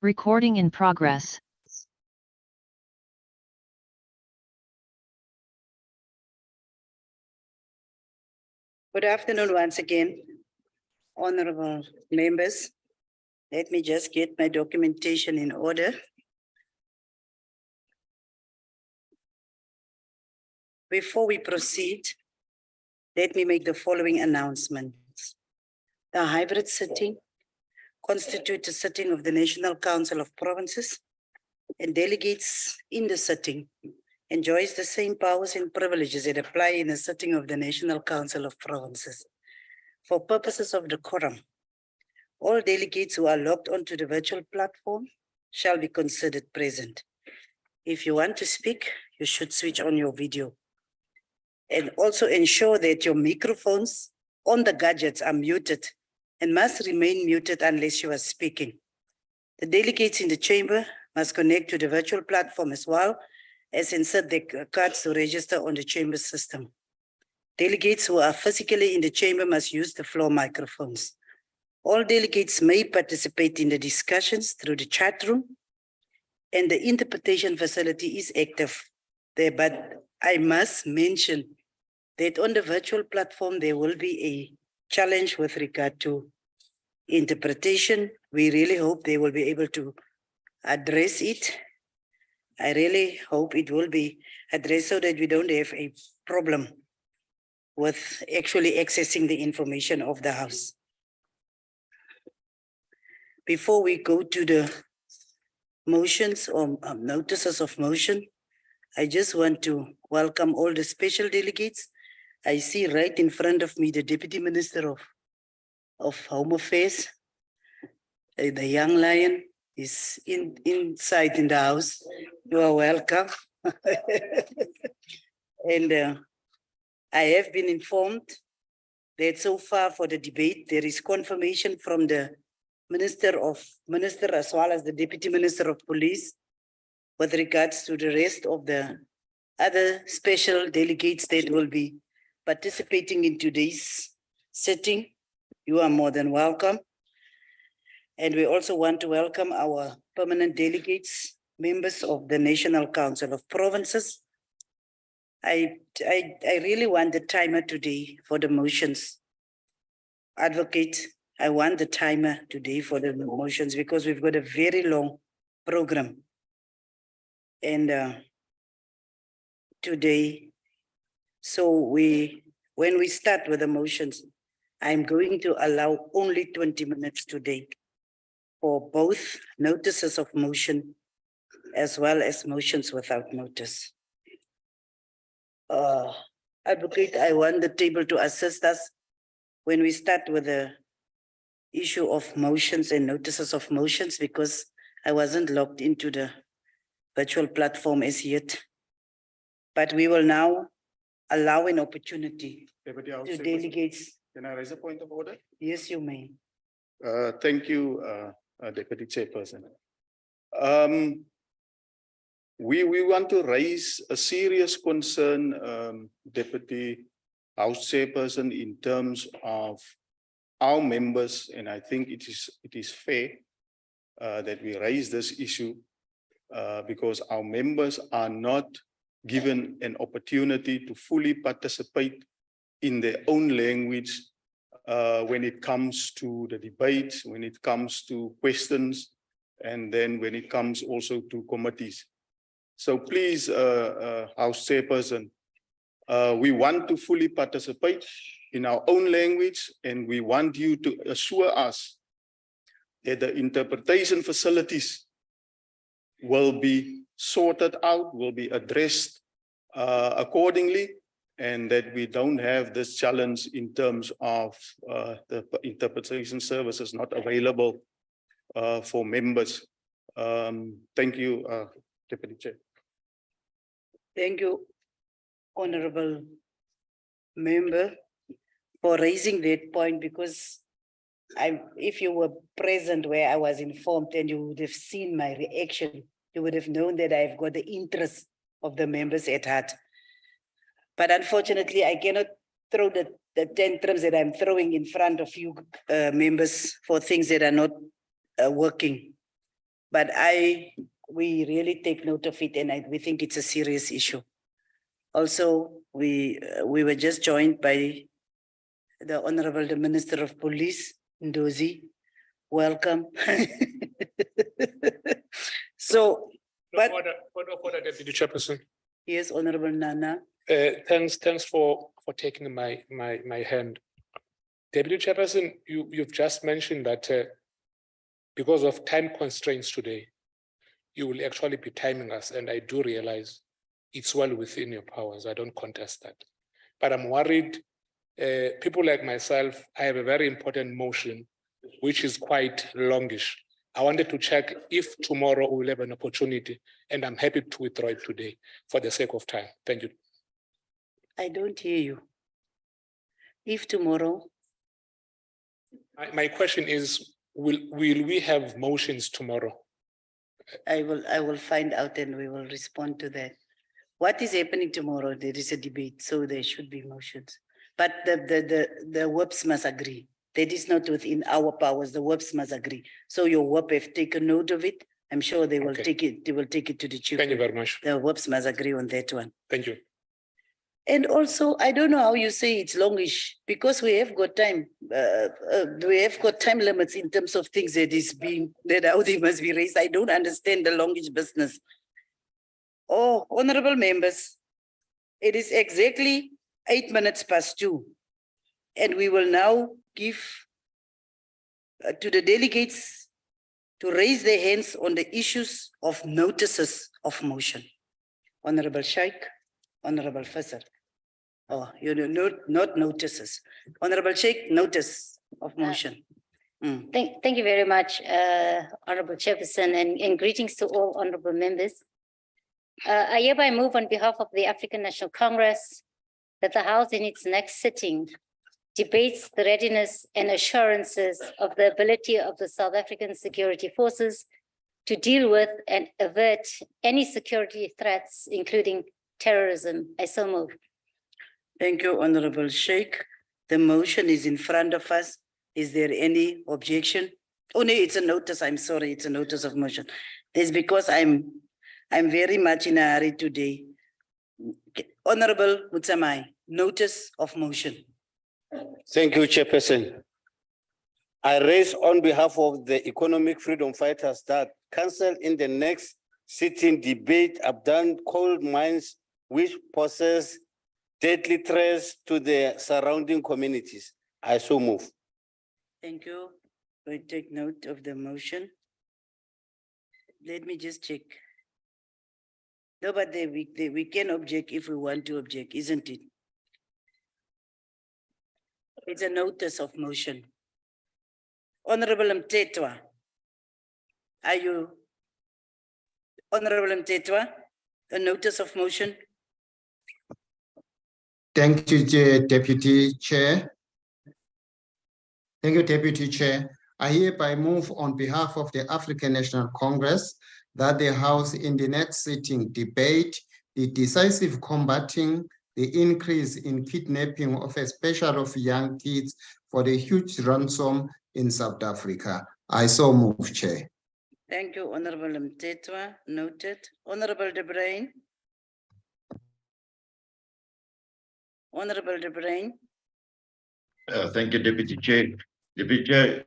Recording in progress. Good afternoon once again, honorable members. Let me just get my documentation in order. Before we proceed, let me make the following announcements. The hybrid sitting constitutes a sitting of the National Council of Provinces, and delegates in the sitting enjoys the same powers and privileges that apply in the sitting of the National Council of Provinces. For purposes of the quorum, all delegates who are logged onto the virtual platform shall be considered present. If you want to speak, you should switch on your video. And also ensure that your microphones on the gadgets are muted and must remain muted unless you are speaking. The delegates in the chamber must connect to the virtual platform as well as insert their cards to register on the chamber system. Delegates who are physically in the chamber must use the floor microphones. All delegates may participate in the discussions through the chat room, and the interpretation facility is active there, but I must mention that on the virtual platform, there will be a challenge with regard to interpretation. We really hope they will be able to address it. I really hope it will be addressed so that we don't have a problem with actually accessing the information of the House. Before we go to the motions or notices of motion, I just want to welcome all the special delegates. I see right in front of me the Deputy Minister of Home Affairs. The young lion is inside in the house. You are welcome. And I have been informed that so far for the debate, there is confirmation from the Minister as well as the Deputy Minister of Police with regards to the rest of the other special delegates that will be participating in today's sitting. You are more than welcome. And we also want to welcome our permanent delegates, members of the National Council of Provinces. I really want the timer today for the motions. Advocate, I want the timer today for the motions because we've got a very long program. And today, so when we start with the motions, I'm going to allow only 20 minutes today for both notices of motion as well as motions without notice. Advocate, I want the table to assist us when we start with the issue of motions and notices of motions because I wasn't logged into the virtual platform as yet. But we will now allow an opportunity to delegates. Can I raise a point of order? Yes, you may. Thank you, Deputy Chairperson. We want to raise a serious concern, Deputy House Chairperson, in terms of our members, and I think it is fair that we raise this issue because our members are not given an opportunity to fully participate in their own language when it comes to the debate, when it comes to questions, and then when it comes also to committees. So please, House Chairperson, we want to fully participate in our own language, and we want you to assure us that the interpretation facilities will be sorted out, will be addressed accordingly, and that we don't have this challenge in terms of the interpretation services not available for members. Thank you, Deputy Chair. Thank you, Honorable Member, for raising that point because if you were present where I was informed and you would have seen my reaction, you would have known that I've got the interest of the members at heart. But unfortunately, I cannot throw the tantrums that I'm throwing in front of you members for things that are not working. But we really take note of it, and we think it's a serious issue. Also, we were just joined by the Honorable the Minister of Police, Ndozi. Welcome. So, but Order, Deputy Chairperson. yes, Honorable Nana. Thanks for taking my hand. Deputy Chairperson, you've just mentioned that because of time constraints today, you will actually be timing us, and I do realize it's well within your powers. I don't contest that. But I'm worried, people like myself, I have a very important motion, which is quite longish. I wanted to check if tomorrow we'll have an opportunity, and I'm happy to withdraw it today for the sake of time. Thank you. I don't hear you. If tomorrow, My question is, will we have motions tomorrow? I will find out and we will respond to that. What is happening tomorrow? There is a debate, so there should be motions. But the WIPs must agree. That is not within our powers. The WIPs must agree. So your WIP have taken note of it. I'm sure they will Okay. take it. They will take it to the chief. Thank you very much. The WIPs must agree on that one. Thank you. And also, I don't know how you say it's longish, because we have got time. We have got time limits in terms of things that how they must be raised. I don't understand the longish business. Oh, honorable members, it is exactly 8 minutes past 2. And we will now give to the delegates to raise their hands on the issues of notices of motion. Honorable Sheikh, Honorable Visser. Oh, you know, not notices. Honorable Sheikh, notice of motion. Thank you very much, Honorable Chairperson, and greetings to all honorable members. I hereby move on behalf of the African National Congress that the House in its next sitting debates the readiness and assurances of the ability of the South African security forces to deal with and avert any security threats, including terrorism. I so move. Thank you, Honorable Sheikh. The motion is in front of us. Is there any objection? Oh no, it's a notice. I'm sorry, it's a notice of motion. This is because I'm very much in a hurry today. Honorable Mutsamai, notice of motion. Thank you, Chairperson. I raise on behalf of the economic freedom fighters that cancel in the next sitting debate abandoned coal mines which possess deadly threats to the surrounding communities. I so move. Thank you. We take note of the motion. Let me just check. No, but we can object if we want to object, isn't it? It's a notice of motion. Honorable Mtetwa, are you? Honorable Mtetwa, a notice of motion? Thank you, Deputy Chair. Thank you, Deputy Chair. I hereby move on behalf of the African National Congress that the House in the next sitting debate the decisive combating the increase in kidnapping of especially of young kids for the huge ransom in South Africa. I so move, Chair. Thank you, Honorable Mtetwa. Noted. Honorable De Bruin. Honorable De Bruin. Thank you, Deputy Chair. Deputy Chair,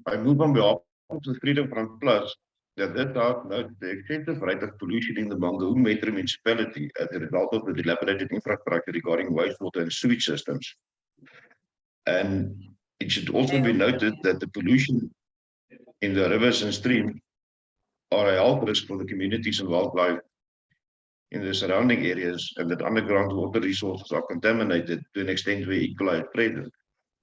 I move on behalf of the Freedom Front Plus that this House notes the extensive rate of pollution in the Mangaung Metro municipality as a result of the dilapidated infrastructure regarding wastewater and sewage systems. And it should also be noted that the pollution in the rivers and streams are a health risk for the communities and wildlife in the surrounding areas, and that underground water resources are contaminated to an extent where E. coli is present.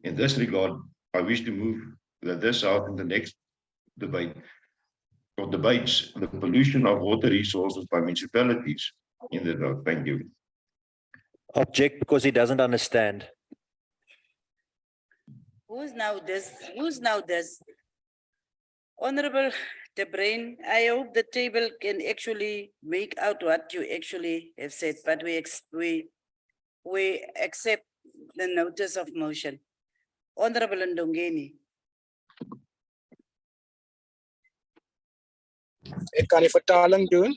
In this regard, I wish to move that this House in the next debate or debates the pollution of water resources by municipalities in the House. Thank you. Object because he doesn't understand. Who's now this? Who's now this? Honorable De Bruin, I hope the table can actually make out what you actually have said, but we accept the notice of motion. Honorable Ndongeni. Ek kan die vertaling doen.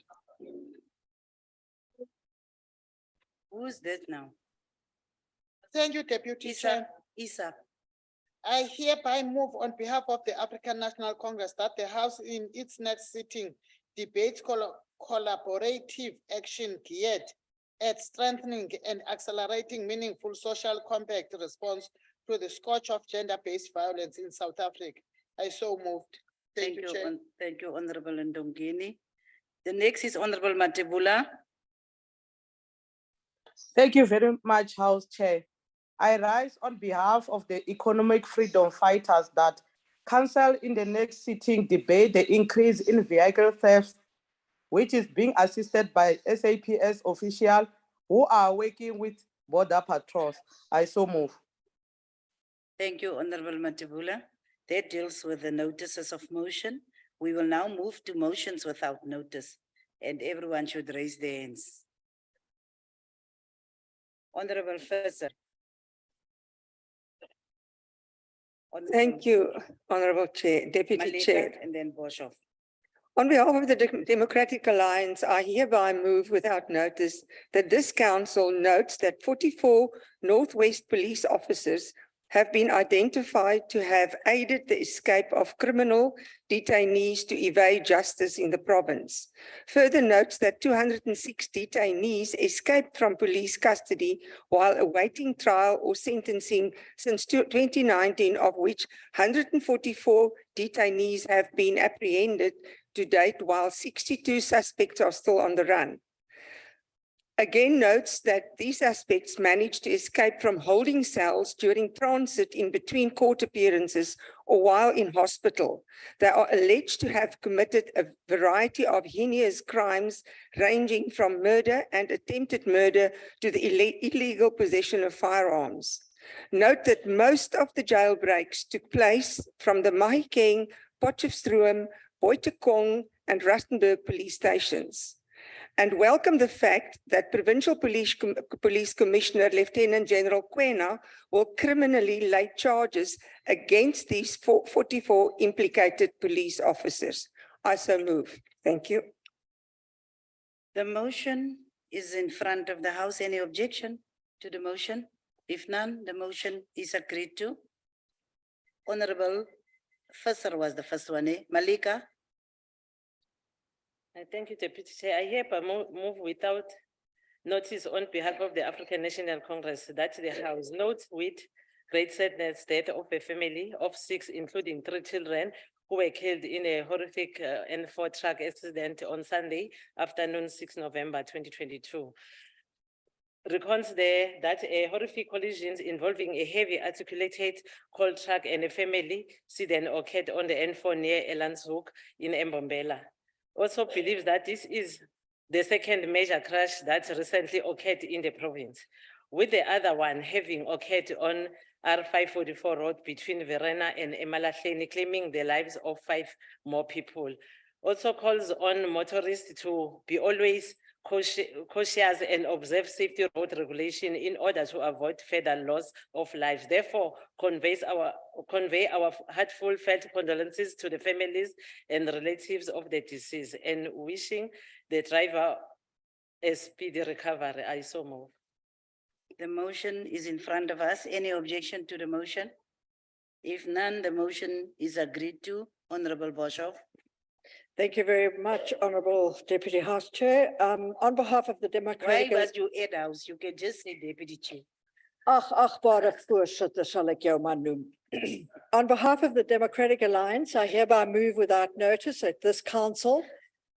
Who's that now? Thank you, Deputy Chair. Isa. I hereby move on behalf of the African National Congress that the House in its next sitting debates collaborative action geared at strengthening and accelerating meaningful social compact response to the scourge of gender-based violence in South Africa. I so moved. Thank you, Chair. Thank you, Honorable Ndongeni. The next is Honorable Matebula. Thank you very much, House Chair. I rise on behalf of the economic freedom fighters that council in the next sitting debate the increase in vehicle theft, which is being assisted by SAPS officials who are working with border patrols. I so move. Thank you, Honorable Matebula. That deals with the notices of motion. We will now move to motions without notice, and everyone should raise their hands. Honorable Fisser. Thank you, Honorable Chair, Deputy Maleka Chair. and then Boshoff. On behalf of the Democratic Alliance, I hereby move without notice that this council notes that 44 Northwest police officers have been identified to have aided the escape of criminal detainees to evade justice in the province. Further notes that 206 detainees escaped from police custody while awaiting trial or sentencing since 2019, of which 144 detainees have been apprehended to date, while 62 suspects are still on the run. Again notes that these suspects managed to escape from holding cells during transit in between court appearances or while in hospital. They are alleged to have committed a variety of heinous crimes ranging from murder and attempted murder to the illegal possession of firearms. Note that most of the jailbreaks took place from the Mahikeng, Potchefstroom, Boitekong and Rustenburg police stations, and welcome the fact that Provincial Police Commissioner Lieutenant General Kwena will criminally lay charges against these 44 implicated police officers. I so move. Thank you. The motion is in front of the House. Any objection to the motion? If none, the motion is agreed to. Honorable Fisser was the first one, Malika. Thank you, Deputy Chair. I hereby move without notice on behalf of the African National Congress that the House notes with great sadness death of a family of 6, including 3 children, who were killed in a horrific N4 truck accident on Sunday afternoon, 6 November 2022. Recounts there that a horrific collision involving a heavy articulated coal truck and a family accident occurred on the N4 near Elandshoek in Mbombela. Also believes that this is the second major crash that recently occurred in the province, with the other one having occurred on R544 road between Verena and Emalahleni, claiming the lives of 5 more people. Also calls on motorists to be always cautious and observe safety road regulation in order to avoid further loss of life. Therefore, convey our heartfelt condolences to the families and relatives of the deceased, and wishing the driver a speedy recovery. I so move. The motion is in front of us. Any objection to the motion? If none, the motion is agreed to. Honorable Boshoff. Thank you very much, Honorable Deputy House Chair. On behalf of the Democratic... Why was you at House? You can just say Deputy Chair. Achtbare voorsitter sal ek jou maar noem. On behalf of the Democratic Alliance, I hereby move without notice that this council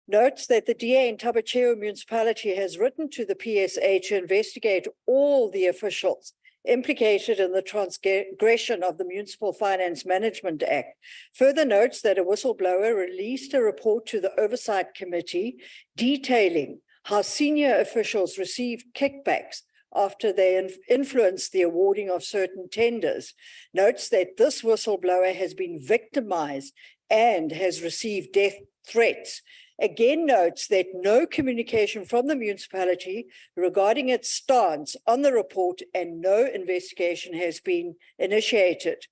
notes that the DA in Tabacheo municipality has written to the PSA to investigate all the officials implicated in the transgression of the Municipal Finance Management Act. Further notes that a whistleblower released a report to the Oversight Committee detailing how senior officials received kickbacks after they influenced the awarding of certain tenders. Notes that this whistleblower has been victimized and has received death threats. Again notes that no communication from the municipality regarding its stance on the report and no investigation has been initiated.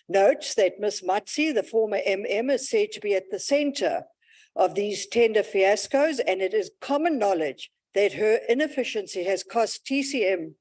Notes that Ms. Matsi, the former MM, is said to be at the center of these tender fiascos, and it is common knowledge that her inefficiency has cost TCM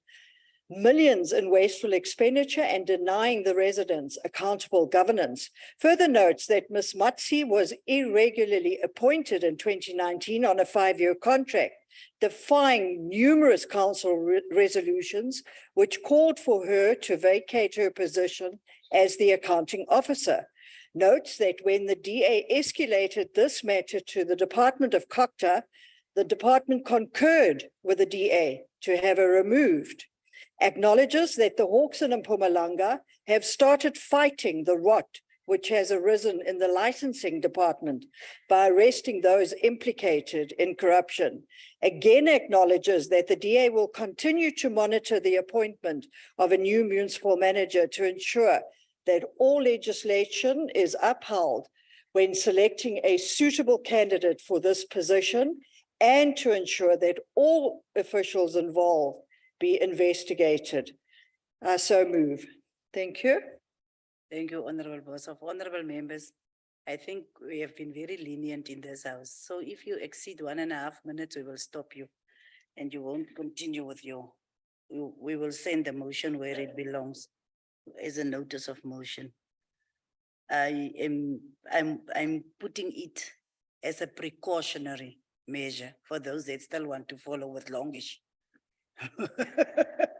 millions in wasteful expenditure and denying the residents accountable governance. Further notes that Ms. Matsi was irregularly appointed in 2019 on a 5-year contract, defying numerous council resolutions which called for her to vacate her position as the accounting officer. Notes that when the DA escalated this matter to the Department of COCTA, the department concurred with the DA to have her removed. Acknowledges that the Hawks in Mpumalanga have started fighting the rot which has arisen in the licensing department by arresting those implicated in corruption. Again acknowledges that the DA will continue to monitor the appointment of a new municipal manager to ensure that all legislation is upheld when selecting a suitable candidate for this position, and to ensure that all officials involved be investigated. I so move. Thank you. Thank you, Honorable Boshoff. Honorable members, I think we have been very lenient in this house. So if you exceed 1.5 minutes, we will stop you and you won't continue with we will send the motion where it belongs as a notice of motion. I'm putting it as a precautionary measure for those that still want to follow with longish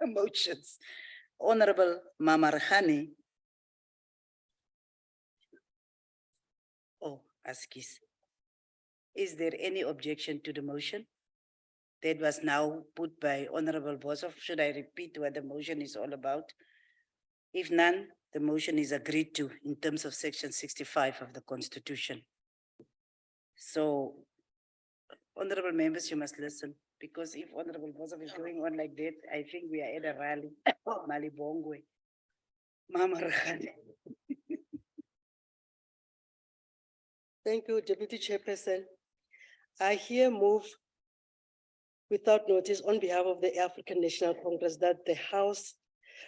motions. Honorable Mamarkhani. Oh, Askis. Is there any objection to the motion that was now put by Honorable Boshoff? Should I repeat what the motion is all about? If none, the motion is agreed to in terms of section 65 of the Constitution. So, honorable members, you must listen, because if Honorable Boshoff is going on like that, I think we are at a rally. Malibongwe. Mama Rani. Thank you, Deputy Chairperson. I here move without notice on behalf of the African National Congress that the House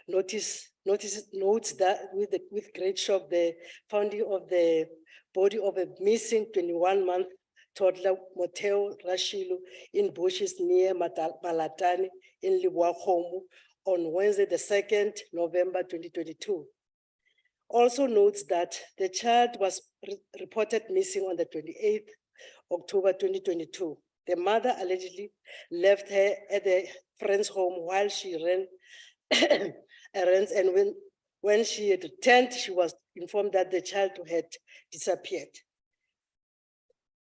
notes that with great shock the founding of the body of a missing 21-month toddler Moteo Rashilu in bushes near Malatani in Libuakhomu on Wednesday, the 2nd November 2022. Also notes that the child was reported missing on the 28th October 2022. The mother allegedly left her at the friend's home while she ran errands, and when she had returned, she was informed that the child had disappeared.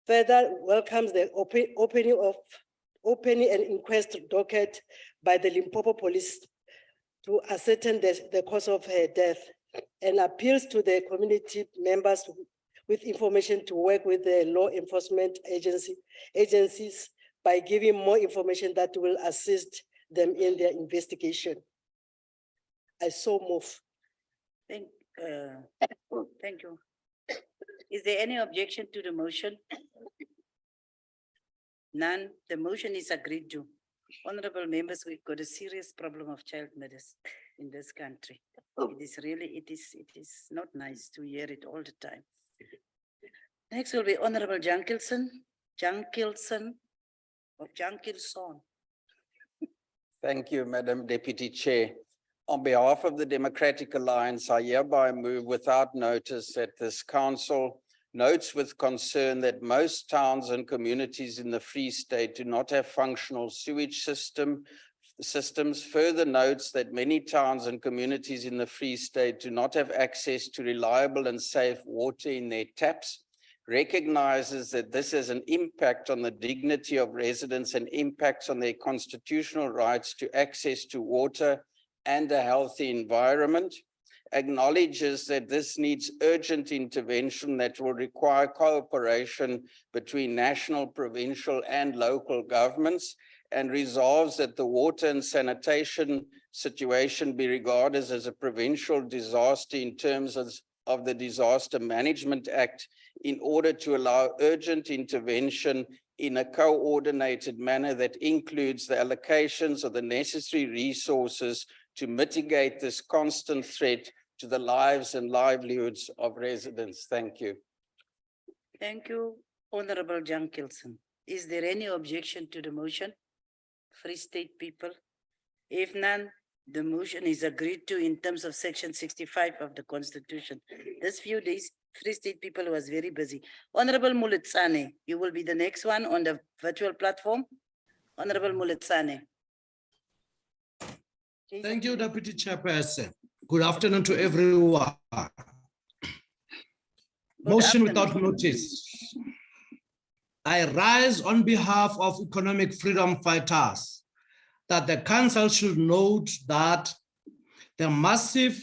Further welcomes the opening an inquest docket by the Limpopo police to ascertain the cause of her death, and appeals to the community members with information to work with the law enforcement agencies by giving more information that will assist them in their investigation. I so move. Thank you. Is there any objection to the motion? None. The motion is agreed to. Honorable members, we've got a serious problem of child murders in this country. It is not nice to hear it all the time. Next will be Honorable Jankilson. Thank you, Madam Deputy Chair. On behalf of the Democratic Alliance, I hereby move without notice that this council notes with concern that most towns and communities in the Free State do not have functional sewage systems. Further notes that many towns and communities in the Free State do not have access to reliable and safe water in their taps. Recognizes that this has an impact on the dignity of residents and impacts on their constitutional rights to access to water and a healthy environment. Acknowledges that this needs urgent intervention that will require cooperation between national, provincial, and local governments, and resolves that the water and sanitation situation be regarded as a provincial disaster in terms of the Disaster Management Act, in order to allow urgent intervention in a coordinated manner that includes the allocations of the necessary resources to mitigate this constant threat to the lives and livelihoods of residents. Thank you. Thank you, Honorable John Kilson, is there any objection to the motion? Free State people? If none, the motion is agreed to in terms of section 65 of the Constitution. This few days, Free State people was very busy. Honorable Mulitsane, you will be the next one on the virtual platform. Honorable Mulitsane. Thank you, Deputy Chairperson. Good afternoon to everyone. Motion without notice. I rise on behalf of economic freedom fighters that the council should note that the massive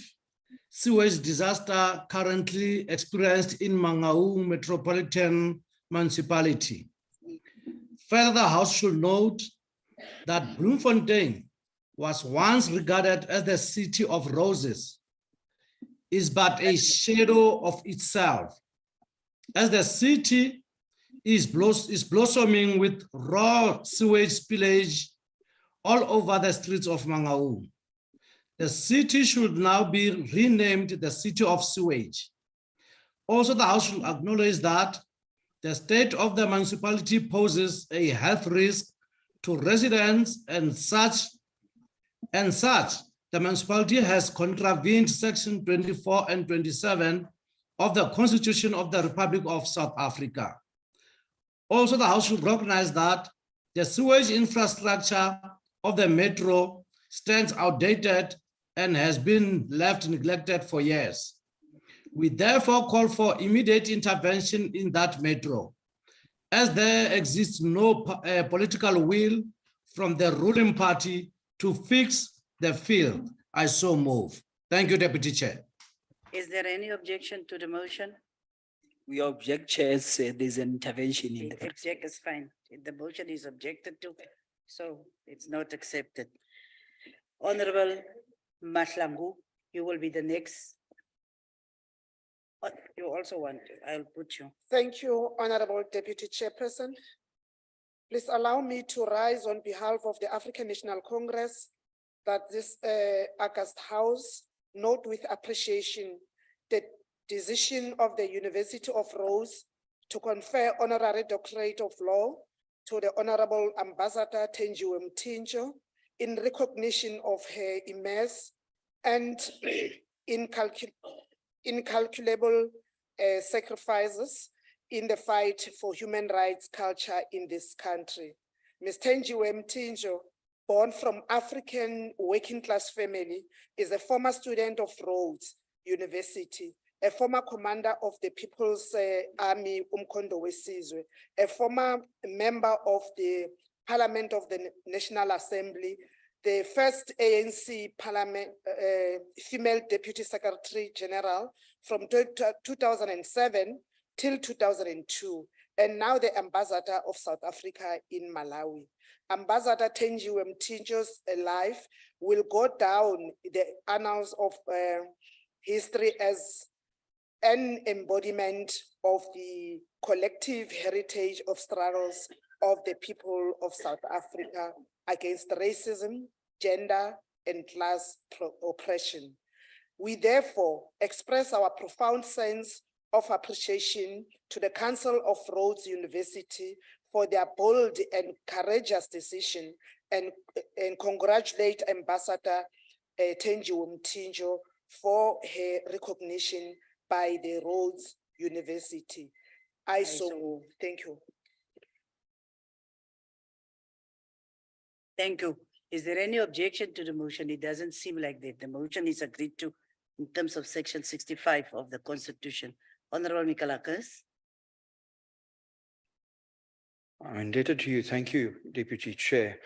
sewage disaster currently experienced in Mangaung Metropolitan Municipality. Further, the House should note that Bloemfontein was once regarded as the city of roses, is but a shadow of itself, as the city is blossoming with raw sewage spillage all over the streets of Mangaung. The city should now be renamed the City of Sewage. Also, the House should acknowledge that the state of the municipality poses a health risk to residents, and such, the municipality has contravened section 24 and 27 of the Constitution of the Republic of South Africa. Also, the House should recognize that the sewage infrastructure of the metro stands outdated and has been left neglected for years. We therefore call for immediate intervention in that metro, as there exists no political will from the ruling party to fix the field. I so move. Thank you, Deputy Chair. Is there any objection to the motion? We object, Chair, there's an intervention in the. Object is fine. The motion is objected to, so it's not accepted. Honorable Mahlangu, you will be the next. You also want to, I'll put you. Thank you, Honorable Deputy Chairperson. Please allow me to rise on behalf of the African National Congress that this August House note with appreciation the decision of the University of Rose to confer honorary doctorate of law to the Honorable Ambassador Thenjiwe Mtintso in recognition of her immense and incalculable sacrifices in the fight for human rights culture in this country. Ms. Thenjiwe Mtintso, born from African working class family, is a former student of Rhodes University, a former commander of the People's Army Umkhonto weSizwe, a former member of the Parliament of the National Assembly, the first ANC Parliament female Deputy Secretary General from 2007 till 2002, and now the Ambassador of South Africa in Malawi. Ambassador Thenjiwe Mtintso's life will go down the annals of history as an embodiment of the collective heritage of struggles of the people of South Africa against racism, gender, and class oppression. We therefore express our profound sense of appreciation to the Council of Rhodes University for their bold and courageous decision, and congratulate Ambassador Thenjiwe Mtintso for her recognition by the Rhodes University. I so move. Thank you. Thank you. Is there any objection to the motion? It doesn't seem like that. The motion is agreed to in terms of section 65 of the Constitution. Honorable Mikalakis. I'm indebted to you. Thank you, Deputy Chair.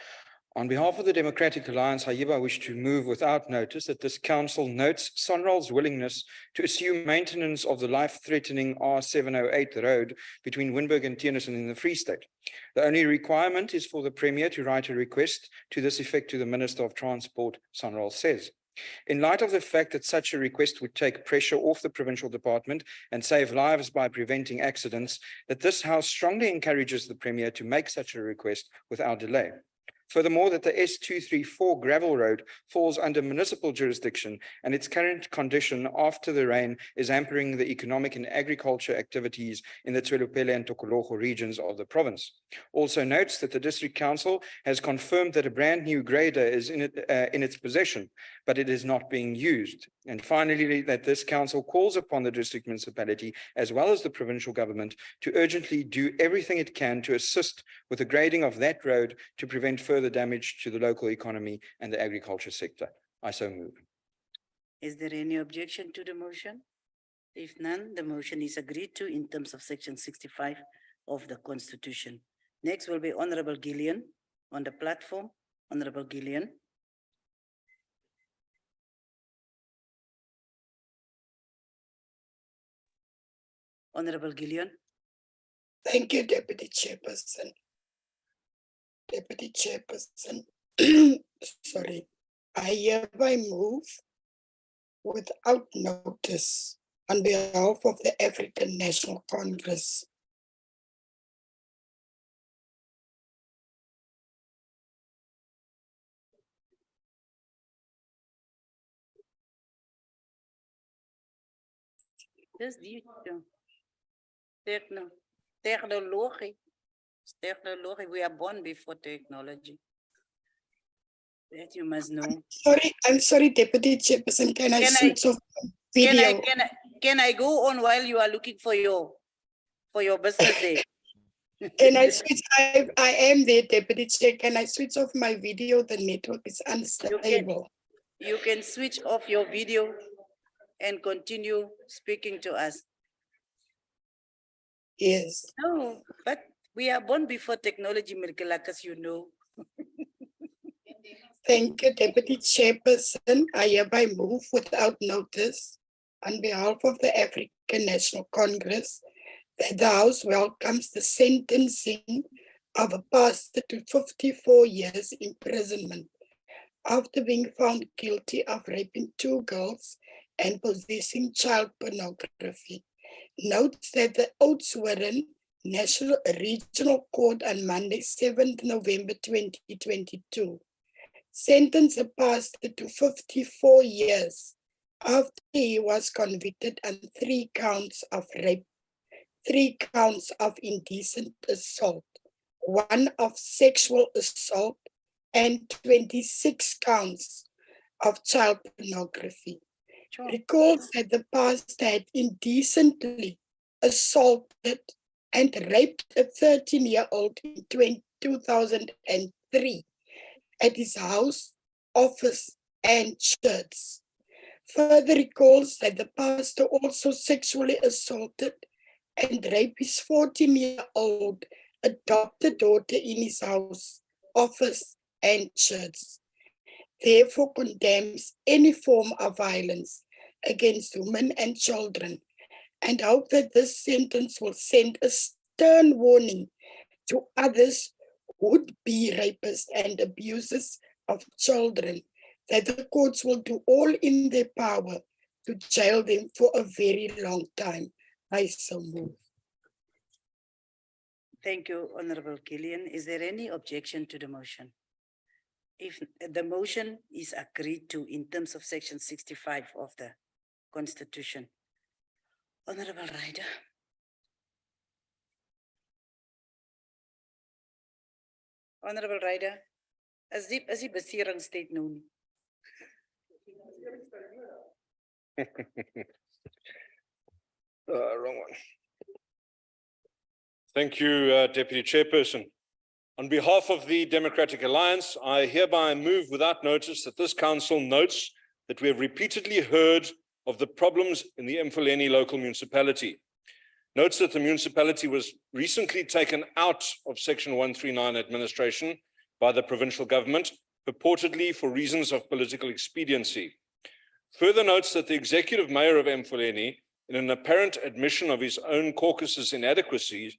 On behalf of the Democratic Alliance, I hereby wish to move without notice that this council notes SONRAL's willingness to assume maintenance of the life-threatening R708 road between Winburg and Tiernissen in the Free State. The only requirement is for the Premier to write a request to this effect to the Minister of Transport, SONRAL says. In light of the fact that such a request would take pressure off the provincial department and save lives by preventing accidents, that this House strongly encourages the Premier to make such a request without delay. Furthermore, that the S234 gravel road falls under municipal jurisdiction and its current condition after the rain is hampering the economic and agriculture activities in the Tswelopele and Tokologo regions of the province. Also notes that the District Council has confirmed that a brand new grader is in its possession, but it is not being used. And finally, that this council calls upon the district municipality as well as the provincial government to urgently do everything it can to assist with the grading of that road to prevent further damage to the local economy and the agriculture sector. I so move. Is there any objection to the motion? If none, the motion is agreed to in terms of section 65 of the Constitution. Next will be Honorable Gillian on the platform. Honorable Gillian. Honorable Gillian. Thank you, Deputy Chairperson. Deputy Chairperson, sorry, I hereby move without notice on behalf of the African National Congress Dis die technology. Technology. We are born before technology. That you must know. I'm sorry, Deputy Chairperson, can I switch off video? Can I go on while you are looking for your business day? Can I switch? I am there, Deputy Chair. Can I switch off my video? The network is unstable. You can switch off your video and continue speaking to us. Yes. No, but we are born before technology, Mirkelakas, you know. Thank you, Deputy Chairperson. I hereby move without notice on behalf of the African National Congress that the House welcomes the sentencing of a pastor to 54 years imprisonment after being found guilty of raping 2 girls and possessing child pornography. Notes that the Oudtshoorn National Regional Court on Monday, 7th November 2022, sentenced the pastor to 54 years after he was convicted on 3 counts of rape, 3 counts of indecent assault, 1 of sexual assault, and 26 counts of child pornography. Sure. Recalls that the pastor had indecently assaulted and raped a 13-year-old in 2003 at his house, office, and church. Further recalls that the pastor also sexually assaulted and raped his 14-year-old adopted daughter in his house, office, and church. Therefore condemns any form of violence against women and children, and hope that this sentence will send a stern warning to others who would be rapists and abusers of children, that the courts will do all in their power to jail them for a very long time. I so move. Thank you, Honorable Gillian. Is there any objection to the motion? If the motion is agreed to in terms of section 65 of the Constitution. Honorable Ryder. Honorable Ryder, as die besering state nou nie. Wrong one. Thank you, Deputy Chairperson. On behalf of the Democratic Alliance, I hereby move without notice that this council notes that we have repeatedly heard of the problems in the Mfuleni local municipality. Notes that the municipality was recently taken out of Section 139 administration by the provincial government, purportedly for reasons of political expediency. Further notes that the executive mayor of Mfuleni, in an apparent admission of his own caucus's inadequacies,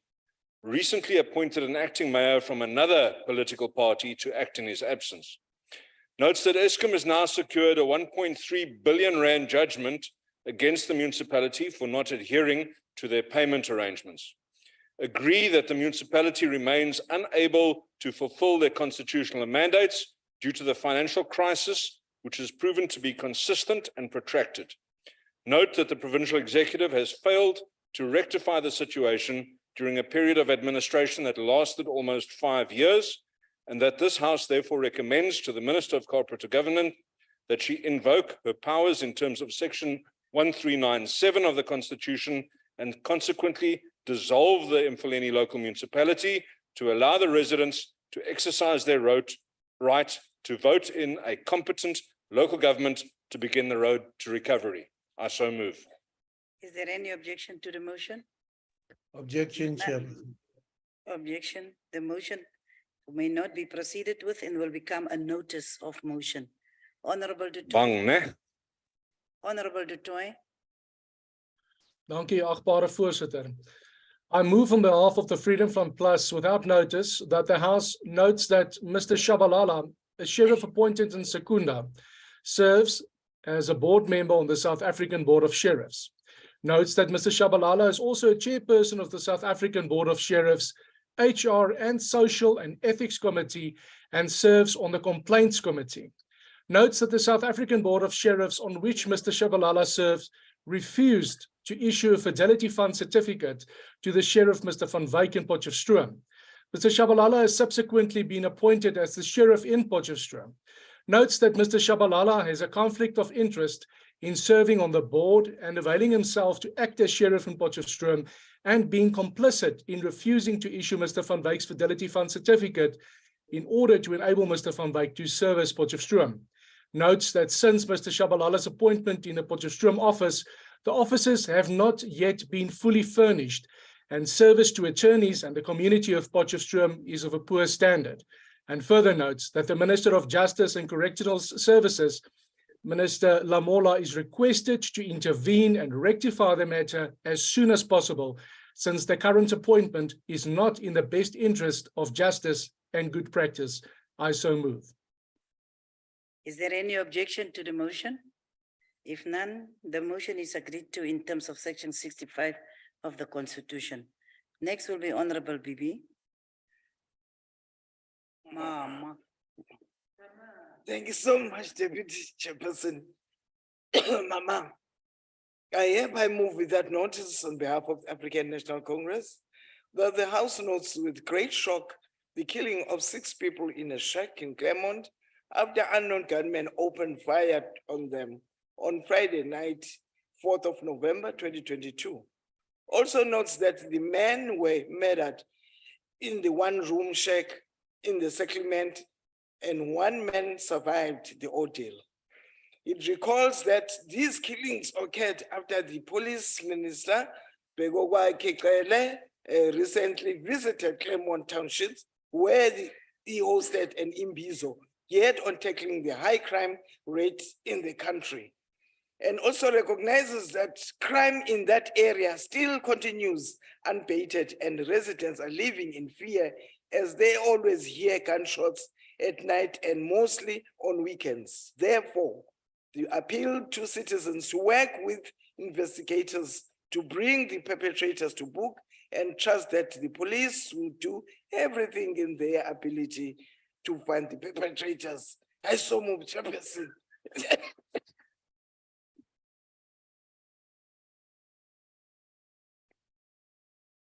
recently appointed an acting mayor from another political party to act in his absence. Notes that Eskom has now secured a 1.3 billion rand judgment against the municipality for not adhering to their payment arrangements. agree that the municipality remains unable to fulfill their constitutional mandates due to the financial crisis, which has proven to be consistent and protracted. Note that the provincial executive has failed to rectify the situation during a period of administration that lasted almost 5 years, and that this House therefore recommends to the Minister of Cooperative Government that she invoke her powers in terms of Section 1397 of the Constitution and consequently dissolve the Mfuleni local municipality to allow the residents to exercise their right to vote in a competent local government to begin the road to recovery. I so move. Is there any objection to the motion? Objection, Chair. Objection. The motion may not be proceeded with and will become a notice of motion. Honorable Du Toit. Bang, né? Honorable Du Toit. Dankie, agbare voorsitter. I move on behalf of the Freedom Front Plus without notice that the House notes that Mr. Shabalala, a sheriff appointed in Secunda, serves as a board member on the South African Board of Sheriffs. Notes that Mr. Shabalala is also a chairperson of the South African Board of Sheriffs, HR and Social and Ethics Committee, and serves on the Complaints Committee. Notes that the South African Board of Sheriffs, on which Mr. Shabalala serves, refused to issue a Fidelity Fund certificate to the Sheriff, Mr. Van Wyk in Potchefstroom. Mr. Shabalala has subsequently been appointed as the Sheriff in Potchefstroom. Notes that Mr. Shabalala has a conflict of interest in serving on the board and availing himself to act as Sheriff in Potchefstroom and being complicit in refusing to issue Mr. Van Wyk's Fidelity Fund certificate in order to enable Mr. Van Wyk to serve as Potchefstroom. Notes that since Mr. Shabalala's appointment in the Potchefstroom office, the offices have not yet been fully furnished, and service to attorneys and the community of Potchefstroom is of a poor standard. And further notes that the Minister of Justice and Correctional Services, Minister Lamola, is requested to intervene and rectify the matter as soon as possible, since the current appointment is not in the best interest of justice and good practice. I so move. Is there any objection to the motion? If none, the motion is agreed to in terms of Section 65 of the Constitution. Next will be Honorable Bibi. Mama. Thank you so much, Deputy Chairperson. Mama, I hereby move without notice on behalf of the African National Congress that the House notes with great shock the killing of 6 people in a shack in Claremont after unknown gunmen opened fire on them on Friday night, 4th of November, 2022. Also notes that the men were murdered in the one-room shack in the settlement and 1 man survived the ordeal. It recalls that these killings occurred after the police minister, Begogwa Kekele, recently visited Claremont Township, where he hosted an imbizo, yet on tackling the high crime rate in the country. And also recognizes that crime in that area still continues unabated and residents are living in fear as they always hear gunshots at night and mostly on weekends. Therefore, the appeal to citizens to work with investigators to bring the perpetrators to book and trust that the police will do everything in their ability to find the perpetrators. I so move, Chairperson.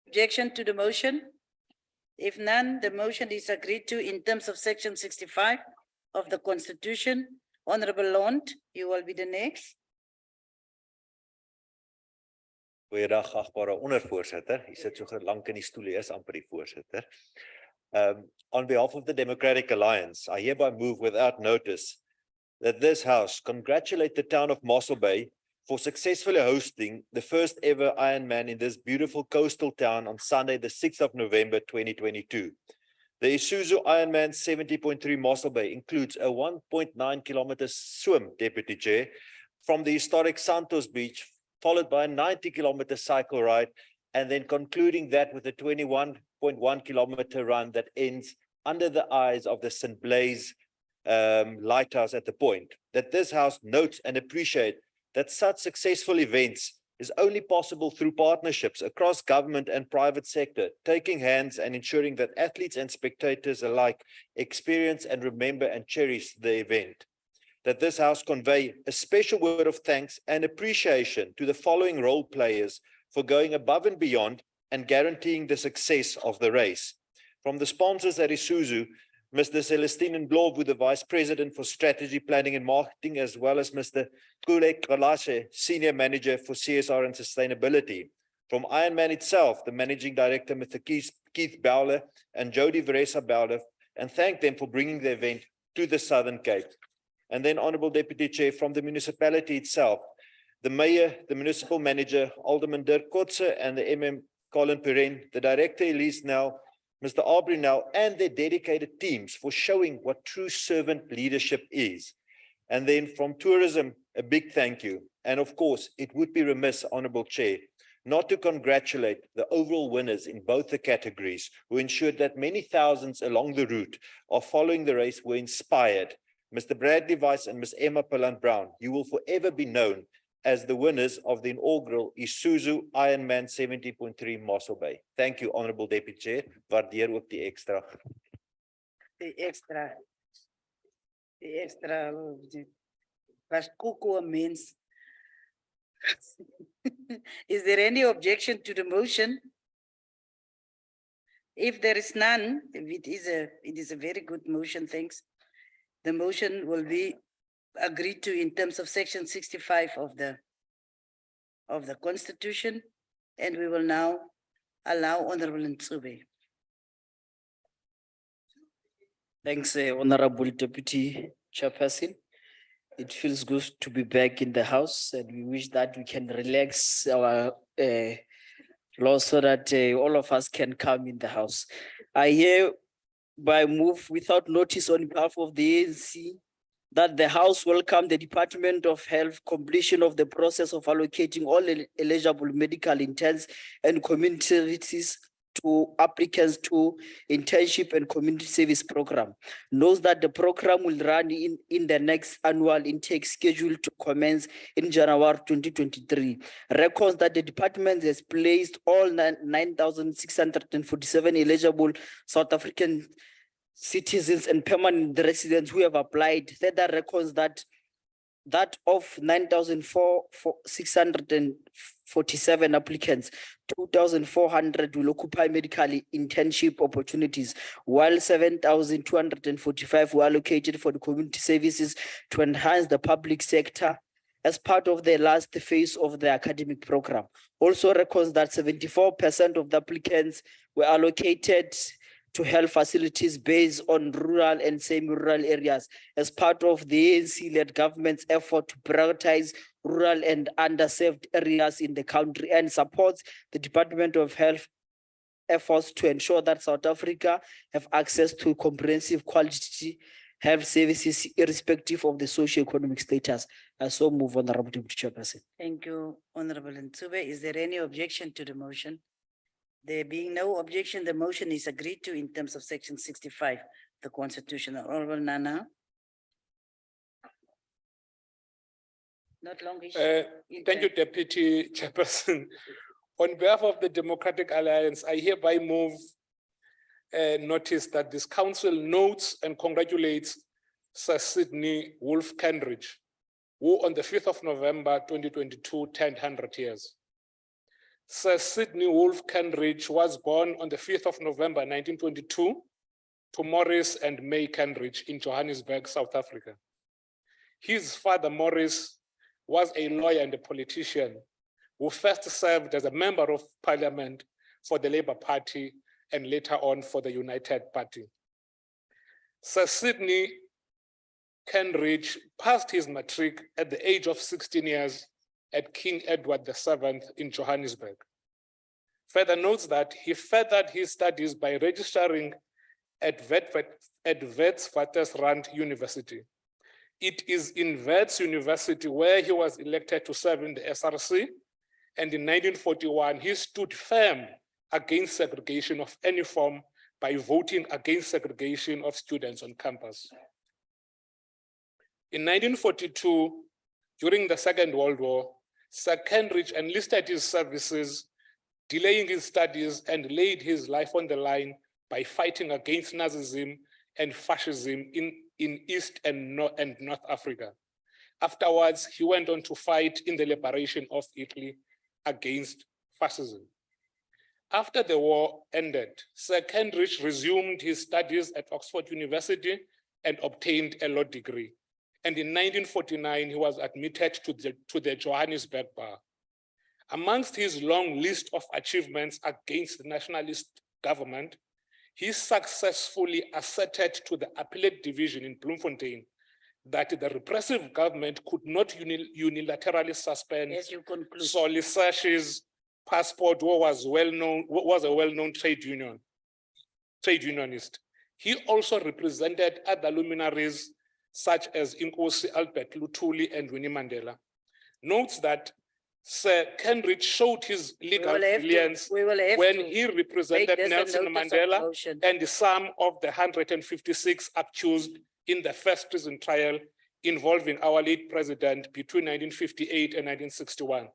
Objection to the motion? If none, the motion is agreed to in terms of Section 65 of the Constitution. Honorable Lond, you will be the next. Goeiedag, agbare ondervoorsitter. Jy sit so lank in die stoel, jy is amper die voorsitter. On behalf of the Democratic Alliance, I hereby move without notice that this House congratulate the town of Mossel Bay for successfully hosting the first ever Ironman in this beautiful coastal town on Sunday, the 6th of November, 2022. The Isuzu Ironman 70.3 Mossel Bay includes a 1.9 kilometer swim, Deputy Chair, from the historic Santos Beach, followed by a 90-kilometer cycle ride, and then concluding that with a 21.1 kilometer run that ends under the eyes of the St. Blaise lighthouse at the point. That this House notes and appreciate that such successful events is only possible through partnerships across government and private sector, taking hands and ensuring that athletes and spectators alike experience and remember and cherish the event. That this House convey a special word of thanks and appreciation to the following role players for going above and beyond and guaranteeing the success of the race. From the sponsors at Isuzu, Mr. Celestine Ndlovu, the Vice President for Strategy, Planning and Marketing, as well as Mr. Kule Kalashe, Senior Manager for CSR and Sustainability. From Ironman itself, the Managing Director, Mr. Keith Bowler and Jody Veresa Bowler, and thank them for bringing the event to the Southern Cape. And then, Honourable Deputy Chair, from the municipality itself, the Mayor, the Municipal Manager, Alderman Dirk Kotze, and the MM Colin Perrin, the Director Elise Nell, Mr. Aubrey Nell, and their dedicated teams for showing what true servant leadership is. And then from tourism, a big thank you. And of course, it would be remiss, Honourable Chair, not to congratulate the overall winners in both the categories who ensured that many thousands along the route of following the race were inspired. Mr. Bradley Weiss and Ms. Emma Pillant-Brown, you will forever be known as the winners of the inaugural Isuzu Ironman 70.3 Mossel Bay. Thank you, Honourable Deputy Chair. Waardeer ook die extra. The extra, was Kuku means. Is there any objection to the motion? If there is none, it is a very good motion, thanks. The motion will be agreed to in terms of section 65 of the Constitution, and we will now allow Honorable Ntsobe. Thanks, Honorable Deputy Chairperson. It feels good to be back in the House, and we wish that we can relax our law so that all of us can come in the House. I hereby move without notice on behalf of the ANC that the House welcome the Department of Health completion of the process of allocating all eligible medical interns and community services to applicants to internship and community service program. Knows that the program will run in the next annual intake scheduled to commence in January 2023. Records that the department has placed all 9,647 eligible South African citizens and permanent residents who have applied. Further records that of 9,647 applicants, 2,400 will occupy medical internship opportunities, while 7,245 were allocated for the community services to enhance the public sector as part of the last phase of the academic program. Also records that 74% of the applicants were allocated to health facilities based on rural and semi-rural areas as part of the ANC-led government's effort to prioritize rural and underserved areas in the country, and supports the Department of Health efforts to ensure that South Africa have access to comprehensive quality health services irrespective of the socio-economic status. I so move, Honorable Deputy Chairperson. Thank you, Honorable Ntsobe. Is there any objection to the motion? There being no objection, the motion is agreed to in terms of section 65, the Constitution. Honorable Nana. Not long. Thank you, Deputy Chairperson. On behalf of the Democratic Alliance, I hereby move notice that this council notes and congratulates Sir Sidney Wolfe Kendridge, who on the 5th of November 2022 turned 100 years. Sir Sidney Wolfe Kendridge was born on the 5th of November 1922 to Maurice and May Kendridge in Johannesburg, South Africa. His father, Maurice, was a lawyer and a politician who first served as a member of parliament for the Labour Party and later on for the United Party. Sir Sidney Kendridge passed his matric at the age of 16 years at King Edward VII in Johannesburg. Further notes that he furthered his studies by registering at Witwatersrand University. It is in Wits University where he was elected to serve in the SRC, and in 1941 he stood firm against segregation of any form by voting against segregation of students on campus. In 1942, during the Second World War, Sir Kenrich enlisted his services, delaying his studies, and laid his life on the line by fighting against Nazism and fascism in East and North Africa. Afterwards, he went on to fight in the liberation of Italy against fascism. After the war ended, Sir Kenrich resumed his studies at Oxford University and obtained a law degree. And in 1949, he was admitted to the Johannesburg Bar. Amongst his long list of achievements against the nationalist government, he successfully asserted to the appellate division in Bloemfontein that the repressive government could not unilaterally suspend Solly Sash's passport, who was a well-known trade unionist. He also represented other luminaries such as Inkosi Albert Luthuli and Winnie Mandela. Notes that Sir Kenrich showed his legal brilliance when he represented Nelson Mandela and some of the 156 accused in the first prison trial involving our late president between 1958 and 1961.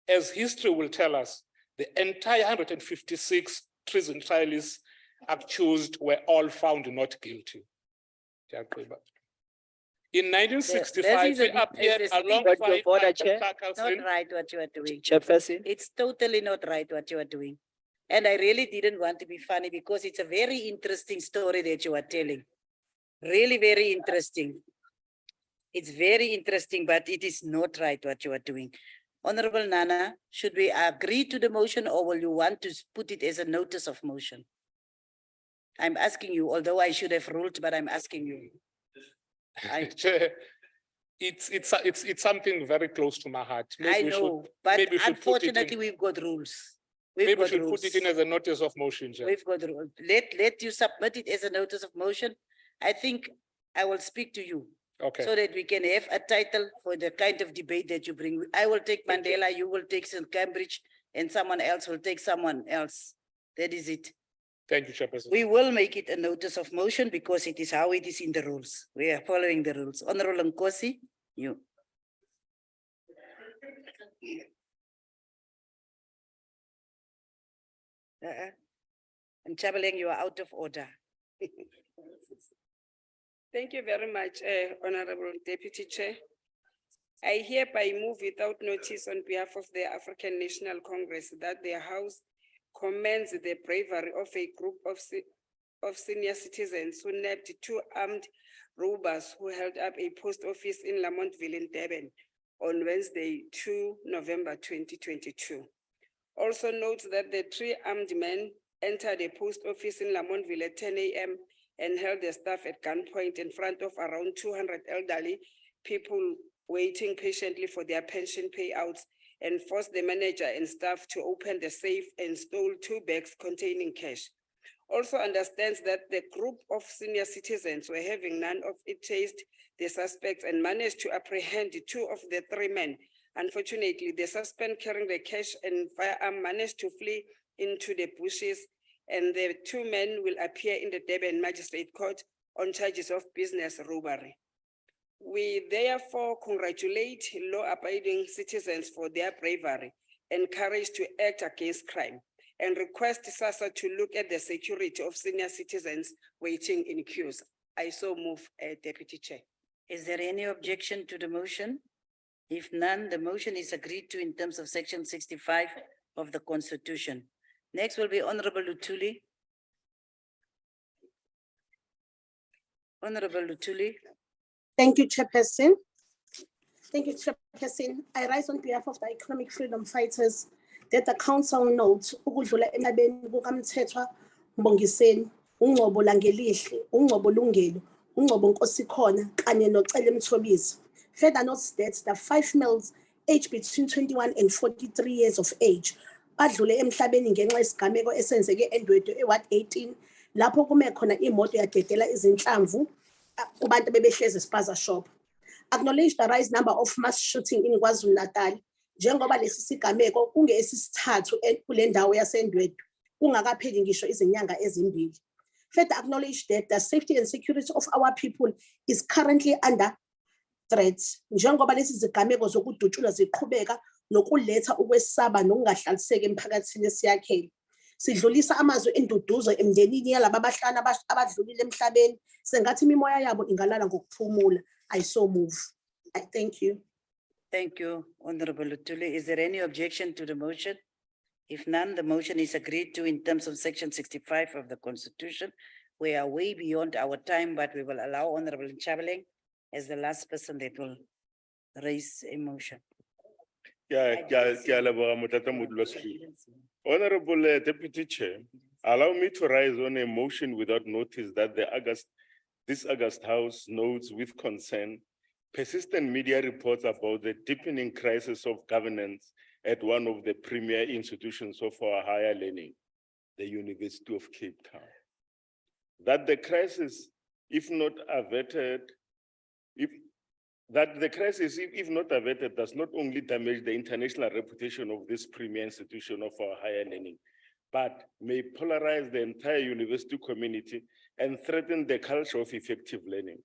As history will tell us, the entire 156 prison trialists accused were all found not guilty. In 1965, we appeared alongside Not right what you are doing. Chairperson. It's totally not right what you are doing. And I really didn't want to be funny because it's a very interesting story that you are telling. Really very interesting. It's very interesting, but it is not right what you are doing. Honorable Nana, should we agree to the motion or will you want to put it as a notice of motion? I'm asking you, although I should have ruled, but I'm asking you. Chair, it's something very close to my heart. I know, but unfortunately we've got rules. Maybe we should put it in as a notice of motion, Chair. We've got rules. Let you submit it as a notice of motion. I think I will speak to you. Okay. So that we can have a title for the kind of debate that you bring. I will take Mandela, you will take St. Cambridge, and someone else will take someone else. That is it. Thank you, Chairperson. We will make it a notice of motion because it is how it is in the rules. We are following the rules. Honorable Nkosi, you. And Chabeling, you are out of order. Thank you very much, Honorable Deputy Chair. I hereby move without notice on behalf of the African National Congress that the House commends the bravery of a group of senior citizens who nabbed two armed robbers who held up a post office in Lamontville in Durban on Wednesday, 2 November 2022. Also notes that the three armed men entered a post office in Lamontville at 10 a.m. and held the staff at gunpoint in front of around 200 elderly people waiting patiently for their pension payouts and forced the manager and staff to open the safe and stole 2 bags containing cash. Also understands that the group of senior citizens were having none of it chased the suspects and managed to apprehend 2 of the 3 men. Unfortunately, the suspect carrying the cash and firearm managed to flee into the bushes, and the 2 men will appear in the Durban Magistrate Court on charges of business robbery. We therefore congratulate law-abiding citizens for their bravery and courage to act against crime and request SASSA to look at the security of senior citizens waiting in queues. I so move, Deputy Chair. Is there any objection to the motion? If none, the motion is agreed to in terms of section 65 of the Constitution. Next will be Honorable Luthuli. Honorable Luthuli. Thank you, Chairperson. Thank you, Chairperson. I rise on behalf of the economic freedom fighters that the council notes ukudlula emabeni kukaMthethwa Mbongiseni, uNgcobo Langelihle, uNgcobo Lungelo, uNgcobo Nkosikhona kanye noCele Mthobisi. Further notes that the 5 males aged between 21 and 43 years of age badlule emhlabeni ngenxa yesigameko esenzeke eNdwedwe eWard 18 lapho kume khona imoto yadedela izinhlamvu kubantu bebehlezi espaza shop. Acknowledge the rise number of mass shooting in KwaZulu-Natal njengoba lesi sigameko kungesisithathu kule ndawo yaseNdwedwe kungakapheli ngisho izinyanga ezimbili. Further acknowledge that the safety and security of our people is currently under threat njengoba lesi zigameko zokudutshulwa ziqhubeka nokuletha ukwesaba nokungahlaliseki emphakathini esiyakhele. Sidlulisa amazwi enduduzo emndenini yalaba abahlana abadlulile emhlabeni. Sengathi imimoya yabo ingalala ngokuphumula. I so move. I thank you. Thank you, Honorable Lutuli. Is there any objection to the motion? If none, the motion is agreed to in terms of section 65 of the Constitution. We are way beyond our time, but we will allow Honorable Chabeling as the last person that will raise a motion. Honorable Deputy Chair, allow me to rise on a motion without notice that this August House notes with concern persistent media reports about the deepening crisis of governance at one of the premier institutions of our higher learning, the University of Cape Town. That the crisis, if not averted, if not averted, does not only damage the international reputation of this premier institution of our higher learning, but may polarize the entire university community and threaten the culture of effective learning.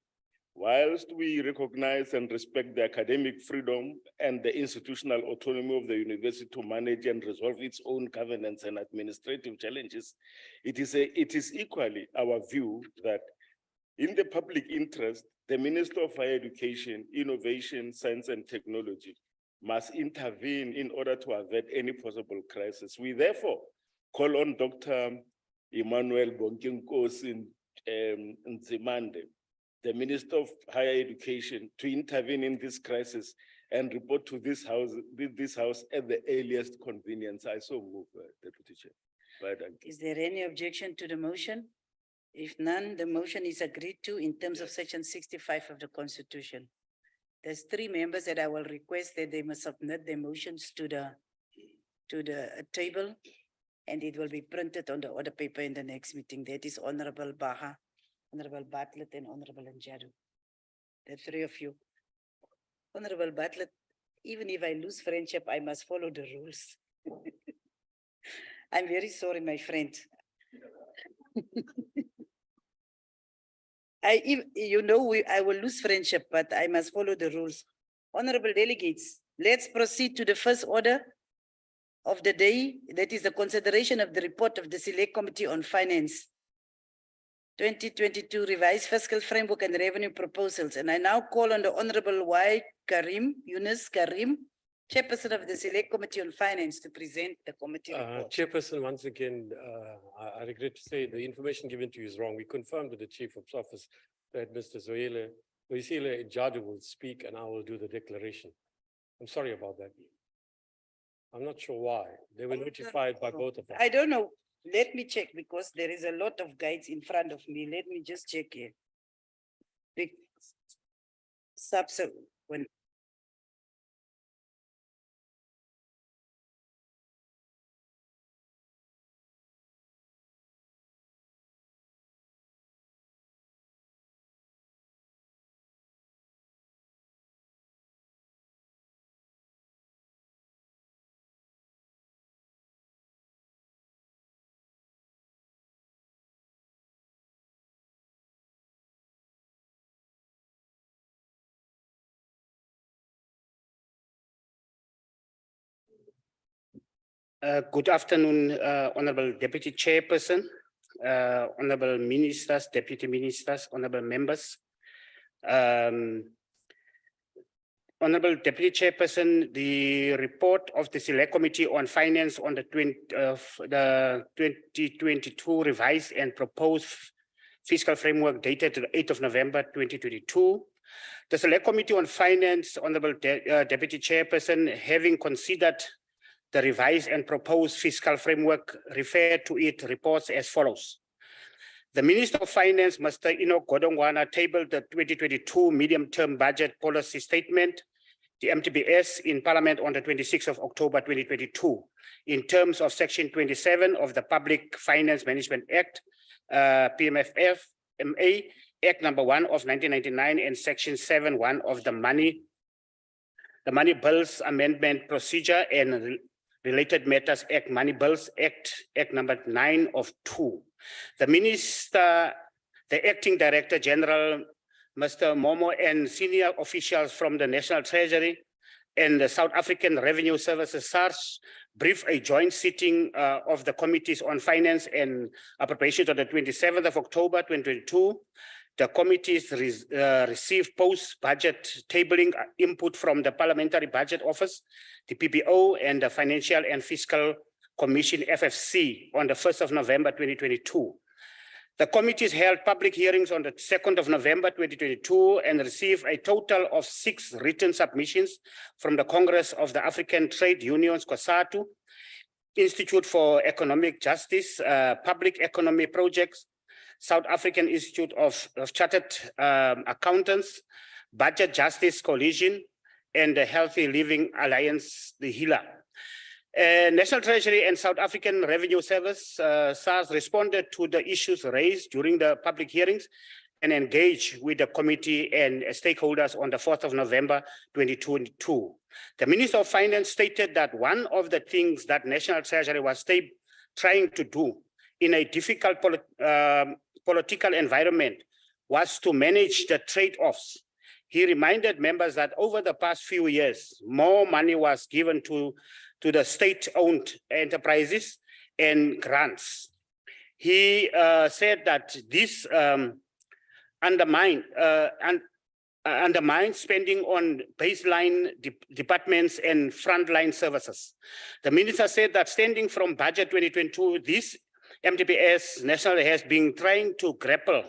Whilst we recognize and respect the academic freedom and the institutional autonomy of the university to manage and resolve its own governance and administrative challenges, it is equally our view that in the public interest, the Minister of Higher Education, Innovation, Science and Technology must intervene in order to avert any possible crisis. We therefore call on Dr. Emmanuel Bonkinkosi Nzimande, the Minister of Higher Education, to intervene in this crisis and report to this house at the earliest convenience. I so move, Deputy Chair. Is there any objection to the motion? If none, the motion is agreed to in terms of section 65 of the Constitution. There's 3 members that I will request that they must submit their motions to the table, and it will be printed on the order paper in the next meeting. That is Honorable Baha, Honorable Bartlett, and Honorable Njadu. The 3 of you. Honorable Bartlett, even if I lose friendship, I must follow the rules. I'm very sorry, my friend. I will lose friendship, but I must follow the rules. Honorable delegates, let's proceed to the first order of the day. That is the consideration of the report of the Select Committee on Finance. 2022 revised fiscal framework and revenue proposals. And I now call on the Honorable Yunus Karim, Chairperson of the Select Committee on Finance, to present the committee report. Chairperson, once again, I regret to say the information given to you is wrong. We confirmed with the Chief of Office that Mr. Zoile Njadu will speak and I will do the declaration. I'm sorry about that. I'm not sure why. They were notified by both of us. I don't know. Let me check because there is a lot of guides in front of me. Let me just check here. Subsequent. Good afternoon, Honorable Deputy Chairperson, Honorable Ministers, Deputy Ministers, Honorable Members. Honorable Deputy Chairperson, the report of the Select Committee on Finance on the 2022 revised and proposed fiscal framework dated the 8th of November 2022. The Select Committee on Finance, Honorable Deputy Chairperson, having considered the revised and proposed fiscal framework, referred to it reports as follows. The Minister of Finance, Mr. Enoch Godongwana, tabled the 2022 medium-term budget policy statement, the MTBS, in Parliament on the 26th of October 2022, in terms of Section 27 of the Public Finance Management Act, PMFF-MA, Act number 1 of 1999, and Section 7(1) of the Money Bills Amendment Procedure and Related Matters Act, Money Bills Act number 9 of 2. The Minister, the Acting Director General, Mr. Momo, and senior officials from the National Treasury, and the South African Revenue Services, SARS, briefed a joint sitting of the Committees on Finance and Appropriations on the 27th of October 2022. The committees received post-budget tabling input from the Parliamentary Budget Office, the PBO, and the Financial and Fiscal Commission, FFC, on the 1st of November 2022. The committees held public hearings on the 2nd of November 2022 and received a total of 6 written submissions from the Congress of the African Trade Unions, COSATU, Institute for Economic Justice, Public Economy Projects, South African Institute of Chartered Accountants, Budget Justice Coalition, and the Healthy Living Alliance, the HILA. National Treasury and South African Revenue Service, SARS, responded to the issues raised during the public hearings and engaged with the committee and stakeholders on the 4th of November 2022. The Minister of Finance stated that one of the things that National Treasury was trying to do in a difficult political environment was to manage the trade-offs. He reminded members that over the past few years, more money was given to the state-owned enterprises and grants. He said that this undermines spending on baseline departments and frontline services. The minister said that standing from budget 2022, this MTPS nationally has been trying to grapple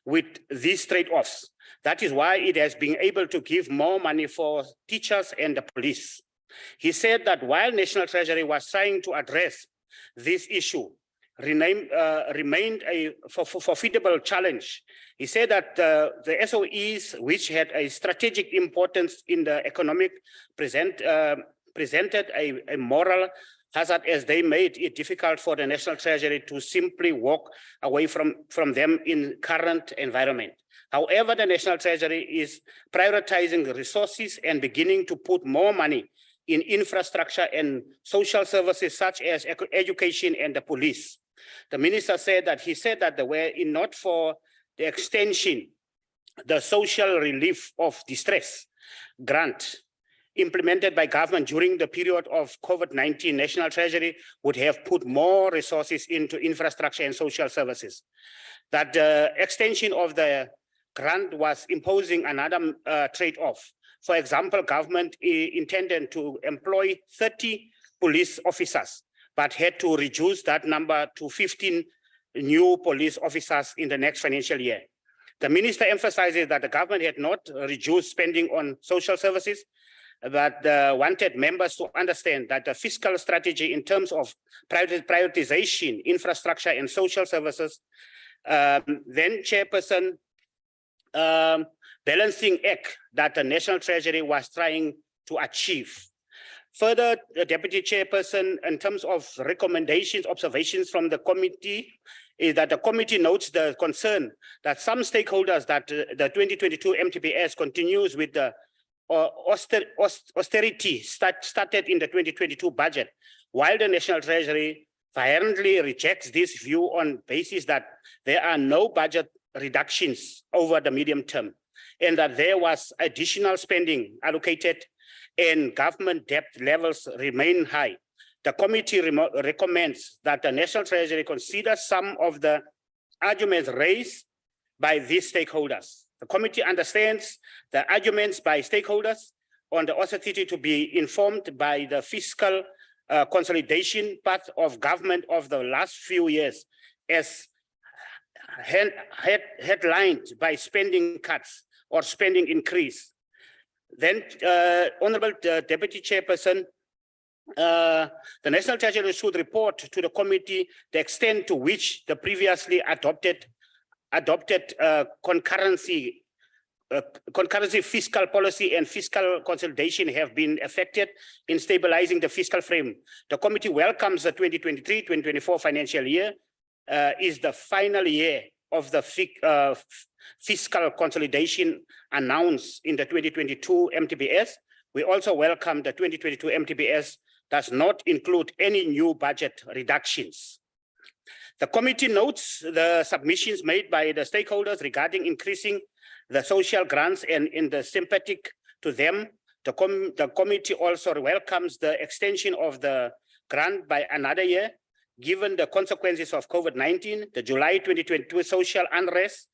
with these trade-offs. That is why it has been able to give more money for teachers and the police. He said that while National Treasury was trying to address this issue, remained a formidable challenge. He said that the SOEs, which had a strategic importance in the economic, presented a moral hazard as they made it difficult for the National Treasury to simply walk away from them in current environment. However, the National Treasury is prioritizing the resources and beginning to put more money in infrastructure and social services such as education and the police. The minister said that were it not for the extension, the social relief of distress grant implemented by government during the period of COVID-19, National Treasury would have put more resources into infrastructure and social services. That the extension of the grant was imposing another trade-off. For example, government intended to employ 30 police officers, but had to reduce that number to 15 new police officers in the next financial year. The minister emphasizes that the government had not reduced spending on social services, but wanted members to understand that the fiscal strategy in terms of prioritization, infrastructure, and social services, then Chairperson, balancing act that the National Treasury was trying to achieve. Further, the Deputy Chairperson, in terms of recommendations, observations from the committee, is that the committee notes the concern that some stakeholders that the 2022 MTPS continues with the austerity started in the 2022 budget, while the National Treasury violently rejects this view on basis that there are no budget reductions over the medium term, and that there was additional spending allocated and government debt levels remain high. The committee recommends that the National Treasury consider some of the arguments raised by these stakeholders. The committee understands the arguments by stakeholders on the austerity to be informed by the fiscal consolidation path of government of the last few years, as headlined by spending cuts or spending increase. Then, Honorable Deputy Chairperson, the National Treasury should report to the committee the extent to which the previously adopted concurrency fiscal policy and fiscal consolidation have been affected in stabilizing the fiscal frame. The committee welcomes the 2023-2024 financial year is the final year of the fiscal consolidation announced in the 2022 MTPS. We also welcome the 2022 MTPS does not include any new budget reductions. The committee notes the submissions made by the stakeholders regarding increasing the social grants, and in the sympathetic to them, The committee also welcomes the extension of the grant by another year, given the consequences of COVID-19, the July 2022 social unrest,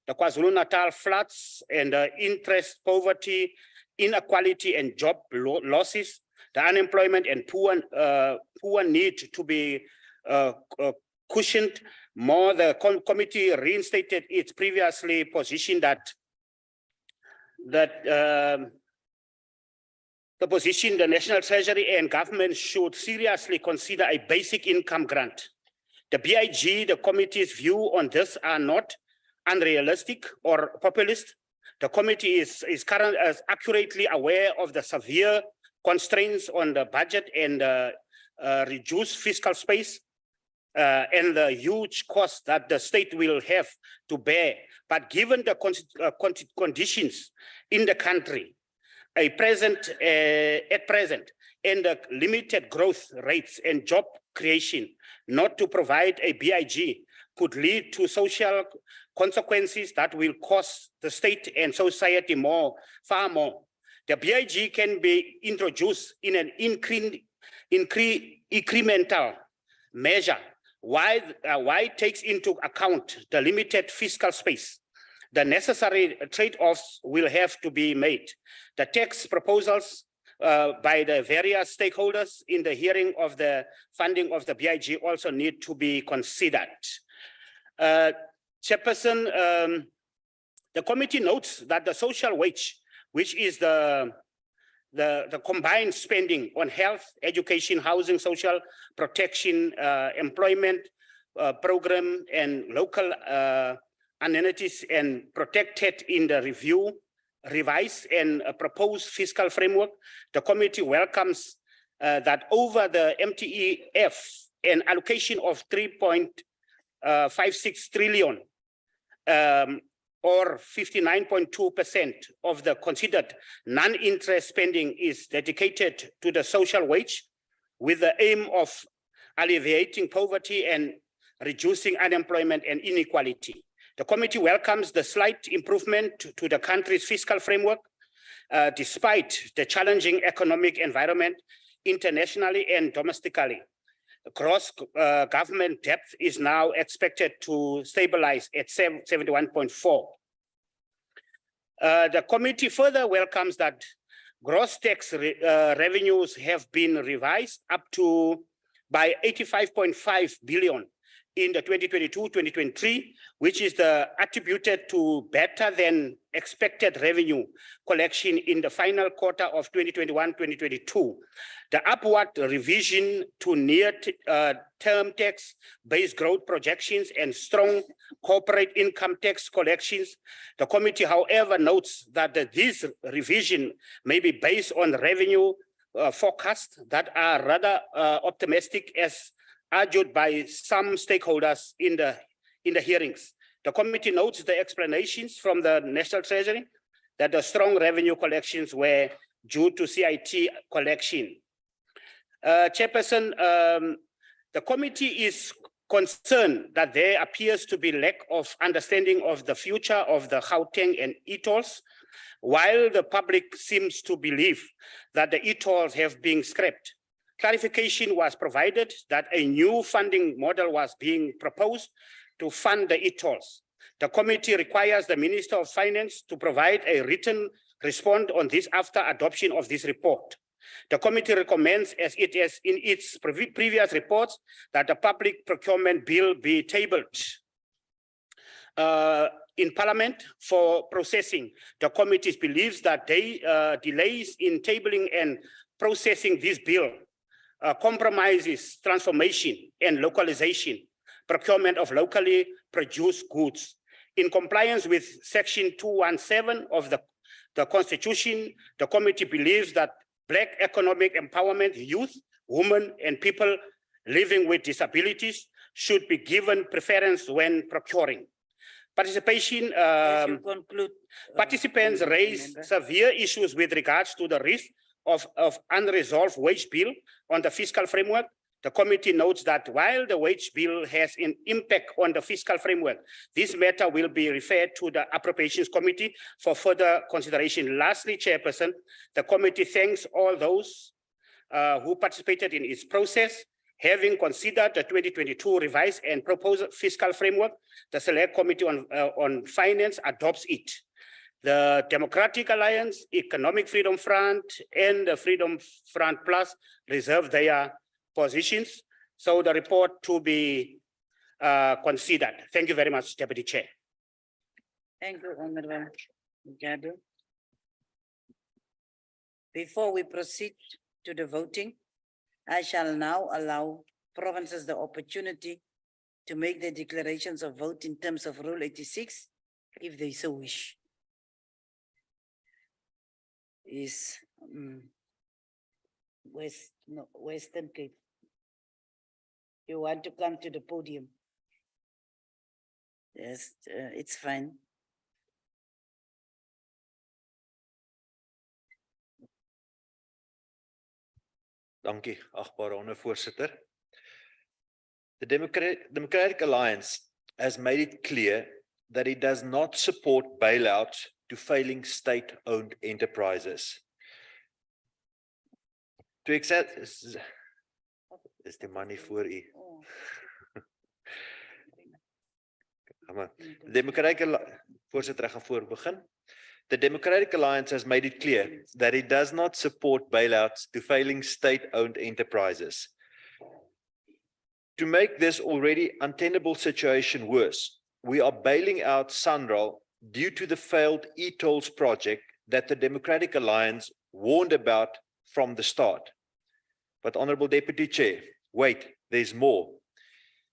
the KwaZulu-Natal floods, and the interest, poverty, inequality, and job losses, the unemployment and poor need to be cushioned more. The committee reinstated its previously position that the position the National Treasury and government should seriously consider a basic income grant. The BIG, the committee's view on this are not unrealistic or populist. The committee is accurately aware of the severe constraints on the budget and reduced fiscal space and the huge cost that the state will have to bear. But given the conditions in the country, at present, and the limited growth rates and job creation, not to provide a BIG could lead to social consequences that will cost the state and society far more. The BIG can be introduced in an incremental measure, while it takes into account the limited fiscal space. The necessary trade-offs will have to be made. The tax proposals by the various stakeholders in the hearing of the funding of the BIG also need to be considered. Chairperson, the committee notes that the social wage, which is the combined spending on health, education, housing, social protection, employment program, and local amenities and protected in the revised and proposed fiscal framework. The committee welcomes that over the MTEF, an allocation of 3.56 trillion or 59.2% of the considered non-interest spending is dedicated to the social wage with the aim of alleviating poverty and reducing unemployment and inequality. The committee welcomes the slight improvement to the country's fiscal framework, despite the challenging economic environment internationally and domestically. Gross government debt is now expected to stabilize at 71.4. The committee further welcomes that gross tax revenues have been revised up to by 85.5 billion in the 2022-2023, which is attributed to better than expected revenue collection in the final quarter of 2021-2022. The upward revision to near-term tax-based growth projections and strong corporate income tax collections. The committee, however, notes that this revision may be based on revenue forecasts that are rather optimistic, as argued by some stakeholders in the hearings. The committee notes the explanations from the National Treasury that the strong revenue collections were due to CIT collection. Chairperson, the committee is concerned that there appears to be lack of understanding of the future of the Gauteng and e-tolls, while the public seems to believe that the e-tolls have been scrapped. Clarification was provided that a new funding model was being proposed to fund the e-tolls. The committee requires the Minister of Finance to provide a written response on this after adoption of this report. The committee recommends, as it is in its previous reports, that the public procurement bill be tabled in Parliament for processing. The committee believes that delays in tabling and processing this bill compromises transformation and localization, procurement of locally produced goods. In compliance with Section 217 of the Constitution, the committee believes that Black economic empowerment, youth, women, and people living with disabilities should be given preference when procuring. Participation, participants raise severe issues with regards to the risk of unresolved wage bill on the fiscal framework. The committee notes that while the wage bill has an impact on the fiscal framework, this matter will be referred to the Appropriations Committee for further consideration. Lastly, Chairperson, the committee thanks all those who participated in its process. Having considered the 2022 revised and proposed fiscal framework, the Select Committee on Finance adopts it. The Democratic Alliance, Economic Freedom Front, and the Freedom Front Plus reserve their positions. So the report to be considered. Thank you very much, Deputy Chair. Thank you, Honorable Gadu. Before we proceed to the voting, I shall now allow provinces the opportunity to make their declarations of vote in terms of Rule 86, if they so wish. Is Western Cape. You want to come to the podium? Yes, it's fine. Dankie, agbare ondervoorsitter. The Democratic Alliance has made it clear that it does not support bailouts to failing state-owned enterprises. To accept is the money for you. The Democratic Alliance has made it clear that it does not support bailouts to failing state-owned enterprises. To make this already untenable situation worse, we are bailing out Sunroll due to the failed e-tolls project that the Democratic Alliance warned about from the start. But Honorable Deputy Chair, wait, there's more.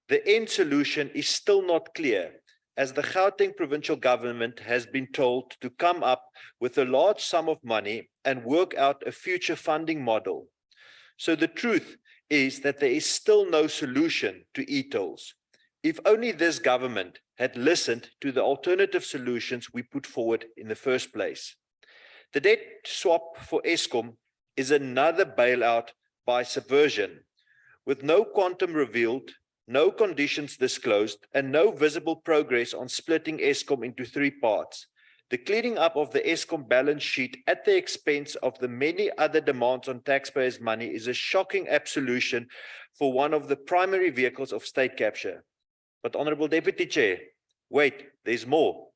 The end solution is still not clear, as the Gauteng provincial government has been told to come up with a large sum of money and work out a future funding model. So the truth is that there is still no solution to e-tolls. If only this government had listened to the alternative solutions we put forward in the first place. The debt swap for Eskom is another bailout by subversion, with no quantum revealed, no conditions disclosed, and no visible progress on splitting Eskom into three parts. The cleaning up of the Eskom balance sheet at the expense of the many other demands on taxpayers' money is a shocking absolution for one of the primary vehicles of state capture. But Honorable Deputy Chair, wait, there's more.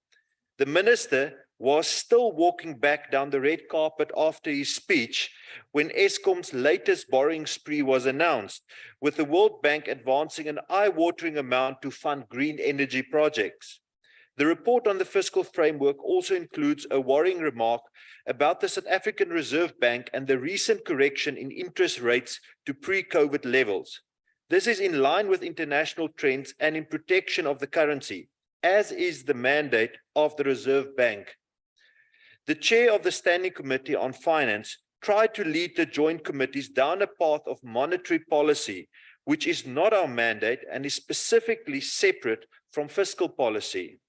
The minister was still walking back down the red carpet after his speech when Eskom's latest borrowing spree was announced, with the World Bank advancing an eye-watering amount to fund green energy projects. The report on the fiscal framework also includes a worrying remark about the South African Reserve Bank and the recent correction in interest rates to pre-COVID levels. This is in line with international trends and in protection of the currency, as is the mandate of the Reserve Bank. The chair of the Standing Committee on Finance tried to lead the joint committees down a path of monetary policy, which is not our mandate and is specifically separate from fiscal policy.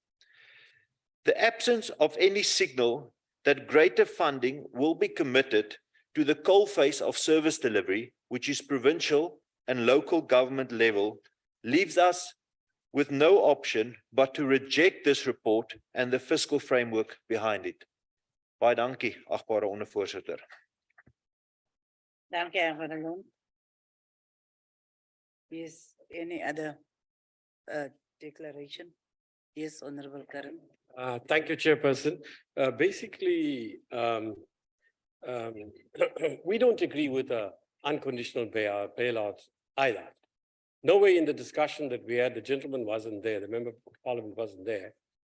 The absence of any signal that greater funding will be committed to the coalface of service delivery, which is provincial and local government level, leaves us with no option but to reject this report and the fiscal framework behind it. Baie dankie, agbare ondervoorsitter. Dankie, Honorable. Is any other declaration? Yes, Honorable Karim. Thank you, Chairperson. Basically, we don't agree with the unconditional bailout either. Nowhere in the discussion that we had, the gentleman wasn't there, the member of parliament wasn't there.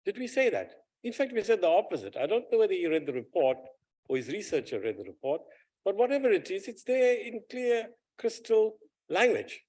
Did we say that? In fact, we said the opposite. I don't know whether he read the report or his researcher read the report, but whatever it is, it's there in clear, crystal language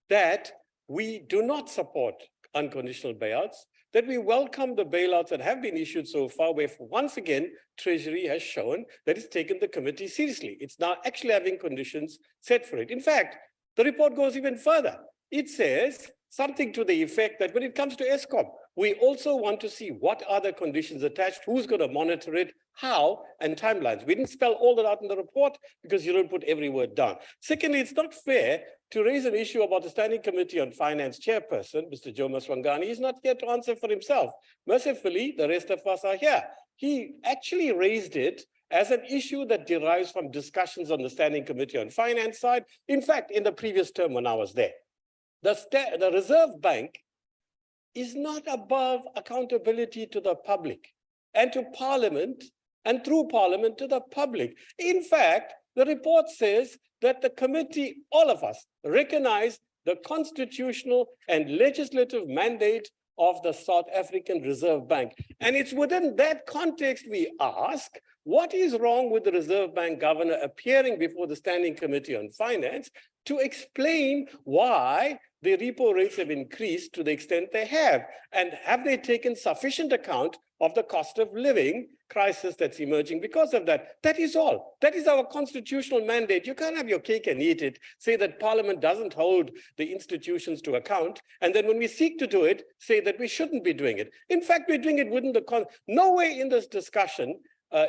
that we do not support unconditional bailouts, that we welcome the bailouts that have been issued so far, where once again, Treasury has shown that it's taken the committee seriously. It's now actually having conditions set for it. In fact, the report goes even further. It says something to the effect that when it comes to Eskom, we also want to see what are the conditions attached, who's going to monitor it, how, and timelines. We didn't spell all that out in the report because you don't put every word down. Secondly, it's not fair to raise an issue about the Standing Committee on Finance chairperson, Mr. Joe Maswangani, is not here to answer for himself. Mercifully, the rest of us are here. He actually raised it as an issue that derives from discussions on the Standing Committee on Finance side. In fact, in the previous term when I was there, the Reserve Bank is not above accountability to the public and to Parliament, and through Parliament to the public. In fact, the report says that the committee, all of us, recognize the constitutional and legislative mandate of the South African Reserve Bank. And it's within that context we ask, what is wrong with the Reserve Bank governor appearing before the Standing Committee on Finance to explain why the repo rates have increased to the extent they have? And have they taken sufficient account of the cost of living crisis that's emerging because of that? That is all. That is our constitutional mandate. You can't have your cake and eat it, say that Parliament doesn't hold the institutions to account, and then when we seek to do it, say that we shouldn't be doing it. In fact, we're doing it within the no way in this discussion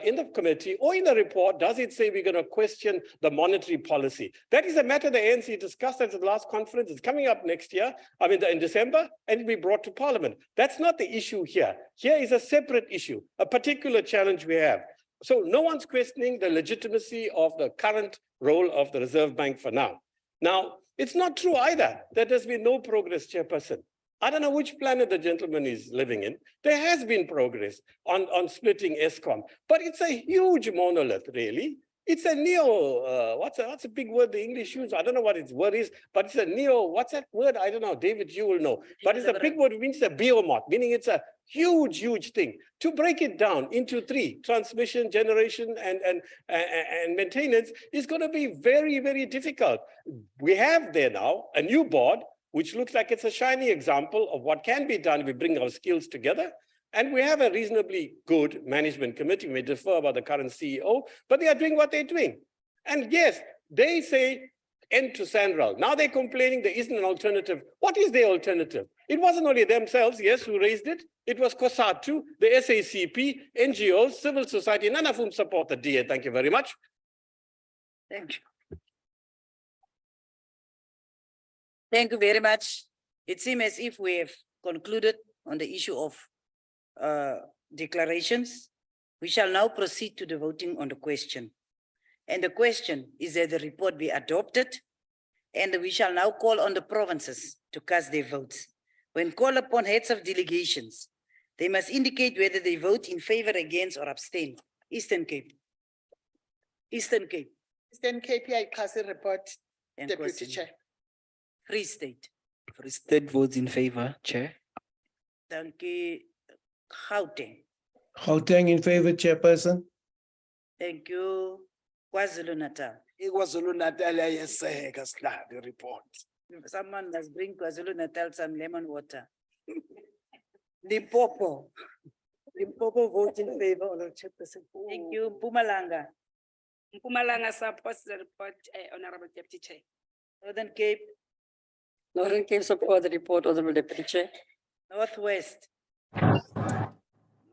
in the committee or in the report does it say we're going to question the monetary policy. That is a matter the ANC discussed at the last conference. It's coming up next year, in December, and it'll be brought to Parliament. That's not the issue here. Here is a separate issue, a particular challenge we have. So no one's questioning the legitimacy of the current role of the Reserve Bank for now. Now, it's not true either that there's been no progress, Chairperson. I don't know which planet the gentleman is living in. There has been progress on splitting ESCOM, but it's a huge monolith, really. It's a neo, what's a big word the English use? I don't know what its word is, but it's a neo, what's that word? I don't know, David, you will know. But it's a big word, it means a behemoth, meaning it's a huge, huge thing. To break it down into three, transmission, generation, and maintenance is going to be very, very difficult. We have there now a new board, which looks like it's a shiny example of what can be done if we bring our skills together. And we have a reasonably good management committee. We may differ about the current CEO, but they are doing what they're doing. And yes, they say end to Sandral. Now they're complaining there isn't an alternative. What is the alternative? It wasn't only themselves, yes, who raised it. It was COSATU, the SACP, NGOs, civil society, none of whom support the DA. Thank you very much. Thank you. Thank you very much. It seems as if we have concluded on the issue of declarations. We shall now proceed to the voting on the question. And the question is that the report be adopted, and we shall now call on the provinces to cast their votes. When called upon heads of delegations, they must indicate whether they vote in favor, against, or abstain. Eastern Cape. Eastern Cape. Eastern Cape, I pass a report, And Deputy Nkosi. Chair. Free State. Free State votes in favor, Chair. Thank you. Gauteng. Gauteng in favor, Chairperson. Thank you. KwaZulu Natal. KwaZulu Natal, yes, the report. Someone must bring KwaZulu Natal some lemon water. Limpopo. Limpopo votes in favor, Honorable Chairperson. Thank you. Mpumalanga. Mpumalanga supports the report, Honorable Deputy Chair. Northern Cape. Northern Cape support the report, Honorable Deputy Chair. Northwest.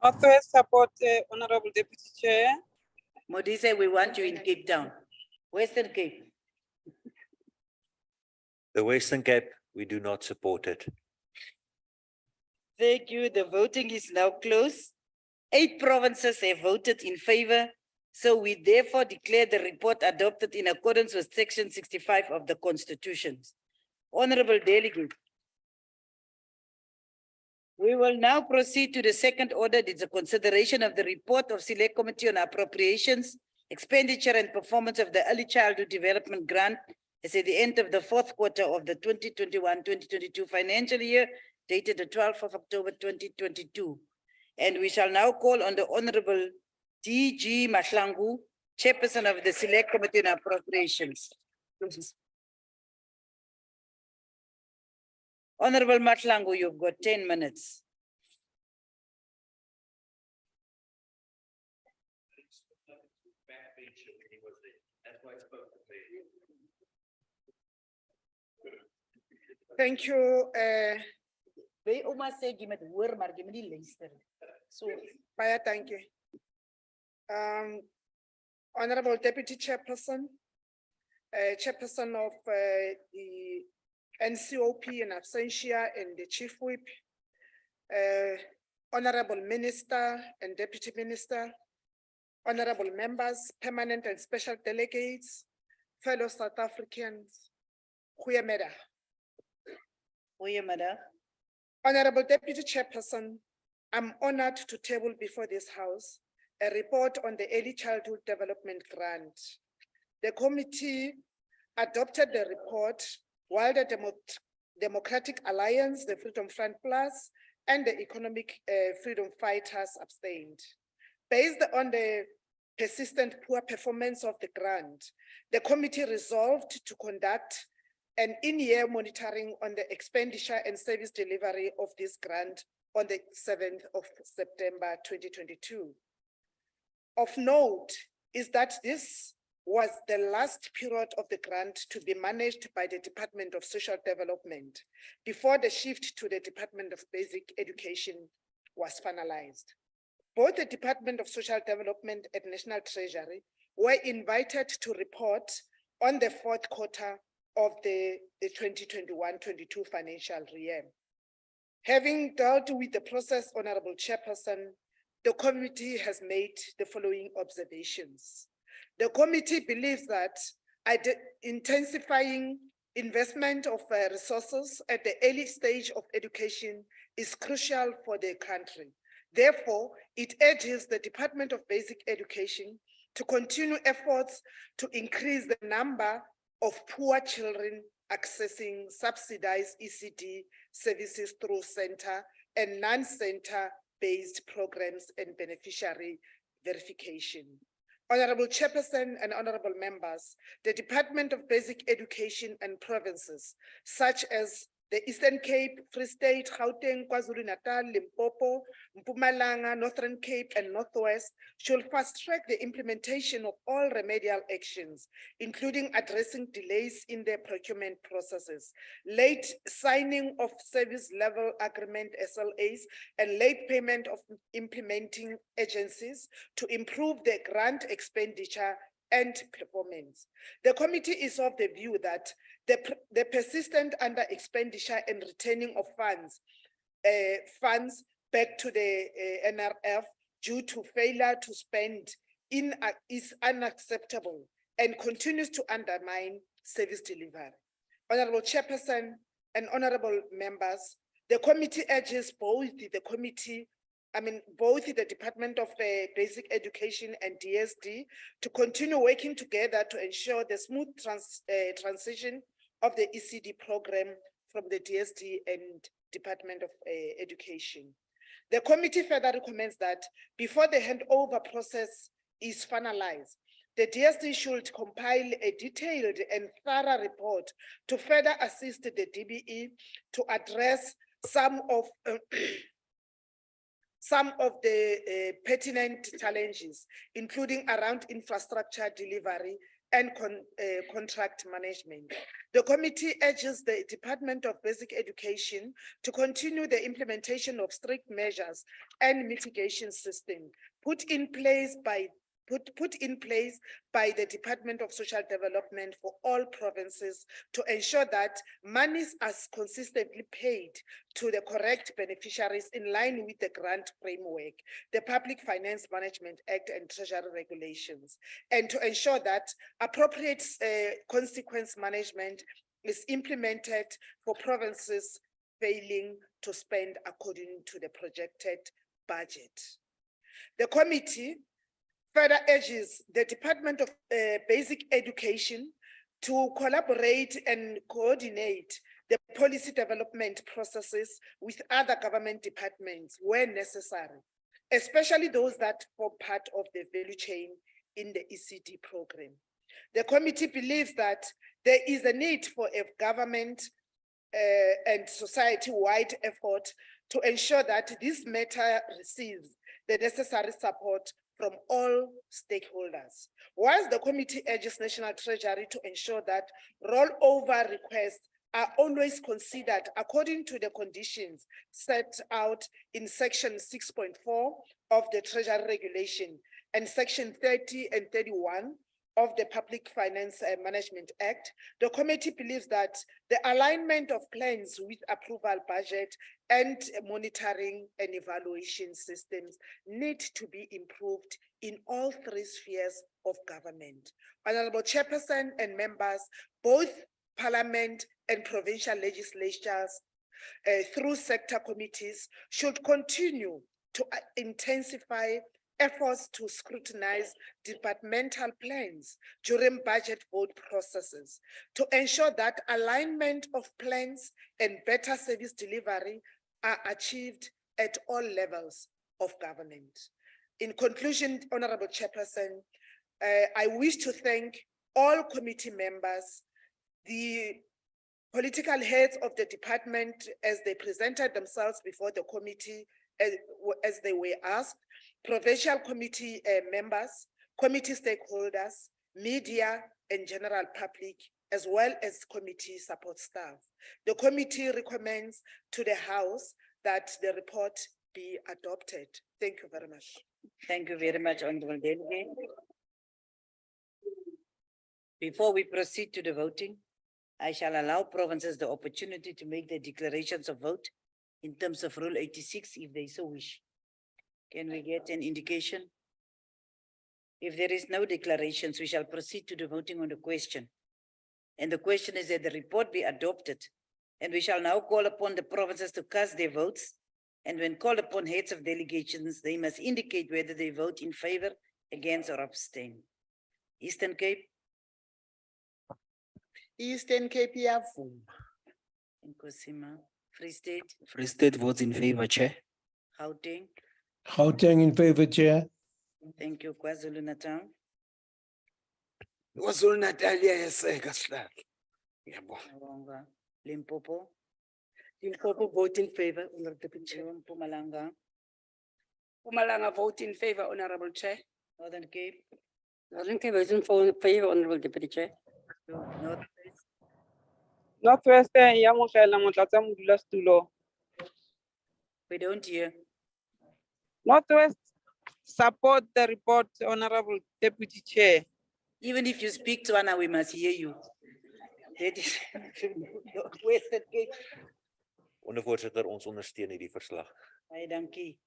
Northwest support, Honorable Deputy Chair. Modise, we want you in Cape Town. Western Cape. The Western Cape, we do not support it. Thank you. The voting is now closed. 8 provinces have voted in favor. So we therefore declare the report adopted in accordance with Section 65 of the Constitution. Honorable Delegate, we will now proceed to the second order. It's a consideration of the report of Select Committee on Appropriations, Expenditure and Performance of the Early Childhood Development Grant as at the end of the 4th quarter of the 2021-2022 financial year, dated the 12th of October 2022. And we shall now call on the Honorable D.G. Mahlangu, Chairperson of the Select Committee on Appropriations. Honorable Mahlangu, you've got 10 minutes. Thank you, By oma sê jy met hoor, maar jy moet nie luister. So, Maya, thank you. Honorable Deputy Chairperson, Chairperson of the NCOP in absentia and the Chief Whip, Honorable Minister and Deputy Minister, Honorable Members, Permanent and Special Delegates, fellow South Africans, Goeiemiddag. Goeiemiddag. Honorable Deputy Chairperson, I'm honored to table before this House a report on the Early Childhood Development Grant. The committee adopted the report while the Democratic Alliance, the Freedom Front Plus, and the Economic Freedom Fighters abstained. Based on the persistent poor performance of the grant, the committee resolved to conduct an in-year monitoring on the expenditure and service delivery of this grant on the 7th of September 2022. Of note is that this was the last period of the grant to be managed by the Department of Social Development before the shift to the Department of Basic Education was finalized. Both the Department of Social Development and National Treasury were invited to report on the fourth quarter of the 2021-22 financial year. Having dealt with the process, Honorable Chairperson, the committee has made the following observations. The committee believes that intensifying investment of resources at the early stage of education is crucial for the country. Therefore, it urges the Department of Basic Education to continue efforts to increase the number of poor children accessing subsidized ECD services through center and non-center based programs and beneficiary verification. Honorable Chairperson and honorable members, the Department of Basic Education and provinces, such as the Eastern Cape, Free State, Gauteng, KwaZulu-Natal, Limpopo, Mpumalanga, Northern Cape, and Northwest should fast-track the implementation of all remedial actions, including addressing delays in their procurement processes, late signing of service level agreement SLAs, and late payment of implementing agencies to improve the grant expenditure and performance. The committee is of the view that the persistent under expenditure and returning of funds back to the NRF due to failure to spend is unacceptable and continues to undermine service delivery. Honorable Chairperson and honorable members, the committee urges both the Department of Basic Education and DSD to continue working together to ensure the smooth transition of the ECD program from the DSD and Department of Education. The committee further recommends that before the handover process is finalized, the DSD should compile a detailed and thorough report to further assist the DBE to address some of the pertinent challenges, including around infrastructure delivery and contract management. The committee urges the Department of Basic Education to continue the implementation of strict measures and mitigation system put in place by the Department of Social Development for all provinces to ensure that monies are consistently paid to the correct beneficiaries in line with the grant framework, the Public Finance Management Act and Treasury regulations, and to ensure that appropriate consequence management is implemented for provinces failing to spend according to the projected budget. The committee further urges the Department of Basic Education to collaborate and coordinate the policy development processes with other government departments where necessary, especially those that form part of the value chain in the ECD program. The committee believes that there is a need for a government and society-wide effort to ensure that this matter receives the necessary support from all stakeholders. Whilst the committee urges National Treasury to ensure that rollover requests are always considered according to the conditions set out in section 6.4 of the Treasury Regulation and section 30 and 31 of the Public Finance Management Act, the committee believes that the alignment of plans with approval budget and monitoring and evaluation systems need to be improved in all three spheres of government. Honorable Chairperson and members, both Parliament and provincial legislatures through sector committees should continue to intensify efforts to scrutinize departmental plans during budget vote processes to ensure that alignment of plans and better service delivery are achieved at all levels of government. In conclusion, Honorable Chairperson, I wish to thank all committee members, the political heads of the department as they presented themselves before the committee as they were asked, provincial committee members, committee stakeholders, media, and general public, as well as committee support staff. The committee recommends to the House that the report be adopted. Thank you very much. Thank you very much, Honorable Delegate. Before we proceed to the voting, I shall allow provinces the opportunity to make their declarations of vote in terms of Rule 86 if they so wish. Can we get an indication? If there is no declarations, we shall proceed to the voting on the question. And the question is that the report be adopted. And we shall now call upon the provinces to cast their votes. And when called upon heads of delegations, they must indicate whether they vote in favor, against, or abstain. Eastern Cape, Eastern Cape, iyavuma. Nkosima, Free State, Free State votes in favor, Chair. Gauteng. Gauteng in favor, Chair. Thank you, KwaZulu-Natal. KwaZulu-Natal iyayeseka sihlalo. Ngiyabonga. Limpopo. Limpopo vote in favor, Honorable Deputy Chair. Mpumalanga. Pumalanga vote in favor, Honorable Chair. Northern Cape. Northern Cape votes in favor, Honorable Deputy Chair. Northwest. Northwest, yamukela motlatsa modulasetulo. We don't hear. Northwest support the report, Honorable Deputy Chair. Even if you speak to Anna, we must hear you. That is Western Cape. Ondervoorsitter, ons ondersteun hierdie verslag. Baie dankie.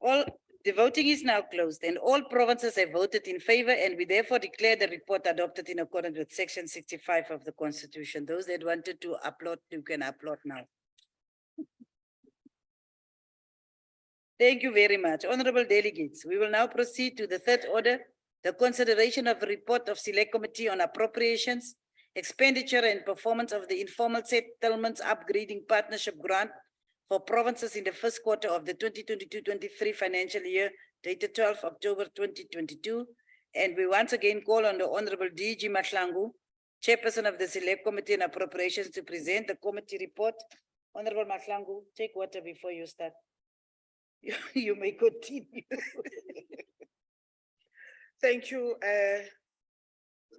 All the voting is now closed and all provinces have voted in favor, and we therefore declare the report adopted in accordance with section 65 of the Constitution. Those that wanted to upload, you can upload now. Thank you very much. Honorable delegates, we will now proceed to the third order, the consideration of a report of Select Committee on Appropriations, Expenditure and Performance of the Informal Settlements Upgrading Partnership Grant for provinces in the first quarter of the 2022-23 financial year, dated 12 October 2022. And we once again call on the Honorable D.G. Mahlangu, Chairperson of the Select Committee on Appropriations, to present the committee report. Honorable Mahlangu, take water before you start. You may continue. Thank you,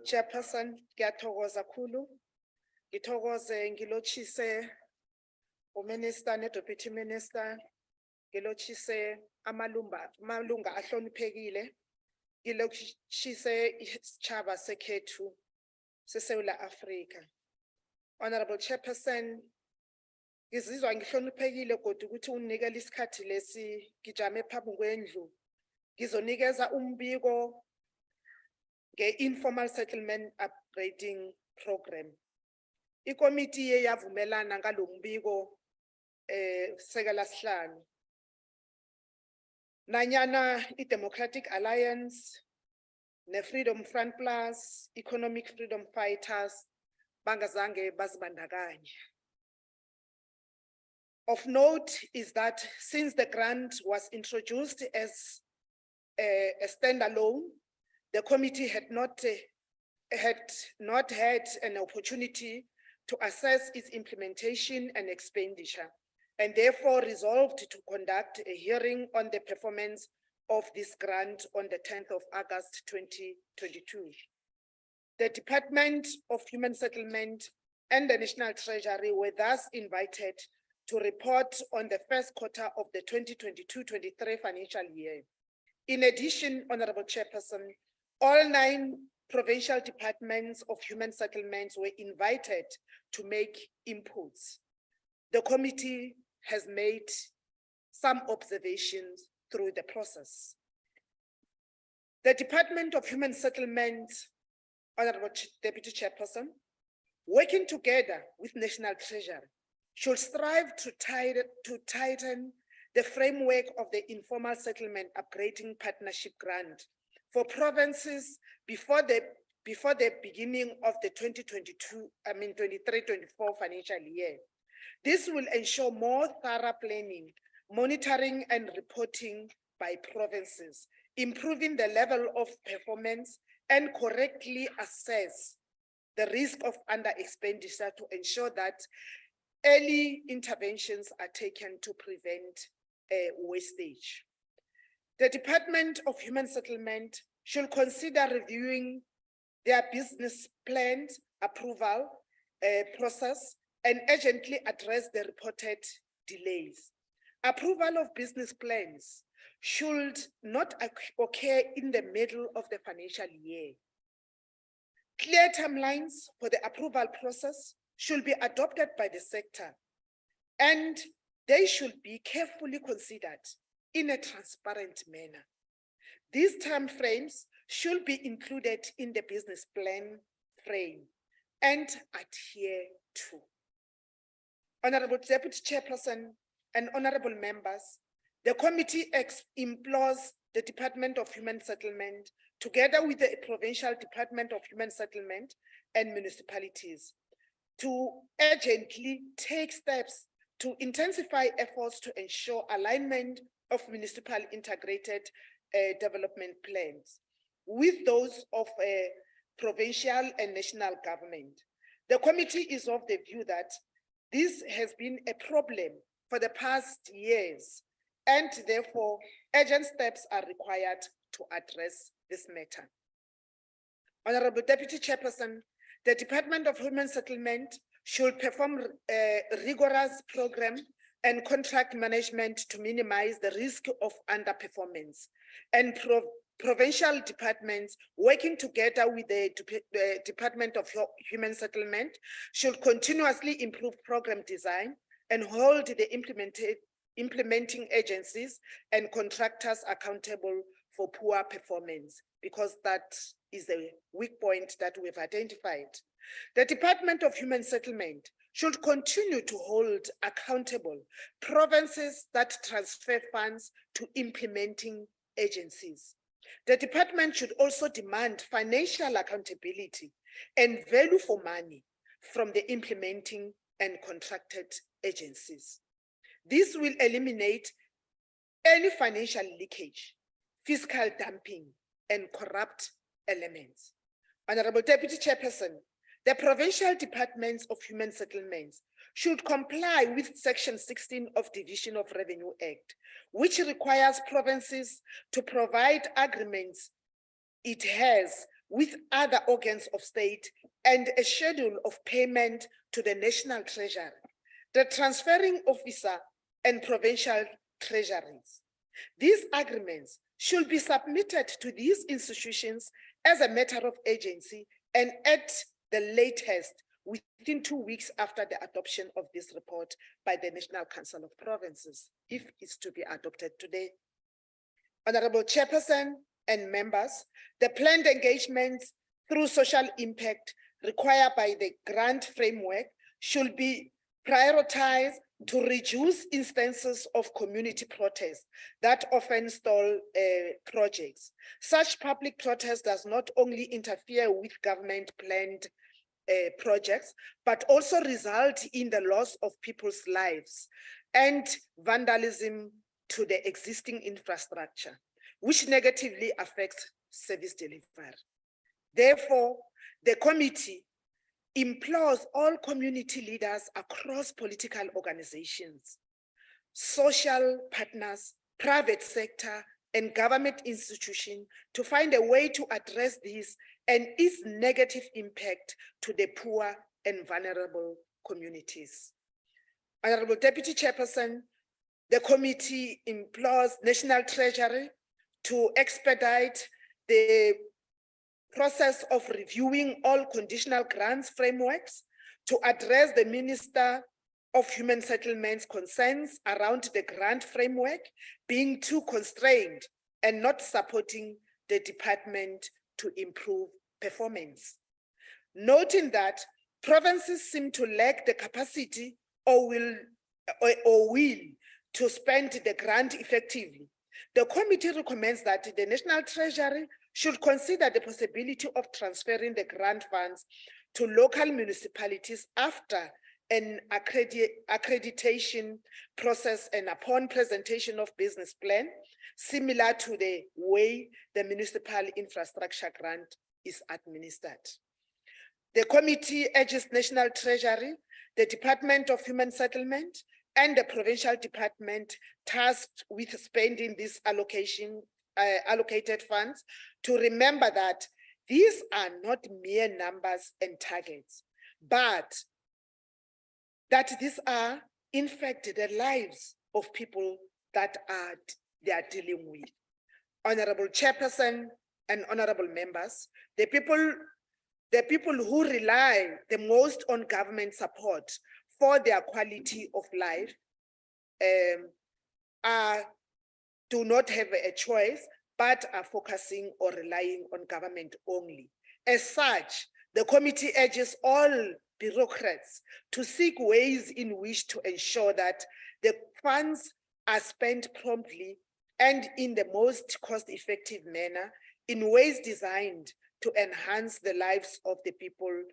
Chairperson. Ngiyathokoza kakhulu. Ngithokoze ngilotshise uMinister neDeputy Minister. Ngilotshise amalunga ahloniphekile. Ngilotshise isitshaba sekhethu seSouth Africa. Honorable Chairperson, ngizizwa ngihloniphekile kodwa ukuthi unikele isikhathi lesi ngijame phambi kwendlu ngizonikeza umbiko nge-Informal Settlement Upgrading Program. Ikomiti iye yavumelana ngalo mbiko sekela sihlanu. Nanyana i-Democratic Alliance ne-Freedom Front Plus, Economic Freedom Fighters bangazange bazibandakanye. Of note is that since the grant was introduced as a standalone, the committee had not had an opportunity to assess its implementation and expenditure, and therefore resolved to conduct a hearing on the performance of this grant on the 10th of August 2022. The Department of Human Settlement and the National Treasury were thus invited to report on the first quarter of the 2022-23 financial year. In addition, Honorable Chairperson, All 9 provincial departments of human settlements were invited to make inputs. The committee has made some observations through the process. The Department of Human Settlements, Honorable Deputy Chairperson, working together with National Treasury, should strive to tighten the framework of the Informal Settlement Upgrading Partnership Grant for provinces before the beginning of the 23-24 financial year. This will ensure more thorough planning, monitoring and reporting by provinces, improving the level of performance and correctly assess the risk of under expenditure to ensure that early interventions are taken to prevent wastage. The Department of Human Settlement should consider reviewing their business plans approval process and urgently address the reported delays. Approval of business plans should not occur in the middle of the financial year. Clear timelines for the approval process should be adopted by the sector, and they should be carefully considered in a transparent manner. These timeframes should be included in the business plan frame and adhere to. Honorable Deputy Chairperson and honorable members, the committee implores the Department of Human Settlement, together with the Provincial Department of Human Settlement and municipalities, to urgently take steps to intensify efforts to ensure alignment of municipal integrated development plans with those of provincial and national government. The committee is of the view that this has been a problem for the past years, and therefore urgent steps are required to address this matter. Honorable Deputy Chairperson, the Department of Human Settlement should perform a rigorous program and contract management to minimize the risk of underperformance, and provincial departments working together with the Department of Human Settlement should continuously improve program design and hold the implementing agencies and contractors accountable for poor performance, because that is a weak point that we've identified. The Department of Human Settlement should continue to hold accountable provinces that transfer funds to implementing agencies. The department should also demand financial accountability and value for money from the implementing and contracted agencies. This will eliminate any financial leakage, fiscal dumping, and corrupt elements. Honorable Deputy Chairperson, the Provincial Departments of Human Settlements should comply with Section 16 of Division of Revenue Act, which requires provinces to provide agreements it has with other organs of state and a schedule of payment to the National Treasury, the transferring officer, and provincial treasuries. These agreements should be submitted to these institutions as a matter of agency and at the latest within 2 weeks after the adoption of this report by the National Council of Provinces, if it's to be adopted today. Honorable Chairperson and members, the planned engagements through social impact required by the grant framework should be prioritized to reduce instances of community protest that often stall projects. Such public protest does not only interfere with government planned projects, but also result in the loss of people's lives and vandalism to the existing infrastructure, which negatively affects service delivery. Therefore, the committee implores all community leaders across political organizations, social partners, private sector, and government institutions to find a way to address this and its negative impact to the poor and vulnerable communities. Honorable Deputy Chairperson, the committee implores National Treasury to expedite the process of reviewing all conditional grants frameworks to address the Minister of Human Settlements concerns around the grant framework being too constrained and not supporting the department to improve performance. Noting that provinces seem to lack the capacity or will to spend the grant effectively, the committee recommends that the National Treasury should consider the possibility of transferring the grant funds to local municipalities after an accreditation process and upon presentation of business plan, similar to the way the municipal infrastructure grant is administered. The committee urges National Treasury, the Department of Human Settlement, and the provincial department tasked with spending these allocated funds to remember that these are not mere numbers and targets, but that these are, in fact, the lives of people that they are dealing with. Honorable Chairperson and honorable members, the people who rely the most on government support for their quality of life do not have a choice, but are focusing or relying on government only. As such, the committee urges all bureaucrats to seek ways in which to ensure that the funds are spent promptly and in the most cost-effective manner in ways designed to enhance the lives of the people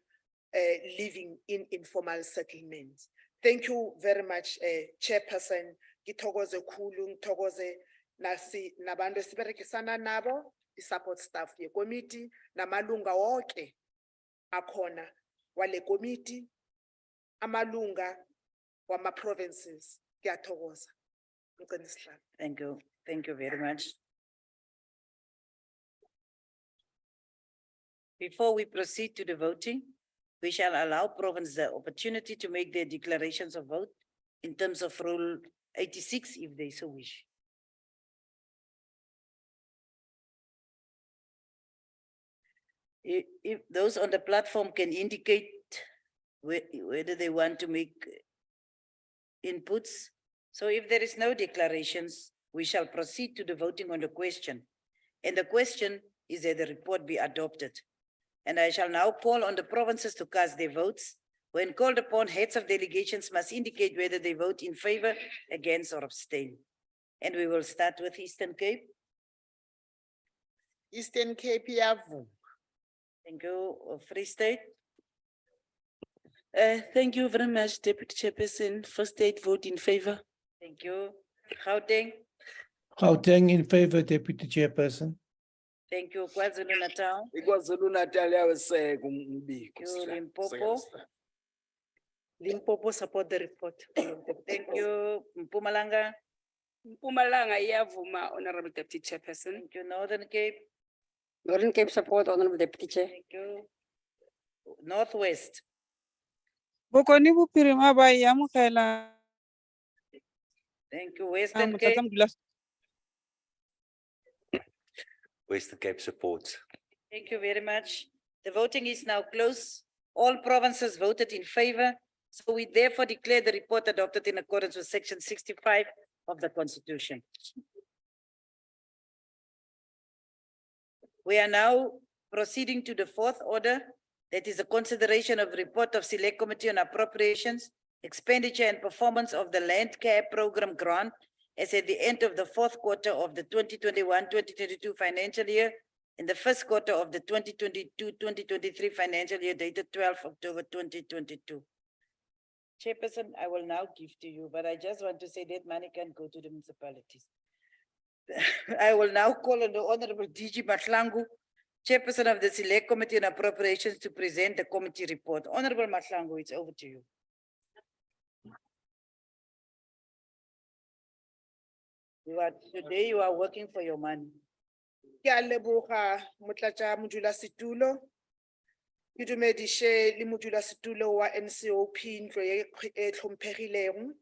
living in informal settlements. Thank you very much, Chairperson. Ngithokoze khulu, ngithokoze nabantu esiberekisana nabo, i-support staff ye-committee, namalunga wonke akhona wale committee, amalunga wama-provinces. Ngiyathokoza. Ngicela isihlalo. Thank you. Thank you very much. Before we proceed to the voting, we shall allow province the opportunity to make their declarations of vote in terms of Rule 86 if they so wish. If those on the platform can indicate whether they want to make inputs. So if there is no declarations, we shall proceed to the voting on the question. And the question is that the report be adopted. And I shall now call on the provinces to cast their votes. When called upon, heads of delegations must indicate whether they vote in favor, against, or abstain. And we will start with Eastern Cape. Eastern Cape, iyavuma. Thank you. Free State. Thank you very much, Deputy Chairperson. First State vote in favor. Thank you. Gauteng. Gauteng in favor, Deputy Chairperson. Thank you. KwaZulu Natal. KwaZulu-Natal yaweseka umbiko. Thank you. Limpopo. Limpopo support the report. Thank you. Mpumalanga. Mpumalanga iyavuma, Honorable Deputy Chairperson. Thank you. Northern Cape. Northern Cape support, Honorable Deputy Chair. Thank you. Northwest. Bokoni Bupirima ba iamukela. Thank you. Western Cape. Western Cape supports. Thank you very much. The voting is now closed. All provinces voted in favor. So we therefore declare the report adopted in accordance with Section 65 of the Constitution. We are now proceeding to the fourth order. That is a consideration of report of Select Committee on Appropriations, Expenditure and Performance of the Land Care Program Grant as at the end of the fourth quarter of the 2021-2022 financial year and the first quarter of the 2022-2023 financial year dated 12 October 2022. Chairperson, I will now give to you, but I just want to say that money can go to the municipalities. I will now call on the Honorable DG Matlangu, Chairperson of the Select Committee on Appropriations, to present the committee report. Honorable Matlangu, it's over to you. Today you are working for your money. Ke a leboga motlatsa modulasetulo. Ke dumedishe le modulasetulo wa NCOP ntlo e tlhomphegileng.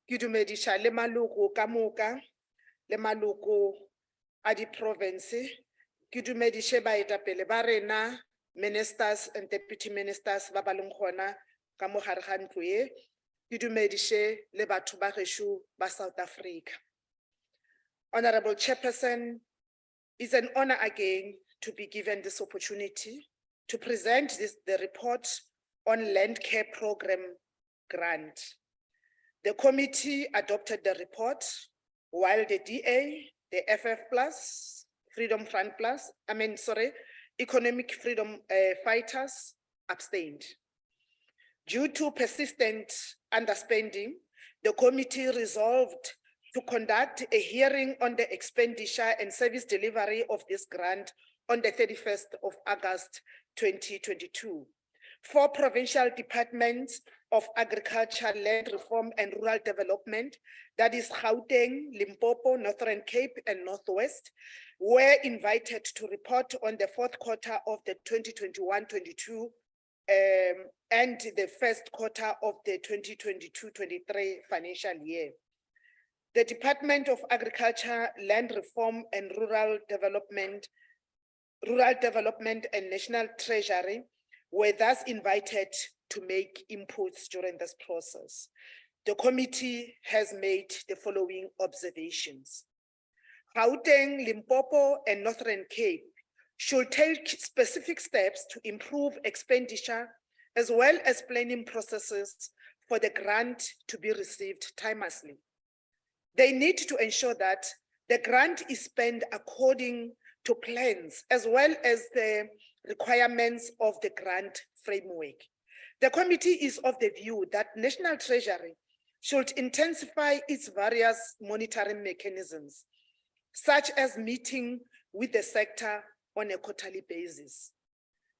Ke dumedisha le maloko ka moka le maloko a di province. Ke dumedishe baetapele ba rena, ministers and deputy ministers ba ba leng gona ka mo gare ga ntlo e. Ke dumedishe le batho ba gešo ba South Africa. Honorable Chairperson, it's an honor again to be given this opportunity to present the report on Land Care Program grant. The committee adopted the report while the DA, the FF Plus, Freedom Front Plus, Economic Freedom Fighters abstained. Due to persistent underspending, the committee resolved to conduct a hearing on the expenditure and service delivery of this grant on the 31st of August, 2022. 4 provincial departments of Agriculture, Land Reform and Rural Development, that is Gauteng, Limpopo, Northern Cape and Northwest, were invited to report on the 4th quarter of the 2021-22 and the 1st quarter of the 2022-23 financial year. The Department of Agriculture, Land Reform and Rural Development and National Treasury were thus invited to make inputs during this process. The committee has made the following observations. Gauteng, Limpopo, and Northern Cape should take specific steps to improve expenditure as well as planning processes for the grant to be received timelessly. They need to ensure that the grant is spent according to plans as well as the requirements of the grant framework. The committee is of the view that National Treasury should intensify its various monitoring mechanisms, such as meeting with the sector on a quarterly basis.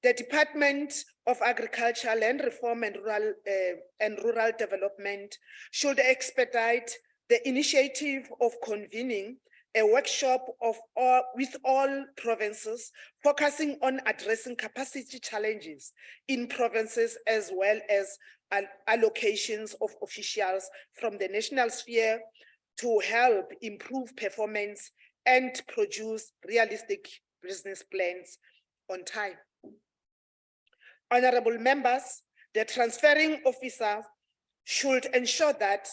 The Department of Agriculture, Land Reform and Rural Development should expedite the initiative of convening a workshop with all provinces, focusing on addressing capacity challenges in provinces as well as allocations of officials from the national sphere to help improve performance and produce realistic business plans on time. Honorable members, the transferring officer should ensure that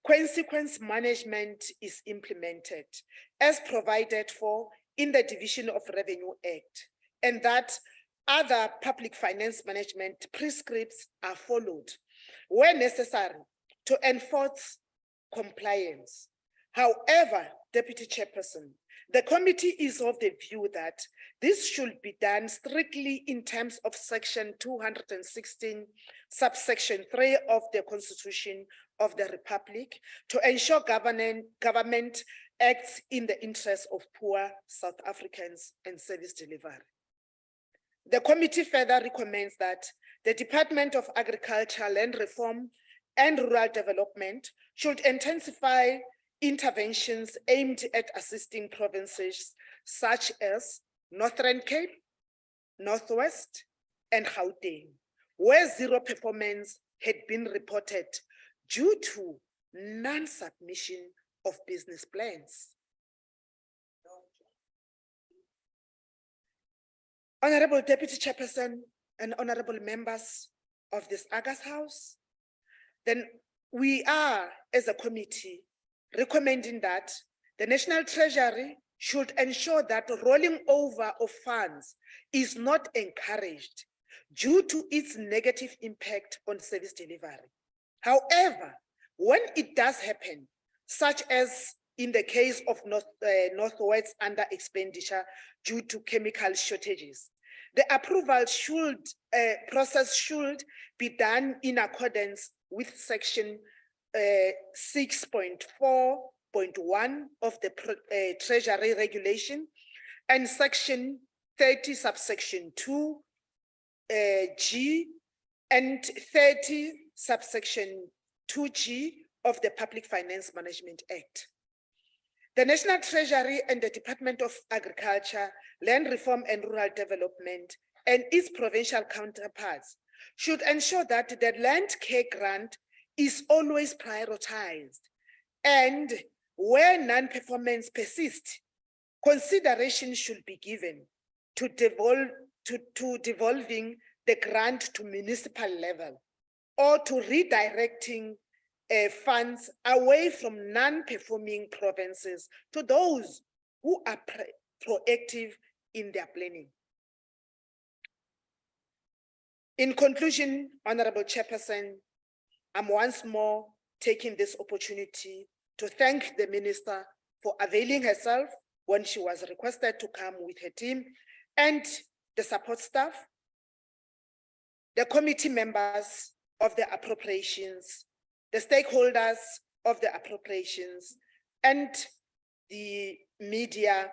consequence management is implemented as provided for in the Division of Revenue Act, and that other public finance management prescripts are followed where necessary to enforce compliance. However, Deputy Chairperson, the committee is of the view that this should be done strictly in terms of Section 216, subsection 3 of the Constitution of the Republic to ensure government acts in the interest of poor South Africans and service delivery. The committee further recommends that the Department of Agriculture, Land Reform and Rural Development should intensify interventions aimed at assisting provinces such as Northern Cape, Northwest, and Gauteng, where zero performance had been reported due to non-submission of business plans. Honorable Deputy Chairperson and honorable members of this August House, then we are, as a committee, recommending that the National Treasury should ensure that rolling over of funds is not encouraged due to its negative impact on service delivery. However, when it does happen, such as in the case of Northwest under expenditure due to chemical shortages, the approval process should be done in accordance with Section 6.4.1 of the Treasury Regulation and Section 30 subsection 2 G and 30 subsection 2G of the Public Finance Management Act. The National Treasury and the Department of Agriculture, Land Reform and Rural Development and its provincial counterparts should ensure that the land care grant is always prioritized, and where non-performance persists, consideration should be given to devolving the grant to municipal level or to redirecting funds away from non-performing provinces to those who are proactive in their planning. In conclusion, Honorable Chairperson, I'm once more taking this opportunity to thank the Minister for availing herself when she was requested to come with her team, and the support staff, the committee members of the appropriations, the stakeholders of the appropriations, and the media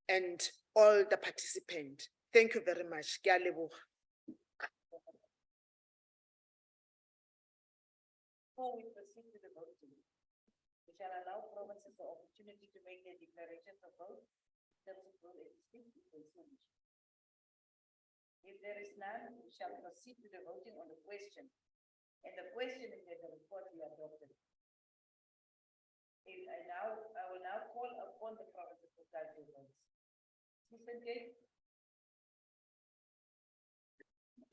and all the participants. Thank you very much. Ke a leboga. Before we proceed to the voting, we shall allow provinces the opportunity to make their declarations of vote. If there is none, we shall proceed to the voting on the question. And the question is that the report be adopted. I will now call upon the provinces to cast their votes. Eastern Cape,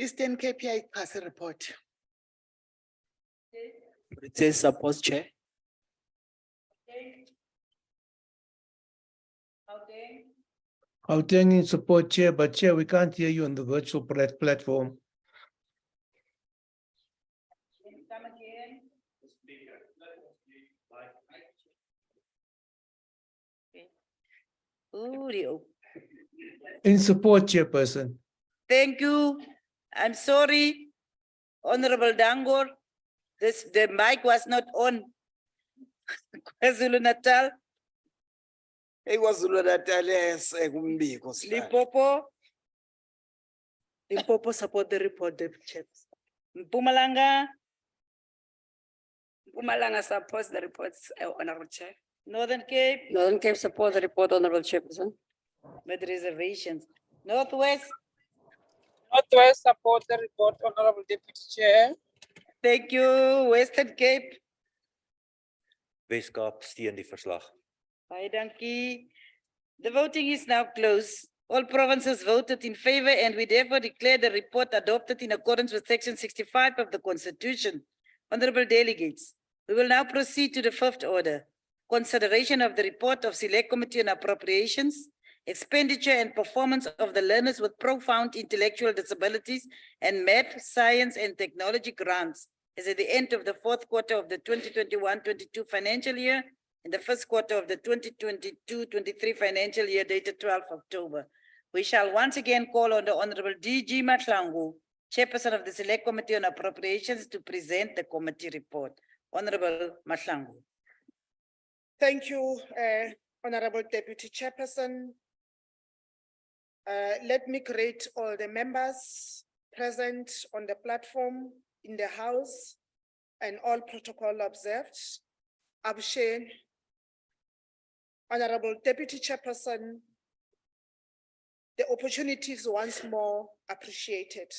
Eastern KPI pass a report. It says support, Chair. Gauteng in support, Chair, but Chair, we can't hear you on the virtual platform. Come again. In support, Chairperson. Thank you. I'm sorry, Honorable Dangor. The mic was not on. KwaZulu-Natal, KwaZulu-Natal, yes, kumbiko. Limpopo, Limpopo support the report, Deputy Chairperson. Mpumalanga, Mpumalanga supports the reports, Honorable Chair. Northern Cape, Northern Cape support the report, Honorable Chairperson. with reservations. Northwest, Northwest support the report, Honorable Deputy Chair. thank you. Western Cape, Weskaap steun die verslag. baie dankie. The voting is now closed. All provinces voted in favor, and we therefore declare the report adopted in accordance with Section 65 of the Constitution. Honorable delegates, we will now proceed to the fifth order. Consideration of the report of Select Committee on Appropriations, Expenditure and Performance of the Learners with Profound Intellectual Disabilities and Math, Science and Technology grants as at the end of the fourth quarter of the 2021-22 financial year and the first quarter of the 2022-23 financial year dated 12th October. We shall once again call on the Honorable DG Matlangu, Chairperson of the Select Committee on Appropriations, to present the committee report. Honorable Matlangu. Thank you, Honorable Deputy Chairperson. Let me greet all the members present on the platform, in the House, and all protocol observed. Abshen, Honorable Deputy Chairperson, the opportunity is once more appreciated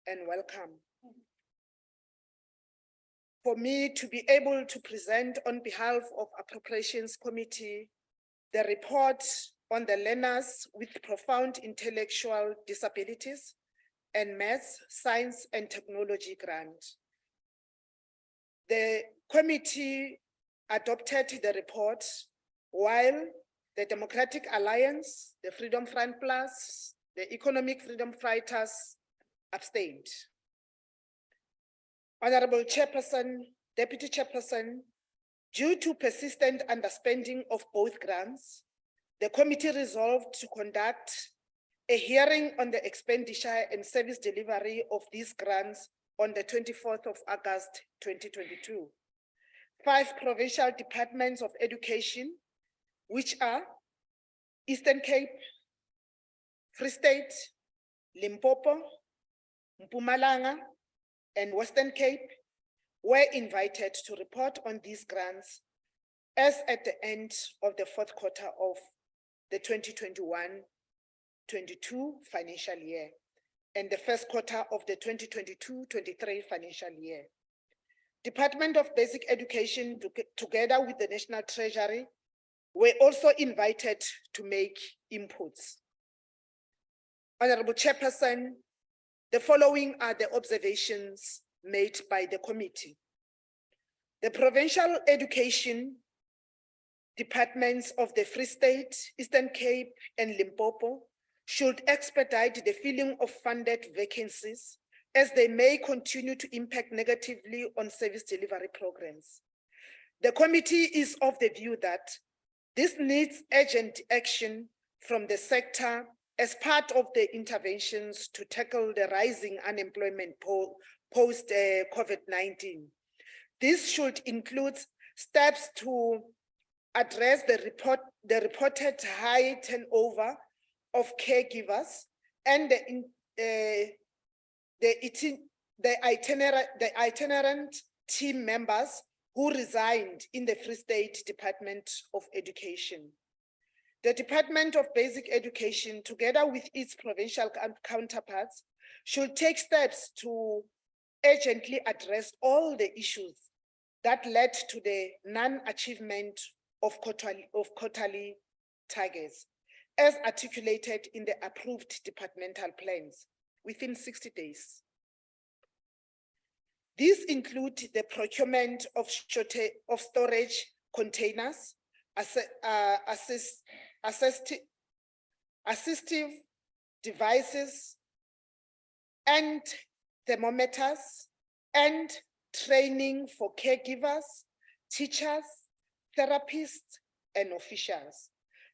and welcome. For me to be able to present on behalf of Appropriations Committee, the report on the learners with profound intellectual disabilities and Maths, Science and Technology grant. The committee adopted the report while the Democratic Alliance, the Freedom Front Plus, the Economic Freedom Fighters abstained. Honorable Chairperson, Deputy Chairperson, due to persistent underspending of both grants, the committee resolved to conduct a hearing on the expenditure and service delivery of these grants on the 24th of August, 2022. 5 provincial departments of education, which are Eastern Cape, Free State, Limpopo, Mpumalanga, and Western Cape, were invited to report on these grants as at the end of the fourth quarter of the 2021-22 financial year and the first quarter of the 2022-23 financial year. Department of Basic Education, together with the National Treasury, were also invited to make inputs. Honorable Chairperson, the following are the observations made by the committee. The provincial education departments of the Free State, Eastern Cape, and Limpopo should expedite the filling of funded vacancies as they may continue to impact negatively on service delivery programs. The committee is of the view that this needs urgent action from the sector as part of the interventions to tackle the rising unemployment post COVID-19. This should include steps to address the reported high turnover of caregivers and the itinerant team members who resigned in the Free State Department of Education. The Department of Basic Education, together with its provincial counterparts, should take steps to urgently address all the issues that led to the non-achievement of quarterly targets, as articulated in the approved departmental plans within 60 days. These include the procurement of storage containers, assistive devices, and thermometers, and training for caregivers, teachers, therapists, and officials.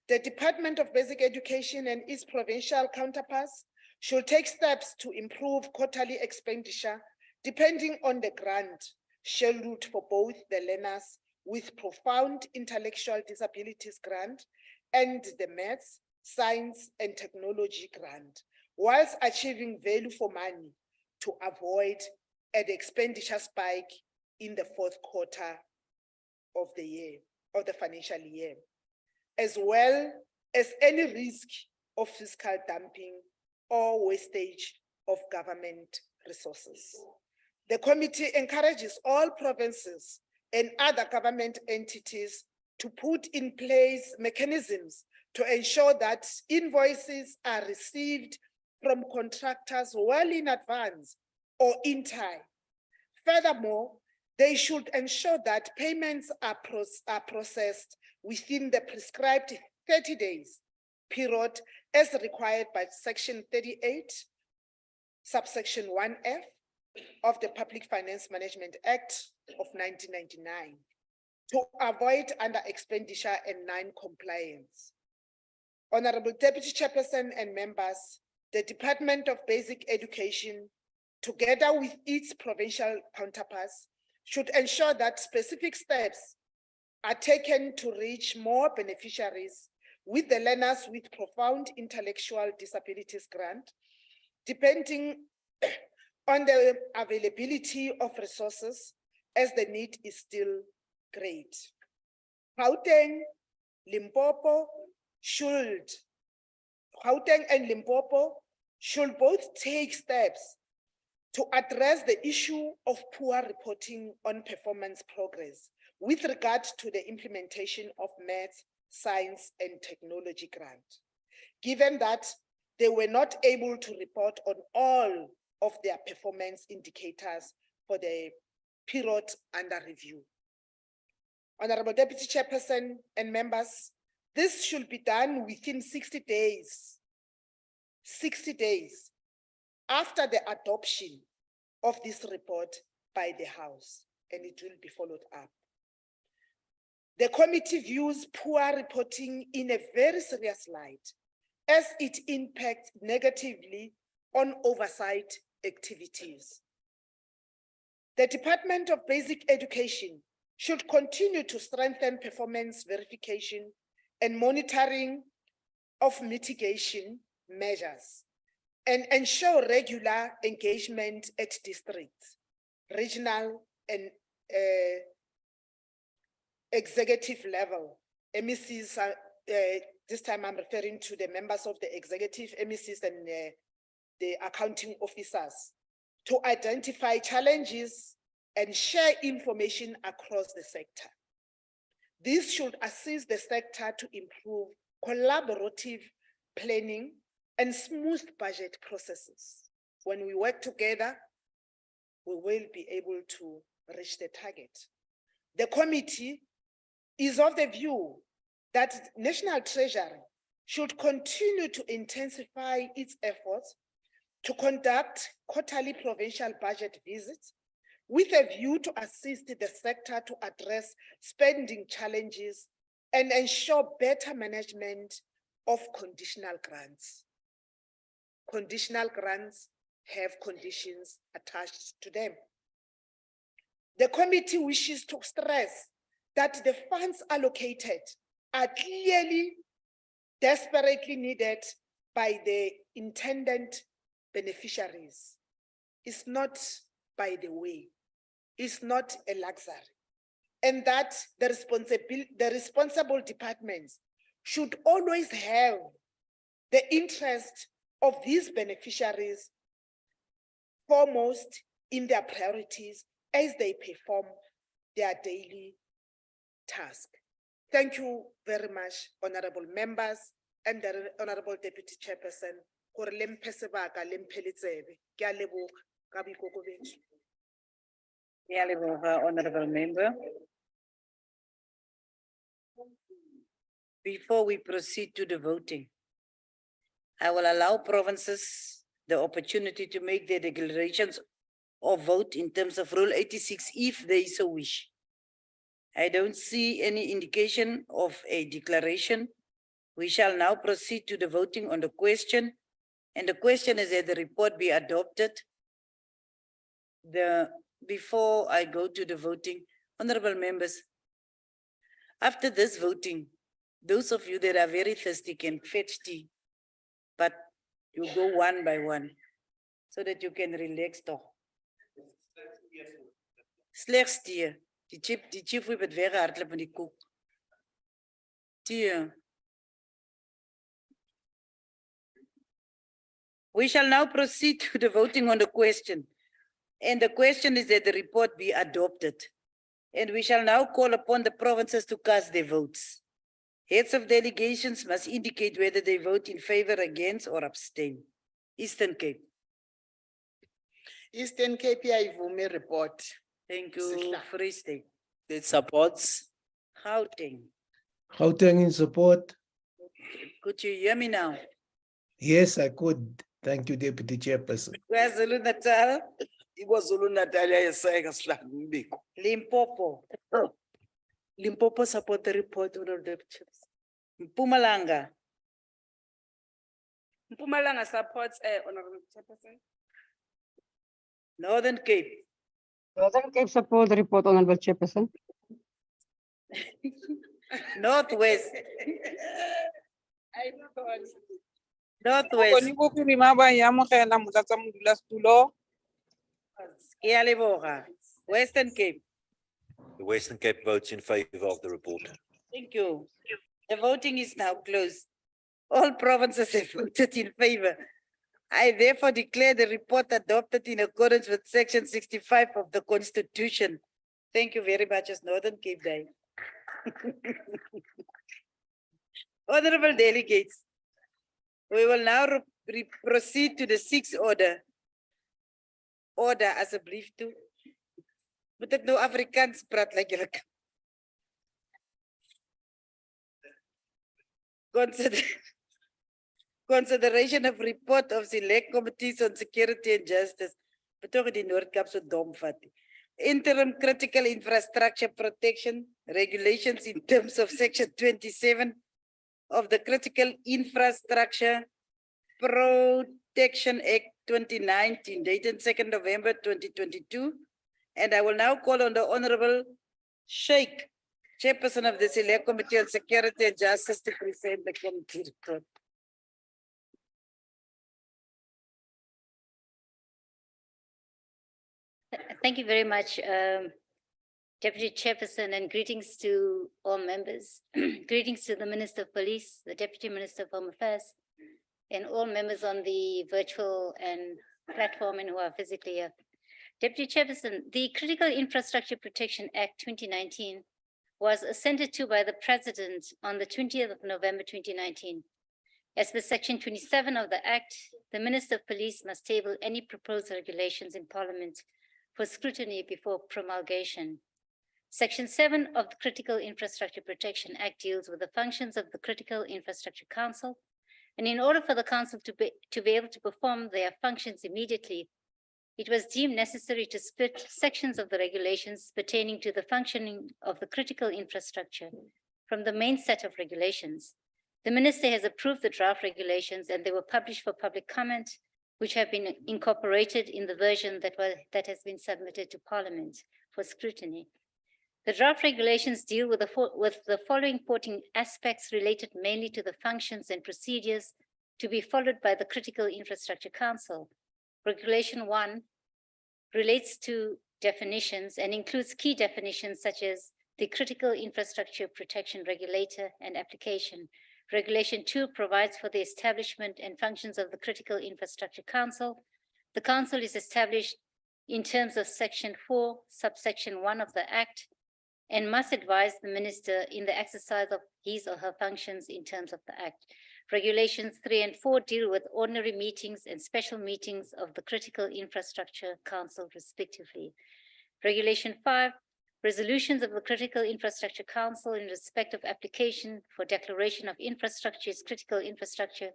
The Department of Basic Education and its provincial counterparts should take steps to improve quarterly expenditure depending on the grant scheduled for both the learners with profound intellectual disabilities grant and the maths, science, and technology grant, whilst achieving value for money to avoid an expenditure spike in the fourth quarter of the year, of the financial year, as well as any risk of fiscal dumping or wastage of government resources. The committee encourages all provinces and other government entities to put in place mechanisms to ensure that invoices are received from contractors well in advance or in time. Furthermore, they should ensure that payments are processed within the prescribed 30 days period as required by Section 38, subsection 1F of the Public Finance Management Act of 1999 to avoid under expenditure and non-compliance. Honorable Deputy Chairperson and members, the Department of Basic Education, together with its provincial counterparts, should ensure that specific steps are taken to reach more beneficiaries with the learners with profound intellectual disabilities grant, depending on the availability of resources as the need is still great. Gauteng and Limpopo should both take steps to address the issue of poor reporting on performance progress with regard to the implementation of maths, science, and technology grant, given that they were not able to report on all of their performance indicators for the period under review. Honorable Deputy Chairperson and members, this should be done within 60 days after the adoption of this report by the House, and it will be followed up. The committee views poor reporting in a very serious light as it impacts negatively on oversight activities. The Department of Basic Education should continue to strengthen performance verification and monitoring of mitigation measures and ensure regular engagement at district, regional, and executive level. MECs are, this time I'm referring to the members of the executive, MECs, and the accounting officers to identify challenges and share information across the sector. This should assist the sector to improve collaborative planning and smooth budget processes. When we work together, we will be able to reach the target. The committee is of the view that National Treasury should continue to intensify its efforts to conduct quarterly provincial budget visits with a view to assist the sector to address spending challenges and ensure better management of conditional grants. Conditional grants have conditions attached to them. The committee wishes to stress that the funds allocated are clearly desperately needed by the intended beneficiaries. It's not by the way, it's not a luxury. And that the responsible departments should always have the interest of these beneficiaries foremost in their priorities as they perform their daily task. Thank you very much, honorable members and the honorable deputy chairperson. Gore le mphe sebaka, le mphe le tsebe. Ke a leboga ka boikokobetso. Ke a leboga, honorable member. Before we proceed to the voting, I will allow provinces the opportunity to make their declarations or vote in terms of Rule 86 if they so wish. I don't see any indication of a declaration. We shall now proceed to the voting on the question. And the question is that the report be adopted. Before I go to the voting, honorable members, after this voting, those of you that are very thirsty can fetch tea, but you go one by one so that you can relax toch. Slechts tea. Die chief wil het weghardloop van die koek. Tea. We shall now proceed to the voting on the question. And the question is that the report be adopted. And we shall now call upon the provinces to cast their votes. Heads of delegations must indicate whether they vote in favor, against, or abstain. Eastern Cape. Eastern Cape, I report. Thank you, Free State. That supports. Gauteng. Gauteng in support. Could you hear me now? Yes, I could. Thank you, Deputy Chairperson. KwaZulu Natal. KwaZulu Natal iyayeseka sihlala umbiko. Limpopo. Limpopo support the report, Honorable Deputy Chairperson. Mpumalanga. Mpumalanga supports, honorable chairperson. Northern Cape. Northern Cape support the report, Honorable Chairperson. Northwest. I know. Northwest. Ke a leboga. Western Cape. The Western Cape votes in favor of the report. Thank you. The voting is now closed. All provinces have voted in favor. I therefore declare the report adopted in accordance with Section 65 of the Constitution. Thank you very much, as Northern Cape Day. Honorable delegates, we will now proceed to the sixth order. Order as a brief to. Moet ek nou Afrikaans praat like julle kan? Consideration of report of select committees on security and justice. Betoog die Noord-Kaap so dom vat. Interim critical infrastructure protection regulations in terms of section 27 of the Critical Infrastructure Protection Act 2019, dated 2nd November 2022. And I will now call on the Honorable Sheikh, Chairperson of the Select Committee on Security and Justice, to present the committee report. Thank you very much, Deputy Chairperson, and greetings to all members. Greetings to the Minister of Police, the Deputy Minister of Home Affairs, and all members on the virtual and platform and who are physically here. Deputy Chairperson, the Critical Infrastructure Protection Act 2019 was assented to by the President on the 20th of November 2019. As per section 27 of the Act, the Minister of Police must table any proposed regulations in Parliament for scrutiny before promulgation. Section 7 of the Critical Infrastructure Protection Act deals with the functions of the Critical Infrastructure Council. And in order for the council to be able to perform their functions immediately, it was deemed necessary to split sections of the regulations pertaining to the functioning of the critical infrastructure from the main set of regulations. The Minister has approved the draft regulations and they were published for public comment, which have been incorporated in the version that has been submitted to Parliament for scrutiny. The draft regulations deal with the following important aspects related mainly to the functions and procedures to be followed by the Critical Infrastructure Council. Regulation 1 relates to definitions and includes key definitions such as the Critical Infrastructure Protection Regulator and application. Regulation 2 provides for the establishment and functions of the Critical Infrastructure Council. The council is established in terms of section 4, subsection 1 of the Act, and must advise the minister in the exercise of his or her functions in terms of the Act. Regulations 3 and 4 deal with ordinary meetings and special meetings of the Critical Infrastructure Council, respectively. Regulation 5, resolutions of the Critical Infrastructure Council in respect of application for declaration of infrastructure as critical infrastructure.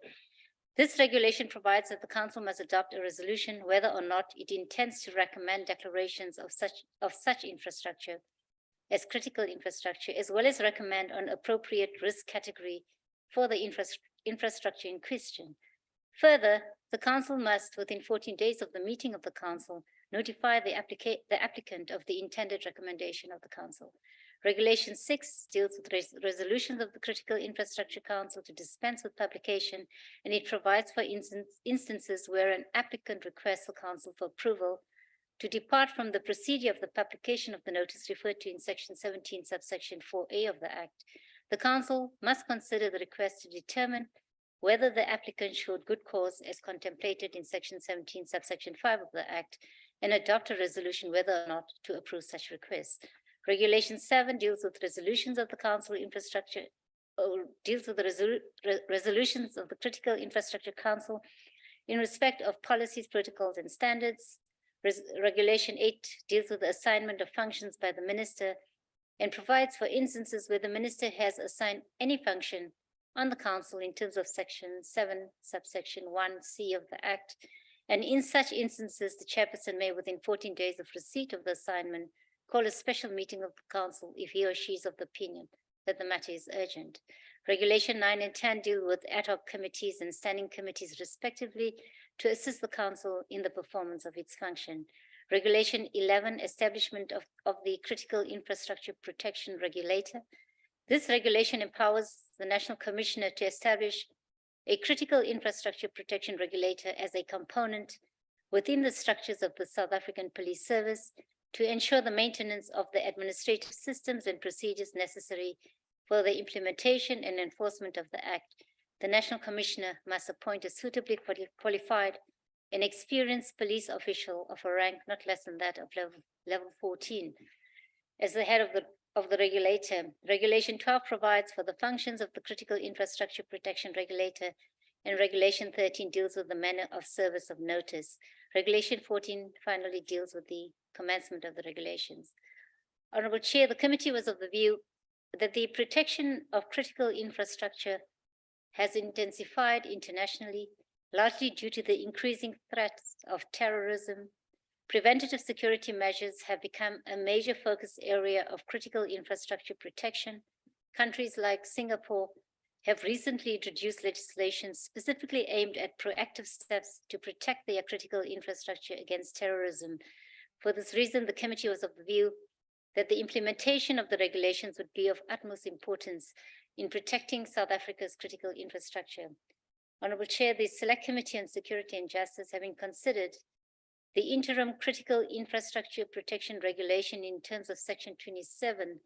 This regulation provides that the council must adopt a resolution whether or not it intends to recommend declarations of such infrastructure as critical infrastructure, as well as recommend an appropriate risk category for the infrastructure in question. Further, the council must, within 14 days of the meeting of the council, notify the applicant of the intended recommendation of the council. Regulation 6 deals with resolutions of the Critical Infrastructure Council to dispense with publication, and it provides for instances where an applicant requests the council for approval to depart from the procedure of the publication of the notice referred to in section 17, subsection 4A of the Act. The council must consider the request to determine whether the applicant showed good cause as contemplated in section 17, subsection 5 of the Act, and adopt a resolution whether or not to approve such requests. Regulation 7 deals with resolutions of the council infrastructure, or deals with the resolutions of the Critical Infrastructure Council in respect of policies, protocols, and standards. Regulation 8 deals with the assignment of functions by the minister and provides for instances where the minister has assigned any function on the council in terms of section 7, subsection 1C of the Act. And in such instances, the chairperson may, within 14 days of receipt of the assignment, call a special meeting of the council if he or she is of the opinion that the matter is urgent. Regulation 9 and 10 deal with ad hoc committees and standing committees respectively to assist the council in the performance of its function. Regulation 11, establishment of the Critical Infrastructure Protection Regulator. This regulation empowers the National Commissioner to establish a Critical Infrastructure Protection Regulator as a component within the structures of the South African Police Service to ensure the maintenance of the administrative systems and procedures necessary for the implementation and enforcement of the Act. The National Commissioner must appoint a suitably qualified and experienced police official of a rank not less than that of level 14 as the head of the regulator. Regulation 12 provides for the functions of the Critical Infrastructure Protection Regulator, and Regulation 13 deals with the manner of service of notice. Regulation 14 finally deals with the commencement of the regulations. Honorable Chair, the committee was of the view that the protection of critical infrastructure has intensified internationally, largely due to the increasing threats of terrorism. Preventative security measures have become a major focus area of critical infrastructure protection. Countries like Singapore have recently introduced legislation specifically aimed at proactive steps to protect their critical infrastructure against terrorism. For this reason, the committee was of the view that the implementation of the regulations would be of utmost importance in protecting South Africa's critical infrastructure. Honorable Chair, the Select Committee on Security and Justice, having considered the interim Critical Infrastructure Protection Regulation in terms of Section 27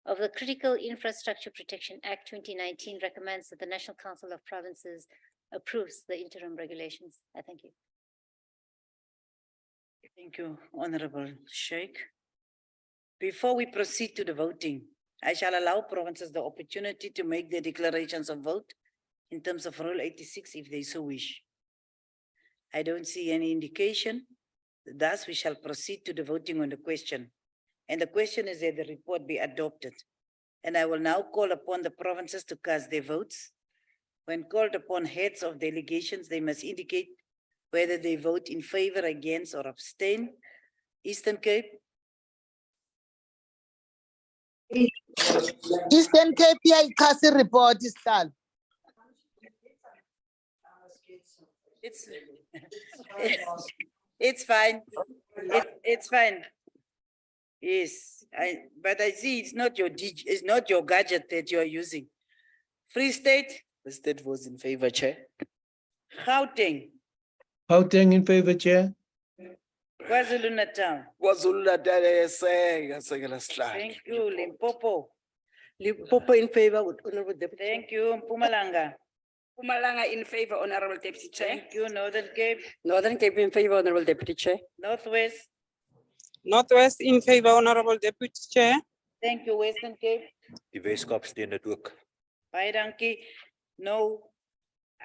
of the Critical Infrastructure Protection Act 2019, recommends that the National Council of Provinces approves the interim regulations. I thank you. Thank you, Honorable Sheikh. Before we proceed to the voting, I shall allow provinces the opportunity to make their declarations of vote in terms of Rule 86 if they so wish? I don't see any indication. Thus, we shall proceed to the voting on the question. And the question is that the report be adopted. And I will now call upon the provinces to cast their votes. When called upon heads of delegations, they must indicate whether they vote in favor, against, or abstain. Eastern Cape, Eastern Cape, ICASI report is done. it's fine. It's fine. Yes, but I see it's not your gadget that you are using. Free State, The state was in favor, Chair. Gauteng, Gauteng in favor, Chair. KwaZulu-Natal. KwaZulu-Natal ayaseka sekela sihlalo. Thank you, Limpopo. Limpopo in favor with Honorable Deputy. Thank you, Mpumalanga. Pumalanga in favor, Honorable Deputy Chair. Thank you, Northern Cape. Northern Cape in favor, Honorable Deputy Chair. Northwest. Northwest in favor, Honorable Deputy Chair. Thank you, Western Cape. Die Weskaap steun dit ook. Baie dankie. No,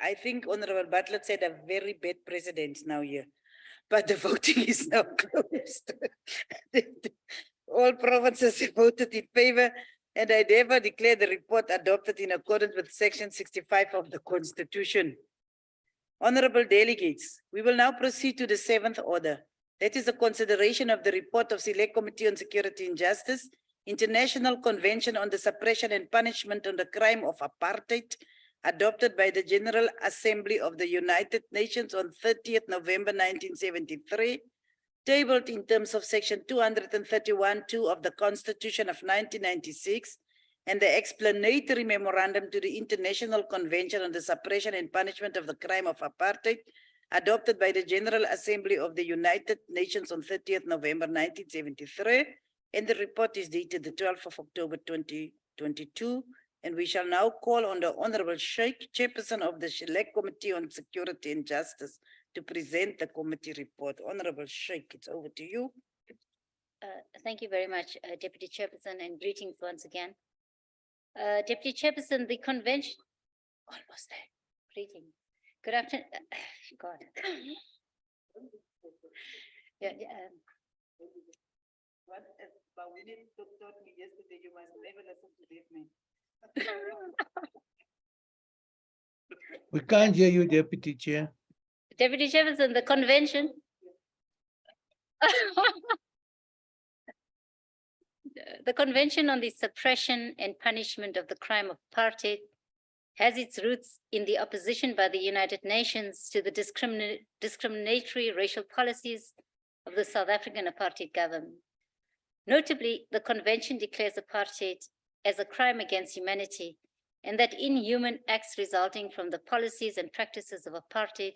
I think Honorable Butler said a very bad precedent now here, but the voting is now closed. All provinces have voted in favor, and I therefore declare the report adopted in accordance with Section 65 of the Constitution. Honorable delegates, we will now proceed to the seventh order. That is the consideration of the report of Select Committee on Security and Justice, International Convention on the Suppression and Punishment on the Crime of Apartheid, adopted by the General Assembly of the United Nations on 30th November 1973, tabled in terms of Section 231(2) of the Constitution of 1996, and the explanatory memorandum to the International Convention on the Suppression and Punishment of the Crime of Apartheid, adopted by the General Assembly of the United Nations on 30th November 1973, and the report is dated the 12th of October 2022. And we shall now call on the Honorable Sheikh, Chairperson of the Select Committee on Security and Justice, to present the committee report. Honorable Sheikh, it's over to you. Thank you very much, Deputy Chairperson, and greetings once again. Deputy Chairperson, the convention, almost there, greetings. Good afternoon, God. Yeah, What Bawini taught me yesterday, you must never listen to this man. We can't hear you, Deputy Chair. Deputy Chairperson, the convention. The Convention on the Suppression and Punishment of the Crime of Apartheid has its roots in the opposition by the United Nations to the discriminatory racial policies of the South African apartheid government. Notably, the convention declares apartheid as a crime against humanity, and that inhuman acts resulting from the policies and practices of apartheid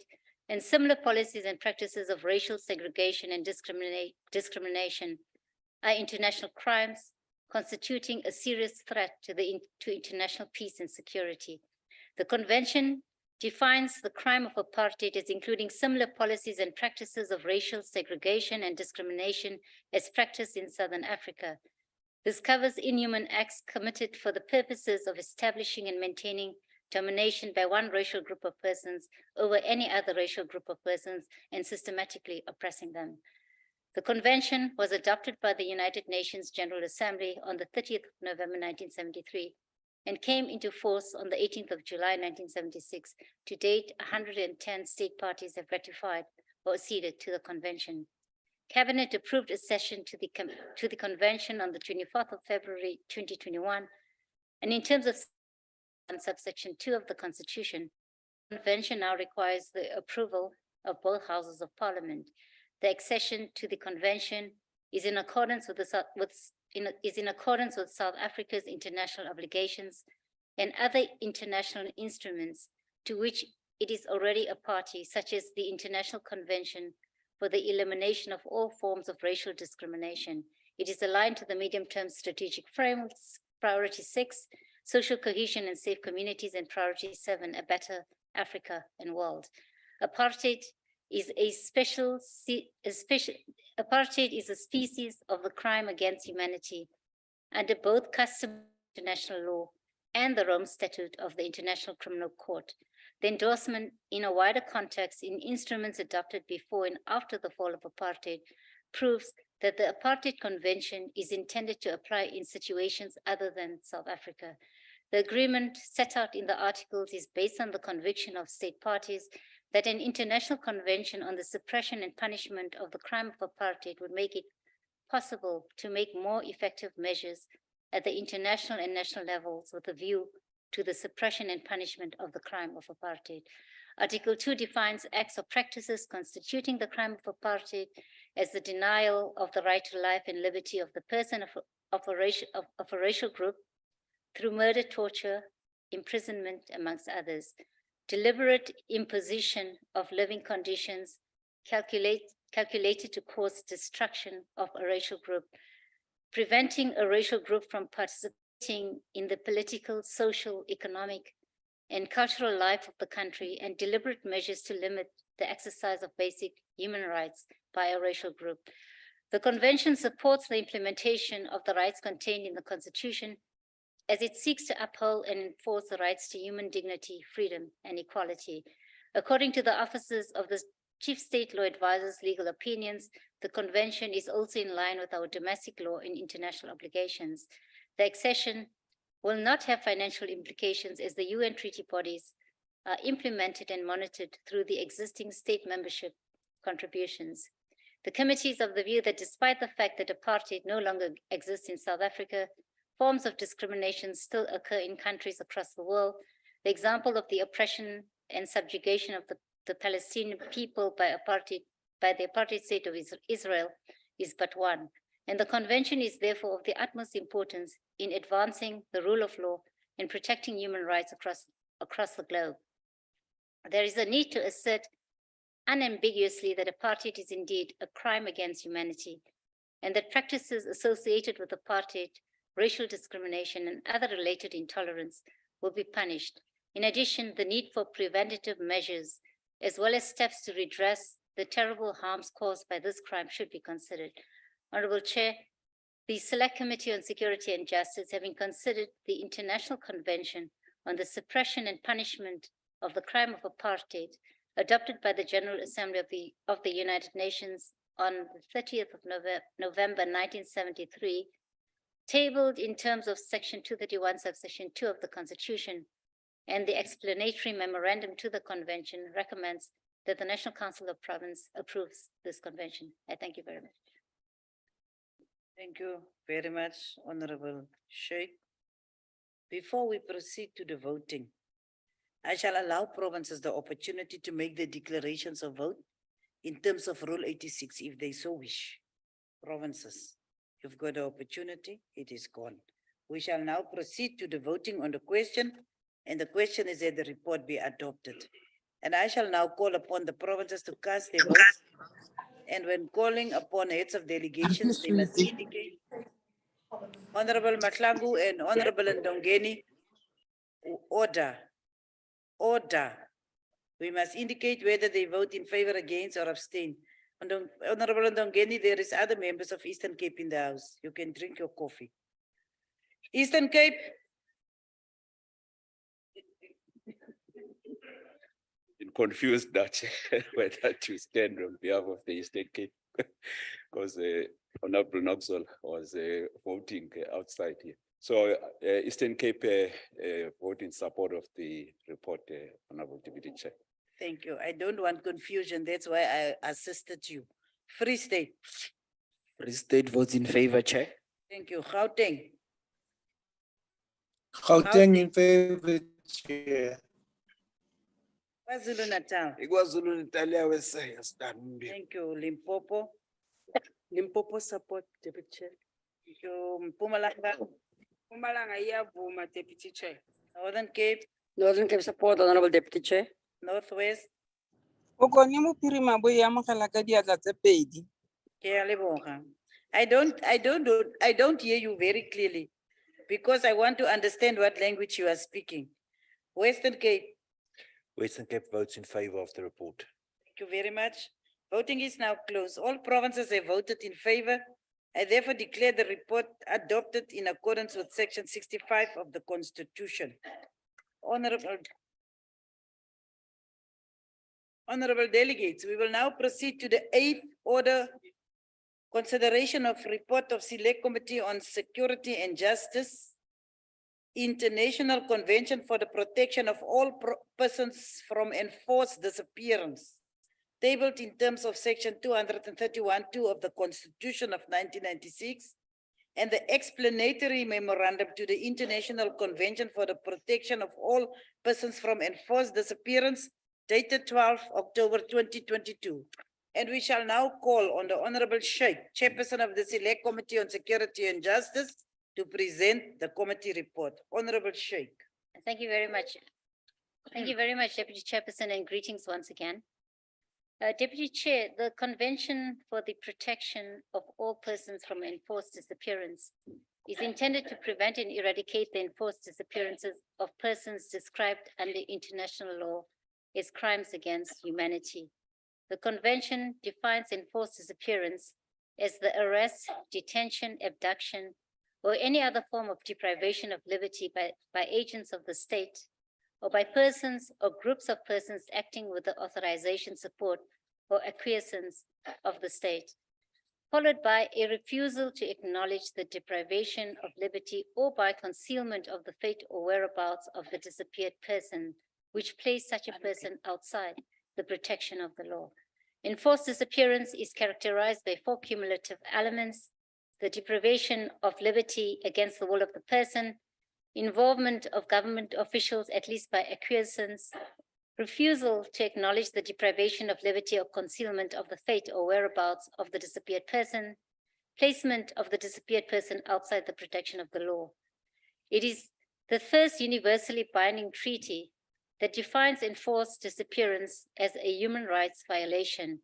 and similar policies and practices of racial segregation and discrimination are international crimes constituting a serious threat to international peace and security. The convention defines the crime of apartheid as including similar policies and practices of racial segregation and discrimination as practiced in Southern Africa. This covers inhuman acts committed for the purposes of establishing and maintaining domination by one racial group of persons over any other racial group of persons and systematically oppressing them. The convention was adopted by the United Nations General Assembly on the 30th of November 1973 and came into force on the 18th of July 1976. To date, 110 state parties have ratified or acceded to the convention. Cabinet approved accession to the convention on the 24th of February 2021, and in terms of subsection 2 of the Constitution, the convention now requires the approval of both houses of Parliament. The accession to the convention is in accordance with South Africa's international obligations and other international instruments to which it is already a party, such as the International Convention for the Elimination of All Forms of Racial Discrimination. It is aligned to the medium-term strategic frameworks, Priority 6, Social Cohesion and Safe Communities, and Priority 7, A Better Africa and World. Apartheid is a species of the crime against humanity under both customary international law and the Rome Statute of the International Criminal Court. The endorsement in a wider context in instruments adopted before and after the fall of apartheid proves that the Apartheid Convention is intended to apply in situations other than South Africa. The agreement set out in the articles is based on the conviction of state parties that an international convention on the suppression and punishment of the crime of apartheid would make it possible to make more effective measures at the international and national levels with a view to the suppression and punishment of the crime of apartheid. Article 2 defines acts or practices constituting the crime of apartheid as the denial of the right to life and liberty of the person of a racial group through murder, torture, imprisonment, amongst others, deliberate imposition of living conditions calculated to cause destruction of a racial group, preventing a racial group from participating in the political, social, economic, and cultural life of the country, and deliberate measures to limit the exercise of basic human rights by a racial group. The Convention supports the implementation of the rights contained in the Constitution as it seeks to uphold and enforce the rights to human dignity, freedom, and equality. According to the officers of the Chief State Law Advisor's legal opinions, the Convention is also in line with our domestic law and international obligations. The accession will not have financial implications as the UN treaty bodies are implemented and monitored through the existing state membership contributions. The committee is of the view that despite the fact that apartheid no longer exists in South Africa, forms of discrimination still occur in countries across the world. The example of the oppression and subjugation of the Palestinian people by the apartheid state of Israel is but one. And the Convention is therefore of the utmost importance in advancing the rule of law and protecting human rights across the globe. There is a need to assert unambiguously that apartheid is indeed a crime against humanity, and that practices associated with apartheid, racial discrimination, and other related intolerance will be punished. In addition, the need for preventative measures, as well as steps to redress the terrible harms caused by this crime, should be considered. Honorable Chair, the Select Committee on Security and Justice, having considered the International Convention on the Suppression and Punishment of the Crime of Apartheid, adopted by the General Assembly of the United Nations on the 30th of November 1973, tabled in terms of Section 231, subsection 2 of the Constitution, and the explanatory memorandum to the Convention, recommends that the National Council of Province approves this Convention. I thank you very much. Thank you very much, Honorable Sheikh. Before we proceed to the voting, I shall allow provinces the opportunity to make the declarations of vote in terms of Rule 86 if they so wish. Provinces, you've got the opportunity, it is gone. We shall now proceed to the voting on the question, and the question is that the report be adopted. And I shall now call upon the provinces to cast their votes. And when calling upon heads of delegations, they must indicate. Honorable Matlangu and Honorable Ndongeni, order. Order. We must indicate whether they vote in favor, against, or abstain. Honorable Ndongeni, there is other members of Eastern Cape in the house. You can drink your coffee. Eastern Cape. Confused that whether to stand on behalf of the Eastern Cape because Honorable Knoxall was voting outside here. So Eastern Cape vote in support of the report, Honorable Deputy Chair. Thank you. I don't want confusion. That's why I assisted you. Free State. Free State votes in favor, Chair. Thank you. Gauteng. Gauteng in favor, Chair. KwaZulu Natal. KwaZulu Natal, stand. Thank you. Limpopo. Limpopo support, Deputy Chair. Thank you. Mpumalanga. Mpumalanga iyavuma, Deputy Chair. Northern Cape. Northern Cape support, Honorable Deputy Chair. Northwest. Ukoni mupirima boya amogela ka diatla tse pedi. Ke a leboga. I don't hear you very clearly because I want to understand what language you are speaking. Western Cape. Western Cape votes in favor of the report. Thank you very much. Voting is now closed. All provinces have voted in favor, I therefore declare the report adopted in accordance with section 65 of the Constitution. Honorable delegates, we will now proceed to the eighth order. Consideration of report of Select Committee on Security and Justice, International Convention for the Protection of all persons from enforced disappearance, tabled in terms of section 231(2) of the Constitution of 1996, and the explanatory memorandum to the International Convention for the Protection of all persons from enforced disappearance, dated 12 October 2022. And we shall now call on the Honorable Sheikh, Chairperson of the Select Committee on Security and Justice, to present the committee report. Honorable Sheikh. Thank you very much. Thank you very much, Deputy Chairperson, and greetings once again. Deputy Chair, the Convention for the Protection of All Persons from Enforced Disappearance is intended to prevent and eradicate the enforced disappearances of persons described under international law as crimes against humanity. The Convention defines enforced disappearance as the arrest, detention, abduction, or any other form of deprivation of liberty by agents of the state or by persons or groups of persons acting with the authorization, support, or acquiescence of the state, followed by a refusal to acknowledge the deprivation of liberty or by concealment of the fate or whereabouts of the disappeared person, which place such a person outside the protection of the law. Enforced disappearance is characterized by four cumulative elements: the deprivation of liberty against the will of the person, involvement of government officials, at least by acquiescence, refusal to acknowledge the deprivation of liberty or concealment of the fate or whereabouts of the disappeared person, placement of the disappeared person outside the protection of the law. It is the first universally binding treaty that defines enforced disappearance as a human rights violation.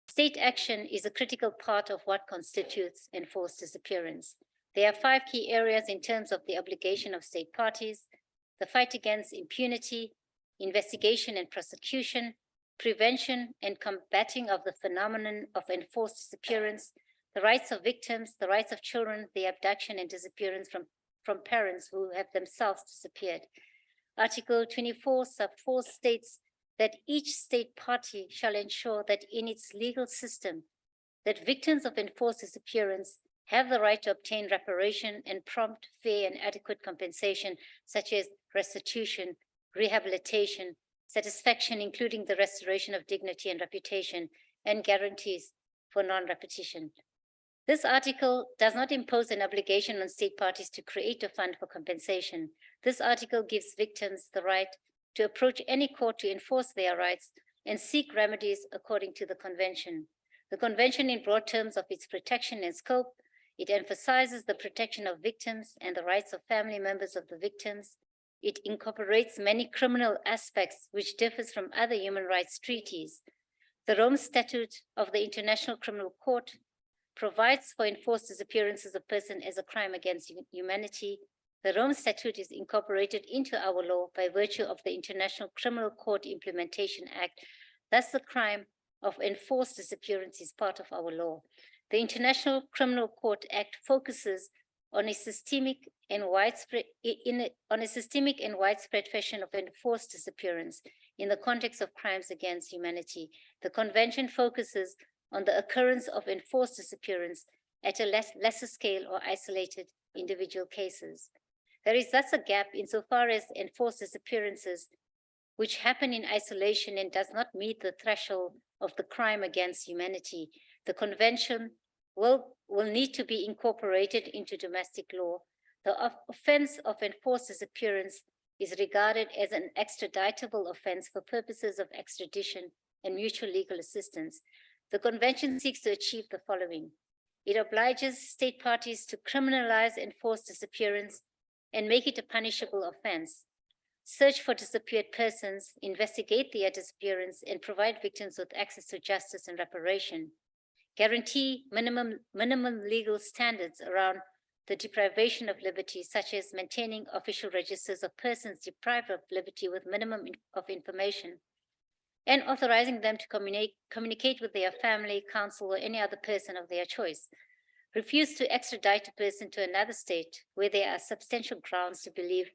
State action is a critical part of what constitutes enforced disappearance. There are 5 key areas in terms of the obligation of state parties: the fight against impunity, investigation and prosecution, prevention and combating of the phenomenon of enforced disappearance, the rights of victims, the rights of children, the abduction and disappearance from parents who have themselves disappeared. Article 24, sub 4 states that each state party shall ensure that in its legal system, that victims of enforced disappearance have the right to obtain reparation and prompt, fair, and adequate compensation, such as restitution, rehabilitation, satisfaction, including the restoration of dignity and reputation, and guarantees for non-repetition. This article does not impose an obligation on state parties to create a fund for compensation. This article gives victims the right to approach any court to enforce their rights and seek remedies according to the convention. The convention, in broad terms of its protection and scope, it emphasizes the protection of victims and the rights of family members of the victims. It incorporates many criminal aspects which differs from other human rights treaties. The Rome Statute of the International Criminal Court provides for enforced disappearances of person as a crime against humanity. The Rome Statute is incorporated into our law by virtue of the International Criminal Court Implementation Act. Thus, the crime of enforced disappearance is part of our law. The International Criminal Court Act focuses on a systemic and widespread fashion of enforced disappearance in the context of crimes against humanity. The convention focuses on the occurrence of enforced disappearance at a lesser scale or isolated individual cases. There is thus a gap insofar as enforced disappearances which happen in isolation and does not meet the threshold of the crime against humanity. The convention will need to be incorporated into domestic law. The offense of enforced disappearance is regarded as an extraditable offense for purposes of extradition and mutual legal assistance. The convention seeks to achieve the following. It obliges state parties to criminalize enforced disappearance and make it a punishable offense. Search for disappeared persons, investigate their disappearance, and provide victims with access to justice and reparation. Guarantee minimum legal standards around the deprivation of liberty, such as maintaining official registers of persons deprived of liberty with minimum of information, and authorizing them to communicate with their family, counsel, or any other person of their choice. refuse to extradite a person to another state where there are substantial grounds to believe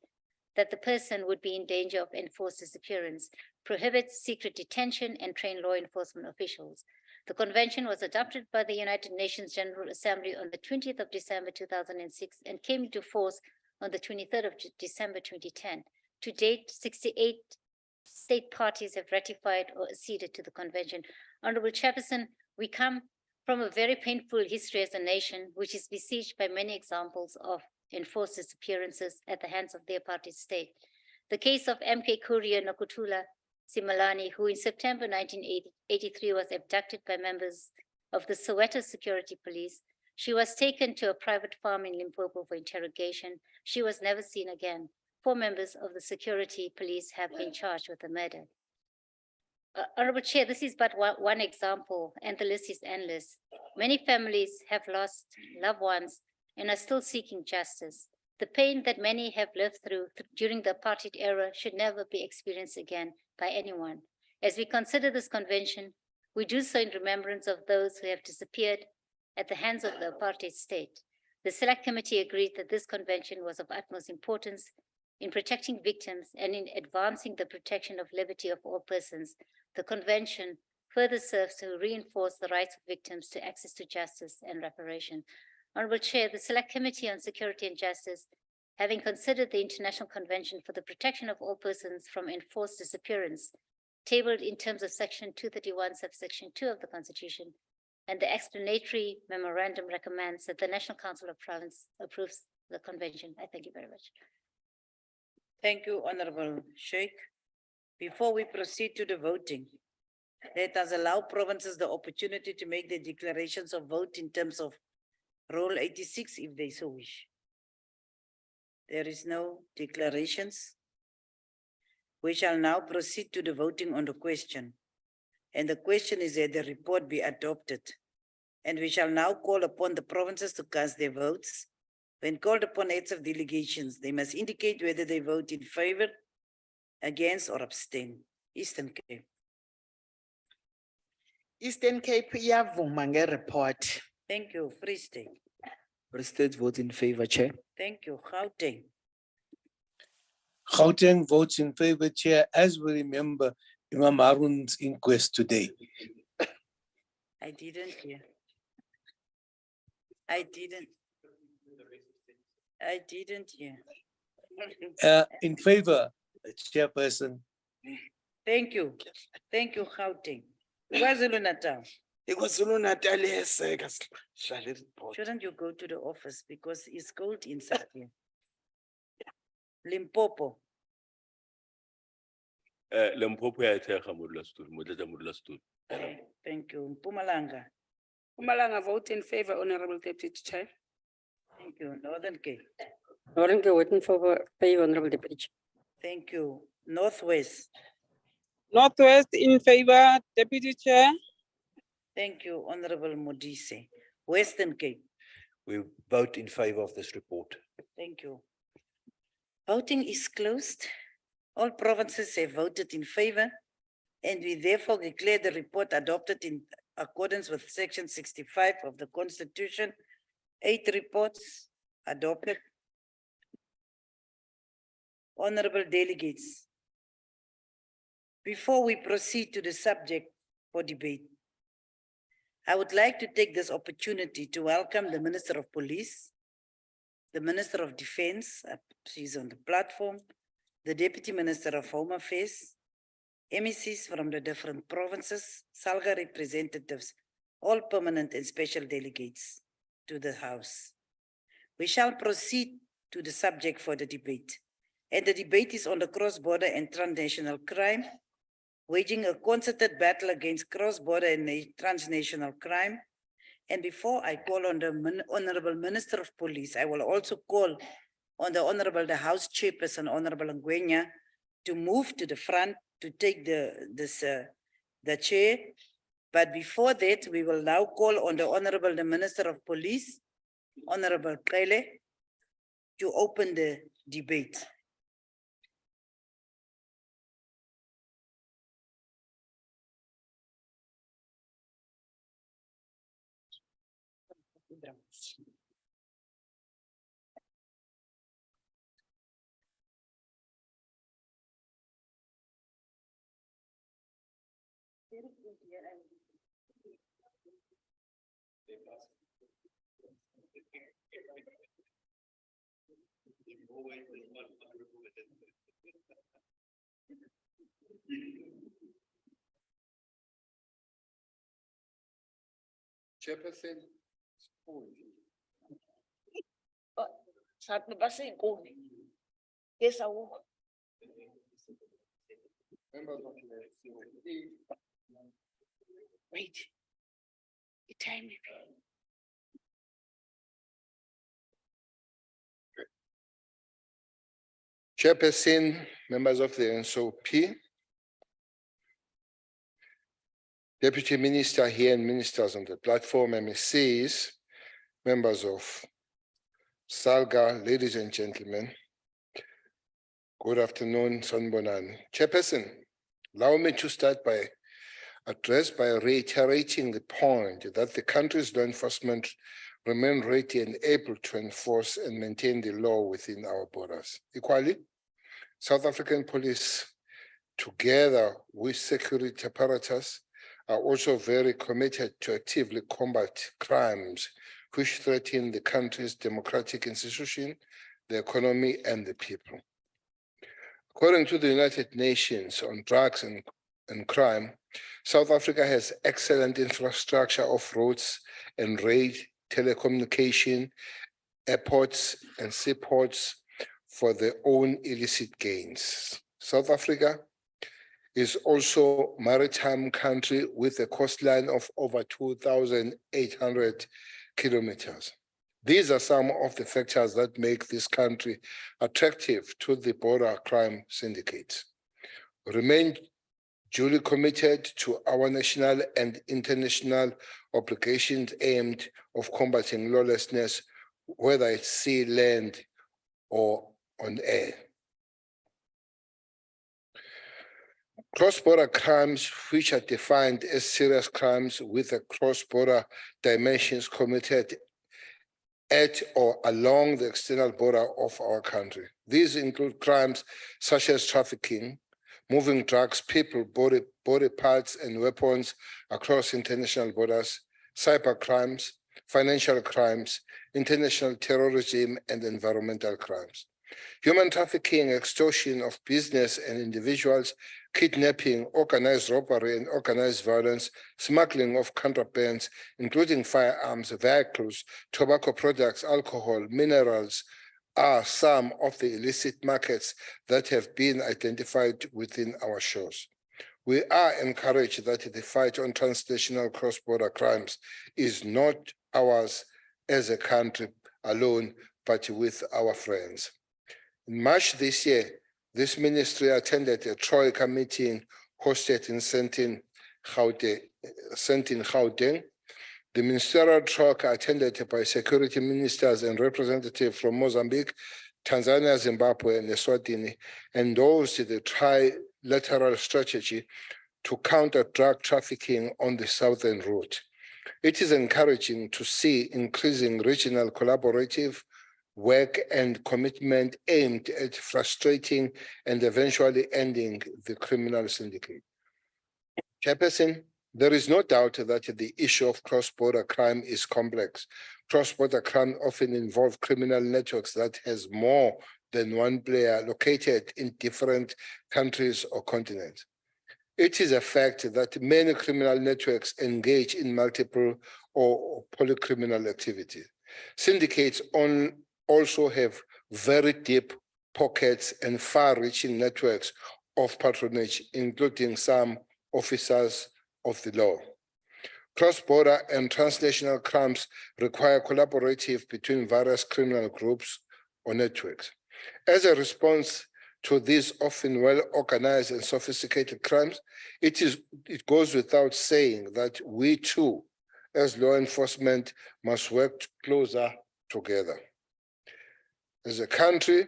that the person would be in danger of enforced disappearance, prohibit secret detention, and train law enforcement officials. The convention was adopted by the United Nations General Assembly on the 20th of December 2006 and came into force on the 23rd of December 2010. To date, 68 state parties have ratified or acceded to the convention. Honorable Chairperson, we come from a very painful history as a nation, which is besieged by many examples of enforced disappearances at the hands of their party state. The case of MK Courier Nokutula Simalani, who in September 1983 was abducted by members of the Soweto Security Police. She was taken to a private farm in Limpopo for interrogation. She was never seen again. 4 members of the security police have been charged with the murder. Honorable Chair, this is but one example, and the list is endless. Many families have lost loved ones and are still seeking justice. The pain that many have lived through during the apartheid era should never be experienced again by anyone. As we consider this convention, we do so in remembrance of those who have disappeared at the hands of the apartheid state. The Select Committee agreed that this convention was of utmost importance in protecting victims and in advancing the protection of liberty of all persons. The convention further serves to reinforce the rights of victims to access to justice and reparation. Honorable Chair, the Select Committee on Security and Justice, having considered the International Convention for the Protection of All Persons from Enforced Disappearance, tabled in terms of Section 231, subsection 2 of the Constitution, and the explanatory memorandum recommends that the National Council of Province approves the convention. I thank you very much. Thank you, Honorable Sheikh. Before we proceed to the voting, let us allow provinces the opportunity to make their declarations of vote in terms of Rule 86 if they so wish. There is no declarations. We shall now proceed to the voting on the question. And the question is that the report be adopted. And we shall now call upon the provinces to cast their votes. When called upon heads of delegations, they must indicate whether they vote in favor, against, or abstain. Eastern Cape. Eastern Cape iyavuma nge-report. Thank you. Free State. Free State votes in favor, Chair. Thank you. Gauteng. Gauteng votes in favor, Chair, as we remember Imam Harun's inquest today. I didn't hear. I didn't hear. In favor, Chairperson. Thank you. Thank you, Gauteng. KwaZulu-Natal. KwaZulu-Natal iyeseka sihlala report. Shouldn't you go to the office because it's cold inside here? Limpopo. Limpopo ya thekga modulasetulo, motlatsa modulasetulo. Thank you. Mpumalanga. Mpumalanga vote in favor, Honorable Deputy Chair. Thank you. Northern Cape. Northern Cape vote in favor, Honorable Deputy Chair. Thank you. Northwest. Northwest in favor, Deputy Chair. Thank you, Honorable Modise. Western Cape. We vote in favor of this report. Thank you. Voting is closed. All provinces have voted in favor, and we therefore declare the report adopted in accordance with Section 65 of the Constitution. 8 reports adopted. Honorable delegates, before we proceed to the subject for debate, I would like to take this opportunity to welcome the Minister of Police, the Minister of Defense, she's on the platform, the Deputy Minister of Home Affairs, MECs from the different provinces, SALGA representatives, all permanent and special delegates to the House. We shall proceed to the subject for the debate. And the debate is on the cross-border and transnational crime, waging a concerted battle against cross-border and transnational crime. And before I call on the Honorable Minister of Police, I will also call on the Honorable, the House Chairperson, Honorable Ngwenya, to move to the front to take the chair. But before that, we will now call on the Honorable, the Minister of Police, Honorable Kele, to open the debate. Chairperson. Saat lepas sih kau. Yes, aku. Wait. The time. Chairperson, members of the NCOP, Deputy Minister here and ministers on the platform, MSCs, members of SALGA, ladies and gentlemen. Good afternoon, Sanbonan. Chairperson, allow me to start by reiterating the point that the country's law enforcement remain ready and able to enforce and maintain the law within our borders. Equally, South African police, together with security apparatus, are also very committed to actively combat crimes which threaten the country's democratic institution, the economy, and the people. According to the United Nations on Drugs and Crime, South Africa has excellent infrastructure of roads and rail, telecommunication, airports, and seaports for their own illicit gains. South Africa is also a maritime country with a coastline of over 2,800 kilometers. These are some of the factors that make this country attractive to the border crime syndicates. We remain duly committed to our national and international obligations aimed of combating lawlessness, whether it's sea, land, or on air. Cross-border crimes, which are defined as serious crimes with a cross-border dimensions committed at or along the external border of our country. These include crimes such as trafficking, moving drugs, people, body parts, and weapons across international borders, cyber crimes, financial crimes, international terrorism, and environmental crimes. Human trafficking, extortion of business and individuals, kidnapping, organized robbery and organized violence, smuggling of contrabands, including firearms, vehicles, tobacco products, alcohol, minerals, are some of the illicit markets that have been identified within our shores. We are encouraged that the fight on transnational cross-border crimes is not ours as a country alone, but with our friends. In March this year, this ministry attended a Troika meeting hosted in Sentin, Gauteng. The ministerial Troika attended by security ministers and representatives from Mozambique, Tanzania, Zimbabwe, and Eswatini, endorsed the trilateral strategy to counter drug trafficking on the southern route. It is encouraging to see increasing regional collaborative work and commitment aimed at frustrating and eventually ending the criminal syndicate. Chairperson, there is no doubt that the issue of cross-border crime is complex. Cross-border crime often involves criminal networks that has more than one player located in different countries or continents. It is a fact that many criminal networks engage in multiple or polycriminal activity. Syndicates also have very deep pockets and far-reaching networks of patronage, including some officers of the law. Cross-border and transnational crimes require collaborative between various criminal groups or networks. As a response to these often well-organized and sophisticated crimes, it goes without saying that we too, as law enforcement, must work closer together. As a country,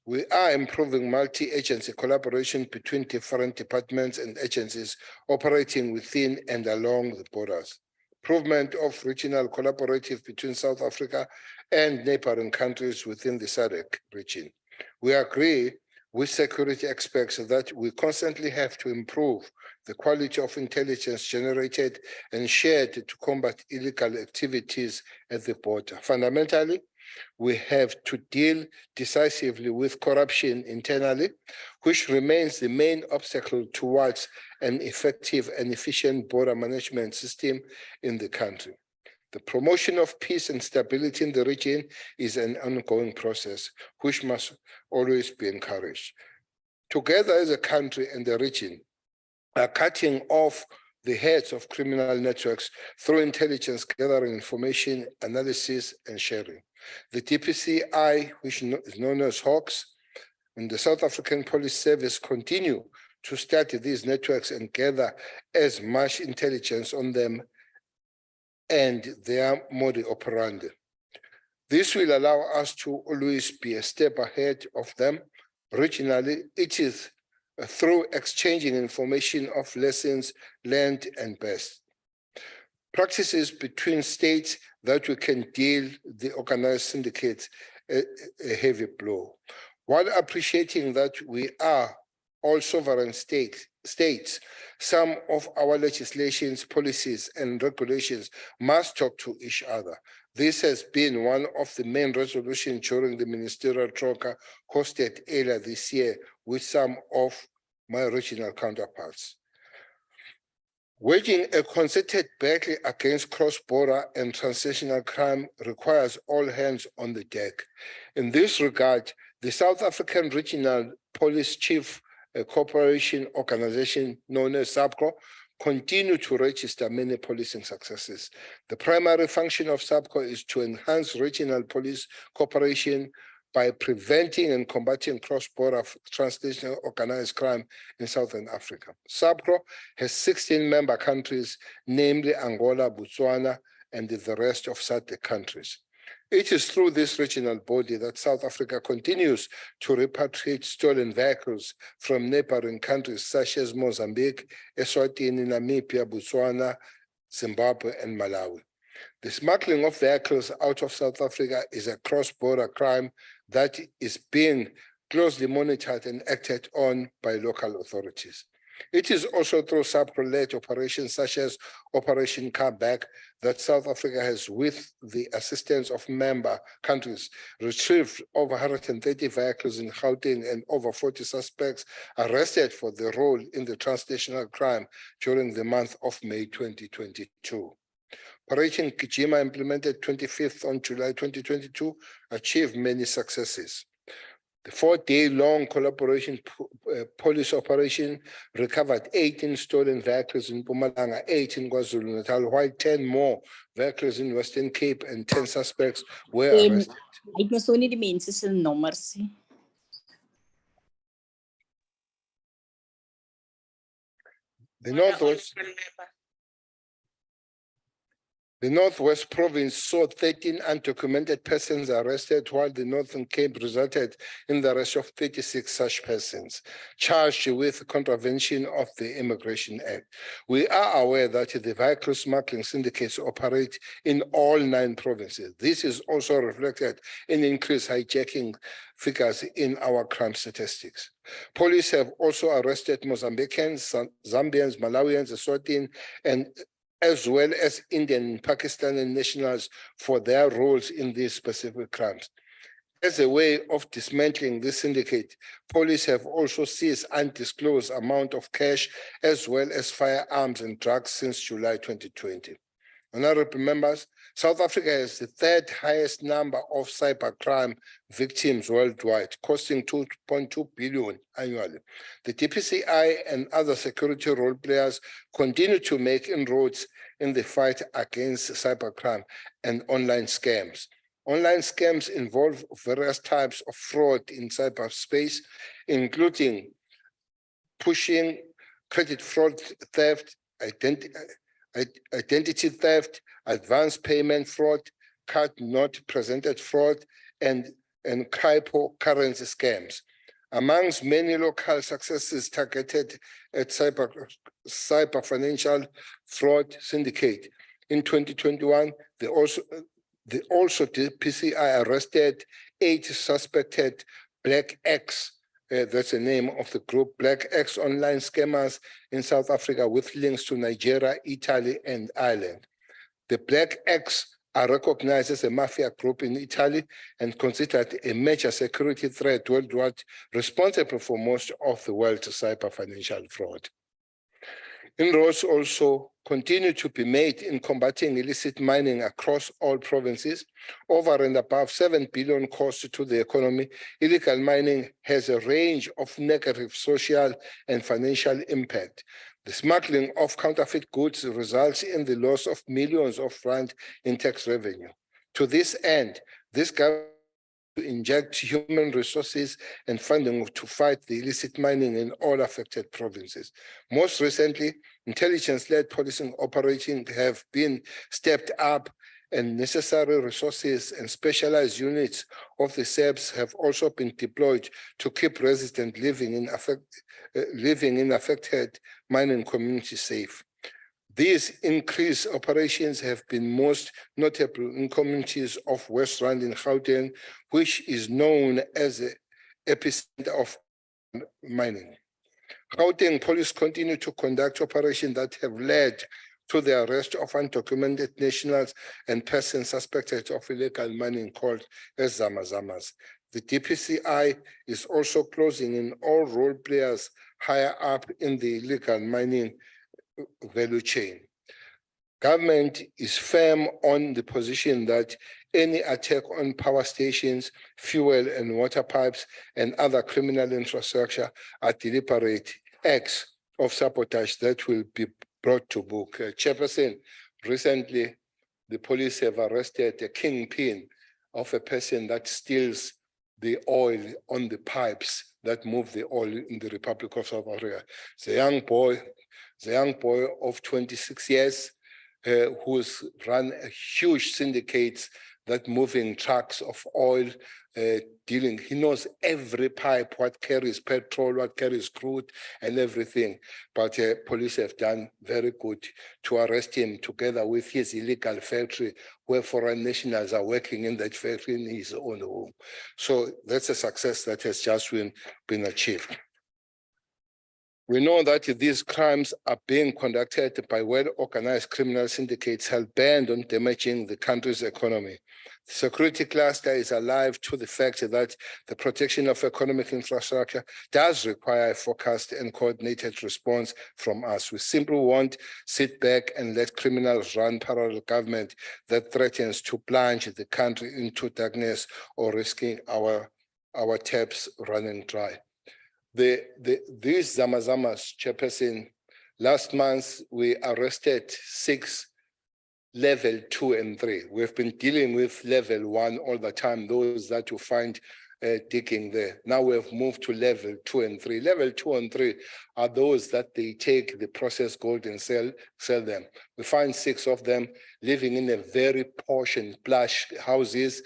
we are improving multi-agency collaboration between different departments and agencies operating within and along the borders. Improvement of regional collaborative between South Africa and neighboring countries within the SADC region. We agree with security experts that we constantly have to improve the quality of intelligence generated and shared to combat illegal activities at the border. Fundamentally, we have to deal decisively with corruption internally, which remains the main obstacle towards an effective and efficient border management system in the country. The promotion of peace and stability in the region is an ongoing process, which must always be encouraged. Together as a country and the region are cutting off the heads of criminal networks through intelligence gathering, information, analysis, and sharing. The DPCI, which is known as Hawks, and the South African Police Service continue to study these networks and gather as much intelligence on them and their mode operandi. This will allow us to always be a step ahead of them. Regionally, it is through exchanging information of lessons learned and best practices between states that we can deal the organized syndicates a heavy blow. While appreciating that we are all sovereign states, some of our legislations, policies, and regulations must talk to each other. This has been one of the main resolutions during the ministerial troika hosted earlier this year with some of my regional counterparts. Waging a concerted battle against cross-border and transnational crime requires all hands on the deck. In this regard, the South African Regional Police Chief Cooperation Organization, known as SAPCO, continue to register many policing successes. The primary function of SAPCO is to enhance regional police cooperation by preventing and combating cross-border transnational organized crime in Southern Africa. SAPCO has 16 member countries, namely Angola, Botswana, and the rest of SADC countries. It is through this regional body that South Africa continues to repatriate stolen vehicles from neighboring countries such as Mozambique, Eswatini, Namibia, Botswana, Zimbabwe, and Malawi. The smuggling of vehicles out of South Africa is a cross-border crime that is being closely monitored and acted on by local authorities. It is also through SAPCO-led operations such as Operation Comeback that South Africa has, with the assistance of member countries, retrieved over 130 vehicles in Gauteng and over 40 suspects arrested for their role in the transnational crime during the month of May 2022. Operation Kijima, implemented 25th on July 2022, achieved many successes. The 4-day-long collaboration police operation recovered 18 stolen vehicles in Mpumalanga, 8 in KwaZulu-Natal, while 10 more vehicles in Western Cape and 10 suspects were arrested. The Northwest Province saw 13 undocumented persons arrested, while the Northern Cape resulted in the arrest of 36 such persons, charged with contravention of the Immigration Act. We are aware that the vehicle smuggling syndicates operate in all 9 provinces. This is also reflected in increased hijacking figures in our crime statistics. Police have also arrested Mozambicans, Zambians, Malawians, Eswatini, and as well as Indian and Pakistani nationals for their roles in these specific crimes. As a way of dismantling this syndicate, police have also seized undisclosed amount of cash as well as firearms and drugs since July 2020. Honorable members, South Africa has the 3rd highest number of cybercrime victims worldwide, costing 2.2 billion annually. The DPCI and other security role players continue to make inroads in the fight against cybercrime and online scams. Online scams involve various types of fraud in cyberspace, including pushing, credit fraud, theft, identity theft, advanced payment fraud, card not presented fraud, and cryptocurrency scams. Amongst many local successes targeted at cyber financial fraud syndicate, in 2021, the DPCI arrested 8 suspected Black X that's the name of the group, Black X Online Scammers in South Africa with links to Nigeria, Italy, and Ireland. The Black X are recognized as a mafia group in Italy and considered a major security threat worldwide, responsible for most of the world's cyber financial fraud. Inroads also continue to be made in combating illicit mining across all provinces. Over and above 7 billion cost to the economy, illegal mining has a range of negative social and financial impact. The smuggling of counterfeit goods results in the loss of millions of rand in tax revenue. To this end, this government to inject human resources and funding to fight the illicit mining in all affected provinces. Most recently, intelligence-led policing operations have been stepped up, and necessary resources and specialized units of the SAPS have also been deployed to keep residents living in affected mining communities safe. These increased operations have been most notable in communities of West Rand in Gauteng, which is known as the epicenter of mining. Gauteng police continue to conduct operations that have led to the arrest of undocumented nationals and persons suspected of illegal mining called as Zamazamas. The DPCI is also closing in all role players higher up in the illegal mining value chain. Government is firm on the position that any attack on power stations, fuel and water pipes, and other criminal infrastructure are deliberate acts of sabotage that will be brought to book. Chairperson, recently the police have arrested a kingpin of a person that steals the oil on the pipes that move the oil in the Republic of South Africa. It's a young boy of 26 years who's run a huge syndicates that moving trucks of oil, dealing. He knows every pipe, what carries petrol, what carries crude, and everything. But police have done very good to arrest him together with his illegal factory, where foreign nationals are working in that factory in his own home. So that's a success that has just been achieved. We know that these crimes are being conducted by well-organized criminal syndicates hell-bent on damaging the country's economy. The security cluster is alive to the fact that the protection of economic infrastructure does require a focused and coordinated response from us. We simply won't sit back and let criminals run parallel government that threatens to plunge the country into darkness or risking our taps running dry. These Zamazamas, Chairperson, last month we arrested 6 level 2 and 3. We've been dealing with level 1 all the time, those that you find digging there. Now we've moved to level 2 and 3. Level 2 and 3 are those that they take the processed gold and sell them. We find 6 of them living in a very posh and plush houses,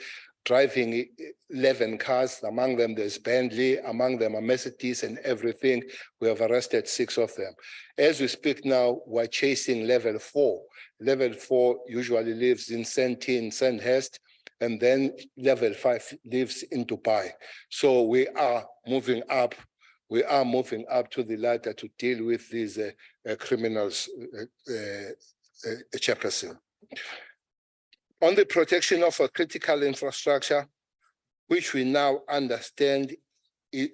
driving 11 cars. Among them, there's Bentley, among them are Mercedes and everything. We have arrested 6 of them. As we speak now, we're chasing level 4. Level 4 usually lives in Sandton, Sandhurst, and then level 5 lives in Dubai. So we are moving up. We are moving up to the ladder to deal with these criminals, Chairperson. On the protection of a critical infrastructure, which we now understand is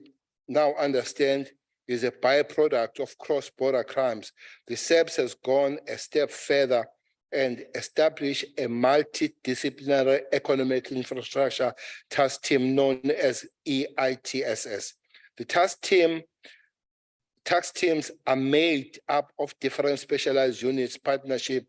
a byproduct of cross-border crimes, the SAPS has gone a step further and established a multidisciplinary economic infrastructure task team known as EITSS. The task teams are made up of different specialized units, partnership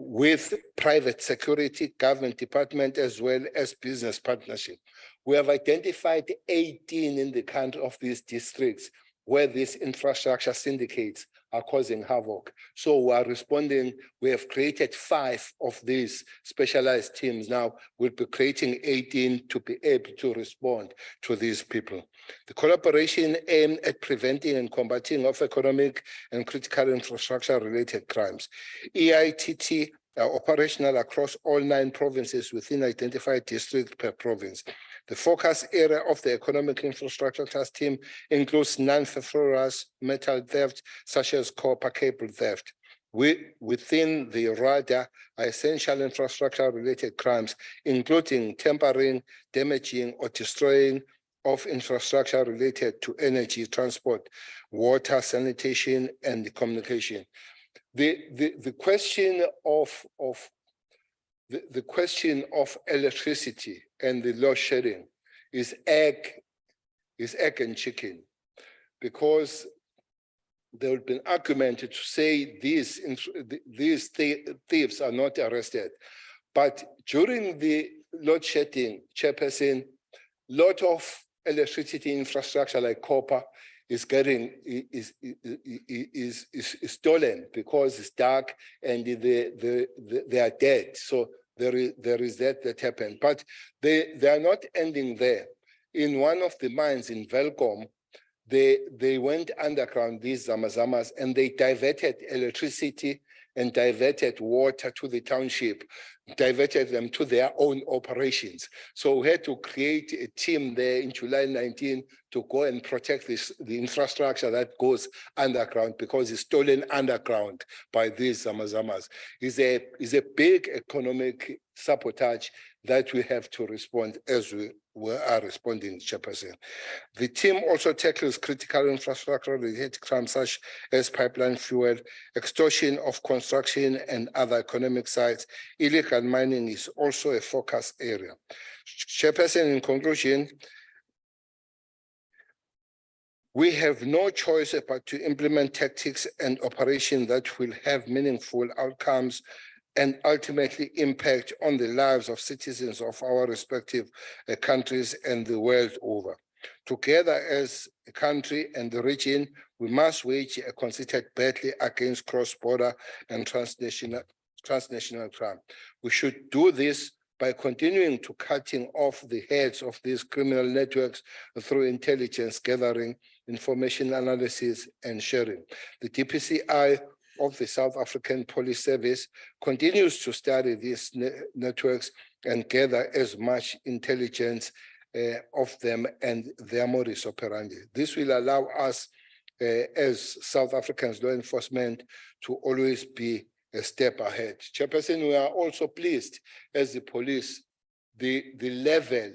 with private security, government department, as well as business partnership. We have identified 18 in the country of these districts where these infrastructure syndicates are causing havoc. So we are responding. We have created 5 of these specialized teams. Now we'll be creating 18 to be able to respond to these people. The collaboration aimed at preventing and combating of economic and critical infrastructure related crimes. EITT are operational across all 9 provinces within identified districts per province. The focus area of the Economic Infrastructure Task Team includes non-ferrous metal theft, such as copper cable theft. Within the radar are essential infrastructure-related crimes, including tampering, damaging, or destroying of infrastructure related to energy, transport, water, sanitation, and communication. The question of electricity and the load shedding is egg and chicken, because there would be an argument to say these thieves are not arrested. But during the load shedding, Chairperson, lot of electricity infrastructure like copper is stolen because it's dark and they are dead. So there is that happened. But they are not ending there. In one of the mines in Velkom, they went underground, these zamazamas, and they diverted electricity and diverted water to the township, diverted them to their own operations. So we had to create a team there in July 19 to go and protect the infrastructure that goes underground, because it's stolen underground by these zamazamas. It's a big economic sabotage that we have to respond as we are responding, Chairperson. The team also tackles critical infrastructure-related crimes such as pipeline fuel, extortion of construction and other economic sites. Illegal mining is also a focus area. Chairperson, in conclusion, we have no choice but to implement tactics and operations that will have meaningful outcomes and ultimately impact on the lives of citizens of our respective countries and the world over. Together as a country and the region, we must wage a concerted battle against cross-border and transnational crime. We should do this by continuing to cutting off the heads of these criminal networks through intelligence gathering, information analysis, and sharing. The DPCI of the South African Police Service continues to study these networks and gather as much intelligence of them and their modus operandi. This will allow us as South Africans law enforcement to always be a step ahead. Chairperson, we are also pleased as the police, the level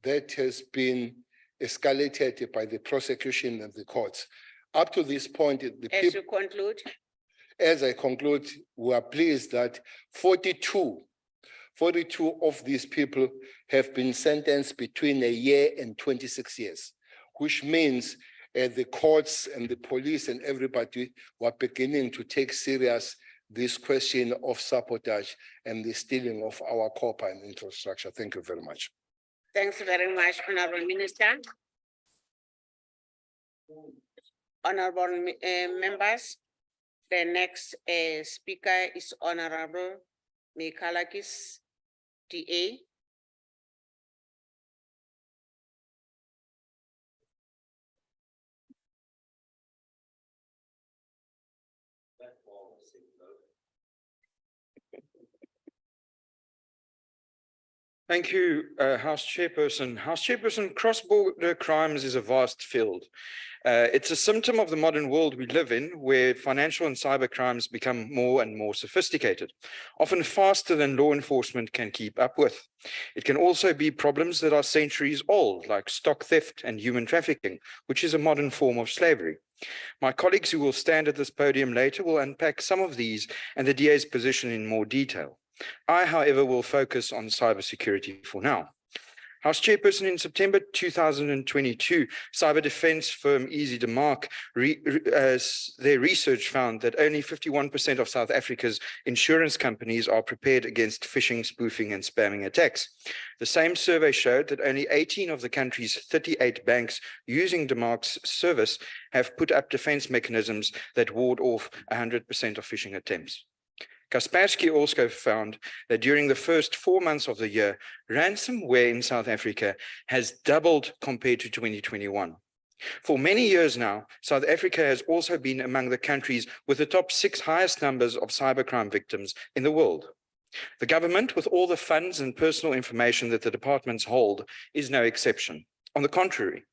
that has been escalated by the prosecution and the courts. Up to this point, As you conclude. As I conclude, we are pleased that 42 of these people have been sentenced between a year and 26 years, which means the courts and the police and everybody were beginning to take serious this question of sabotage and the stealing of our copper and infrastructure. Thank you very much. Thanks very much, Honorable Minister. Honorable members, the next speaker is Honorable Mikalakis, DA. Thank you, House Chairperson. House Chairperson, cross-border crimes is a vast field. It's a symptom of the modern world we live in, where financial and cyber crimes become more and more sophisticated, often faster than law enforcement can keep up with. It can also be problems that are centuries old, like stock theft and human trafficking, which is a modern form of slavery. My colleagues who will stand at this podium later will unpack some of these and the DA's position in more detail. I, however, will focus on cybersecurity for now. House Chairperson, in September 2022, cyber defense firm Easy Demark, their research found that only 51% of South Africa's insurance companies are prepared against phishing, spoofing, and spamming attacks. The same survey showed that only 18 of the country's 38 banks using Demark's service have put up defense mechanisms that ward off 100% of phishing attempts. Kaspersky also found that during the first 4 months of the year, ransomware in South Africa has doubled compared to 2021. For many years now, South Africa has also been among the countries with the top 6 highest numbers of cybercrime victims in the world. The government, with all the funds and personal information that the departments hold, is no exception. On the contrary,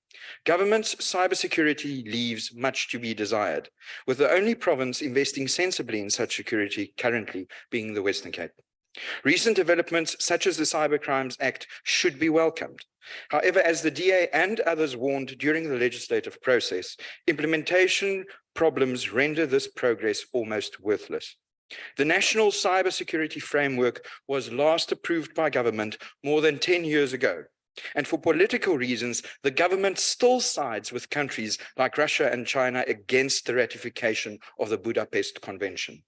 government's cybersecurity leaves much to be desired, with the only province investing sensibly in such security currently being the Western Cape. Recent developments such as the Cybercrimes Act should be welcomed. However, as the DA and others warned during the legislative process, implementation problems render this progress almost worthless. The National Cybersecurity Framework was last approved by government more than 10 years ago. And for political reasons, the government still sides with countries like Russia and China against the ratification of the Budapest Convention.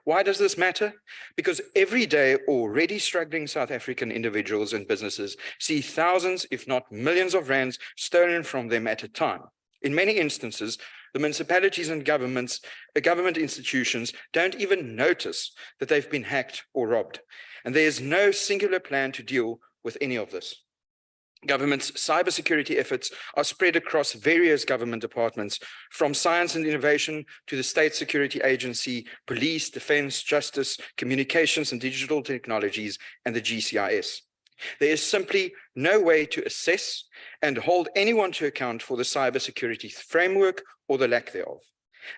Why does this matter? Because every day already struggling South African individuals and businesses see thousands, if not millions of rands stolen from them at a time. In many instances, the municipalities and government institutions don't even notice that they've been hacked or robbed. And there is no singular plan to deal with any of this. Government's cybersecurity efforts are spread across various government departments, from science and innovation to the State Security Agency, police, defense, justice, communications and digital technologies, and the GCIS. There is simply no way to assess and hold anyone to account for the cybersecurity framework or the lack thereof.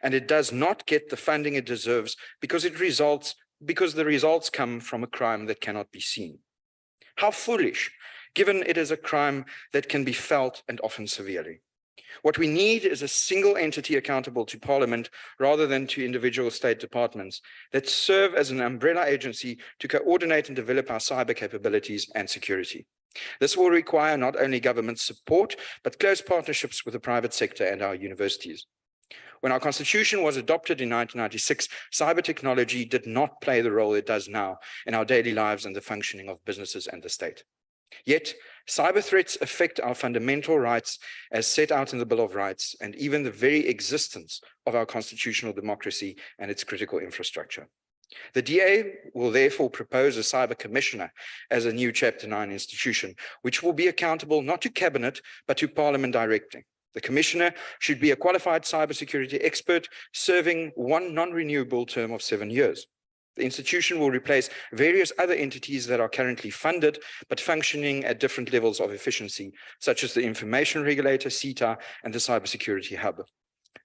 And it does not get the funding it deserves because the results come from a crime that cannot be seen. How foolish, given it is a crime that can be felt and often severely. What we need is a single entity accountable to Parliament rather than to individual state departments that serve as an umbrella agency to coordinate and develop our cyber capabilities and security. This will require not only government support, but close partnerships with the private sector and our universities. When our constitution was adopted in 1996, cyber technology did not play the role it does now in our daily lives and the functioning of businesses and the state. Yet, cyber threats affect our fundamental rights as set out in the Bill of Rights and even the very existence of our constitutional democracy and its critical infrastructure. The DA will therefore propose a cyber commissioner as a new Chapter 9 institution, which will be accountable not to Cabinet, but to Parliament directly. The commissioner should be a qualified cybersecurity expert serving one non-renewable term of 7 years. The institution will replace various other entities that are currently funded, but functioning at different levels of efficiency, such as the Information Regulator, CETA, and the Cybersecurity Hub.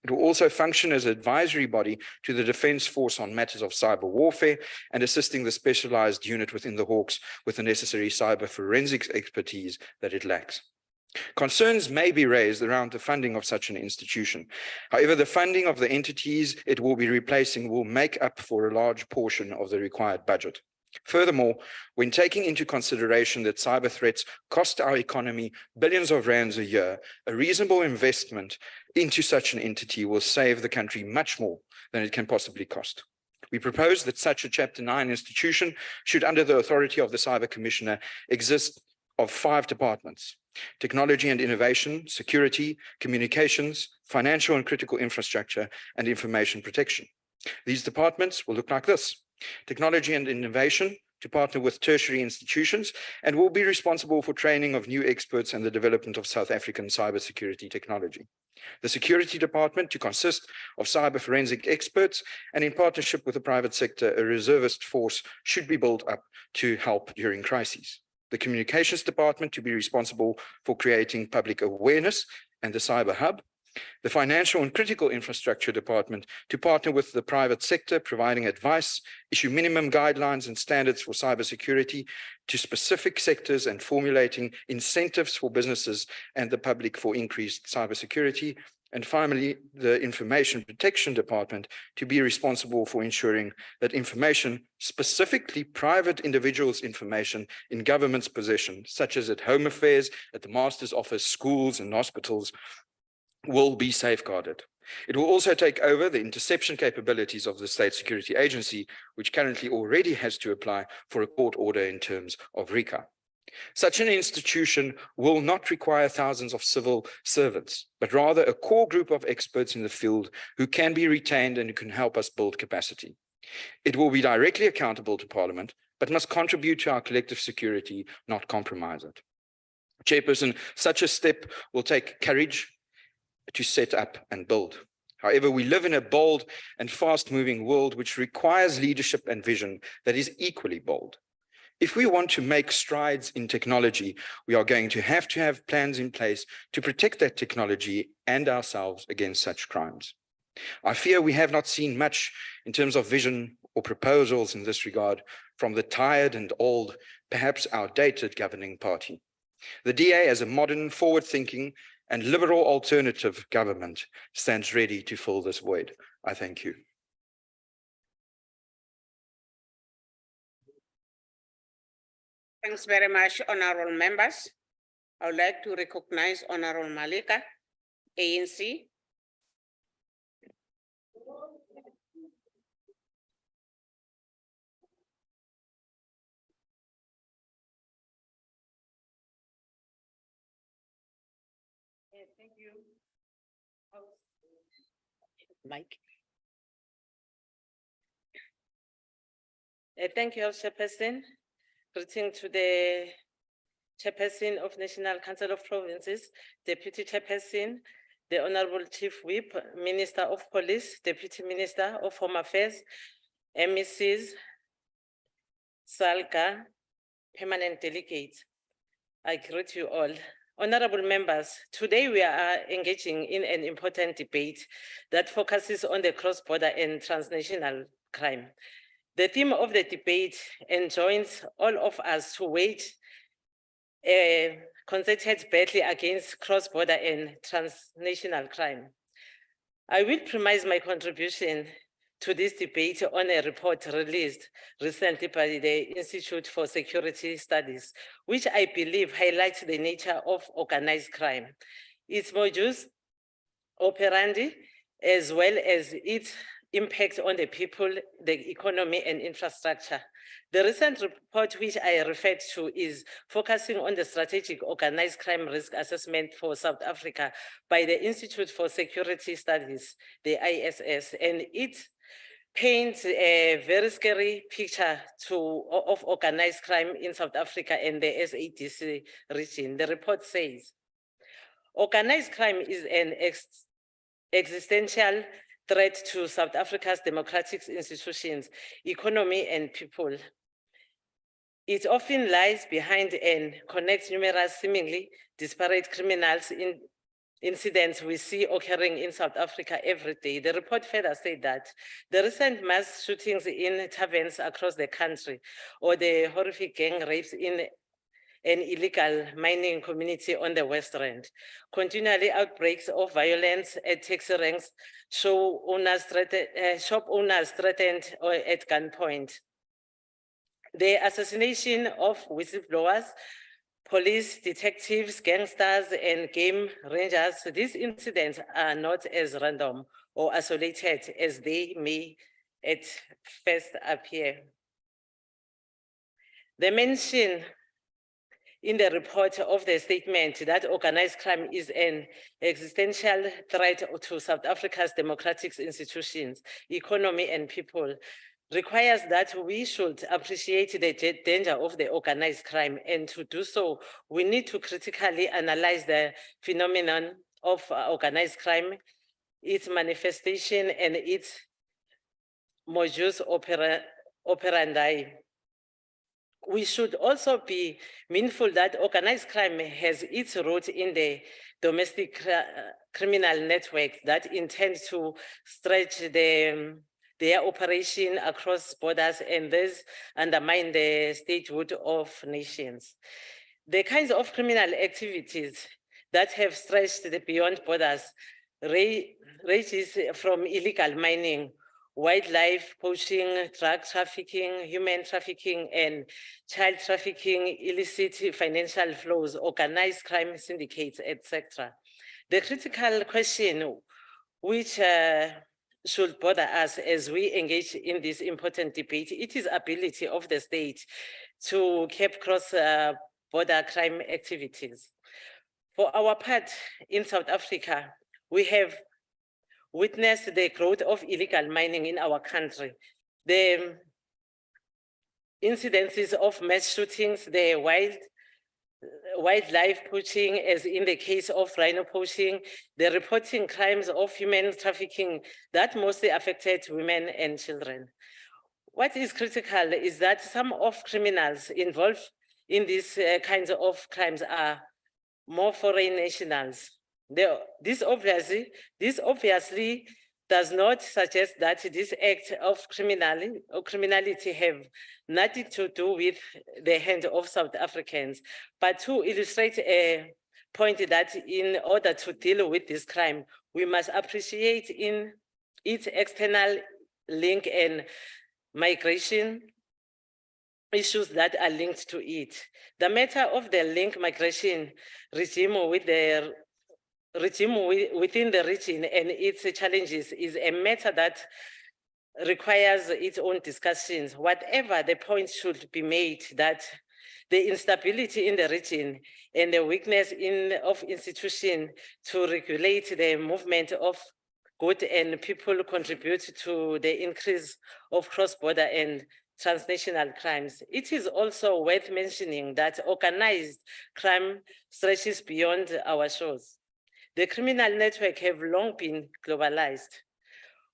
It will also function as an advisory body to the Defence Force on matters of cyber warfare and assisting the specialized unit within the Hawks with the necessary cyber forensics expertise that it lacks. Concerns may be raised around the funding of such an institution. However, the funding of the entities it will be replacing will make up for a large portion of the required budget. Furthermore, when taking into consideration that cyber threats cost our economy billions of rands a year, a reasonable investment into such an entity will save the country much more than it can possibly cost. We propose that such a Chapter 9 institution should, under the authority of the Cyber Commissioner, exist of 5 departments: technology and innovation, security, communications, financial and critical infrastructure, and information protection. These departments will look like this: technology and innovation, to partner with tertiary institutions, and will be responsible for training of new experts and the development of South African cybersecurity technology. The security department to consist of cyber forensic experts, and in partnership with the private sector, a reservist force should be built up to help during crises. The communications department to be responsible for creating public awareness and the cyber hub. The financial and critical infrastructure department to partner with the private sector, providing advice, issue minimum guidelines and standards for cybersecurity to specific sectors and formulating incentives for businesses and the public for increased cybersecurity. And finally, the information protection department to be responsible for ensuring that information, specifically private individuals' information in government's possession, such as at Home Affairs, at the Master's Office, schools and hospitals, will be safeguarded. It will also take over the interception capabilities of the State Security Agency, which currently already has to apply for a court order in terms of RICA. Such an institution will not require thousands of civil servants, but rather a core group of experts in the field who can be retained and who can help us build capacity. It will be directly accountable to Parliament, but must contribute to our collective security, not compromise it. Chairperson, such a step will take courage to set up and build. However, we live in a bold and fast-moving world which requires leadership and vision that is equally bold. If we want to make strides in technology, we are going to have plans in place to protect that technology and ourselves against such crimes. I fear we have not seen much in terms of vision or proposals in this regard from the tired and old, perhaps outdated governing party. The DA, as a modern, forward-thinking and liberal alternative government, stands ready to fill this void. I thank you. Thanks very much, honorable members. I would like to recognize Honorable Malika, ANC. Thank you. Mike. Thank you, Chairperson. Greeting to the Chairperson of National Council of Provinces, Deputy Chairperson, the Honorable Chief Whip, Minister of Police, Deputy Minister of Home Affairs, MECs, Salga, Permanent Delegates. I greet you all. Honorable members, today we are engaging in an important debate that focuses on the cross-border and transnational crime. The theme of the debate enjoins all of us to wage a concerted battle against cross-border and transnational crime. I will premise my contribution to this debate on a report released recently by the Institute for Security Studies, which I believe highlights the nature of organized crime, its modus operandi, as well as its impact on the people, the economy, and infrastructure. The recent report which I referred to is focusing on the strategic organized crime risk assessment for South Africa by the Institute for Security Studies, the ISS, and it paints a very scary picture of organized crime in South Africa and the SADC region. The report says, organized crime is an existential threat to South Africa's democratic institutions, economy, and people. It often lies behind and connects numerous seemingly disparate criminals in incidents we see occurring in South Africa every day. The report further said that the recent mass shootings in taverns across the country, or the horrific gang rapes in an illegal mining community on the West Rand, continually outbreaks of violence at taxi ranks, shop owners threatened or at gunpoint, the assassination of whistleblowers, police, detectives, gangsters, and game rangers. These incidents are not as random or isolated as they may at first appear. The mention in the report of the statement that organized crime is an existential threat to South Africa's democratic institutions, economy, and people requires that we should appreciate the danger of the organized crime, and to do so, we need to critically analyze the phenomenon of organized crime, its manifestation, and its modus operandi. We should also be mindful that organized crime has its root in the domestic criminal networks that intend to stretch their operation across borders and thus undermine the statehood of nations. The kinds of criminal activities that have stretched beyond borders ranges from illegal mining, wildlife poaching, drug trafficking, human trafficking, and child trafficking, illicit financial flows, organized crime syndicates, etc. The critical question which should bother us as we engage in this important debate, it is ability of the state to keep cross-border crime activities. For our part, in South Africa, we have witnessed the growth of illegal mining in our country. The incidences of mass shootings, the wildlife poaching, as in the case of rhino poaching, the reporting crimes of human trafficking that mostly affected women and children. What is critical is that some of criminals involved in these kinds of crimes are more foreign nationals. This obviously does not suggest that this act of criminality have nothing to do with the hand of South Africans, but to illustrate a point that in order to deal with this crime, we must appreciate in its external link and migration issues that are linked to it. The matter of the link migration regime with the within the region and its challenges is a matter that requires its own discussions. Whatever the point should be made that the instability in the region and the weakness of institutions to regulate the movement of goods and people contribute to the increase of cross-border and transnational crimes. It is also worth mentioning that organized crime stretches beyond our shores. The criminal network have long been globalized.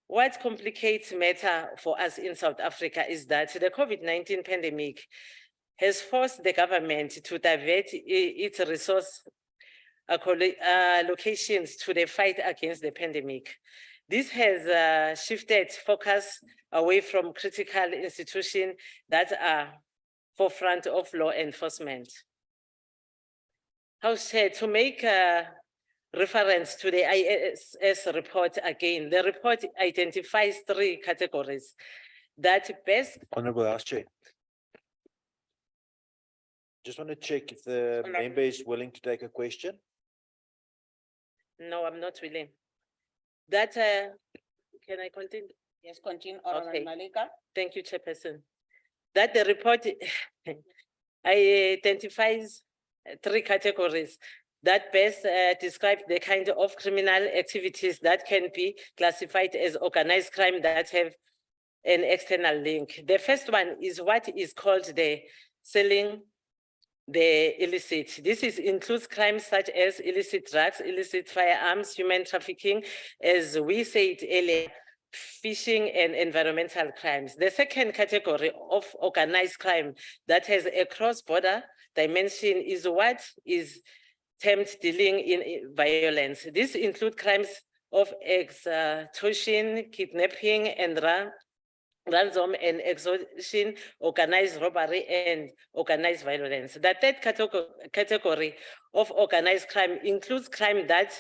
What complicates matter for us in South Africa is that the COVID-19 pandemic has forced the government to divert its resource allocations to the fight against the pandemic. This has shifted focus away from critical institutions that are forefront of law enforcement. House Chair, to make reference to the ISS report again, the report identifies 3 categories that best. Honorable House Chair. Just want to check if the member is willing to take a question. No, I'm not willing. That, can I continue? Yes, continue, Honorable Malika. Thank you, Chairperson. That the report identifies 3 categories that best describe the kind of criminal activities that can be classified as organized crime that have an external link. The first one is what is called the selling the illicit. This includes crimes such as illicit drugs, illicit firearms, human trafficking, as we said earlier, fishing and environmental crimes. The second category of organized crime that has a cross-border dimension is what is termed dealing in violence. This includes crimes of extortion, kidnapping, and ransom and extortion, organized robbery, and organized violence. The third category of organized crime includes crime that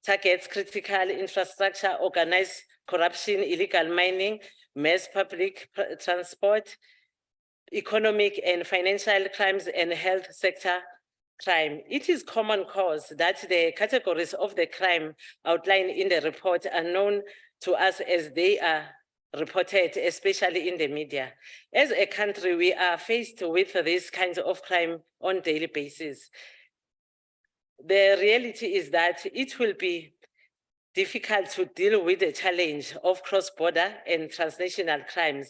targets critical infrastructure, organized corruption, illegal mining, mass public transport, economic and financial crimes, and health sector crime. It is common cause that the categories of the crime outlined in the report are known to us as they are reported, especially in the media. As a country, we are faced with these kinds of crime on a daily basis. The reality is that it will be difficult to deal with the challenge of cross-border and transnational crimes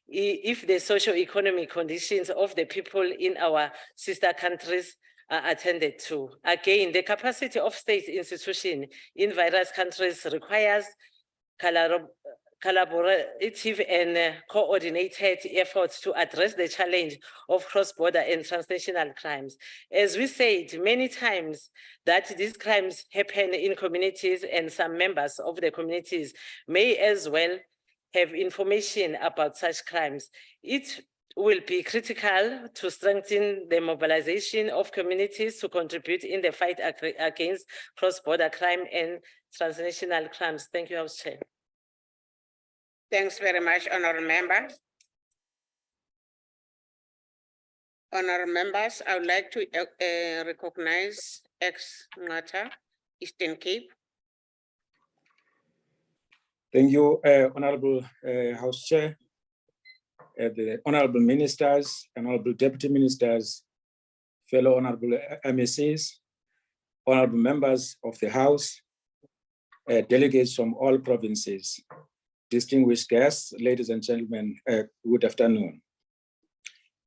if the socio-economic conditions of the people in our sister countries are attended to. Again, the capacity of state institutions in various countries requires collaborative and coordinated efforts to address the challenge of cross-border and transnational crimes. As we said many times, that these crimes happen in communities, and some members of the communities may as well have information about such crimes. It will be critical to strengthen the mobilization of communities to contribute in the fight against cross-border crime and transnational crimes. Thank you, House Chair. Thanks very much, honorable member. Honorable members, I would like to recognize ex-Ngata, Eastern Cape. Thank you, Honorable House Chair, the Honorable Ministers, Honorable Deputy Ministers, fellow Honorable MSCs, Honorable Members of the House, delegates from all provinces, distinguished guests, ladies and gentlemen, good afternoon.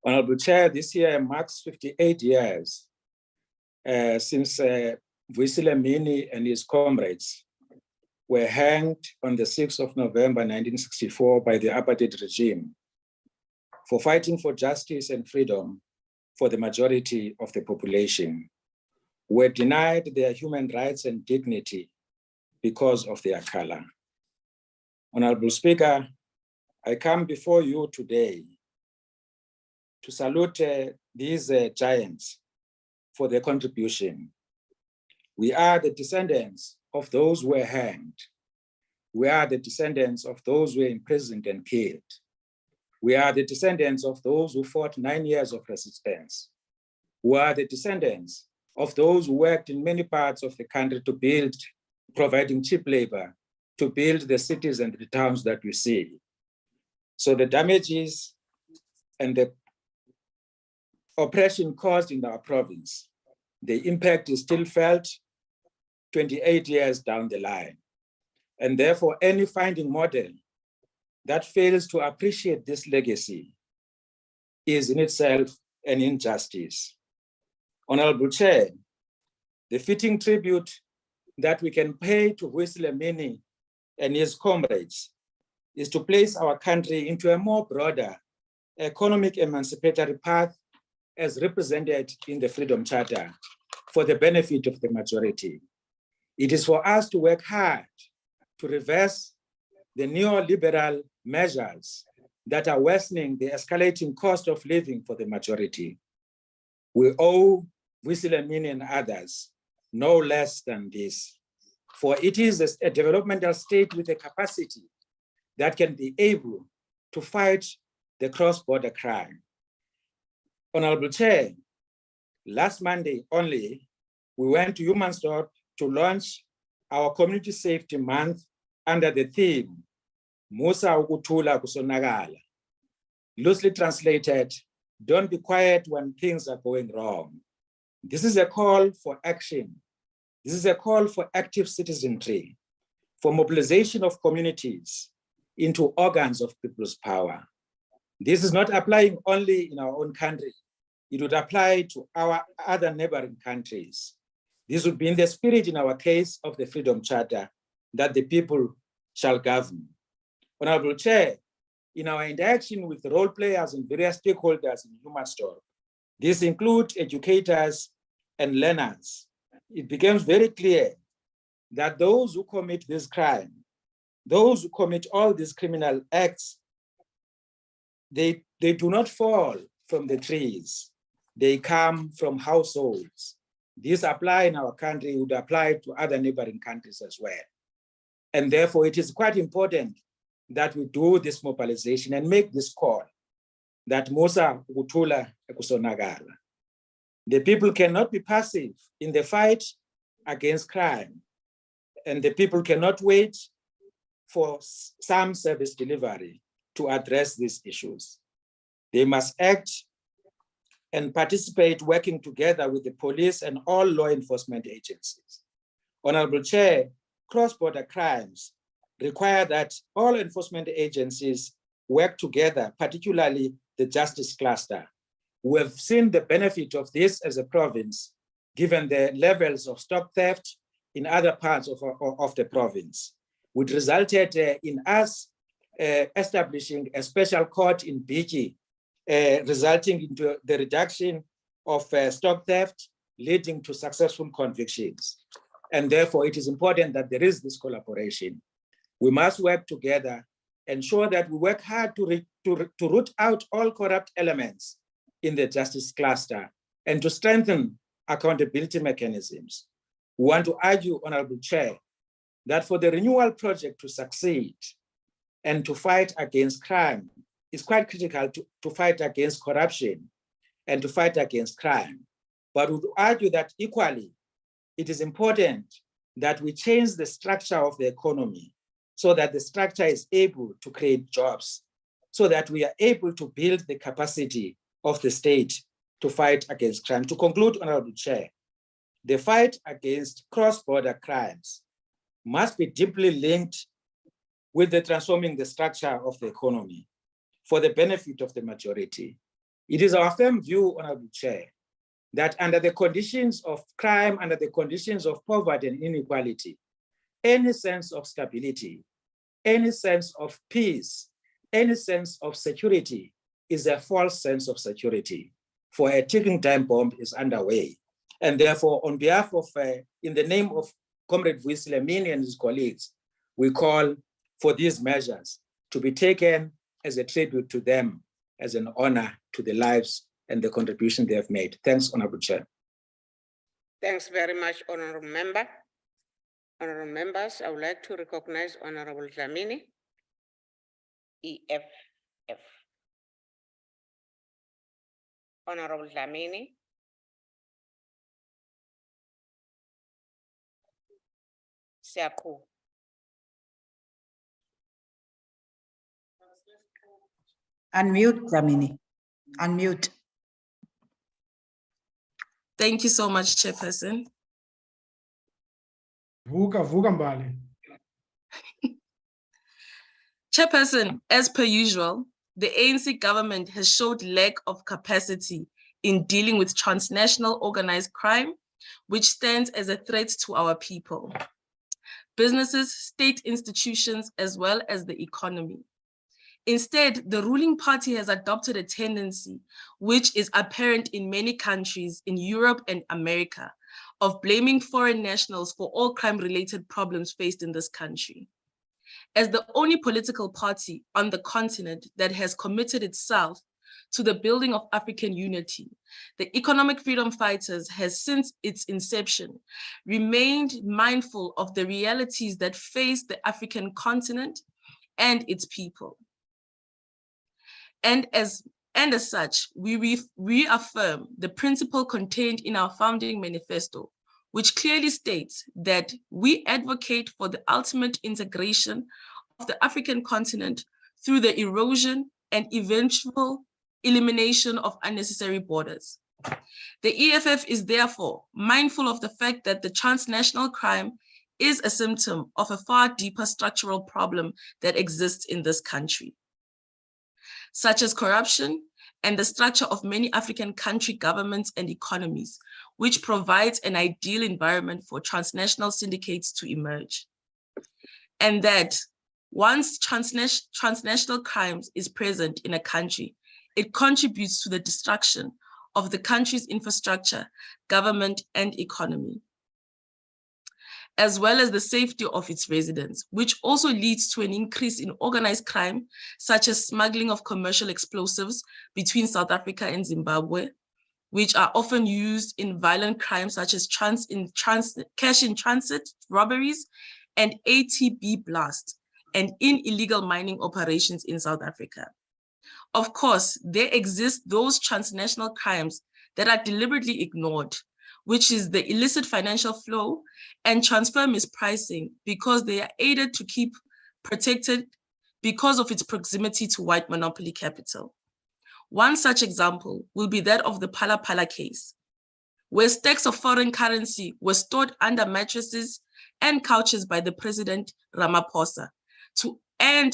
Honorable Chair, this year marks 58 years since Vuyisile Mini and his comrades were hanged on the 6th of November 1964 by the apartheid regime for fighting for justice and freedom for the majority of the population, were denied their human rights and dignity because of their color. Honorable Speaker, I come before you today to salute these giants for their contribution. We are the descendants of those who were hanged. We are the descendants of those who were imprisoned and killed. We are the descendants of those who fought 9 years of resistance. We are the descendants of those who worked in many parts of the country to build, providing cheap labor, to build the cities and the towns that we see. So the damages and the oppression caused in our province, the impact is still felt 28 years down the line. And therefore, any finding model that fails to appreciate this legacy is in itself an injustice. Honorable Chair, the fitting tribute that we can pay to Vuyisile Mini and his comrades is to place our country into a more broader economic emancipatory path as represented in the Freedom Charter for the benefit of the majority. It is for us to work hard to reverse the neoliberal measures that are worsening the escalating cost of living for the majority. We owe Vuyisile Mini and others no less than this, for it is a developmental state with a capacity that can be able to fight the cross-border crime. Honorable Chair, last Monday only, we went to Humansdorp to launch our Community Safety Month under the theme, Musa ukuthula kusonakala. Loosely translated, don't be quiet when things are going wrong. This is a call for action. This is a call for active citizenry, for mobilization of communities into organs of people's power. This is not applying only in our own country. It would apply to our other neighboring countries. This would be in the spirit, in our case, of the Freedom Charter, that the people shall govern. Honorable Chair, in our interaction with role players and various stakeholders in Humansdorp, these include educators and learners, it becomes very clear that those who commit this crime, those who commit all these criminal acts, they do not fall from the trees. They come from households. This apply in our country, would apply to other neighboring countries as well. And therefore, it is quite important that we do this mobilization and make this call that Musa ukuthula kusonakala. The people cannot be passive in the fight against crime, and the people cannot wait for some service delivery to address these issues. They must act and participate, working together with the police and all law enforcement agencies. Honorable Chair, cross-border crimes require that all enforcement agencies work together, particularly the justice cluster. We have seen the benefit of this as a province, given the levels of stock theft in other parts of the province, which resulted in us establishing a special court in Biji, resulting into the reduction of stock theft, leading to successful convictions. And therefore, it is important that there is this collaboration. We must work together, ensure that we work hard to root out all corrupt elements in the justice cluster and to strengthen accountability mechanisms. We want to argue, Honorable Chair, that for the renewal project to succeed and to fight against crime, it's quite critical to fight against corruption and to fight against crime. But we would argue that equally, it is important that we change the structure of the economy so that the structure is able to create jobs, so that we are able to build the capacity of the state to fight against crime. To conclude, Honorable Chair, the fight against cross-border crimes must be deeply linked with the transforming the structure of the economy for the benefit of the majority. It is our firm view, Honorable Chair, that under the conditions of crime, under the conditions of poverty and inequality, any sense of stability, any sense of peace, any sense of security is a false sense of security, for a ticking time bomb is underway. And therefore, on behalf of, in the name of Comrade Vuisilemini and his colleagues, we call for these measures to be taken as a tribute to them, as an honor to the lives and the contribution they have made. Thanks, Honorable Chair. Thanks very much, Honorable Member. Honorable members, I would like to recognize Honorable Dlamini, EFF. Honorable Dlamini. Siyaku. Unmute, Dlamini. Unmute. Thank you so much, Chairperson. Vuka Mbali. Chairperson, as per usual, the ANC government has showed lack of capacity in dealing with transnational organized crime, which stands as a threat to our people, businesses, state institutions, as well as the economy. Instead, the ruling party has adopted a tendency, which is apparent in many countries in Europe and America, of blaming foreign nationals for all crime-related problems faced in this country. As the only political party on the continent that has committed itself to the building of African unity, the Economic Freedom Fighters has since its inception remained mindful of the realities that face the African continent and its people. And as such, we reaffirm the principle contained in our founding manifesto, which clearly states that we advocate for the ultimate integration of the African continent through the erosion and eventual elimination of unnecessary borders. The EFF is therefore mindful of the fact that the transnational crime is a symptom of a far deeper structural problem that exists in this country, such as corruption and the structure of many African country governments and economies, which provides an ideal environment for transnational syndicates to emerge. And that once transnational crimes is present in a country, it contributes to the destruction of the country's infrastructure, government, and economy, as well as the safety of its residents, which also leads to an increase in organized crime, such as smuggling of commercial explosives between South Africa and Zimbabwe, which are often used in violent crimes such as cash in transit robberies and ATB blast, and in illegal mining operations in South Africa. Of course, there exist those transnational crimes that are deliberately ignored, which is the illicit financial flow and transfer mispricing, because they are aided to keep protected because of its proximity to white monopoly capital. One such example will be that of the Phala Phala case, where stacks of foreign currency were stored under mattresses and couches by the President Ramaphosa. And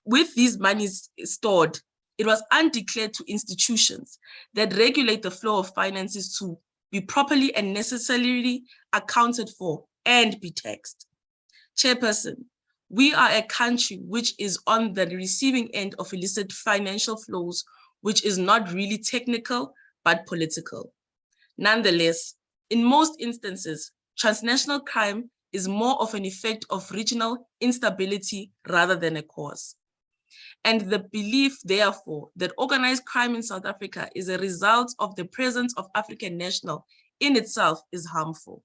with these monies stored, it was undeclared to institutions that regulate the flow of finances to be properly and necessarily accounted for and be taxed. Chairperson, we are a country which is on the receiving end of illicit financial flows, which is not really technical, but political. Nonetheless, in most instances, transnational crime is more of an effect of regional instability rather than a cause. And the belief, therefore, that organized crime in South Africa is a result of the presence of African national in itself is harmful.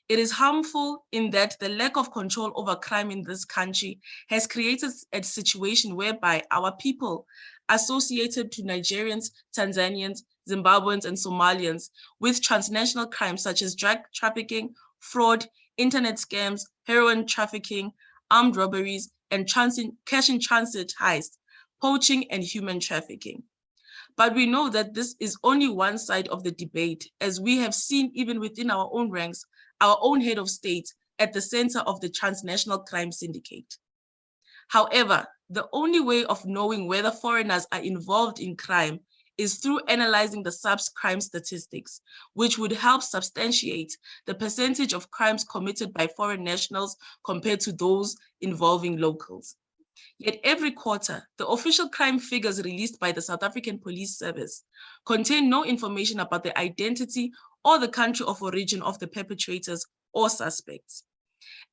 It is harmful in that the lack of control over crime in this country has created a situation whereby our people associated to Nigerians, Tanzanians, Zimbabweans, and Somalians with transnational crimes such as drug trafficking, fraud, internet scams, heroin trafficking, armed robberies, and cash in transit heist, poaching, and human trafficking. But we know that this is only one side of the debate, as we have seen even within our own ranks, our own head of state at the center of the transnational crime syndicate. However, the only way of knowing whether foreigners are involved in crime is through analyzing the SAPS crime statistics, which would help substantiate the percentage of crimes committed by foreign nationals compared to those involving locals. Yet every quarter, the official crime figures released by the South African Police Service contain no information about the identity or the country of origin of the perpetrators or suspects.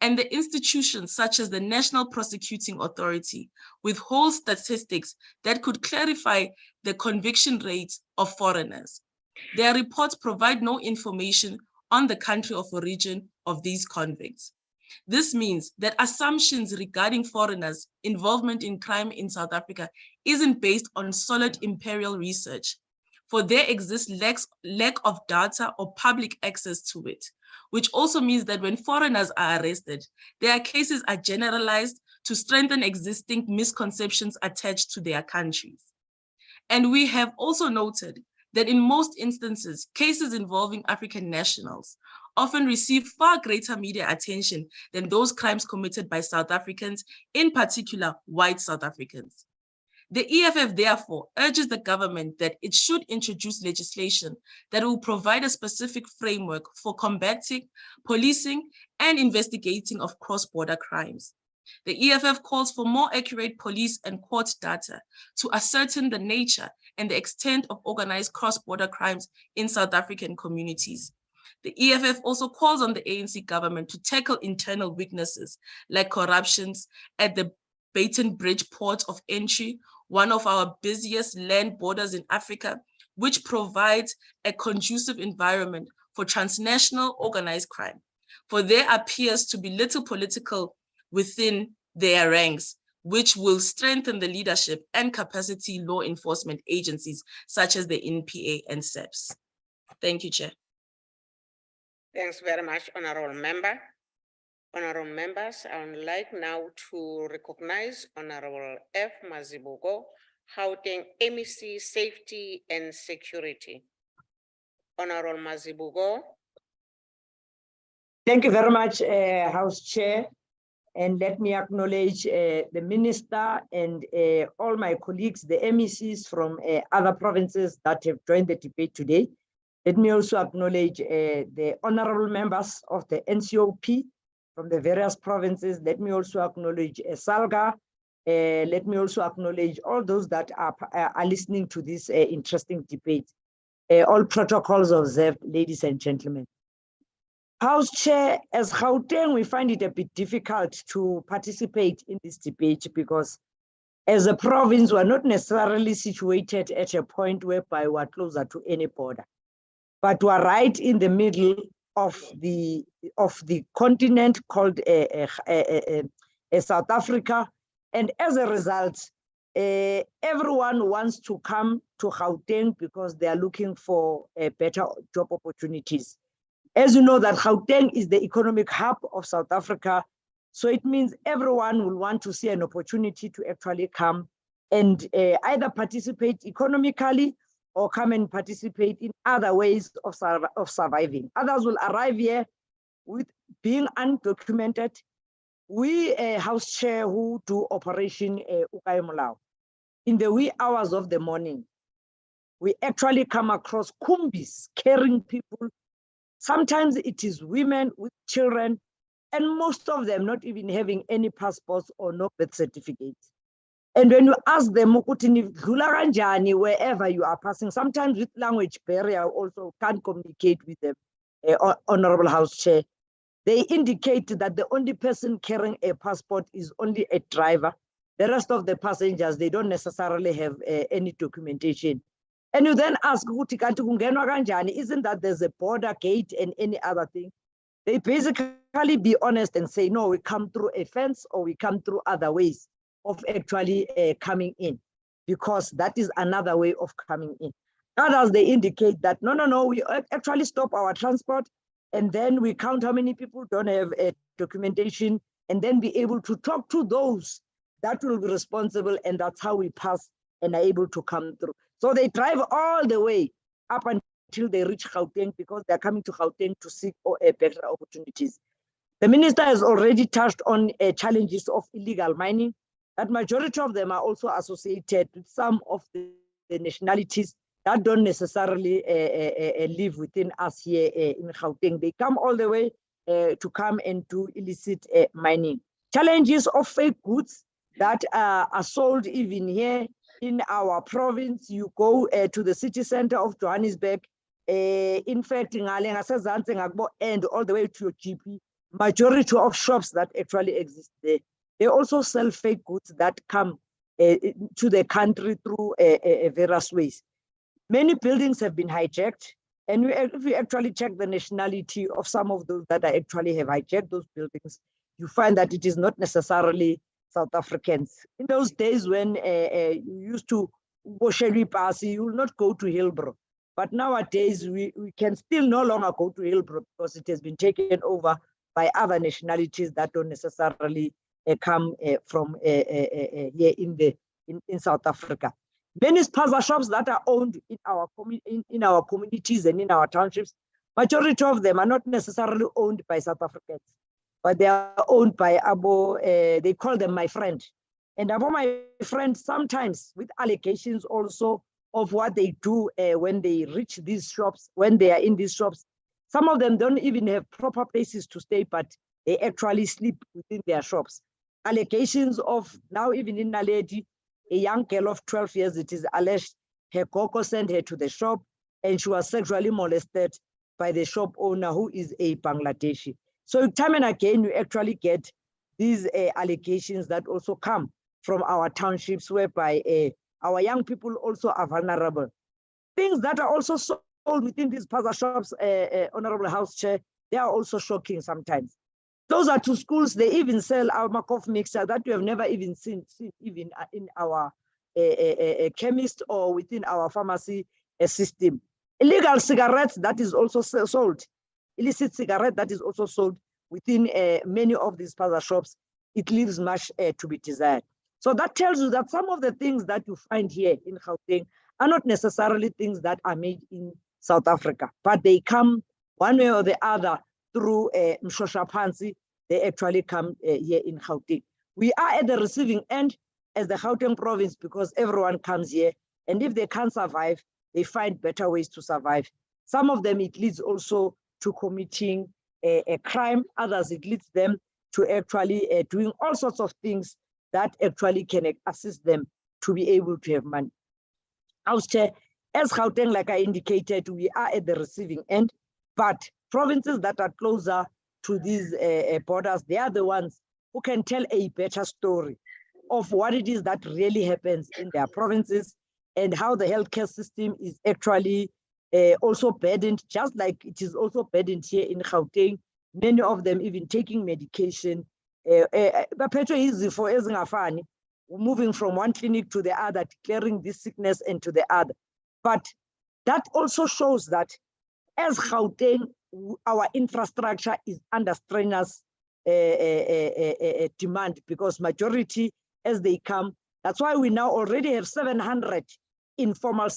And the institutions such as the National Prosecuting Authority withhold statistics that could clarify the conviction rates of foreigners. Their reports provide no information on the country of origin of these convicts. This means that assumptions regarding foreigners' involvement in crime in South Africa isn't based on solid imperial research, for there exists lack of data or public access to it, which also means that when foreigners are arrested, their cases are generalized to strengthen existing misconceptions attached to their countries. And we have also noted that in most instances, cases involving African nationals often receive far greater media attention than those crimes committed by South Africans, in particular, white South Africans. The EFF therefore urges the government that it should introduce legislation that will provide a specific framework for combating, policing, and investigating of cross-border crimes. The EFF calls for more accurate police and court data to ascertain the nature and the extent of organized cross-border crimes in South African communities. The EFF also calls on the ANC government to tackle internal weaknesses like corruptions at the Batonbridge port of entry, one of our busiest land borders in Africa, which provides a conducive environment for transnational organized crime. For there appears to be little political within their ranks, which will strengthen the leadership and capacity law enforcement agencies such as the NPA and SAPS. Thank you, Chair. Thanks very much, Honorable Member. Honorable members, I would like now to recognize Honorable F. Mazibuko, Gauteng MEC Safety and Security. Honorable Mazibuko. Thank you very much, House Chair. And let me acknowledge the Minister and all my colleagues, the MECs from other provinces that have joined the debate today. Let me also acknowledge the honorable members of the NCOP from the various provinces. Let me also acknowledge Salga. Let me also acknowledge all those that are listening to this interesting debate. All protocols observed, ladies and gentlemen. House Chair, as Gauteng, we find it a bit difficult to participate in this debate because as a province, we're not necessarily situated at a point whereby we're closer to any border, but we're right in the middle of the continent called South Africa. And as a result, everyone wants to come to Gauteng because they are looking for better job opportunities. As you know, that Gauteng is the economic hub of South Africa. So it means everyone will want to see an opportunity to actually come and either participate economically or come and participate in other ways of surviving. Others will arrive here with being undocumented. We, House Chair, who do Operation Ukai Molao, in the wee hours of the morning, we actually come across kumbis carrying people. Sometimes it is women with children, and most of them not even having any passports or no birth certificates. And when you ask them, wherever you are passing, sometimes with language barrier also can't communicate with them, Honorable House Chair. They indicate that the only person carrying a passport is only a driver. The rest of the passengers, they don't necessarily have any documentation. And you then ask, isn't that there's a border gate and any other thing? They basically be honest and say, no, we come through a fence or we come through other ways of actually coming in, because that is another way of coming in. Others, they indicate that, no, we actually stop our transport and then we count how many people don't have a documentation and then be able to talk to those that will be responsible, and that's how we pass and are able to come through. So they drive all the way up until they reach Gauteng because they're coming to Gauteng to seek better opportunities. The minister has already touched on challenges of illegal mining. That majority of them are also associated with some of the nationalities that don't necessarily live within us here in Gauteng. They come all the way to come and do illicit mining. Challenges of fake goods that are sold even here in our province. You go to the city center of Johannesburg, in fact, and all the way to your GP, majority of shops that actually exist there, they also sell fake goods that come to the country through various ways. Many buildings have been hijacked, and if we actually check the nationality of some of those that actually have hijacked those buildings, you find that it is not necessarily South Africans. In those days when you used to go Shelly Pass, you will not go to Hillbrow. But nowadays, we can still no longer go to Hillbrow because it has been taken over by other nationalities that don't necessarily come from here in South Africa. Many spaza shops that are owned in our communities and in our townships, majority of them are not necessarily owned by South Africans, but they are owned by they call them my friend. And my friend, sometimes with allegations also of what they do when they reach these shops, when they are in these shops. Some of them don't even have proper places to stay, but they actually sleep within their shops. Allegations of now even in Naledi, a young girl of 12 years, it is alleged her coco sent her to the shop and she was sexually molested by the shop owner who is a Bangladeshi. So time and again, you actually get these allegations that also come from our townships whereby our young people also are vulnerable. Things that are also sold within these spaza shops, Honorable House Chair, they are also shocking sometimes. Those are two schools, they even sell our Makov mixer that you have never even seen even in our chemist or within our pharmacy system. Illegal cigarettes that is also sold, illicit cigarette that is also sold within many of these spaza shops. It leaves much to be desired. So that tells you that some of the things that you find here in Gauteng are not necessarily things that are made in South Africa, but they come one way or the other through Mshosha Pansi. They actually come here in Gauteng. We are at the receiving end as the Gauteng province because everyone comes here, and if they can't survive, they find better ways to survive. Some of them, it leads also to committing a crime. Others, it leads them to actually doing all sorts of things that actually can assist them to be able to have money. House Chair, as Gauteng, like I indicated, we are at the receiving end, but provinces that are closer to these borders, they are the ones who can tell a better story of what it is that really happens in their provinces and how the healthcare system is actually also burdened, just like it is also burdened here in Gauteng. Many of them even taking medication. Moving from one clinic to the other, declaring this sickness and to the other. But that also shows that as Gauteng, our infrastructure is under strenuous demand because majority as they come, that's why we now already have 700 informal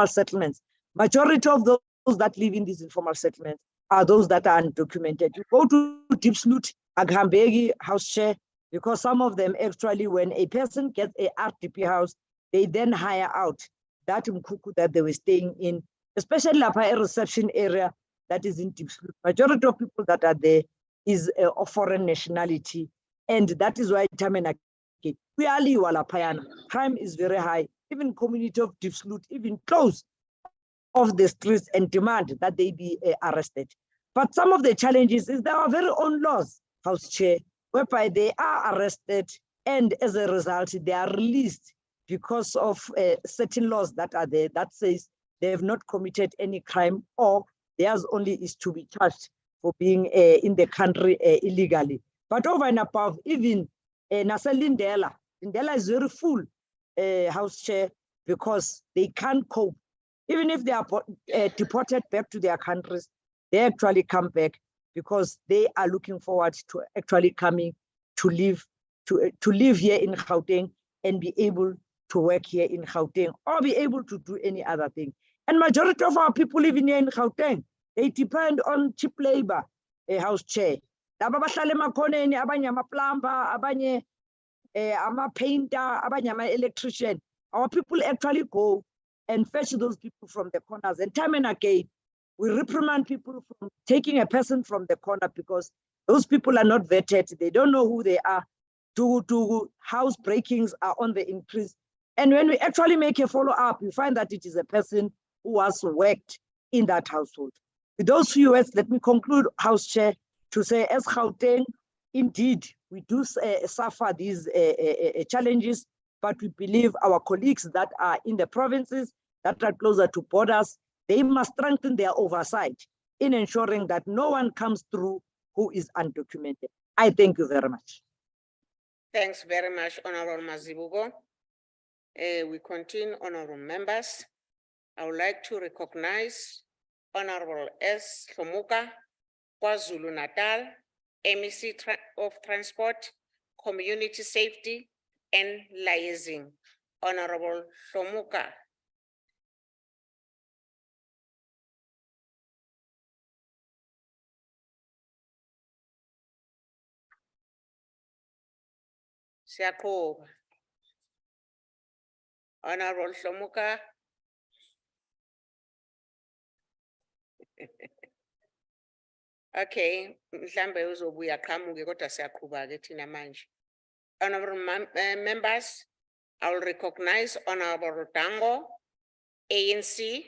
settlements. Majority of those that live in these informal settlements are those that are undocumented. You go to Diepsloot, Aghambegi, House Chair, because some of them actually, when a person gets a RDP house, they then hire out that Mkuku that they were staying in, especially a reception area that is in Diepsloot. Majority of people that are there is of foreign nationality. And that is why we are Liwala. Crime is very high. Even community of Diepsloot, even close of the streets and demand that they be arrested. But some of the challenges is our very own laws, House Chair, whereby they are arrested and as a result, they are released because of certain laws that are there that says they have not committed any crime or theirs only is to be charged for being in the country illegally. But over and above, even Lindela is very full, House Chair, because they can't cope. Even if they are deported back to their countries, they actually come back because they are looking forward to actually coming to live here in Gauteng and be able to work here in Gauteng or be able to do any other thing. And majority of our people living here in Gauteng, they depend on cheap labor, House Chair. Abanye ama plumber, abanye ama painter, abanye ama electrician. Our people actually go and fetch those people from the corners, and time and again, we reprimand people from taking a person from the corner because those people are not vetted. They don't know who they are. House breakings are on the increase. And when we actually make a follow-up, we find that it is a person who was worked in that household. With those few words, let me conclude, House Chair, to say as Gauteng, indeed, we do suffer these challenges, but we believe our colleagues that are in the provinces that are closer to borders, they must strengthen their oversight in ensuring that no one comes through who is undocumented. I thank you very much. Thanks very much, Honorable Mazibuko. We continue, honorable members. I would like to recognize Honorable S. Shomuka, KwaZulu Natal, MEC of Transport, Community Safety and Liaising. Honorable Shomuka. Siyakoba. Honorable Shomuka. Okay, mhlambe uzobuya qhamuke kodwa siyaqhubeka thina manje. Honorable members, I will recognize Honorable Dango, ANC.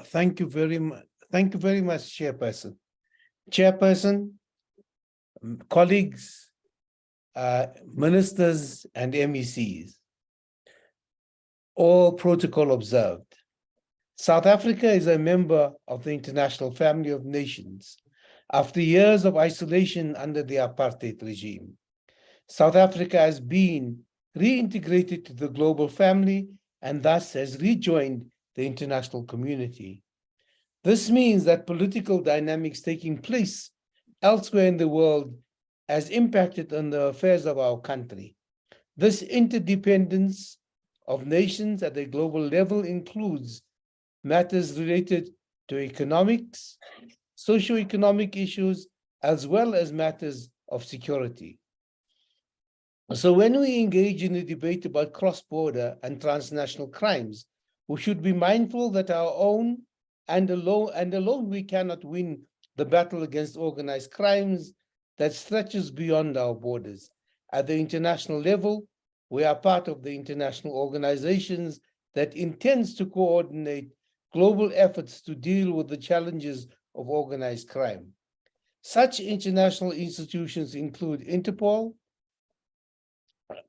Thank you very much. Thank you very much, Chairperson. Chairperson, colleagues, ministers and MECs, all protocol observed. South Africa is a member of the International Family of Nations after years of isolation under the apartheid regime. South Africa has been reintegrated to the global family and thus has rejoined the international community. This means that political dynamics taking place elsewhere in the world has impacted on the affairs of our country. This interdependence of nations at a global level includes matters related to economics, socio-economic issues, as well as matters of security. So when we engage in a debate about cross-border and transnational crimes, we should be mindful that our own and alone we cannot win the battle against organized crimes that stretches beyond our borders. At the international level, we are part of the international organizations that intends to coordinate global efforts to deal with the challenges of organized crime. Such international institutions include Interpol.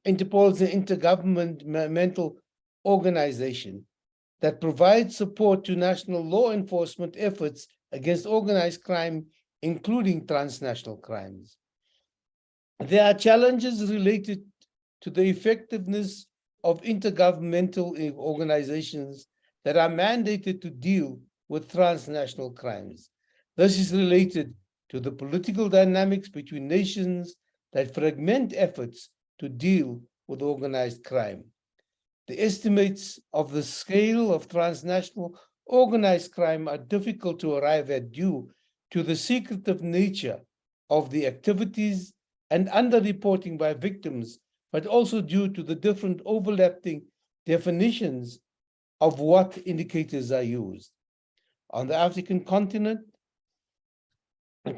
Interpol is an intergovernmental organization that provides support to national law enforcement efforts against organized crime, including transnational crimes. There are challenges related to the effectiveness of intergovernmental organizations that are mandated to deal with transnational crimes. This is related to the political dynamics between nations that fragment efforts to deal with organized crime. The estimates of the scale of transnational organized crime are difficult to arrive at due to the secretive nature of the activities and underreporting by victims, but also due to the different overlapping definitions of what indicators are used. On the African continent,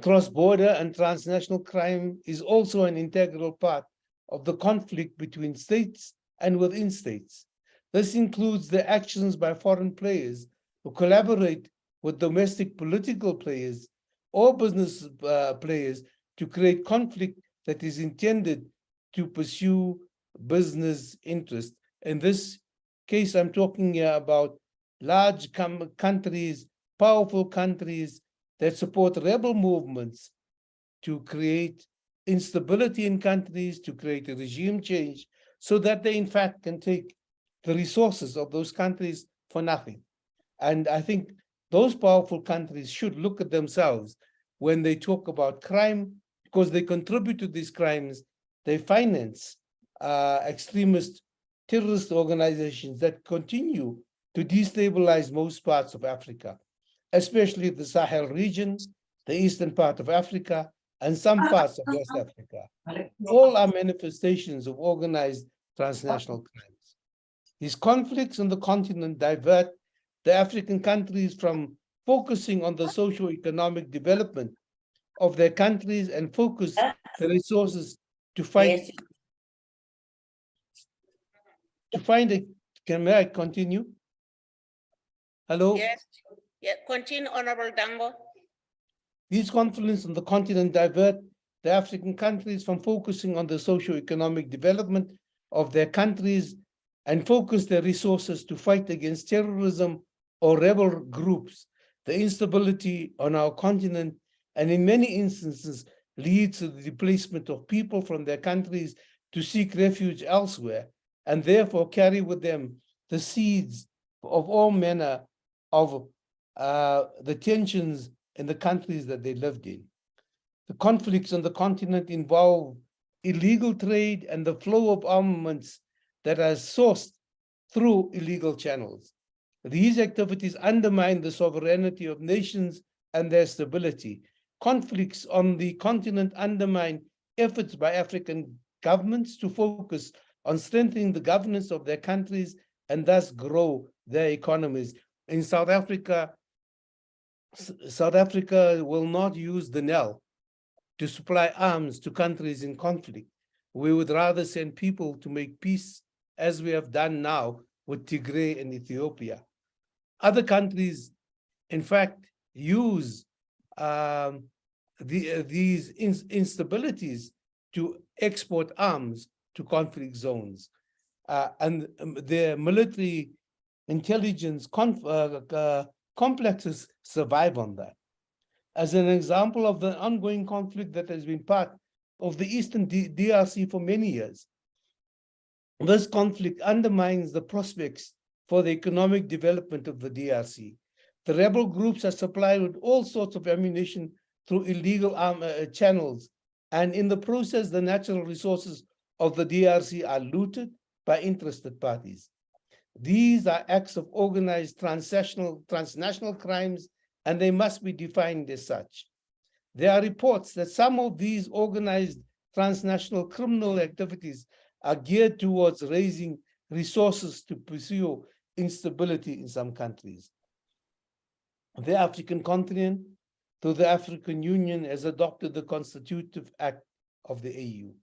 cross-border and transnational crime is also an integral part of the conflict between states and within states. This includes the actions by foreign players who collaborate with domestic political players or business players to create conflict that is intended to pursue business interests. In this case, I'm talking here about large countries, powerful countries that support rebel movements to create instability in countries, to create a regime change, so that they in fact can take the resources of those countries for nothing. And I think those powerful countries should look at themselves when they talk about crime, because they contribute to these crimes. They finance extremist terrorist organizations that continue to destabilize most parts of Africa, especially the Sahel region, the eastern part of Africa, and some parts of West Africa. All are manifestations of organized transnational crimes. These conflicts on the continent divert the African countries from focusing on the socio-economic development of their countries and focus the resources to find can I continue? Hello? Yes, yeah, continue, Honorable Dango. These conflicts on the continent divert the African countries from focusing on the socio-economic development of their countries and focus their resources to fight against terrorism or rebel groups. The instability on our continent, and in many instances, leads to the displacement of people from their countries to seek refuge elsewhere, and therefore carry with them the seeds of all manner of the tensions in the countries that they lived in. The conflicts on the continent involve illegal trade and the flow of armaments that are sourced through illegal channels. These activities undermine the sovereignty of nations and their stability. Conflicts on the continent undermine efforts by African governments to focus on strengthening the governance of their countries and thus grow their economies. In South Africa will not use the NEL to supply arms to countries in conflict. We would rather send people to make peace, as we have done now with Tigray and Ethiopia. Other countries, in fact, use these instabilities to export arms to conflict zones. And their military intelligence complexes survive on that. As an example of the ongoing conflict that has been part of the Eastern DRC for many years, this conflict undermines the prospects for the economic development of the DRC. The rebel groups are supplied with all sorts of ammunition through illegal channels, and in the process, the natural resources of the DRC are looted by interested parties. These are acts of organized transnational crimes, and they must be defined as such. There are reports that some of these organized transnational criminal activities are geared towards raising resources to pursue instability in some countries. The African continent, through the African Union, has adopted the Constitutive Act of the AU.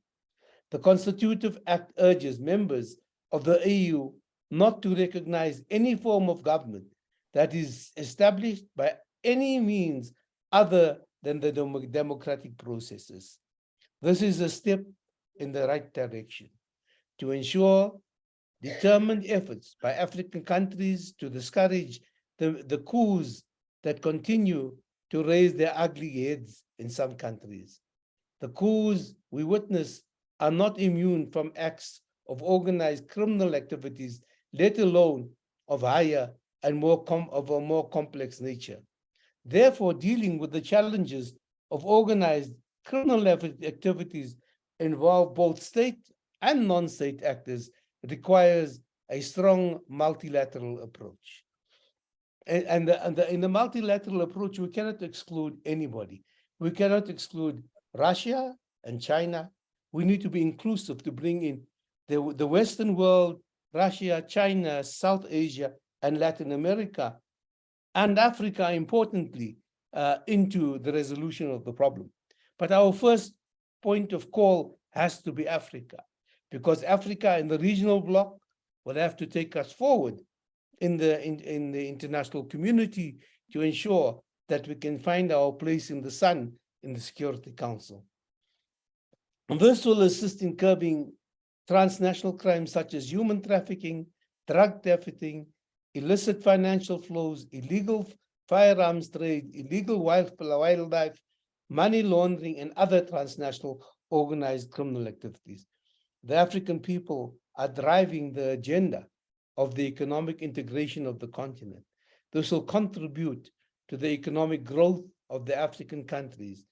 The Constitutive Act urges members of the AU not to recognize any form of government that is established by any means other than the democratic processes. This is a step in the right direction to ensure determined efforts by African countries to discourage the coups that continue to raise their ugly heads in some countries. The coups we witness are not immune from acts of organized criminal activities, let alone of higher and of a more complex nature. Therefore, dealing with the challenges of organized criminal activities involve both state and non-state actors requires a strong multilateral approach. In the multilateral approach, we cannot exclude anybody. We cannot exclude Russia and China. We need to be inclusive to bring in the Western world, Russia, China, South Asia, and Latin America, and Africa, importantly, into the resolution of the problem. But our first point of call has to be Africa, because Africa in the regional bloc will have to take us forward in the international community to ensure that we can find our place in the sun in the Security Council. And this will assist in curbing transnational crimes such as human trafficking, drug trafficking, illicit financial flows, illegal firearms trade, illegal wildlife, money laundering, and other transnational organized criminal activities. The African people are driving the agenda of the economic integration of the continent. This will contribute to the economic growth of the African countries.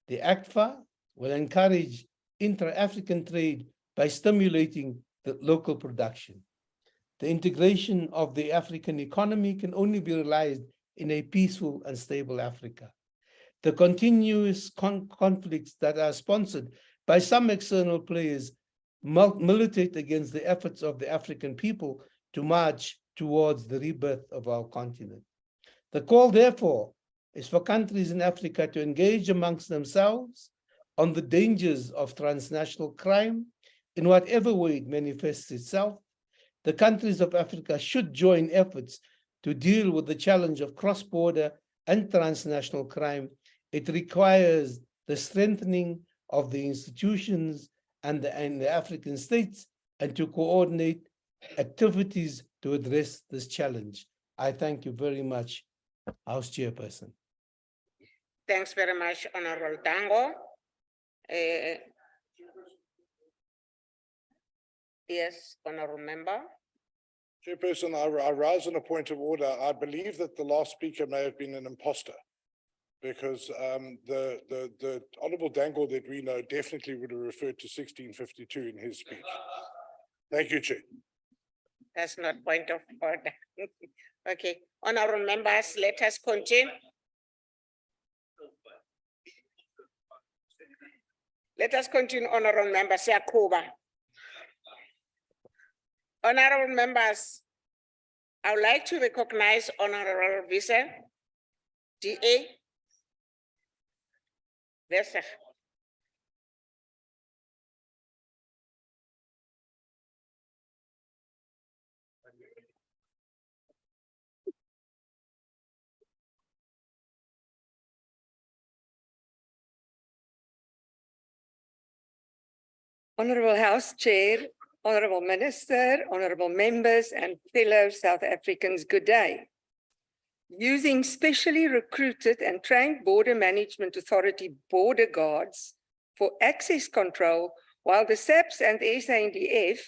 The ACFA will encourage intra-African trade by stimulating the local production. The integration of the African economy can only be realized in a peaceful and stable Africa. the continuous conflicts that are sponsored by some external players militate against the efforts of the African people to march towards the rebirth of our continent. The call, therefore, is for countries in Africa to engage amongst themselves on the dangers of transnational crime in whatever way it manifests itself. The countries of Africa should join efforts to deal with the challenge of cross-border and transnational crime. It requires the strengthening of the institutions and the African states, and to coordinate activities to address this challenge. I thank you very much, House Chairperson. Thanks very much, Honorable Dango. Yes, Honorable Member. Chairperson, I rise on a point of order. I believe that the last speaker may have been an imposter, because the Honorable Dangle that we know definitely would have referred to 1652 in his speech. Thank you, Chair. That's not point of order. Okay, honorable members, let us continue. Let us continue, honorable members. Yakuba. Honorable members, I would like to recognize Honorable Vice DA. Yes, sir. Honorable House Chair, Honorable Minister, honorable members and fellow South Africans, good day. Using specially recruited and trained Border Management Authority border guards for access control while the SAPS and the SANDF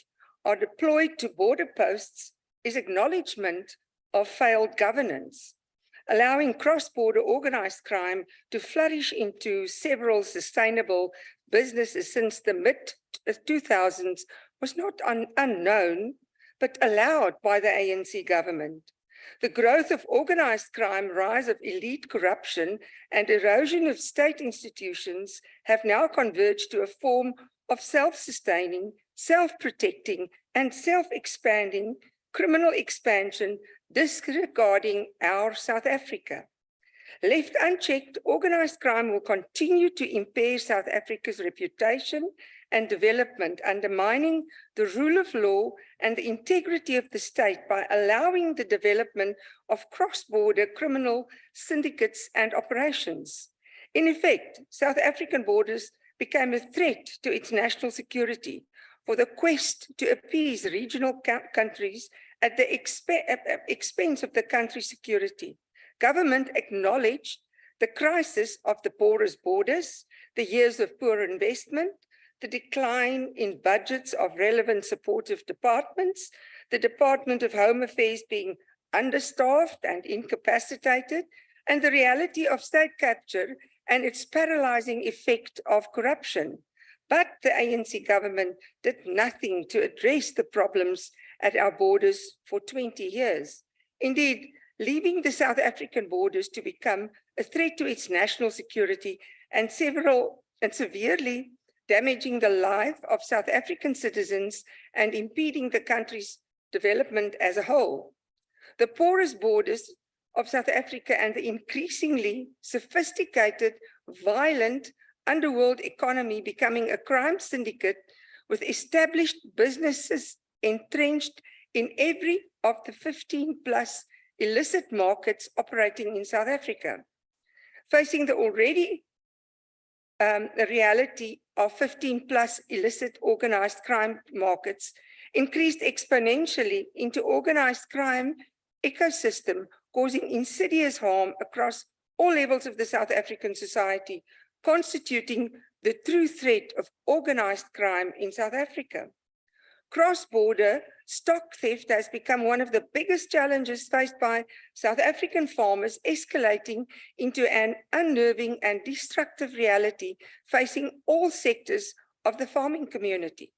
are deployed to border posts is acknowledgement of failed governance, allowing cross-border organized crime to flourish into several sustainable businesses since the mid-2000s was not unknown, but allowed by the ANC government. The growth of organized crime, rise of elite corruption, and erosion of state institutions have now converged to a form of self-sustaining, self-protecting, and self-expanding criminal expansion, disregarding our South Africa. Left unchecked, organized crime will continue to impair South Africa's reputation and development, undermining the rule of law and the integrity of the state by allowing the development of cross-border criminal syndicates and operations. In effect, South African borders became a threat to its national security for the quest to appease regional countries at the expense of the country's security. Government acknowledged the crisis of the porous borders, the years of poor investment, the decline in budgets of relevant supportive departments, the Department of Home Affairs being understaffed and incapacitated, and the reality of state capture and its paralyzing effect of corruption. But the ANC government did nothing to address the problems at our borders for 20 years. Indeed, leaving the South African borders to become a threat to its national security and severely damaging the life of South African citizens and impeding the country's development as a whole. The porous borders of South Africa and the increasingly sophisticated, violent underworld economy becoming a crime syndicate with established businesses entrenched in every of the 15 plus illicit markets operating in South Africa. Facing the already the reality of 15 plus illicit organized crime markets increased exponentially into organized crime ecosystem, causing insidious harm across all levels of the South African society, constituting the true threat of organized crime in South Africa. Cross-border stock theft has become one of the biggest challenges faced by South African farmers, escalating into an unnerving and destructive reality facing all sectors of the farming community.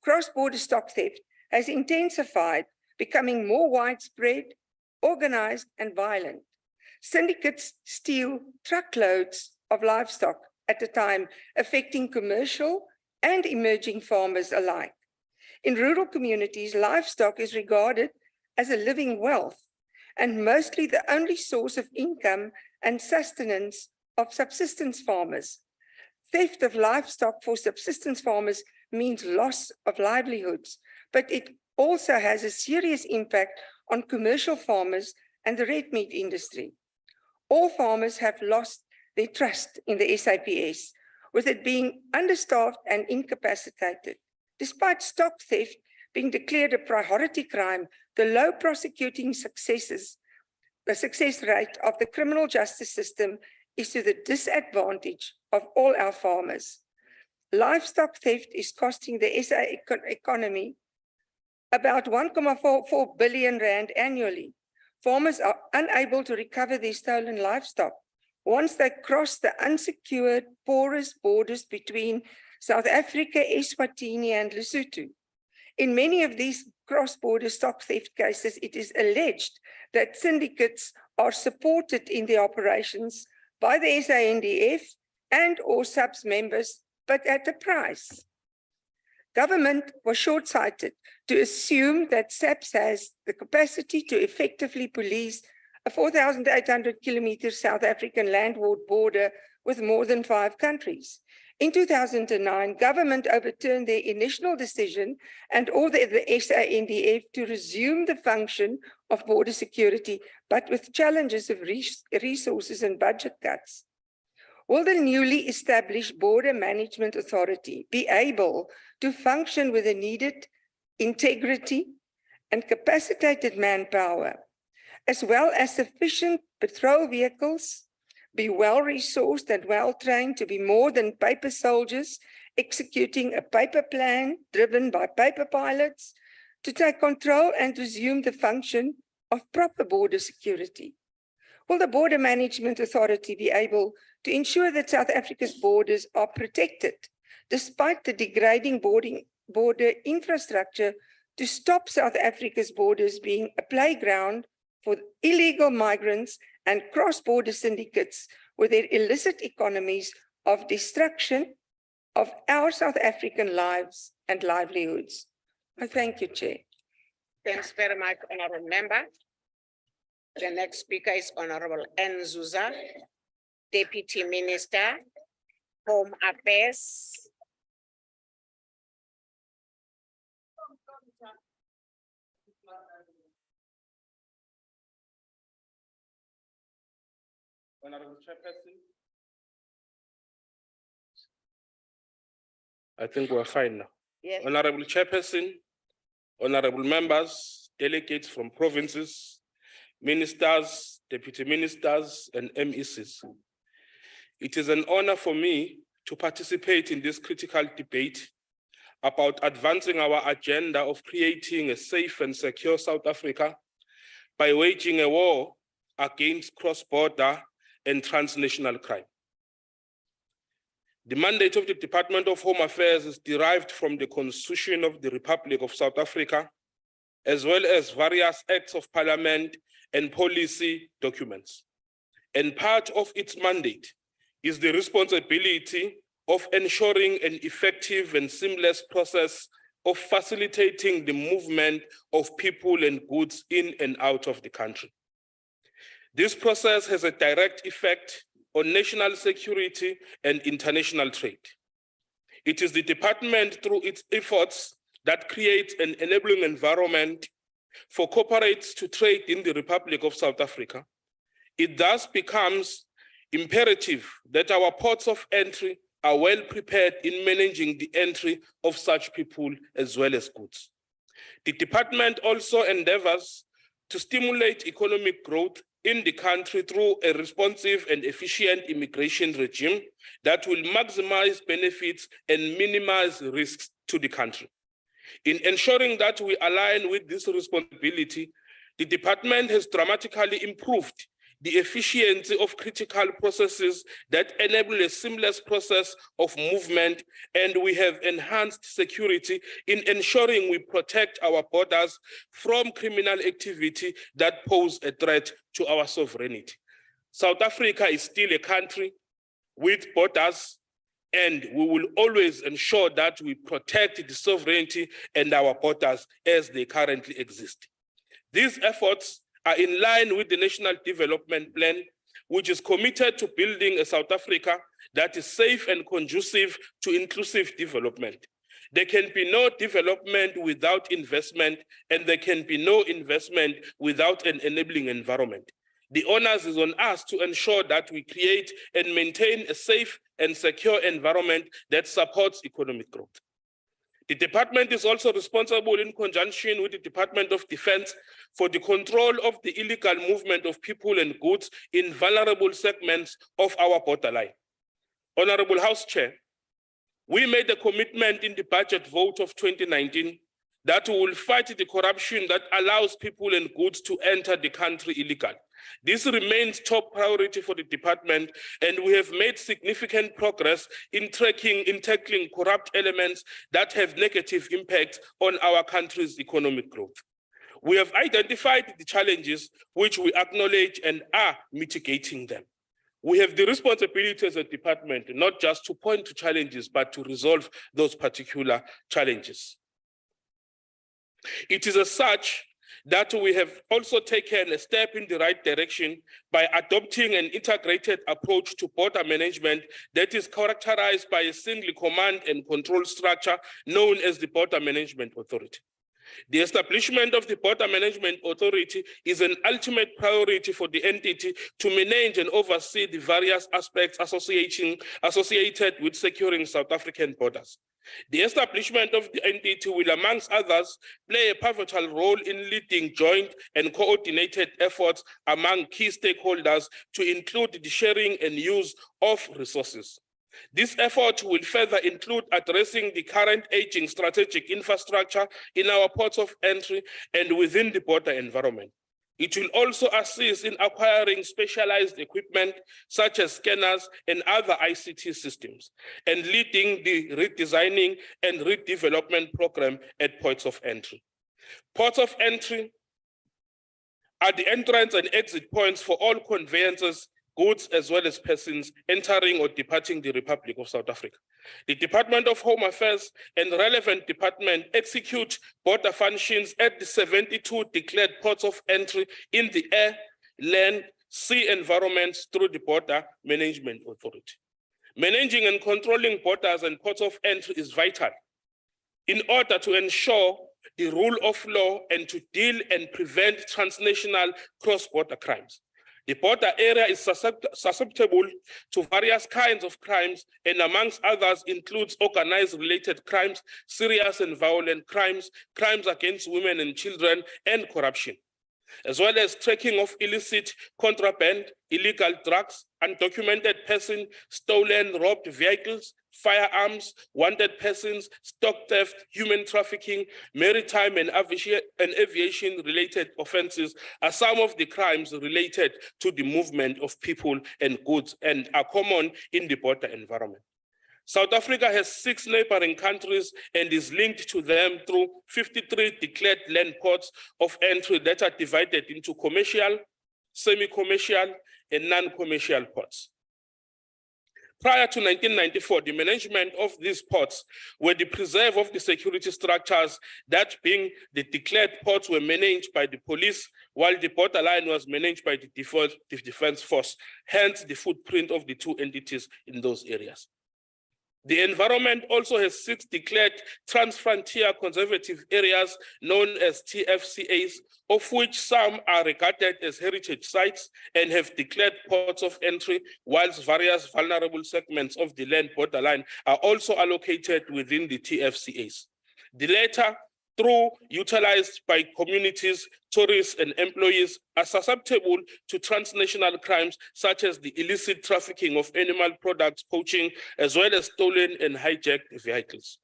Cross-border stock theft has intensified, becoming more widespread, organized, and violent. Syndicates steal truckloads of livestock at the time, affecting commercial and emerging farmers alike. In rural communities, livestock is regarded as a living wealth and mostly the only source of income and sustenance of subsistence farmers. Theft of livestock for subsistence farmers means loss of livelihoods, but it also has a serious impact on commercial farmers and the red meat industry. All farmers have lost their trust in the SAPS, with it being understaffed and incapacitated. Despite stock theft being declared a priority crime, the low prosecuting the success rate of the criminal justice system is to the disadvantage of all our farmers. Livestock theft is costing the SA economy about 1.44 billion rand annually. Farmers are unable to recover their stolen livestock once they cross the unsecured, porous borders between South Africa, Eswatini, and Lesotho. In many of these cross-border stock theft cases, it is alleged that syndicates are supported in their operations by the SANDF and or SAPS members, but at a price. Government was short-sighted to assume that SAPS has the capacity to effectively police a 4,800 kilometer South African landward border with more than 5 countries. In 2009, government overturned their initial decision and ordered the SANDF to resume the function of border security, but with challenges of resources and budget cuts. Will the newly established Border Management Authority be able to function with the needed integrity and capacitated manpower, as well as sufficient patrol vehicles, be well-resourced and well-trained to be more than paper soldiers executing a paper plan driven by paper pilots, to take control and resume the function of proper border security? Will the Border Management Authority be able to ensure that South Africa's borders are protected despite the degrading border infrastructure to stop South Africa's borders being a playground for illegal migrants and cross-border syndicates with their illicit economies of destruction of our South African lives and livelihoods? I thank you, Chair. Thanks very much, Honorable Member. The next speaker is Honorable N. Zuza, Deputy Minister, Home Affairs. Honorable Chairperson. I think we're fine now. Yes. Honorable Chairperson, honorable members, delegates from provinces, ministers, deputy ministers, and MECs. It is an honor for me to participate in this critical debate about advancing our agenda of creating a safe and secure South Africa by waging a war against cross-border and transnational crime. The mandate of the Department of Home Affairs is derived from the Constitution of the Republic of South Africa, as well as various acts of parliament and policy documents. And part of its mandate is the responsibility of ensuring an effective and seamless process of facilitating the movement of people and goods in and out of the country. This process has a direct effect on national security and international trade. It is the department through its efforts that creates an enabling environment for corporates to trade in the Republic of South Africa. It thus becomes imperative that our ports of entry are well prepared in managing the entry of such people as well as goods. The department also endeavors to stimulate economic growth in the country through a responsive and efficient immigration regime that will maximize benefits and minimize risks to the country. In ensuring that we align with this responsibility, the department has dramatically improved the efficiency of critical processes that enable a seamless process of movement, and we have enhanced security in ensuring we protect our borders from criminal activity that pose a threat to our sovereignty. South Africa is still a country with borders, and we will always ensure that we protect the sovereignty and our borders as they currently exist. These efforts are in line with the National Development Plan, which is committed to building a South Africa that is safe and conducive to inclusive development. There can be no development without investment, and there can be no investment without an enabling environment. The onus is on us to ensure that we create and maintain a safe and secure environment that supports economic growth. The department is also responsible in conjunction with the Department of Defense for the control of the illegal movement of people and goods in vulnerable segments of our borderline. Honorable House Chair, we made a commitment in the budget vote of 2019 that we will fight the corruption that allows people and goods to enter the country illegally. This remains top priority for the department, and we have made significant progress in tackling corrupt elements that have negative impact on our country's economic growth. We have identified the challenges which we acknowledge and are mitigating them. We have the responsibility as a department not just to point to challenges, but to resolve those particular challenges. It is as such that we have also taken a step in the right direction by adopting an integrated approach to border management that is characterized by a single command and control structure known as the Border Management Authority. The establishment of the Border Management Authority is an ultimate priority for the entity to manage and oversee the various aspects associated with securing South African borders. The establishment of the entity will, amongst others, play a pivotal role in leading joint and coordinated efforts among key stakeholders to include the sharing and use of resources. This effort will further include addressing the current aging strategic infrastructure in our ports of entry and within the border environment. It will also assist in acquiring specialized equipment such as scanners and other ICT systems, and leading the redesigning and redevelopment program at ports of entry. Ports of entry are the entrance and exit points for all conveyances, goods, as well as persons entering or departing the Republic of South Africa. The Department of Home Affairs and relevant department execute border functions at the 72 declared ports of entry in the air, land, sea environments through the Border Management Authority. Managing and controlling borders and ports of entry is vital in order to ensure the rule of law and to deal and prevent transnational cross-border crimes. The border area is susceptible to various kinds of crimes, and amongst others includes organized related crimes, serious and violent crimes, crimes against women and children, and corruption, as well as tracking of illicit contraband, illegal drugs, undocumented person, stolen, robbed vehicles, firearms, wanted persons, stock theft, human trafficking, maritime and aviation-related offenses are some of the crimes related to the movement of people and goods and are common in the border environment. South Africa has 6 neighboring countries and is linked to them through 53 declared land ports of entry that are divided into commercial, semi-commercial, and non-commercial ports. Prior to 1994, the management of these ports were the preserve of the security structures, that being the declared ports were managed by the police, while the borderline was managed by the defense force, hence the footprint of the two entities in those areas. The environment also has 6 declared trans-frontier conservative areas known as TFCAs, of which some are regarded as heritage sites and have declared ports of entry, whilst various vulnerable segments of the land borderline are also allocated within the TFCAs. The latter, through utilized by communities, tourists, and employees, are susceptible to transnational crimes such as the illicit trafficking of animal products, poaching, as well as stolen and hijacked vehicles.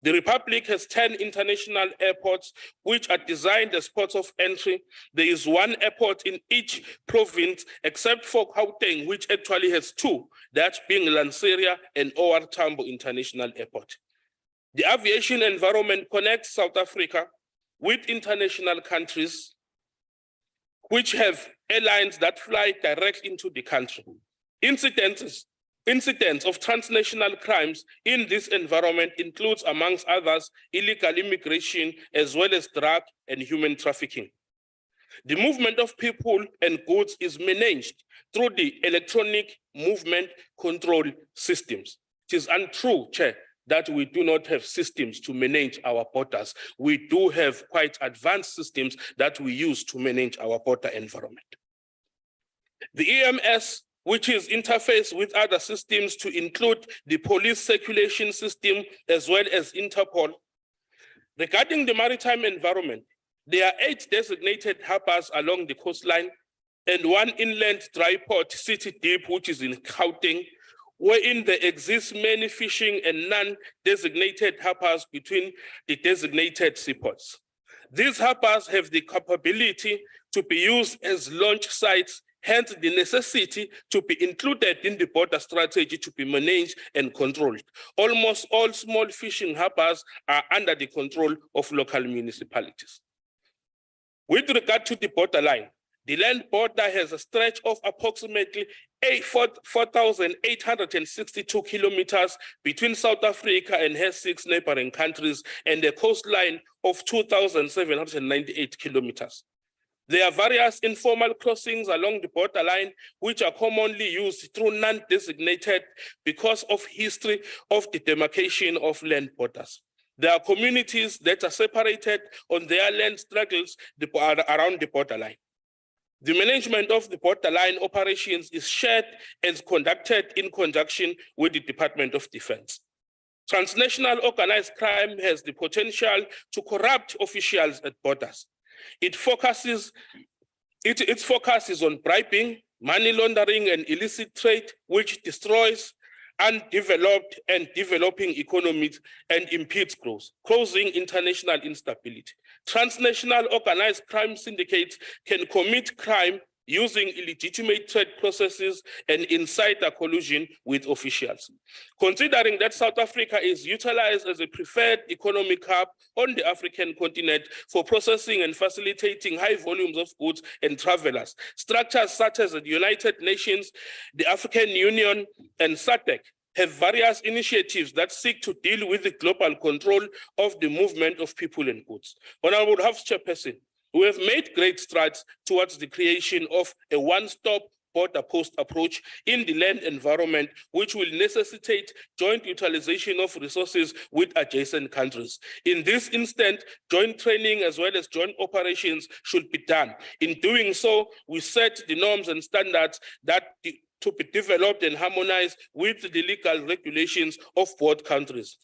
The Republic has 10 international airports which are designed as ports of entry. There is 1 airport in each province except for Gauteng, which actually has 2, that being Lanseria and OR Tambo International Airport. The aviation environment connects South Africa with international countries which have airlines that fly direct into the country. Incidences incidents of transnational crimes in this environment includes, amongst others, illegal immigration, as well as drug and human trafficking. The movement of people and goods is managed through the electronic movement control systems. It is untrue, Chair, that we do not have systems to manage our borders. We do have quite advanced systems that we use to manage our border environment. The EMS, which is interface with other systems to include the police circulation system as well as Interpol. Regarding the maritime environment, there are 8 designated harbors along the coastline and 1 inland dry port, City Deep, which is in Gauteng, wherein there exists many fishing and non-designated harbors between the designated seaports. These harbors have the capability to be used as launch sites, hence the necessity to be included in the border strategy to be managed and controlled. Almost all small fishing harbors are under the control of local municipalities. With regard to the borderline, the land border has a stretch of approximately 4,862 kilometers between South Africa and her 6 neighboring countries and a coastline of 2,798 kilometers. There are various informal crossings along the borderline, which are commonly used through non-designated because of history of the demarcation of land borders. There are communities that are separated on their land struggles around the borderline. The management of the borderline operations is shared and conducted in conjunction with the Department of Defense. Transnational organized crime has the potential to corrupt officials at borders. Its focus is on bribing, money laundering, and illicit trade, which destroys undeveloped and developing economies and impedes growth, causing international instability. Transnational organized crime syndicates can commit crime using illegitimate trade processes and insider collusion with officials. Considering that South Africa is utilized as a preferred economic hub on the African continent for processing and facilitating high volumes of goods and travelers, structures such as the United Nations, the African Union, and SADC have various initiatives that seek to deal with the global control of the movement of people and goods. Honorable House Chairperson, we have made great strides towards the creation of a one-stop border post approach in the land environment, which will necessitate joint utilization of resources with adjacent countries. In this instant, joint training as well as joint operations should be done. In doing so, we set the norms and standards that to be developed and harmonized with the legal regulations of both countries.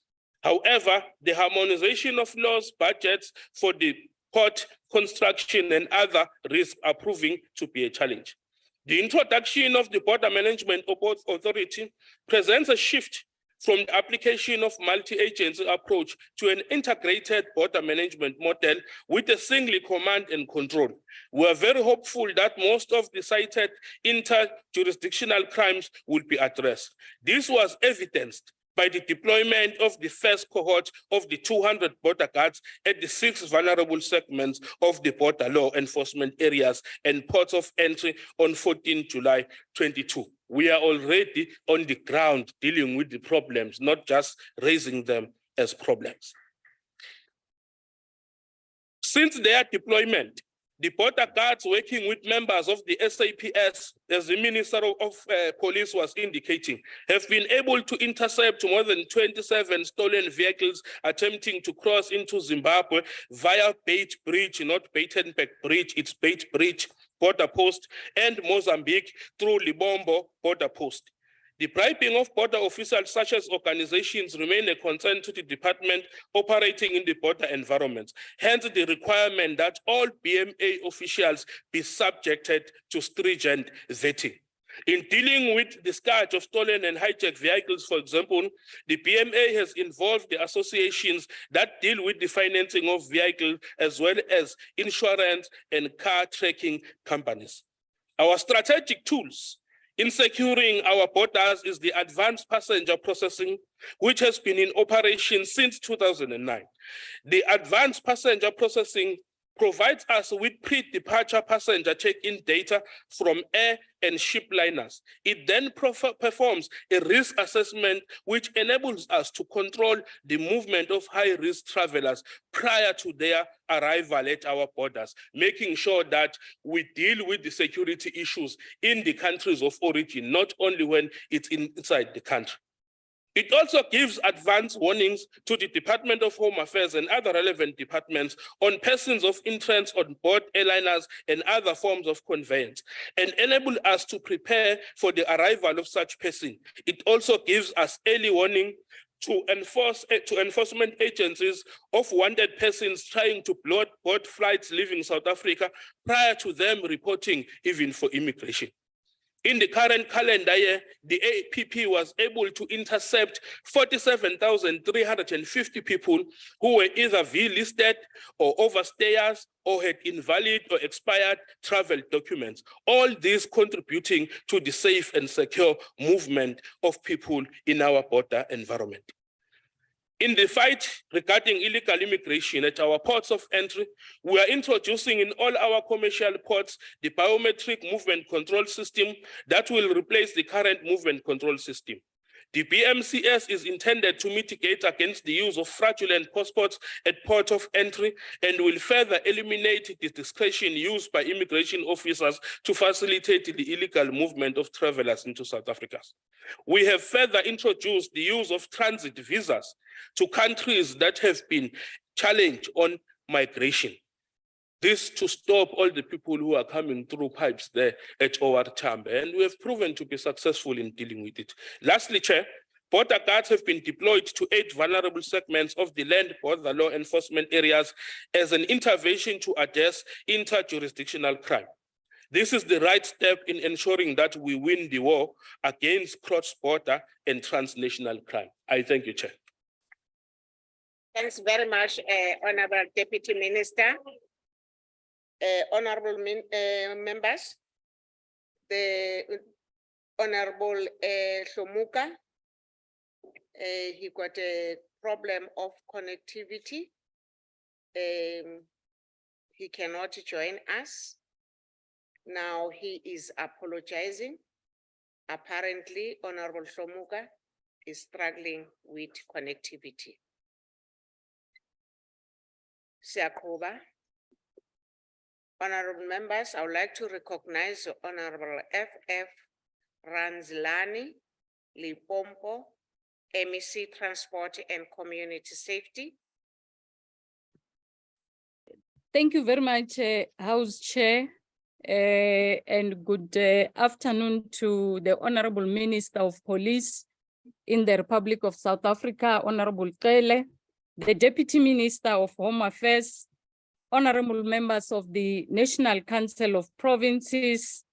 However, the harmonization of laws, budgets for the port construction and other risks are proving to be a challenge. The introduction of the Border Management Authority presents a shift from the application of multi-agency approach to an integrated border management model with a single command and control. We are very hopeful that most of the cited inter-jurisdictional crimes will be addressed. This was evidenced by the deployment of the first cohort of the 200 border guards at the 6 vulnerable segments of the border law enforcement areas and ports of entry on 14 July 22. We are already on the ground dealing with the problems, not just raising them as problems. Since their deployment, the border guards working with members of the SAPS, as the Minister of Police was indicating, have been able to intercept more than 27 stolen vehicles attempting to cross into Zimbabwe via Bait Bridge, not Baitenbeck Bridge, it's Bait Bridge border post, and Mozambique through Libombo border post. The bribing of border officials such as organizations remain a concern to the department operating in the border environment. Hence the requirement that all BMA officials be subjected to stringent vetting. In dealing with the scourge of stolen and hijacked vehicles, for example, the BMA has involved the associations that deal with the financing of vehicles as well as insurance and car tracking companies. Our strategic tools in securing our borders is the advanced passenger processing, which has been in operation since 2009. The advanced passenger processing provides us with pre-departure passenger check-in data from air and ship liners. It then performs a risk assessment which enables us to control the movement of high-risk travelers prior to their arrival at our borders, making sure that we deal with the security issues in the countries of origin, not only when it's inside the country. It also gives advance warnings to the Department of Home Affairs and other relevant departments on persons of interest on board airliners and other forms of conveyance, and enable us to prepare for the arrival of such person. It also gives us early warning to enforcement agencies of wanted persons trying to board flights leaving South Africa prior to them reporting even for immigration. In the current calendar year, the APP was able to intercept 47,350 people who were either V-listed or overstayers or had invalid or expired travel documents, all these contributing to the safe and secure movement of people in our border environment. In the fight regarding illegal immigration at our ports of entry, we are introducing in all our commercial ports the biometric movement control system that will replace the current movement control system. The BMCS is intended to mitigate against the use of fraudulent passports at port of entry and will further eliminate the discretion used by immigration officers to facilitate the illegal movement of travelers into South Africa. We have further introduced the use of transit visas to countries that have been challenged on migration. This to stop all the people who are coming through pipes there at our chamber, and we have proven to be successful in dealing with it. Lastly, Chair, border guards have been deployed to 8 vulnerable segments of the land border law enforcement areas as an intervention to address interjurisdictional crime. This is the right step in ensuring that we win the war against cross-border and transnational crime. I thank you, Chair. Thanks very much, Honorable Deputy Minister. Honorable members, the Honorable Shomuka, he got a problem of connectivity. He cannot join us. Now he is apologizing. Apparently, Honorable Shomuka is struggling with connectivity. Siakoba. Honorable members, I would like to recognize Honorable FF Ranzlani, Lipompo, MEC Transport and Community Safety. Thank you very much, House Chair, and good afternoon to the Honorable Minister of Police in the Republic of South Africa, Honorable Kele, the Deputy Minister of Home Affairs, honorable members of the National Council of Provinces,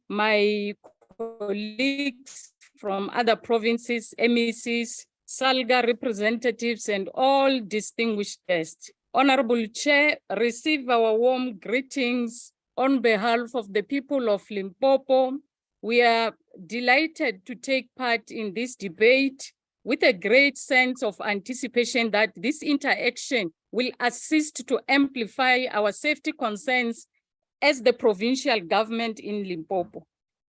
my colleagues from other provinces, MECs, SALGA representatives, and all distinguished guests. Honorable Chair, receive our warm greetings on behalf of the people of Limpopo. We are delighted to take part in this debate with a great sense of anticipation that this interaction will assist to amplify our safety concerns as the provincial government in Limpopo.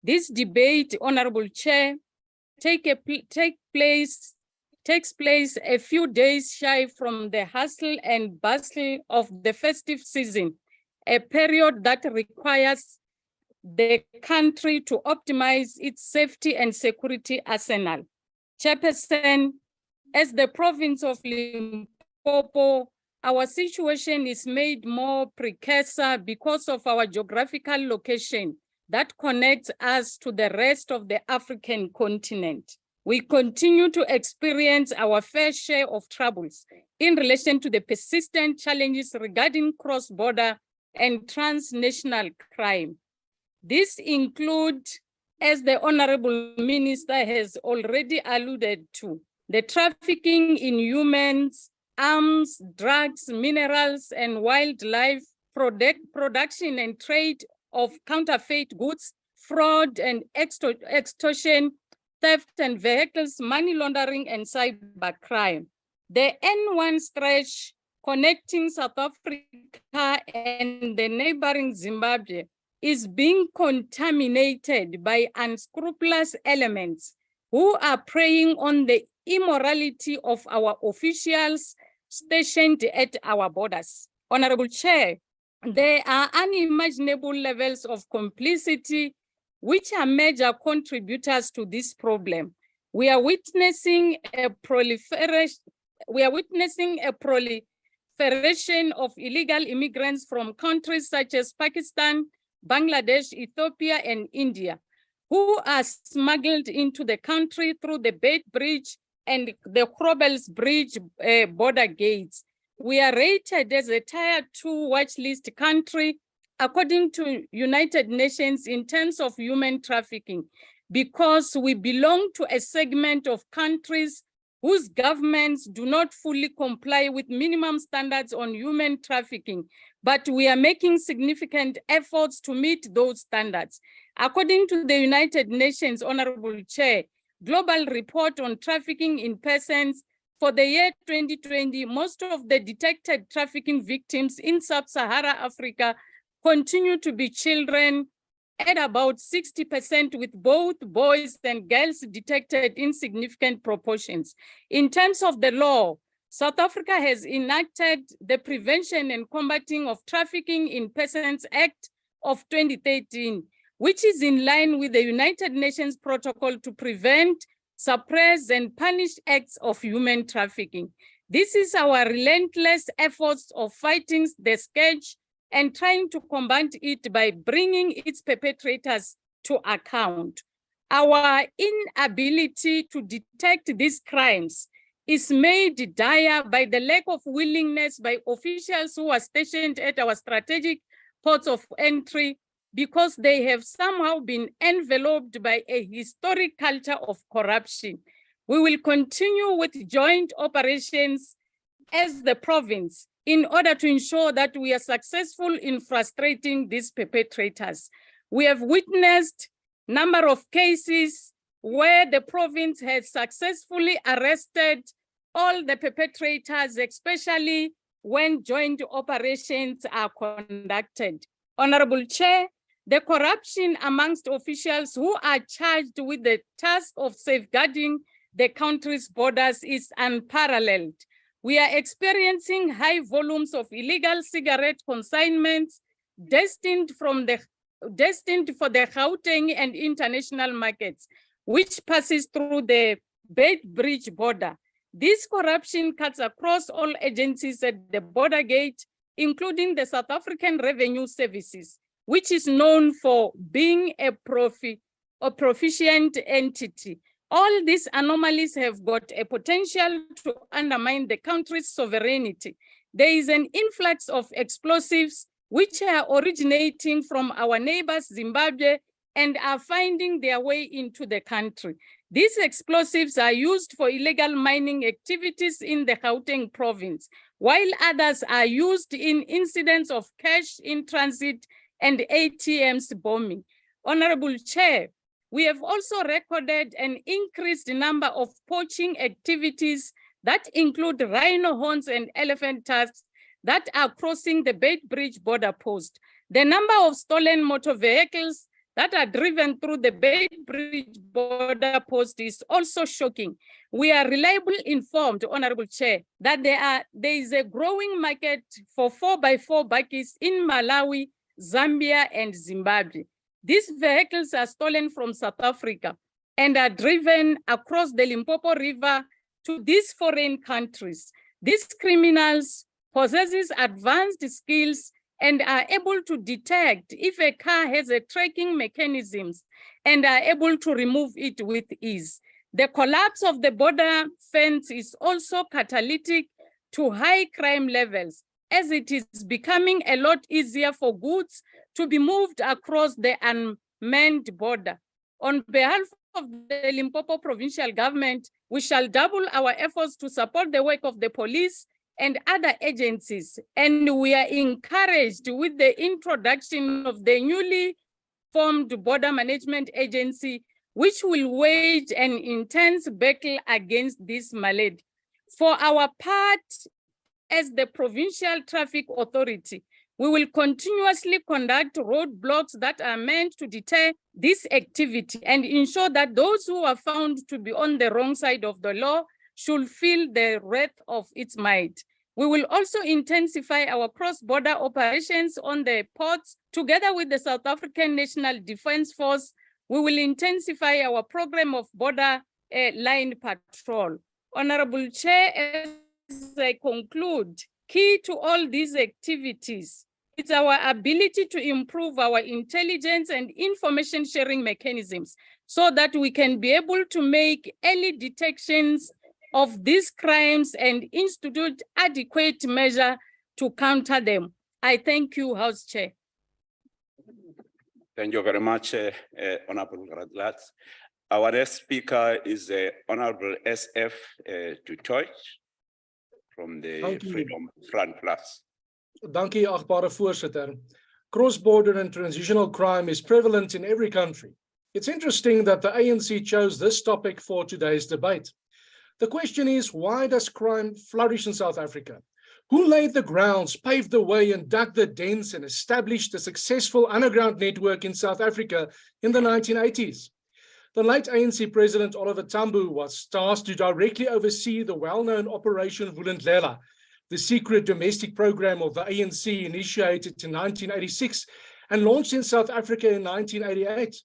This debate, Honorable Chair, takes place a few days shy from the hustle and bustle of the festive season, a period that requires the country to optimize its safety and security arsenal. Chairperson, as the province of Limpopo, our situation is made more precursor because of our geographical location that connects us to the rest of the African continent. We continue to experience our fair share of troubles in relation to the persistent challenges regarding cross-border and transnational crime. This includes, as the Honorable Minister has already alluded to, the trafficking in humans, arms, drugs, minerals, and wildlife, production and trade of counterfeit goods, fraud and extortion, theft and vehicles, money laundering, and cyber crime. The N1 stretch connecting South Africa and the neighboring Zimbabwe is being contaminated by unscrupulous elements who are preying on the immorality of our officials stationed at our borders. Honorable Chair, there are unimaginable levels of complicity which are major contributors to this problem. We are witnessing a proliferation of illegal immigrants from countries such as Pakistan, Bangladesh, Ethiopia, and India, who are smuggled into the country through the Beit Bridge and the Krobels Bridge border gates. We are rated as a Tier 2 watch list country, according to United Nations, in terms of human trafficking, because we belong to a segment of countries whose governments do not fully comply with minimum standards on human trafficking, but we are making significant efforts to meet those standards. According to the United Nations, Honorable Chair, Global Report on Trafficking in Persons, for the year 2020, most of the detected trafficking victims in sub-Saharan Africa continue to be children, at about 60%, with both boys and girls detected in significant proportions. In terms of the law, South Africa has enacted the Prevention and Combating of Trafficking in Persons Act of 2013, which is in line with the United Nations Protocol to prevent, suppress, and punish acts of human trafficking. This is our relentless efforts of fighting the scourge and trying to combat it by bringing its perpetrators to account. Our inability to detect these crimes is made dire by the lack of willingness by officials who are stationed at our strategic ports of entry, because they have somehow been enveloped by a historic culture of corruption. We will continue with joint operations as the province in order to ensure that we are successful in frustrating these perpetrators. We have witnessed a number of cases where the province has successfully arrested all the perpetrators, especially when joint operations are conducted. Honorable Chair, the corruption amongst officials who are charged with the task of safeguarding the country's borders is unparalleled. We are experiencing high volumes of illegal cigarette consignments destined for the Gauteng and international markets, which passes through the Beit Bridge border. This corruption cuts across all agencies at the border gate, including the South African Revenue Services, which is known for being a proficient entity. All these anomalies have got a potential to undermine the country's sovereignty. There is an influx of explosives which are originating from our neighbors, Zimbabwe, and are finding their way into the country. These explosives are used for illegal mining activities in the Gauteng province, while others are used in incidents of cash in transit and ATMs bombing. Honorable Chair, we have also recorded an increased number of poaching activities that include rhino horns and elephant tusks that are crossing the Beit Bridge border post. The number of stolen motor vehicles that are driven through the Beit Bridge border post is also shocking. We are reliably informed, Honorable Chair, that there is a growing market for 4x4 bakkies in Malawi, Zambia, and Zimbabwe. These vehicles are stolen from South Africa and are driven across the Limpopo River to these foreign countries. These criminals possess advanced skills and are able to detect if a car has a tracking mechanisms and are able to remove it with ease. The collapse of the border fence is also catalytic to high crime levels, as it is becoming a lot easier for goods to be moved across the unmanned border. On behalf of the Limpopo provincial government, we shall double our efforts to support the work of the police and other agencies. And we are encouraged with the introduction of the newly formed Border Management Agency, which will wage an intense battle against this malady. For our part, as the Provincial Traffic Authority, we will continuously conduct roadblocks that are meant to deter this activity and ensure that those who are found to be on the wrong side of the law should feel the wrath of its might. We will also intensify our cross-border operations on the ports. Together with the South African National Defence Force, we will intensify our program of border line patrol. Honorable Chair, as I conclude, key to all these activities is our ability to improve our intelligence and information sharing mechanisms so that we can be able to make early detections of these crimes and institute adequate measure to counter them. I thank you, House Chair. Thank you very much, Honorable Radlatz. Our next speaker is Honorable SF Tutoy from the Freedom Front Plus. Dankie, achtbare voorsitter. Cross-border and transitional crime is prevalent in every country. It's interesting that the ANC chose this topic for today's debate. The question is, why does crime flourish in South Africa? Who laid the grounds, paved the way, and dug the dents and established a successful underground network in South Africa in the 1980s? The late ANC President Oliver Tambo was tasked to directly oversee the well-known Operation Vulindlela, the secret domestic program of the ANC initiated in 1986 and launched in South Africa in 1988.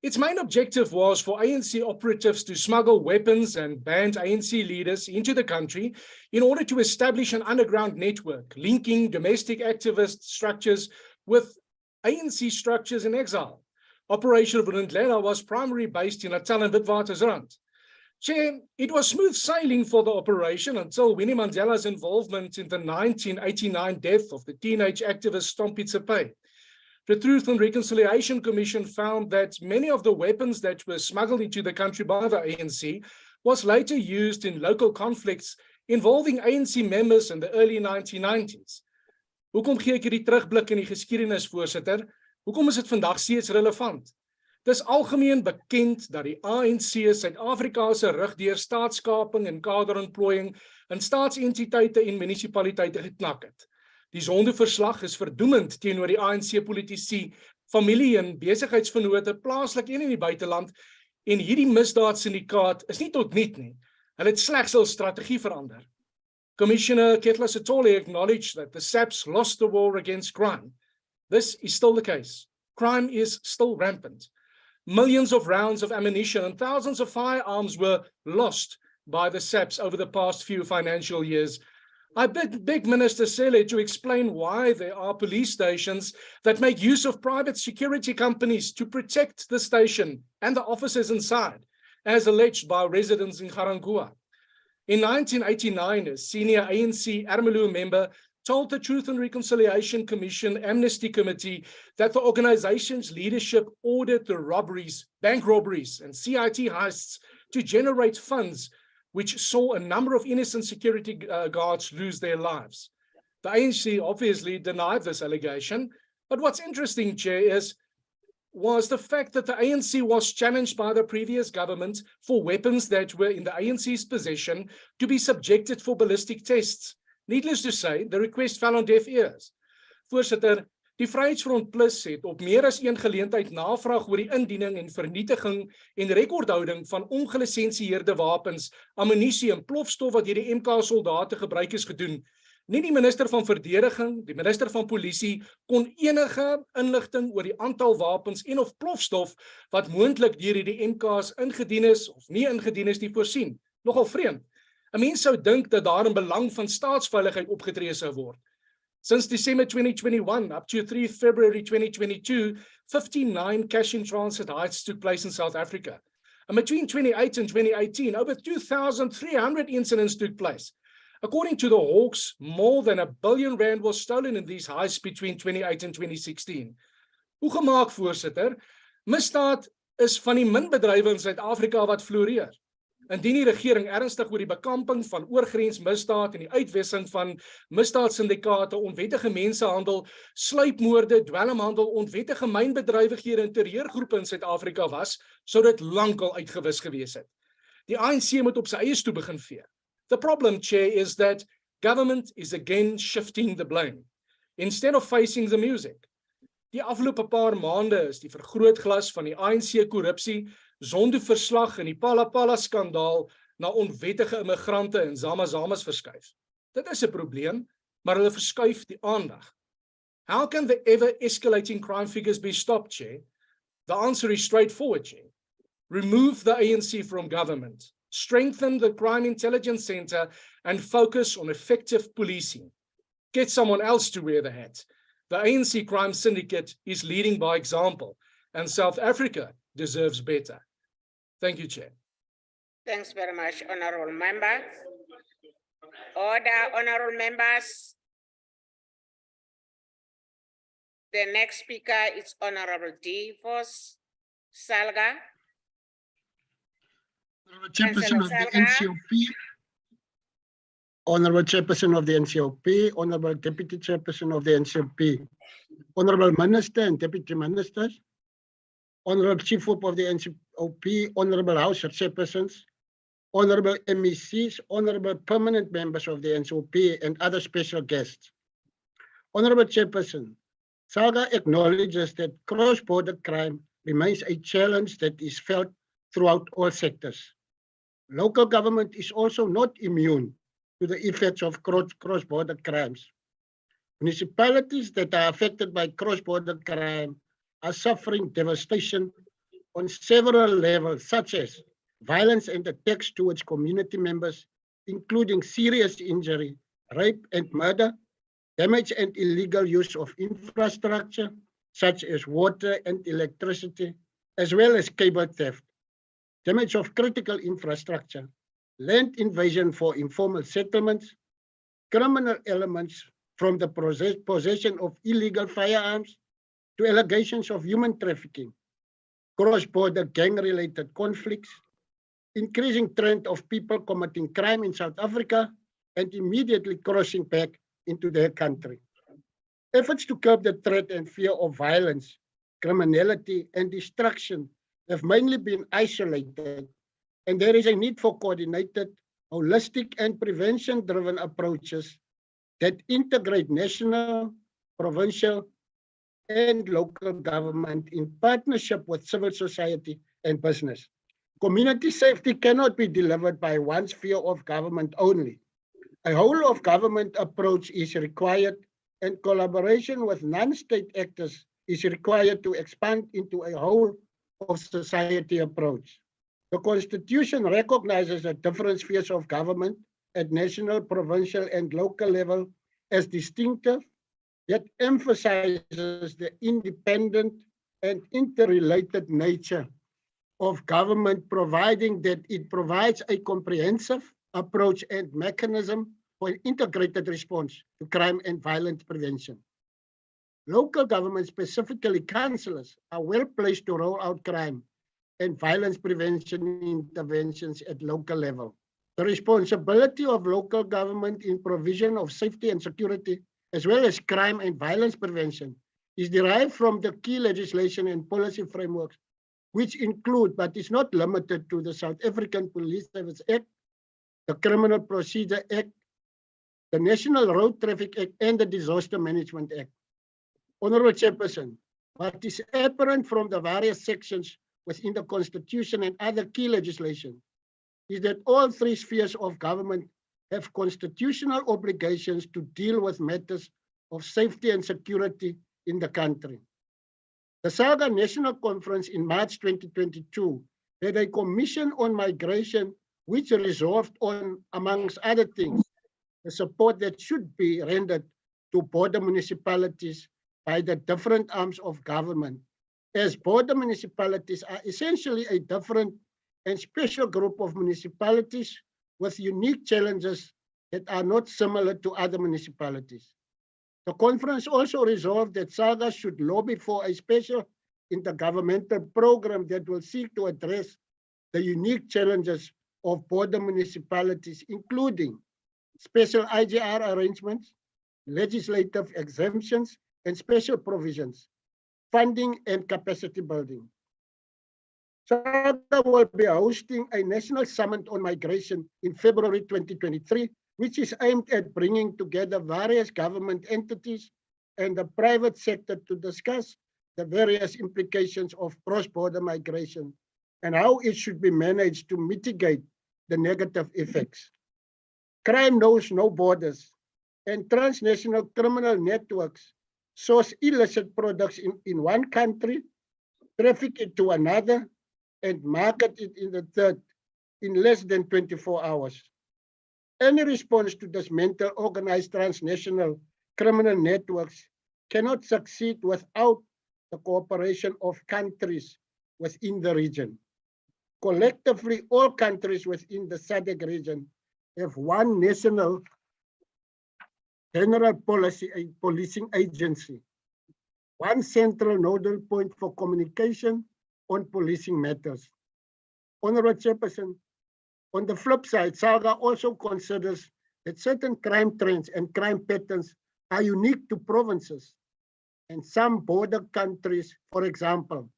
Its main objective was for ANC operatives to smuggle weapons and banned ANC leaders into the country in order to establish an underground network linking domestic activist structures with ANC structures in exile. Operation Vulindlela was primarily based in Natal and Witwatersrand. Chair, it was smooth sailing for the operation until Winnie Mandela's involvement in the 1989 death of the teenage activist Stompie Tsepe. The Truth and Reconciliation Commission found that many of the weapons that were smuggled into the country by the ANC was later used in local conflicts involving ANC members in the early 1990s. Hoekom gee ek hierdie terugblik in die geskiedenis, voorsitter? Hoekom is dit vandag steeds relevant? Dis algemeen bekend dat die ANC Suid-Afrika se rug deur staatskaping en kaderontplooiing in staatsentiteite en munisipaliteite geknak het. Die sondeverslag is verdoemend teenoor die ANC-politici, familie en besigheidsvennote plaaslik en in die buiteland, en hierdie misdaadsyndikaat is nie tot niet nie. Hulle het slegs hul strategie verander. Commissioner Ketla Setole acknowledged that the SAPs lost the war against crime. This is still the case. Crime is still rampant. Millions of rounds of ammunition and thousands of firearms were lost by the SAPs over the past few financial years. I beg Minister Cele to explain why there are police stations that make use of private security companies to protect the station and the officers inside, as alleged by residents in Garangua. In 1989, a senior ANC Ermelo member told the Truth and Reconciliation Commission Amnesty Committee that the organization's leadership ordered the robberies, bank robberies, and CIT heists to generate funds, which saw a number of innocent security guards lose their lives. The ANC obviously denied this allegation, but what's interesting, Chair, was the fact that the ANC was challenged by the previous government for weapons that were in the ANC's possession to be subjected for ballistic tests. Needless to say, the request fell on deaf ears. Voorsitter, die Vryheidsfront Plus het op meer as een geleentheid navraag oor die indiening en vernietiging en rekordhouding van ongelisensieerde wapens, ammunisie en plofstof wat deur die MK-soldate gebruik is gedoen. Nie die minister van verdediging, die minister van polisie kon enige inligting oor die aantal wapens en of plofstof wat moontlik deur die MK's ingedien is of nie ingedien is, nie voorsien. Nogal vreemd. 'n Mens sou dink dat daar in belang van staatsveiligheid opgetree sou word. Since December 2021 up to 3 February 2022, 59 cash-in-transit heists took place in South Africa. And between 2008 and 2018, over 2,300 incidents took place. According to the Hawks, more than R1 billion was stolen in these heists between 2008 and 2016. Hoe gemaak, voorsitter? Misdaad is van die min bedrywe in Suid-Afrika wat floreer. Indien die regering ernstig oor die bekamping van oorgrensmisdaad en die uitwissing van misdaadsyndikaate, onwettige mensenhandel, sluipmoorde, dwelmhandel, onwettige mynbedrywighede en terreurgroepe in Suid-Afrika was, sou dit lankal uitgewis gewees het. Die ANC moet op sy eie stoel begin vee. The problem, Chair, is that Government is again shifting the blame instead of facing the music. Die afgelope paar maande is die vergrootglas van die ANC korrupsie, Zondo-verslag en die Pala skandaal na onwettige immigrante en Zamazamas verskuif. Dit is 'n probleem, maar hulle verskuif die aandag. How can the ever-escalating crime figures be stopped, Chair? The answer is straightforward, Chair. Remove the ANC from government, strengthen the Crime Intelligence Center, and focus on effective policing. Get someone else to wear the hat. The ANC crime syndicate is leading by example, and South Africa deserves better. Thank you, Chair. Thanks very much, honorable member. Order, honorable members. The next speaker is Honorable D. Vos Salga. Honorable Chairperson of the Councillor Salga. NCOP. Honorable Chairperson of the NCOP, Honorable Deputy Chairperson of the NCOP, Honorable Minister and Deputy Ministers, Honorable Chief Whip of the NCOP, Honorable House Chairpersons, Honorable MECs, Honorable Permanent Members of the NCOP, and other special guests. Honorable Chairperson, SAGA acknowledges that cross-border crime remains a challenge that is felt throughout all sectors. Local government is also not immune to the effects of cross-border crimes. Municipalities that are affected by cross-border crime are suffering devastation on several levels, such as violence and attacks towards community members, including serious injury, rape and murder, damage and illegal use of infrastructure, such as water and electricity, as well as cable theft, damage of critical infrastructure, land invasion for informal settlements, criminal elements from the possession of illegal firearms to allegations of human trafficking, cross-border gang-related conflicts, increasing trend of people committing crime in South Africa and immediately crossing back into their country. Efforts to curb the threat and fear of violence, criminality, and destruction have mainly been isolated, and there is a need for coordinated, holistic, and prevention-driven approaches that integrate national, provincial, and local government in partnership with civil society and business. Community safety cannot be delivered by one sphere of government only. A whole of government approach is required, and collaboration with non-state actors is required to expand into a whole of society approach. The Constitution recognizes the different spheres of government at national, provincial, and local level as distinctive, yet emphasizes the independent and interrelated nature of government, providing that it provides a comprehensive approach and mechanism for an integrated response to crime and violence prevention. Local governments, specifically councillors, are well placed to roll out crime and violence prevention interventions at local level. The responsibility of local government in provision of safety and security, as well as crime and violence prevention, is derived from the key legislation and policy frameworks, which include, but is not limited to, the South African Police Service Act, the Criminal Procedure Act, the National Road Traffic Act, and the Disaster Management Act. Honorable Chairperson, what is apparent from the various sections within the Constitution and other key legislation is that all three spheres of government have constitutional obligations to deal with matters of safety and security in the country. The SAGA National Conference in March 2022 had a commission on migration which resolved on, amongst other things, the support that should be rendered to border municipalities by the different arms of government, as border municipalities are essentially a different and special group of municipalities with unique challenges that are not similar to other municipalities. The conference also resolved that SAGA should lobby for a special intergovernmental program that will seek to address the unique challenges of border municipalities, including special IGR arrangements, legislative exemptions, and special provisions, funding and capacity building. SAGA will be hosting a national summit on migration in February 2023 which is aimed at bringing together various government entities and the private sector to discuss the various implications of cross-border migration and how it should be managed to mitigate the negative effects. Crime knows no borders, and transnational criminal networks source illicit products in one country, traffic it to another, and market it in the third in less than 24 hours. Any response to this mental organized transnational criminal networks cannot succeed without the cooperation of countries within the region. Collectively, all countries within the SADC region have one national general policing agency, one central nodal point for communication on policing matters. Honorable Chairperson, on the flip side, SALGA also considers that certain crime trends and crime patterns are unique to provinces and some border countries. For example,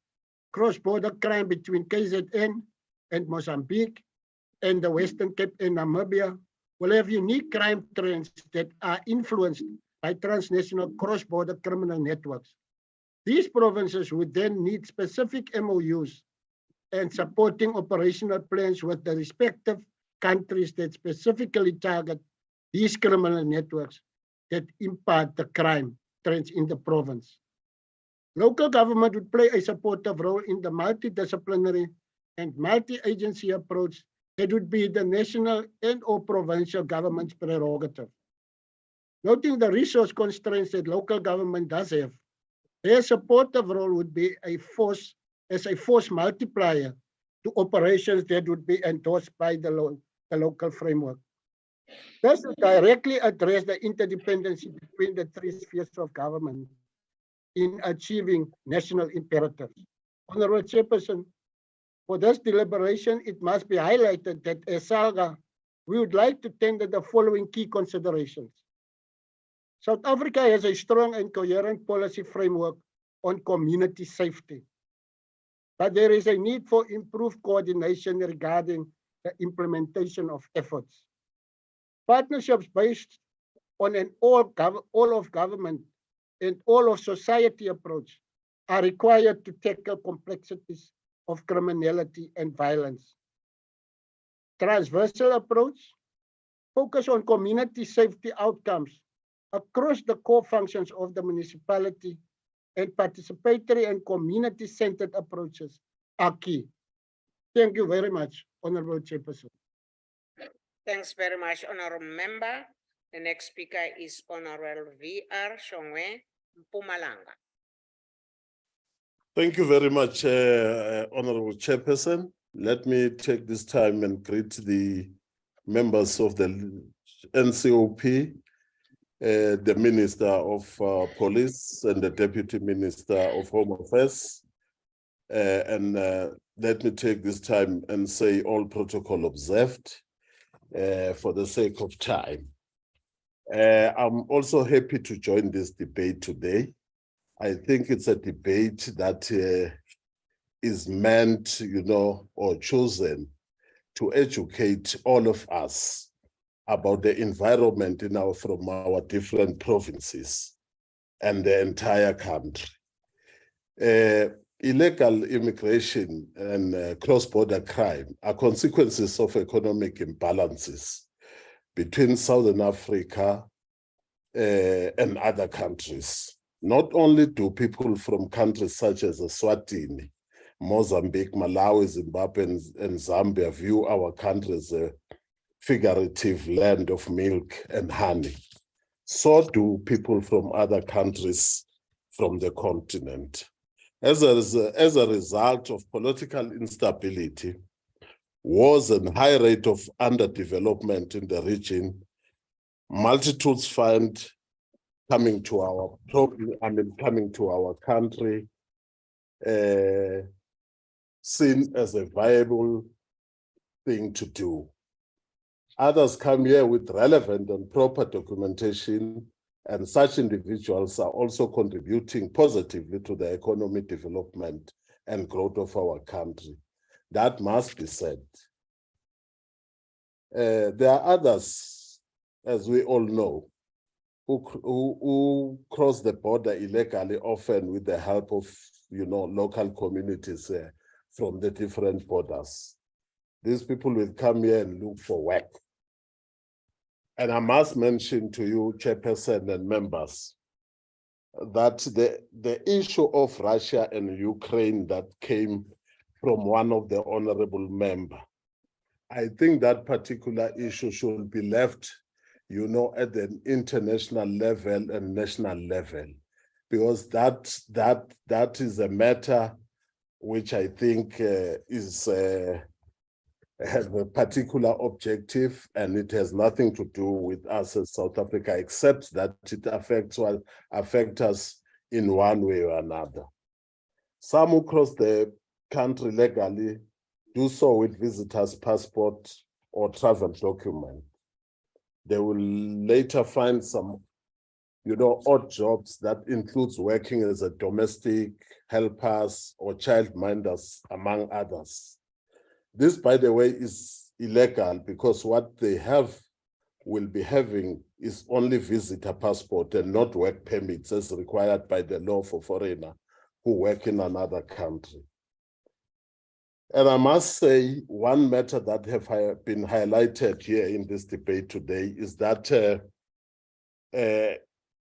cross-border crime between KZN and Mozambique and the Western Cape and Namibia will have unique crime trends that are influenced by transnational cross-border criminal networks. These provinces would then need specific MOUs and supporting operational plans with the respective countries that specifically target these criminal networks that impact the crime trends in the province. Local government would play a supportive role in the multidisciplinary and multi-agency approach that would be the national and or provincial government's prerogative. Noting the resource constraints that local government does have, their supportive role would be as a force multiplier to operations that would be endorsed by the local framework. This would directly address the interdependency between the three spheres of government in achieving national imperatives. Honorable Chairperson, for this deliberation, it must be highlighted that as SALGA, we would like to tender the following key considerations. South Africa has a strong and coherent policy framework on community safety, but there is a need for improved coordination regarding the implementation of efforts. Partnerships based on an all of government and all of society approach are required to tackle complexities of criminality and violence. Transversal approach, focus on community safety outcomes across the core functions of the municipality, and participatory and community-centered approaches are key. Thank you very much, Honorable Chairperson. Thanks very much, Honorable Member. The next speaker is Honorable V.R. Shongwe Mpumalanga. Thank you very much, Honorable Chairperson. Let me take this time and greet the members of the NCOP, the Minister of Police and the Deputy Minister of Home Affairs. And let me take this time and say all protocol observed for the sake of time. I'm also happy to join this debate today. I think it's a debate that is meant, or chosen to educate all of us about the environment from our different provinces and the entire country. Illegal immigration and cross-border crime are consequences of economic imbalances between Southern Africa and other countries. Not only do people from countries such as Eswatini, Mozambique, Malawi, Zimbabwe, and Zambia view our country as a figurative land of milk and honey, so do people from other countries from the continent. As a result of political instability, wars and high rate of underdevelopment in the region, multitudes find coming to our country seen as a viable thing to do. Others come here with relevant and proper documentation, and such individuals are also contributing positively to the economic development and growth of our country. That must be said. There are others as we all know, who cross the border illegally, often with the help of, local communities from the different borders. These people will come here and look for work. And I must mention to you, Chairperson and members, that the issue of Russia and Ukraine that came from one of the honorable member, I think that particular issue should be left, at the international level and national level, because that is a matter which I think has a particular objective, and it has nothing to do with us as South Africa, except that it affects us in one way or another. Some who cross the country legally do so with visitors' passport or travel document. They will later find some, odd jobs that includes working as a domestic helpers or childminders, among others. This, by the way, is illegal because what they will be having is only visitor passport and not work permits as required by the law for foreigners who work in another country. And I must say, one matter that have been highlighted here in this debate today is that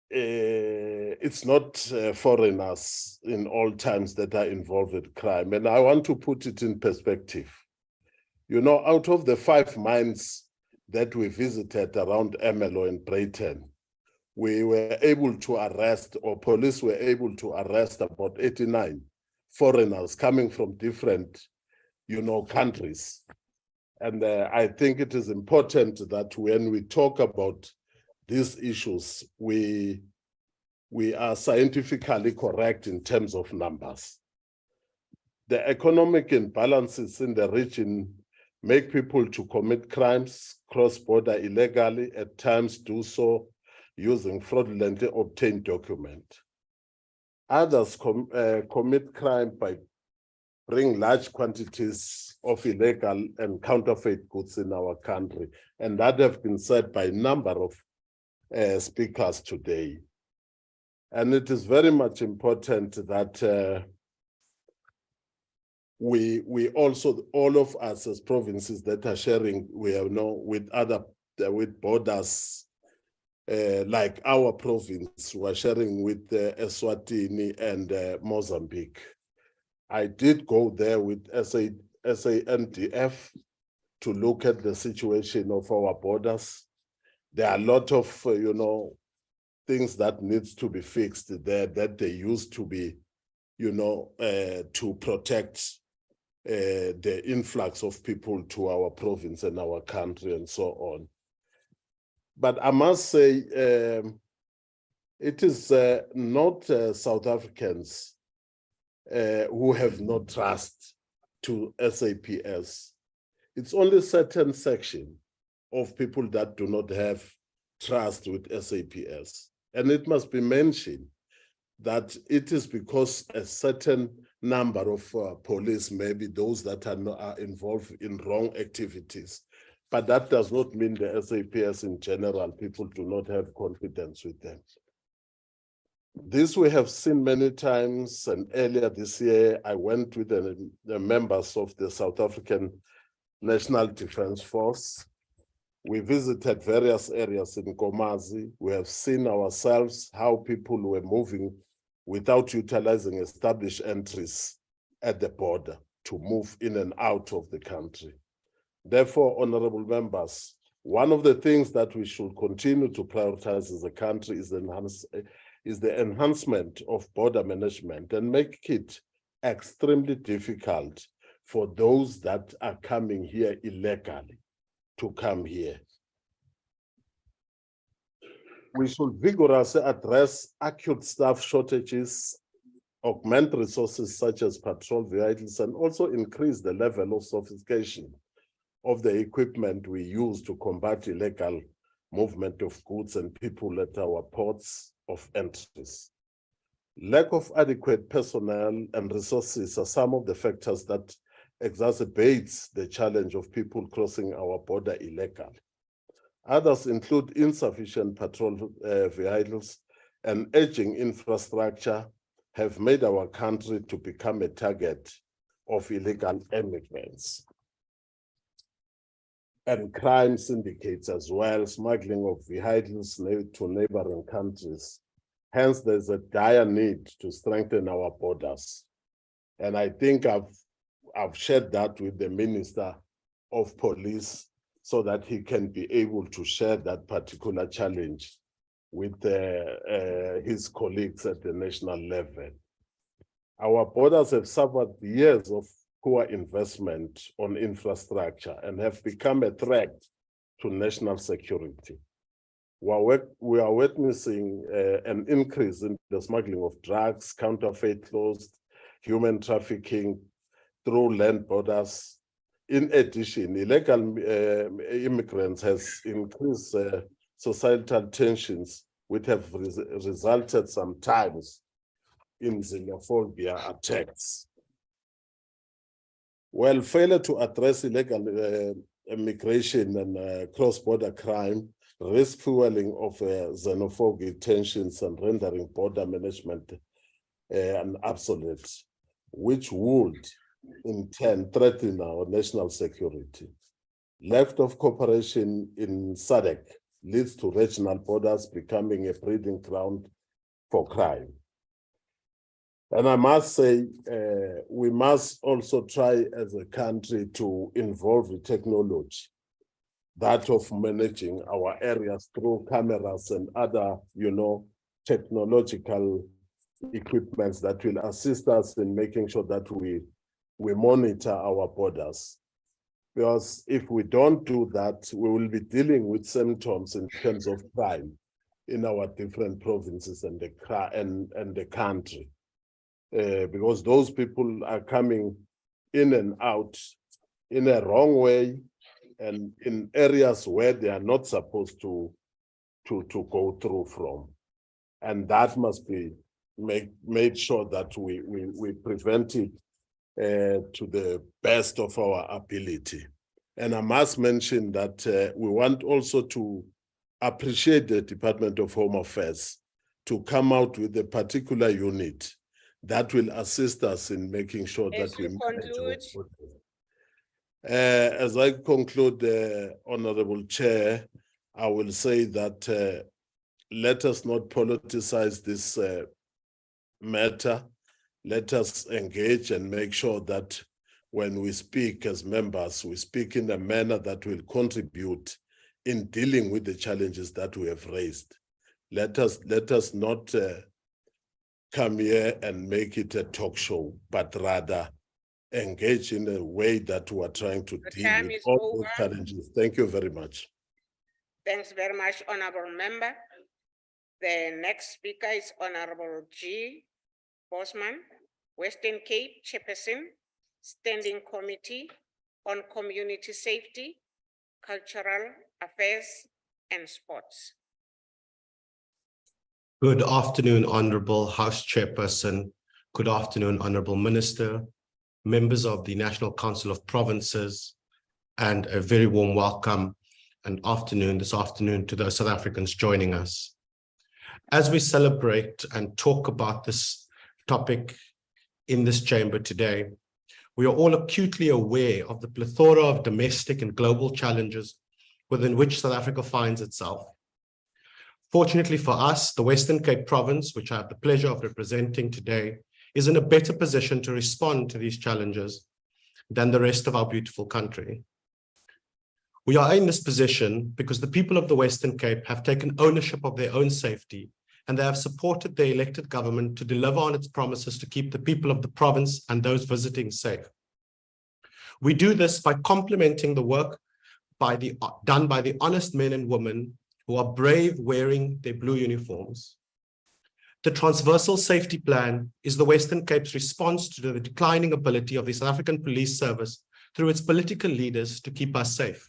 it's not foreigners in all times that are involved with crime. And I want to put it in perspective. Out of the 5 mines that we visited around Ermelo and Brayton, we were able to arrest, or police were able to arrest about 89 foreigners coming from different, countries. And I think it is important that when we talk about these issues, we are scientifically correct in terms of numbers. The economic imbalances in the region make people to commit crimes, cross-border illegally, at times do so using fraudulently obtained document. Others commit crime by bringing large quantities of illegal and counterfeit goods in our country. And that have been said by a number of speakers today. And it is very much important that we also, all of us as provinces that are sharing, with borders, like our province, we are sharing with Eswatini and Mozambique. I did go there with SANDF to look at the situation of our borders. There are a lot of, things that needs to be fixed there that they used to be, to protect the influx of people to our province and our country and so on. But I must say, it is not South Africans who have no trust to SAPS. It's only a certain section of people that do not have trust with SAPS. And it must be mentioned that it is because a certain number of police, maybe those that are involved in wrong activities, but that does not mean the SAPS in general, people do not have confidence with them. This we have seen many times, and earlier this year, I went with the members of the South African National Defence Force. We visited various areas in Komazi. We have seen ourselves how people were moving without utilizing established entries at the border to move in and out of the country. Therefore, honorable members, one of the things that we should continue to prioritize as a country is the enhancement of border management and make it extremely difficult for those that are coming here illegally to come here. We should vigorously address acute staff shortages, augment resources such as patrol vehicles, and also increase the level of sophistication of the equipment we use to combat illegal movement of goods and people at our ports of entries. Lack of adequate personnel and resources are some of the factors that exacerbates the challenge of people crossing our border illegally. Others include insufficient patrol vehicles and aging infrastructure have made our country to become a target of illegal immigrants. And crime syndicates as well, smuggling of vehicles to neighboring countries. Hence, there's a dire need to strengthen our borders. And I think I've shared that with the Minister of Police so that he can be able to share that particular challenge with his colleagues at the national level. Our borders have suffered years of poor investment on infrastructure and have become a threat to national security. We are witnessing an increase in the smuggling of drugs, counterfeit clothes, human trafficking through land borders. In addition, illegal immigrants has increased societal tensions, which have resulted sometimes in xenophobia attacks. Well, failure to address illegal immigration and cross-border crime, risk fueling of xenophobic tensions and rendering border management obsolete, which would in turn threaten our national security. Lack of cooperation in SADC leads to regional borders becoming a breeding ground for crime. And I must say, we must also try as a country to involve the technology, that of managing our areas through cameras and other, technological equipments that will assist us in making sure that we monitor our borders. Because if we don't do that, we will be dealing with symptoms in terms of crime in our different provinces and the country. Because those people are coming in and out in a wrong way and in areas where they are not supposed to go through from. And that must be made sure that we prevent it to the best of our ability. And I must mention that we want also to appreciate the Department of Home Affairs to come out with a particular unit that will assist us in making sure that we conclude. As I conclude, Honorable Chair, I will say that let us not politicize this matter. Let us engage and make sure that when we speak as members, we speak in a manner that will contribute in dealing with the challenges that we have raised. Let us not come here and make it a talk show, but rather engage in a way that we are trying to deal with all those challenges. Thank you very much. Thanks very much, Honorable Member. The next speaker is Honorable G. Bosman, Western Cape Chairperson, Standing Committee on Community Safety, Cultural Affairs and Sports. Good afternoon, Honorable House Chairperson. Good afternoon, Honorable Minister, members of the National Council of Provinces, and a very warm welcome and this afternoon to those South Africans joining us. As we celebrate and talk about this topic in this chamber today, we are all acutely aware of the plethora of domestic and global challenges within which South Africa finds itself. Fortunately for us, the Western Cape Province, which I have the pleasure of representing today, is in a better position to respond to these challenges than the rest of our beautiful country. We are in this position because the people of the Western Cape have taken ownership of their own safety, and they have supported their elected government to deliver on its promises to keep the people of the province and those visiting safe. We do this by complementing the work done by the honest men and women who are brave wearing their blue uniforms. The Transversal Safety Plan is the Western Cape's response to the declining ability of the South African Police Service through its political leaders to keep us safe.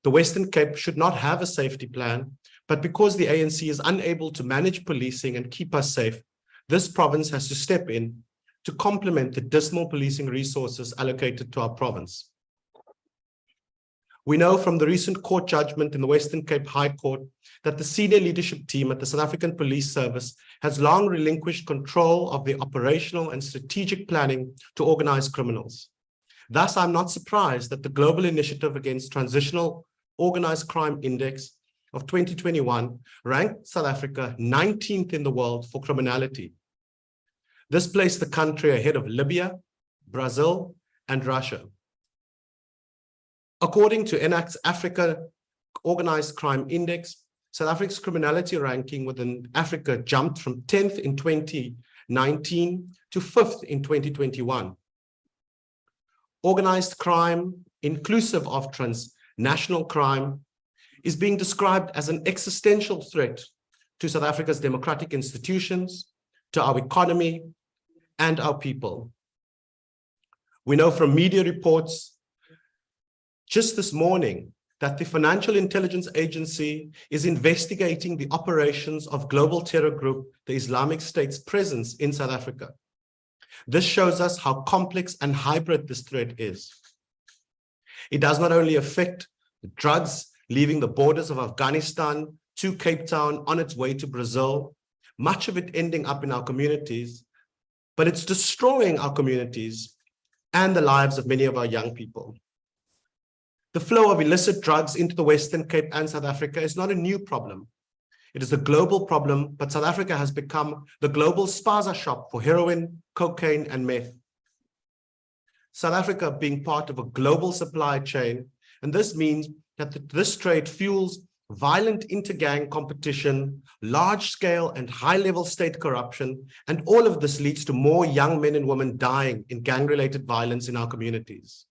The Western Cape should not have a safety plan, but because the ANC is unable to manage policing and keep us safe, this province has to step in to complement the dismal policing resources allocated to our province. We know from the recent court judgment in the Western Cape High Court that the senior leadership team at the South African Police Service has long relinquished control of the operational and strategic planning to organized criminals. Thus, I'm not surprised that the Global Initiative Against Transitional Organized Crime Index of 2021 ranked South Africa 19th in the world for criminality. This placed the country ahead of Libya, Brazil, and Russia. According to NAC's Africa Organized Crime Index, South Africa's criminality ranking within Africa jumped from 10th in 2019 to 5th in 2021. Organized crime, inclusive of transnational crime, is being described as an existential threat to South Africa's democratic institutions, to our economy, and our people. We know from media reports just this morning that the Financial Intelligence Agency is investigating the operations of global terror group, the Islamic State's presence in South Africa. This shows us how complex and hybrid this threat is. It does not only affect the drugs leaving the borders of Afghanistan to Cape Town on its way to Brazil, much of it ending up in our communities, but it's destroying our communities and the lives of many of our young people. The flow of illicit drugs into the Western Cape and South Africa is not a new problem. It is a global problem, but South Africa has become the global spaza shop for heroin, cocaine, and meth. South Africa being part of a global supply chain, and this means that this trade fuels violent inter-gang competition, large-scale and high-level state corruption, and all of this leads to more young men and women dying in gang-related violence in our communities.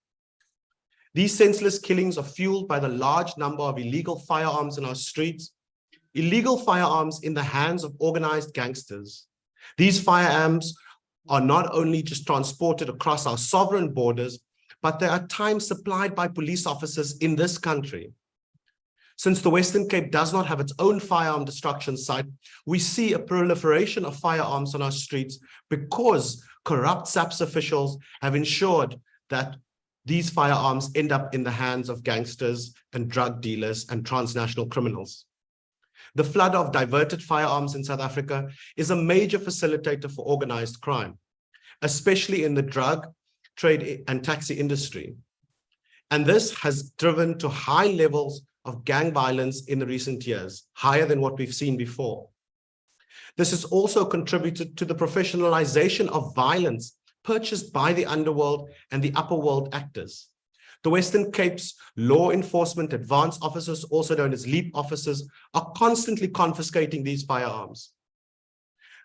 These senseless killings are fueled by the large number of illegal firearms in our streets, illegal firearms in the hands of organized gangsters. These firearms are not only just transported across our sovereign borders, but they are at times supplied by police officers in this country. Since the Western Cape does not have its own firearm destruction site, we see a proliferation of firearms on our streets because corrupt SAPS officials have ensured that these firearms end up in the hands of gangsters and drug dealers and transnational criminals. The flood of diverted firearms in South Africa is a major facilitator for organized crime, especially in the drug, trade, and taxi industry. And this has driven to high levels of gang violence in the recent years, higher than what we've seen before. This has also contributed to the professionalization of violence purchased by the underworld and the upper world actors. The Western Cape's law enforcement advance officers, also known as LEAP officers, are constantly confiscating these firearms.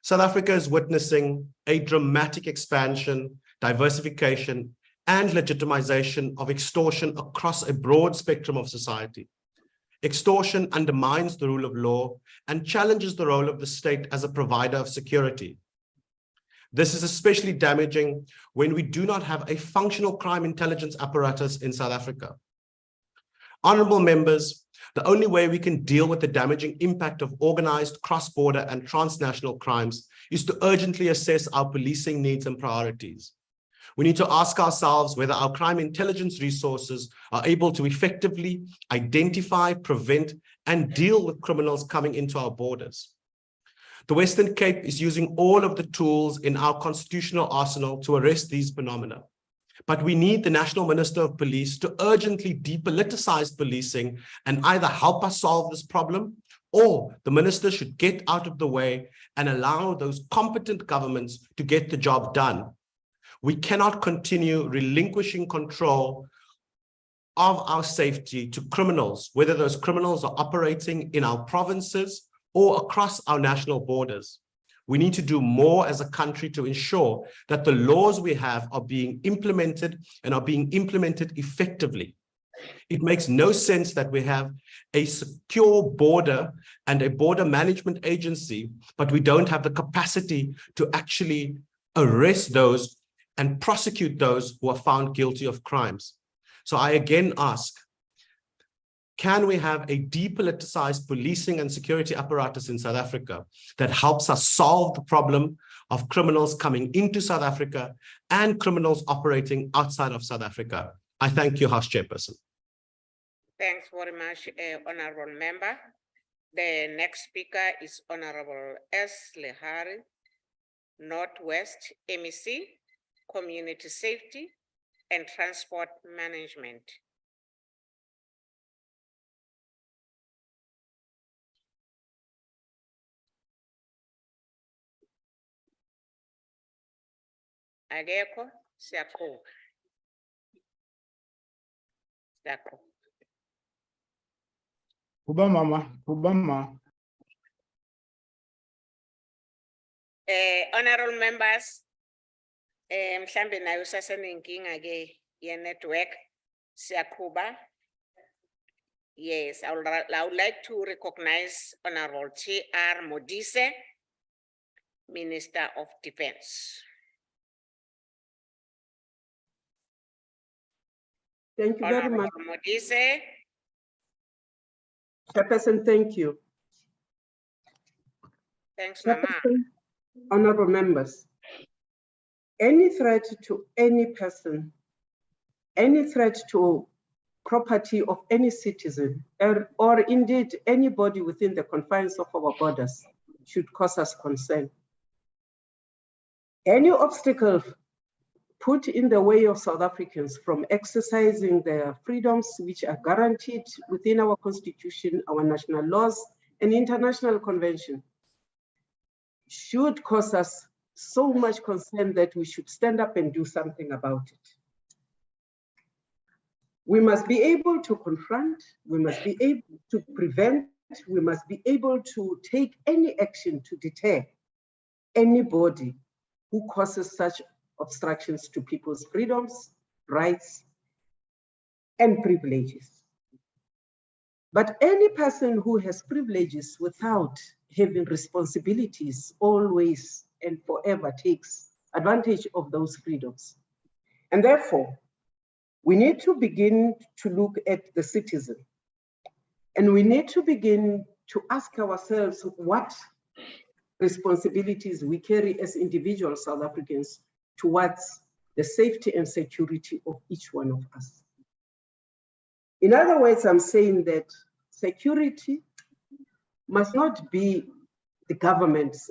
South Africa is witnessing a dramatic expansion, diversification, and legitimization of extortion across a broad spectrum of society. Extortion undermines the rule of law and challenges the role of the state as a provider of security. This is especially damaging when we do not have a functional crime intelligence apparatus in South Africa. Honorable members, the only way we can deal with the damaging impact of organized cross-border and transnational crimes is to urgently assess our policing needs and priorities. We need to ask ourselves whether our crime intelligence resources are able to effectively identify, prevent, and deal with criminals coming into our borders. The Western Cape is using all of the tools in our constitutional arsenal to arrest these phenomena. But we need the National Minister of Police to urgently depoliticize policing and either help us solve this problem, or the minister should get out of the way and allow those competent governments to get the job done. We cannot continue relinquishing control of our safety to criminals, whether those criminals are operating in our provinces or across our national borders. We need to do more as a country to ensure that the laws we have are being implemented and are being implemented effectively. It makes no sense that we have a secure border and a border management agency, but we don't have the capacity to actually arrest those and prosecute those who are found guilty of crimes. So I again ask, can we have a depoliticized policing and security apparatus in South Africa that helps us solve the problem of criminals coming into South Africa and criminals operating outside of South Africa? I thank you, House Chairperson. Thanks very much, Honorable Member. The next speaker is Honorable S. Lehari, Northwest MEC, Community Safety and Transport Management. Ageko, Siako. Siako. Kuba mama, kuba mama. Honorable members, mhlambe nayo sasenenkinga ke ye network siyakuba. Yes, I would like to recognize Honorable T.R. Modise, Minister of Defense. Thank you very much. Honorable Modise. Chairperson, thank you. Thanks, Mama. Chairperson, honorable members, any threat to any person, any threat to property of any citizen, or indeed anybody within the confines of our borders should cause us concern. Any obstacle put in the way of South Africans from exercising their freedoms, which are guaranteed within our constitution, our national laws, and international convention, should cause us so much concern that we should stand up and do something about it. We must be able to confront, we must be able to prevent, we must be able to take any action to deter anybody who causes such obstructions to people's freedoms, rights, and privileges. But any person who has privileges without having responsibilities always and forever takes advantage of those freedoms. And therefore, we need to begin to look at the citizen. And we need to begin to ask ourselves what responsibilities we carry as individual South Africans towards the safety and security of each one of us. In other words, I'm saying that security must not be the government's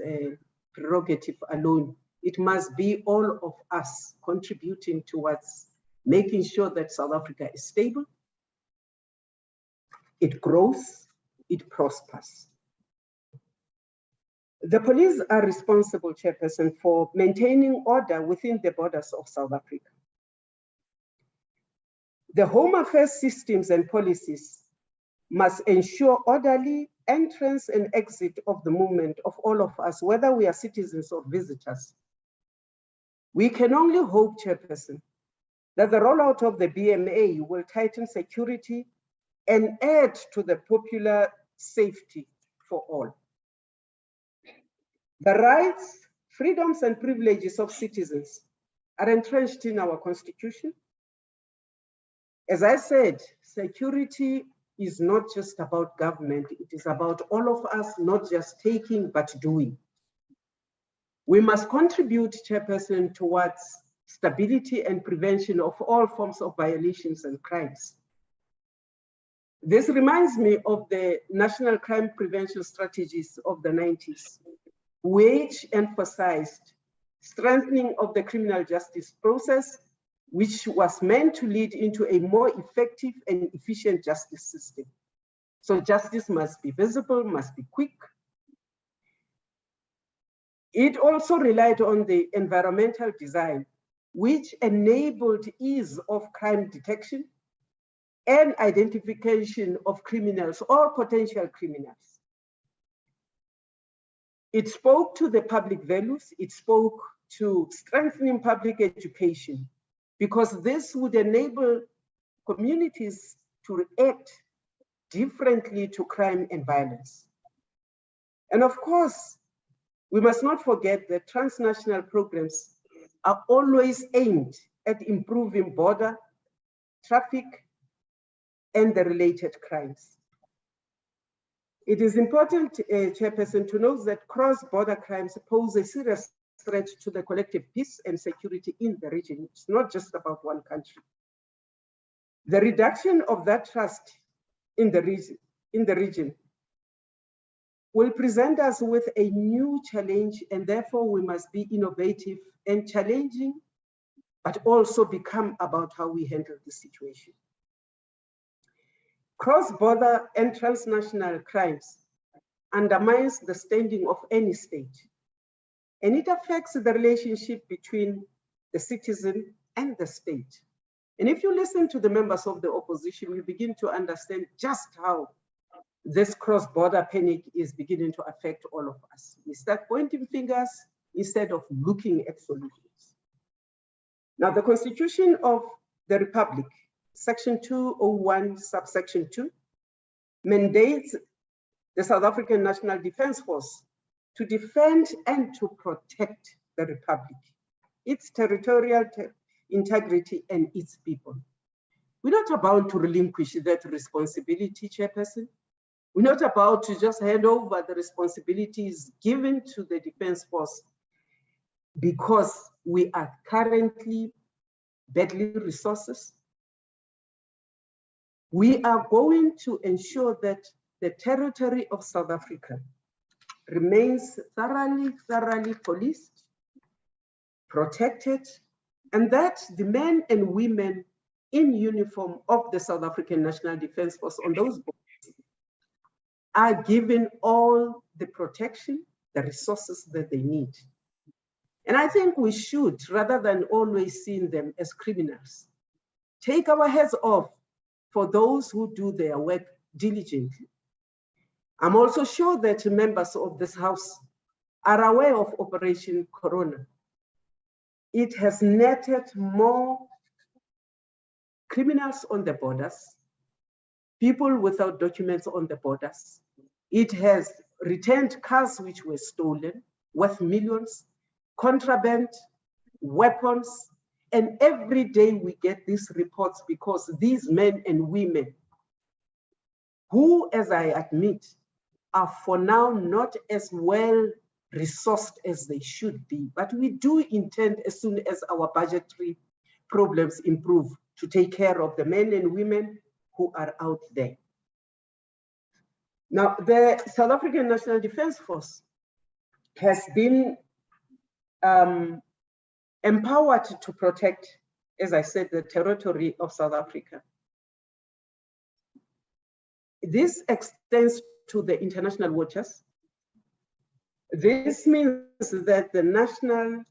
prerogative alone. It must be all of us contributing towards making sure that South Africa is stable, it grows, it prospers. The police are responsible, Chairperson, for maintaining order within the borders of South Africa. The Home Affairs systems and policies must ensure orderly entrance and exit of the movement of all of us, whether we are citizens or visitors. We can only hope, Chairperson, that the rollout of the BMA will tighten security and add to the popular safety for all. The rights, freedoms, and privileges of citizens are entrenched in our constitution. As I said, security is not just about government, it is about all of us, not just taking, but doing. We must contribute, Chairperson, towards stability and prevention of all forms of violations and crimes. This reminds me of the national crime prevention strategies of the 90s, which emphasized strengthening of the criminal justice process, which was meant to lead into a more effective and efficient justice system. So justice must be visible, must be quick. It also relied on the environmental design, which enabled ease of crime detection and identification of criminals or potential criminals. It spoke to the public values, it spoke to strengthening public education, because this would enable communities to react differently to crime and violence. And of course, we must not forget that transnational programs are always aimed at improving border, traffic, and the related crimes. It is important, Chairperson, to note that cross-border crimes pose a serious threat to the collective peace and security in the region. It's not just about one country. The reduction of that trust in the region will present us with a new challenge, and therefore we must be innovative and challenging, but also become about how we handle the situation. Cross-border and transnational crimes undermines the standing of any state, and it affects the relationship between the citizen and the state. And if you listen to the members of the opposition, you begin to understand just how this cross-border panic is beginning to affect all of us. We start pointing fingers instead of looking at solutions. Now, the Constitution of the Republic, Section 201, subsection 2, mandates the South African National Defence Force to defend and to protect the Republic, its territorial integrity and its people. We're not about to relinquish that responsibility, Chairperson. We're not about to just hand over the responsibilities given to the Defence Force because we are currently battling resources. We are going to ensure that the territory of South Africa remains thoroughly policed, protected, and that the men and women in uniform of the South African National Defence Force on those borders are given all the protection, the resources that they need. And I think we should, rather than always seeing them as criminals, take our heads off for those who do their work diligently. I'm also sure that members of this House are aware of Operation Corona. It has netted more criminals on the borders, people without documents on the borders. It has returned cars which were stolen, worth millions, contraband, weapons, and every day we get these reports because these men and women who, as I admit, are for now not as well resourced as they should be, but we do intend, as soon as our budgetary problems improve, to take care of the men and women who are out there. Now, the South African National Defence Force has been empowered to protect, as I said, the territory of South Africa. This extends to the international waters. This means that the national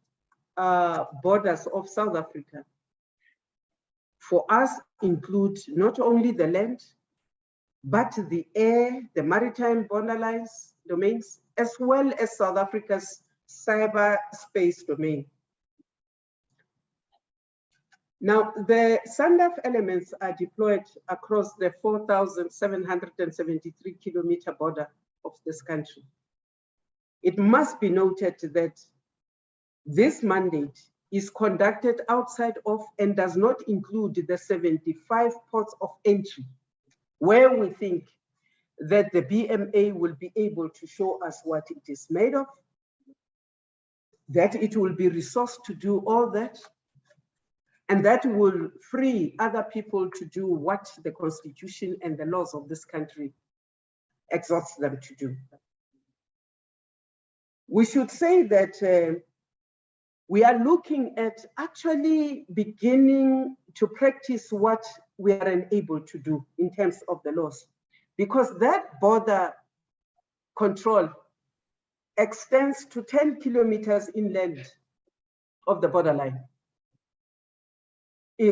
borders of South Africa for us include not only the land, but the air, the maritime borderlines domains, as well as South Africa's cyberspace domain. Now, the SANDF elements are deployed across the 4,773 kilometer border of this country. It must be noted that this mandate is conducted outside of and does not include the 75 ports of entry, where we think that the BMA will be able to show us what it is made of, that it will be resourced to do all that, and that will free other people to do what the Constitution and the laws of this country exhorts them to do. We should say that we are looking at actually beginning to practice what we are unable to do in terms of the laws, because that border control extends to 10 kilometers inland of the borderline.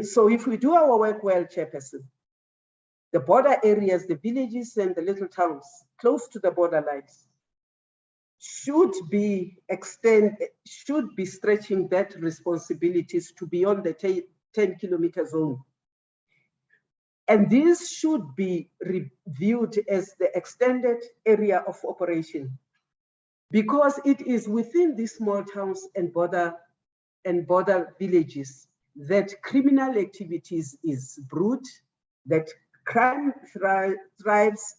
So if we do our work well, Chairperson, the border areas, the villages and the little towns close to the borderlines should be stretching that responsibilities to beyond the 10-kilometer zone. And this should be reviewed as the extended area of operation, because it is within these small towns and border villages that criminal activities is brewed, that crime thrives,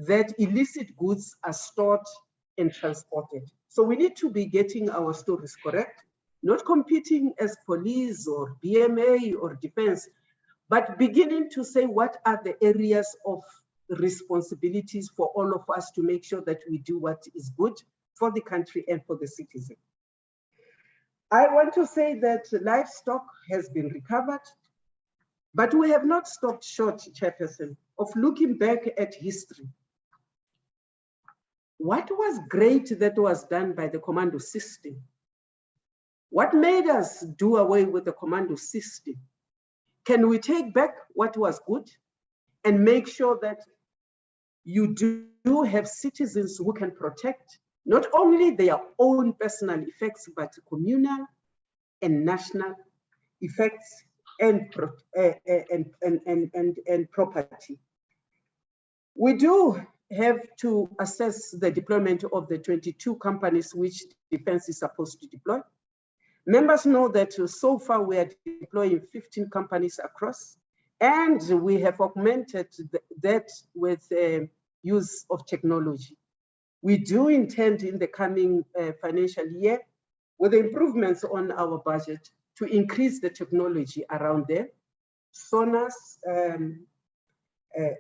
that illicit goods are stored and transported. So we need to be getting our stories correct, not competing as police or BMA or defense, but beginning to say what are the areas of responsibilities for all of us to make sure that we do what is good for the country and for the citizen. I want to say that livestock has been recovered, but we have not stopped short, Chairperson, of looking back at history. What was great that was done by the commando system? What made us do away with the commando system? Can we take back what was good and make sure that you do have citizens who can protect not only their own personal effects, but communal and national effects and property? We do have to assess the deployment of the 22 companies which defense is supposed to deploy. Members know that so far we are deploying 15 companies across, and we have augmented that with use of technology. We do intend in the coming financial year, with the improvements on our budget, to increase the technology around there. Sonars,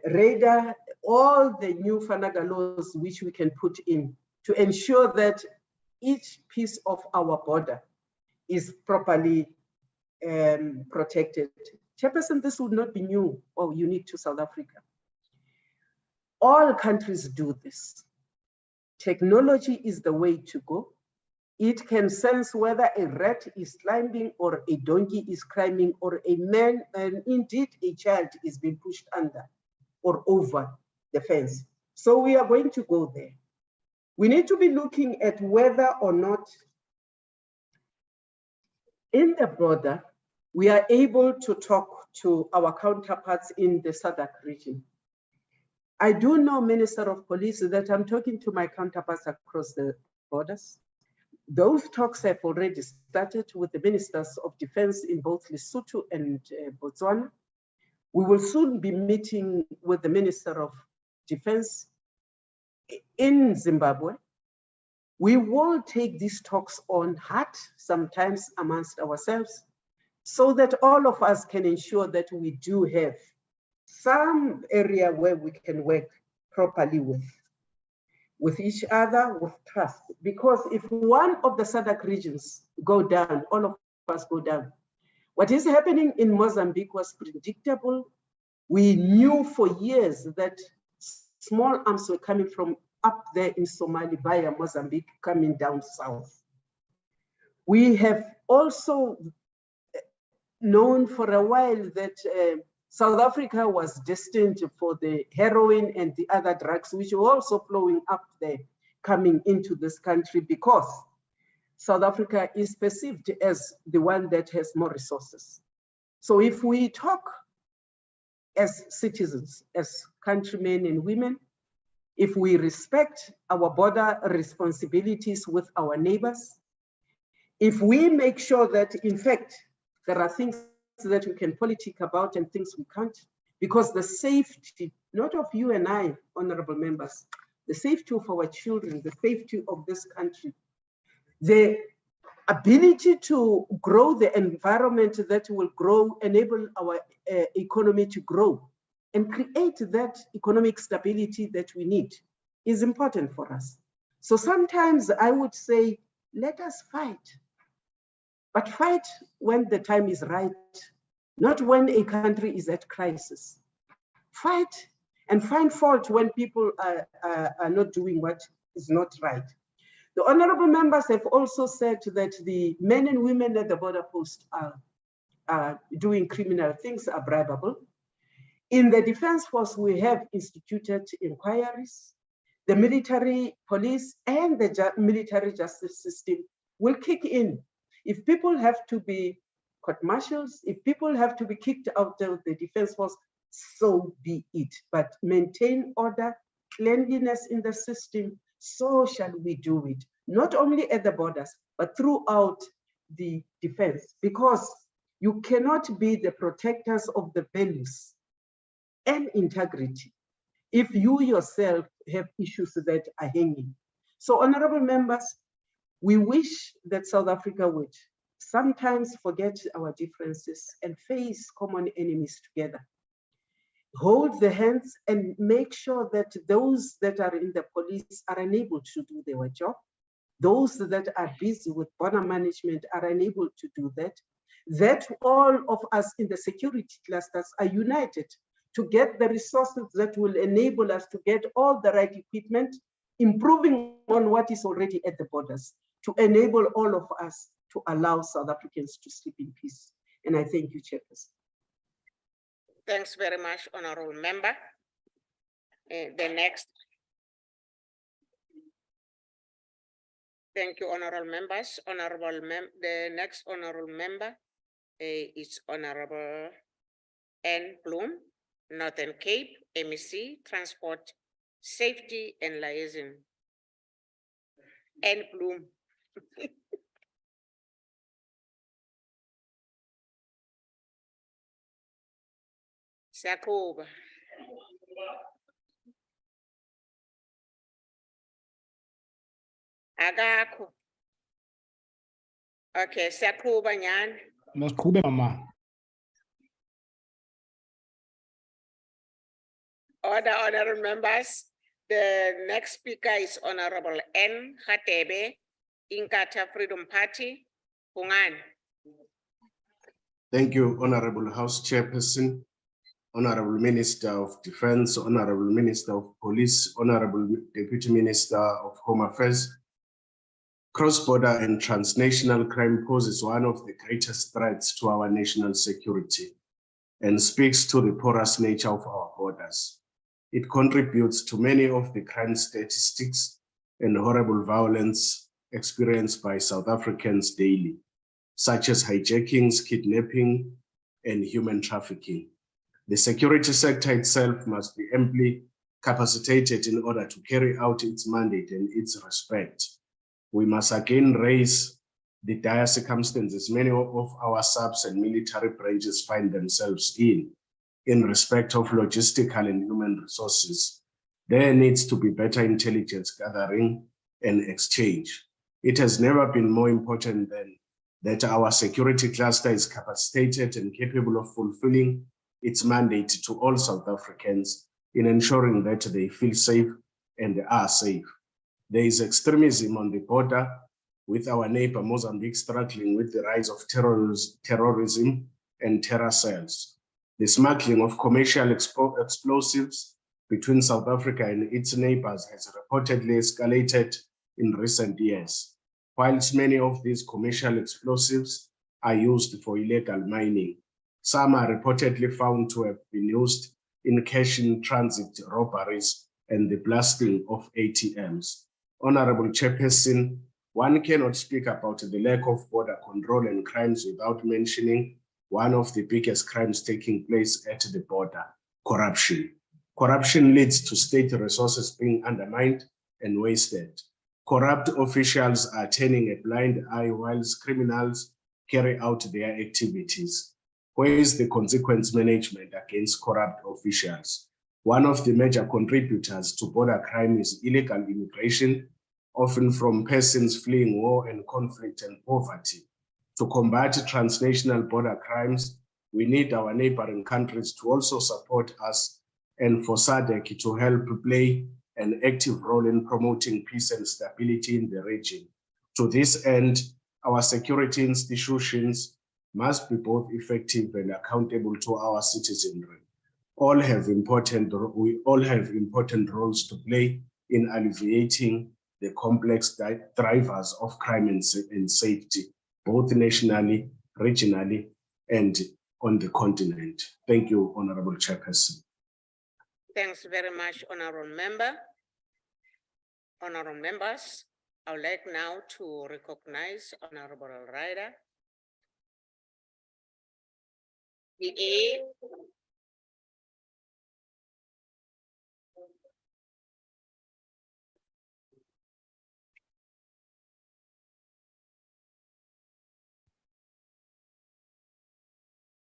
radar, all the new FANAGA laws which we can put in to ensure that each piece of our border is properly protected. Chairperson, this would not be new or unique to South Africa. All countries do this. Technology is the way to go. It can sense whether a rat is climbing or a donkey is climbing or a man and indeed a child is being pushed under or over the fence. So we are going to go there. We need to be looking at whether or not in the border, we are able to talk to our counterparts in the SADC region. I do know, Minister of Police, that I'm talking to my counterparts across the borders. Those talks have already started with the ministers of defense in both Lesotho and Botswana. We will soon be meeting with the Minister of Defense in Zimbabwe. We will take these talks on heart, sometimes amongst ourselves, so that all of us can ensure that we do have some area where we can work properly with each other, with trust. Because if one of the SADC regions go down, all of us go down. What is happening in Mozambique was predictable. We knew for years that small arms were coming from up there in Somalia via Mozambique, coming down south. We have also known for a while that South Africa was destined for the heroin and the other drugs, which were also flowing up there, coming into this country, because South Africa is perceived as the one that has more resources. So if we talk as citizens, as countrymen and women, if we respect our border responsibilities with our neighbors, if we make sure that, in fact, there are things that we can politic about and things we can't, because the safety, not of you and I, honorable members, the safety of our children, the safety of this country, the ability to grow the environment that will grow, enable our economy to grow and create that economic stability that we need is important for us. So sometimes I would say, let us fight, but fight when the time is right, not when a country is at crisis. Fight and find fault when people are not doing what is not right. The honorable members have also said that the men and women at the border post are doing criminal things, are bribable. In the Defense Force, we have instituted inquiries. The military police and the military justice system will kick in. If people have to be court-martialed, if people have to be kicked out of the Defense Force, so be it. But maintain order, cleanliness in the system, so shall we do it. Not only at the borders, but throughout the defense, because you cannot be the protectors of the values and integrity if you yourself have issues that are hanging. So, honorable members, we wish that South Africa would sometimes forget our differences and face common enemies together. hold the hands and make sure that those that are in the police are unable to do their job. Those that are busy with border management are unable to do that. That all of us in the security clusters are united to get the resources that will enable us to get all the right equipment, improving on what is already at the borders, to enable all of us to allow South Africans to sleep in peace. And I thank you, Chairperson. Thanks very much, Honorable Member. The next. Thank you, Honorable Members. The next Honorable Member is Honorable N. Bloom, Northern Cape, MEC, Transport, Safety and Liaison. N. Bloom. Siyakuba. Akakho. Okay, siyakuba nyani. Masiqhube mama. Order, honorable members. The next speaker is Honorable N. Khatebe, Inkatha Freedom Party, Pungani. Thank you, Honorable House Chairperson, Honorable Minister of Defense, Honorable Minister of Police, Honorable Deputy Minister of Home Affairs. Cross-border and transnational crime poses one of the greatest threats to our national security and speaks to the porous nature of our borders. It contributes to many of the crime statistics and horrible violence experienced by South Africans daily, such as hijackings, kidnapping, and human trafficking. The security sector itself must be amply capacitated in order to carry out its mandate and its respect. We must again raise the dire circumstances many of our subs and military branches find themselves in respect of logistical and human resources. There needs to be better intelligence gathering and exchange. It has never been more important than that our security cluster is capacitated and capable of fulfilling its mandate to all South Africans in ensuring that they feel safe and are safe. There is extremism on the border, with our neighbor Mozambique struggling with the rise of terrorism and terror cells. The smuggling of commercial explosives between South Africa and its neighbors has reportedly escalated in recent years. Whilst many of these commercial explosives are used for illegal mining, some are reportedly found to have been used in cash-in-transit robberies and the blasting of ATMs. Honorable Chairperson, one cannot speak about the lack of border control and crimes without mentioning one of the biggest crimes taking place at the border: corruption. Corruption leads to state resources being undermined and wasted. Corrupt officials are turning a blind eye whilst criminals carry out their activities. Where is the consequence management against corrupt officials? One of the major contributors to border crime is illegal immigration, often from persons fleeing war and conflict and poverty. To combat transnational border crimes, we need our neighboring countries to also support us and for SADC to help play an active role in promoting peace and stability in the region. To this end, our security institutions must be both effective and accountable to our citizenry. We all have important roles to play in alleviating the complex drivers of crime and safety, both nationally, regionally, and on the continent. Thank you, Honorable Chairperson. Thanks very much, Honorable Member. Honorable Members, I would like now to recognize Honorable Ryder.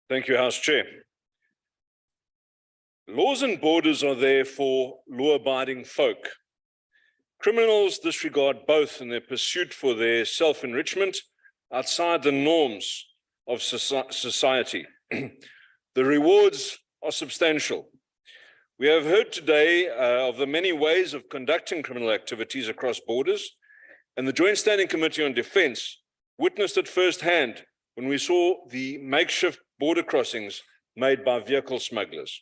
Thank you, House Chair. Laws and borders are there for law-abiding folk. Criminals disregard both in their pursuit for their self-enrichment outside the norms of society. The rewards are substantial, We have heard today of the many ways of conducting criminal activities across borders, and the Joint Standing Committee on Defence witnessed it firsthand when we saw the makeshift border crossings made by vehicle smugglers.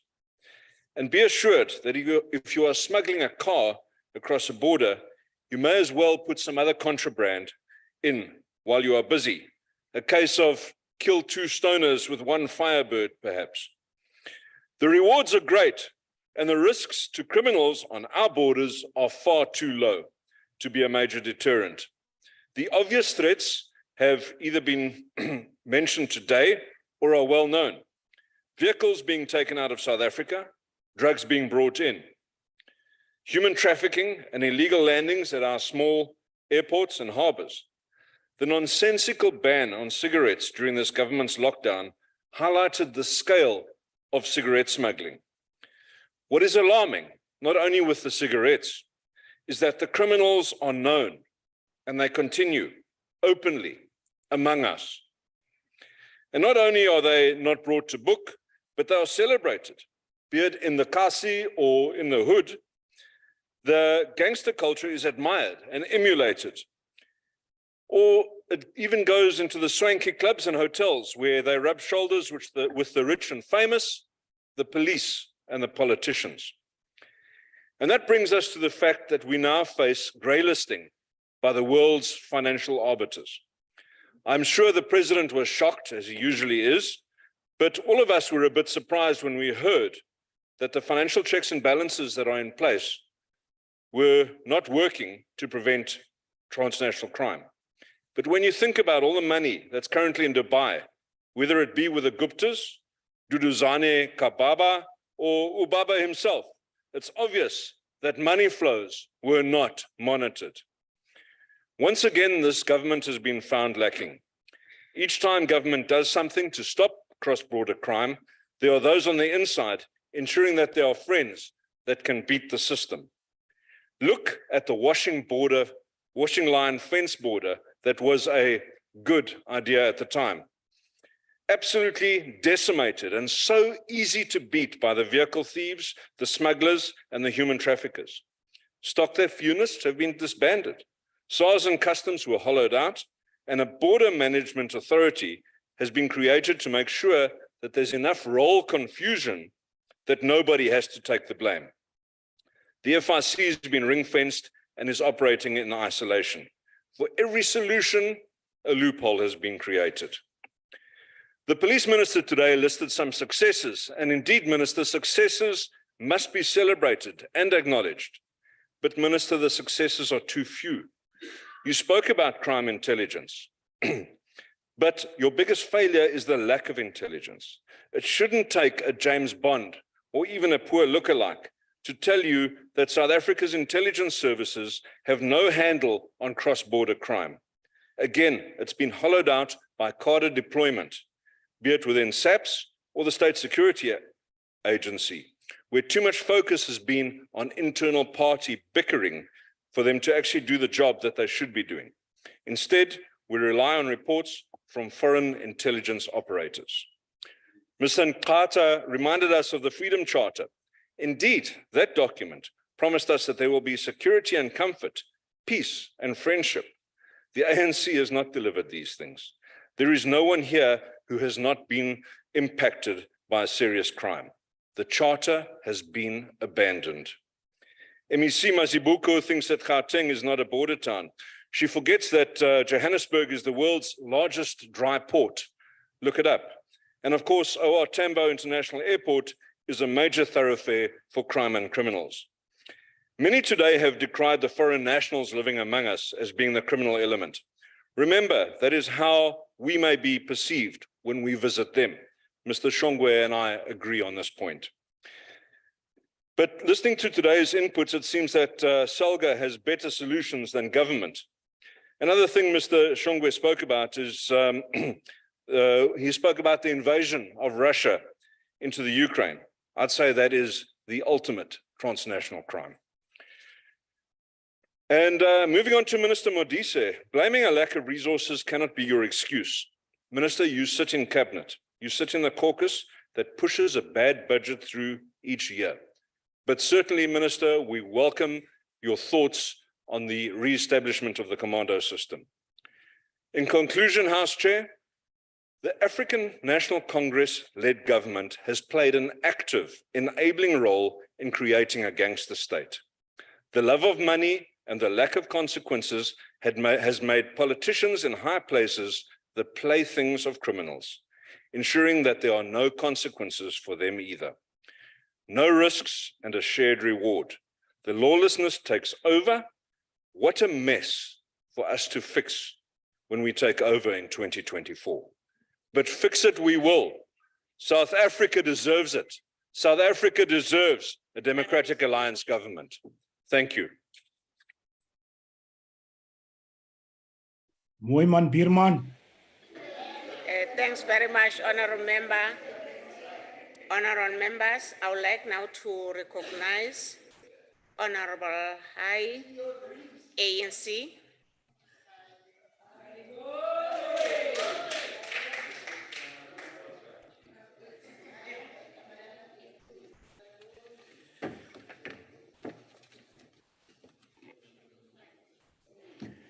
And be assured that if you are smuggling a car across a border, you may as well put some other contraband in while you are busy. A case of kill two stoners with one firebird, perhaps. The rewards are great, and the risks to criminals on our borders are far too low to be a major deterrent. The obvious threats have either been mentioned today or are well known. Vehicles being taken out of South Africa, drugs being brought in, human trafficking and illegal landings at our small airports and harbors. The nonsensical ban on cigarettes during this government's lockdown highlighted the scale of cigarette smuggling. What is alarming, not only with the cigarettes, is that the criminals are known and they continue openly among us. And not only are they not brought to book, but they are celebrated, be it in the Kasi or in the hood. The gangster culture is admired and emulated. Or it even goes into the swanky clubs and hotels where they rub shoulders with the rich and famous, the police and the politicians. And that brings us to the fact that we now face greylisting by the world's financial arbiters. I'm sure the president was shocked, as he usually is, but all of us were a bit surprised when we heard that the financial checks and balances that are in place were not working to prevent transnational crime. But when you think about all the money that's currently in Dubai, whether it be with the Guptas, Duduzane Kababa, or Ubaba himself, it's obvious that money flows were not monitored. Once again, this government has been found lacking. Each time government does something to stop cross-border crime, there are those on the inside ensuring that there are friends that can beat the system. Look at the washing line fence border that was a good idea at the time. Absolutely decimated and so easy to beat by the vehicle thieves, the smugglers, and the human traffickers. Stock theft units have been disbanded. SARS and customs were hollowed out, and a border management authority has been created to make sure that there's enough role confusion that nobody has to take the blame. The FIC has been ring-fenced and is operating in isolation. For every solution, a loophole has been created. The police minister today listed some successes, and indeed, Minister, successes must be celebrated and acknowledged. But Minister, the successes are too few. You spoke about crime intelligence, but your biggest failure is the lack of intelligence. It shouldn't take a James Bond or even a poor lookalike to tell you that South Africa's intelligence services have no handle on cross-border crime. Again, it's been hollowed out by cadre deployment, be it within SAPS or the State Security Agency, where too much focus has been on internal party bickering for them to actually do the job that they should be doing. Instead, we rely on reports from foreign intelligence operators. Mr. Nkata reminded us of the Freedom Charter. Indeed, that document promised us that there will be security and comfort, peace and friendship. The ANC has not delivered these things. There is no one here who has not been impacted by a serious crime. The charter has been abandoned. MEC Mazibuko thinks that Gauteng is not a border town. She forgets that Johannesburg is the world's largest dry port. Look it up. And of course, OR Tambo International Airport is a major thoroughfare for crime and criminals. Many today have decried the foreign nationals living among us as being the criminal element. Remember, that is how we may be perceived when we visit them. Mr. Shongwe and I agree on this point. But listening to today's inputs, it seems that SALGA has better solutions than government. Another thing Mr. Shongwe spoke about is he spoke about the invasion of Russia into the Ukraine. I'd say that is the ultimate transnational crime. And moving on to Minister Modise, blaming a lack of resources cannot be your excuse. Minister, you sit in cabinet. You sit in the caucus that pushes a bad budget through each year. But certainly, Minister, we welcome your thoughts on the re-establishment of the commando system. In conclusion, House Chair, the African National Congress-led government has played an active, enabling role in creating a gangster state. The love of money and the lack of consequences has made politicians in high places the playthings of criminals, ensuring that there are no consequences for them either. No risks and a shared reward. The lawlessness takes over. What a mess for us to fix when we take over in 2024. But fix it we will. South Africa deserves it. South Africa deserves a democratic alliance government. Thank you. Mooi man, Bierman. Thanks very much, Honorable Member. Honorable members, I would like now to recognize Honorable High ANC.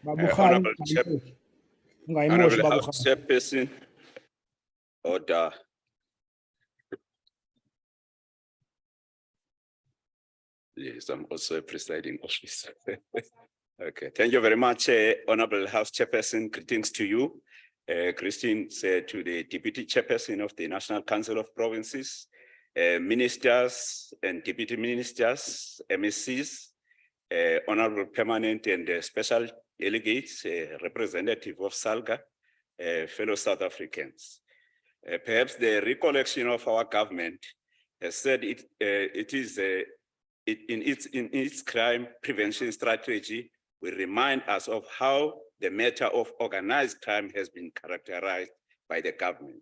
Honorable House Chairperson, order. Yes, I'm also a presiding officer. Okay, thank you very much, Honorable House Chairperson. Greetings to you. Greetings to the Deputy Chairperson of the National Council of Provinces, ministers and deputy ministers, MSCs, Honorable Permanent and Special Delegates, representative of SALGA, fellow South Africans. Perhaps the recollection of our government has said in its crime prevention strategy will remind us of how the matter of organized crime has been characterized by the government.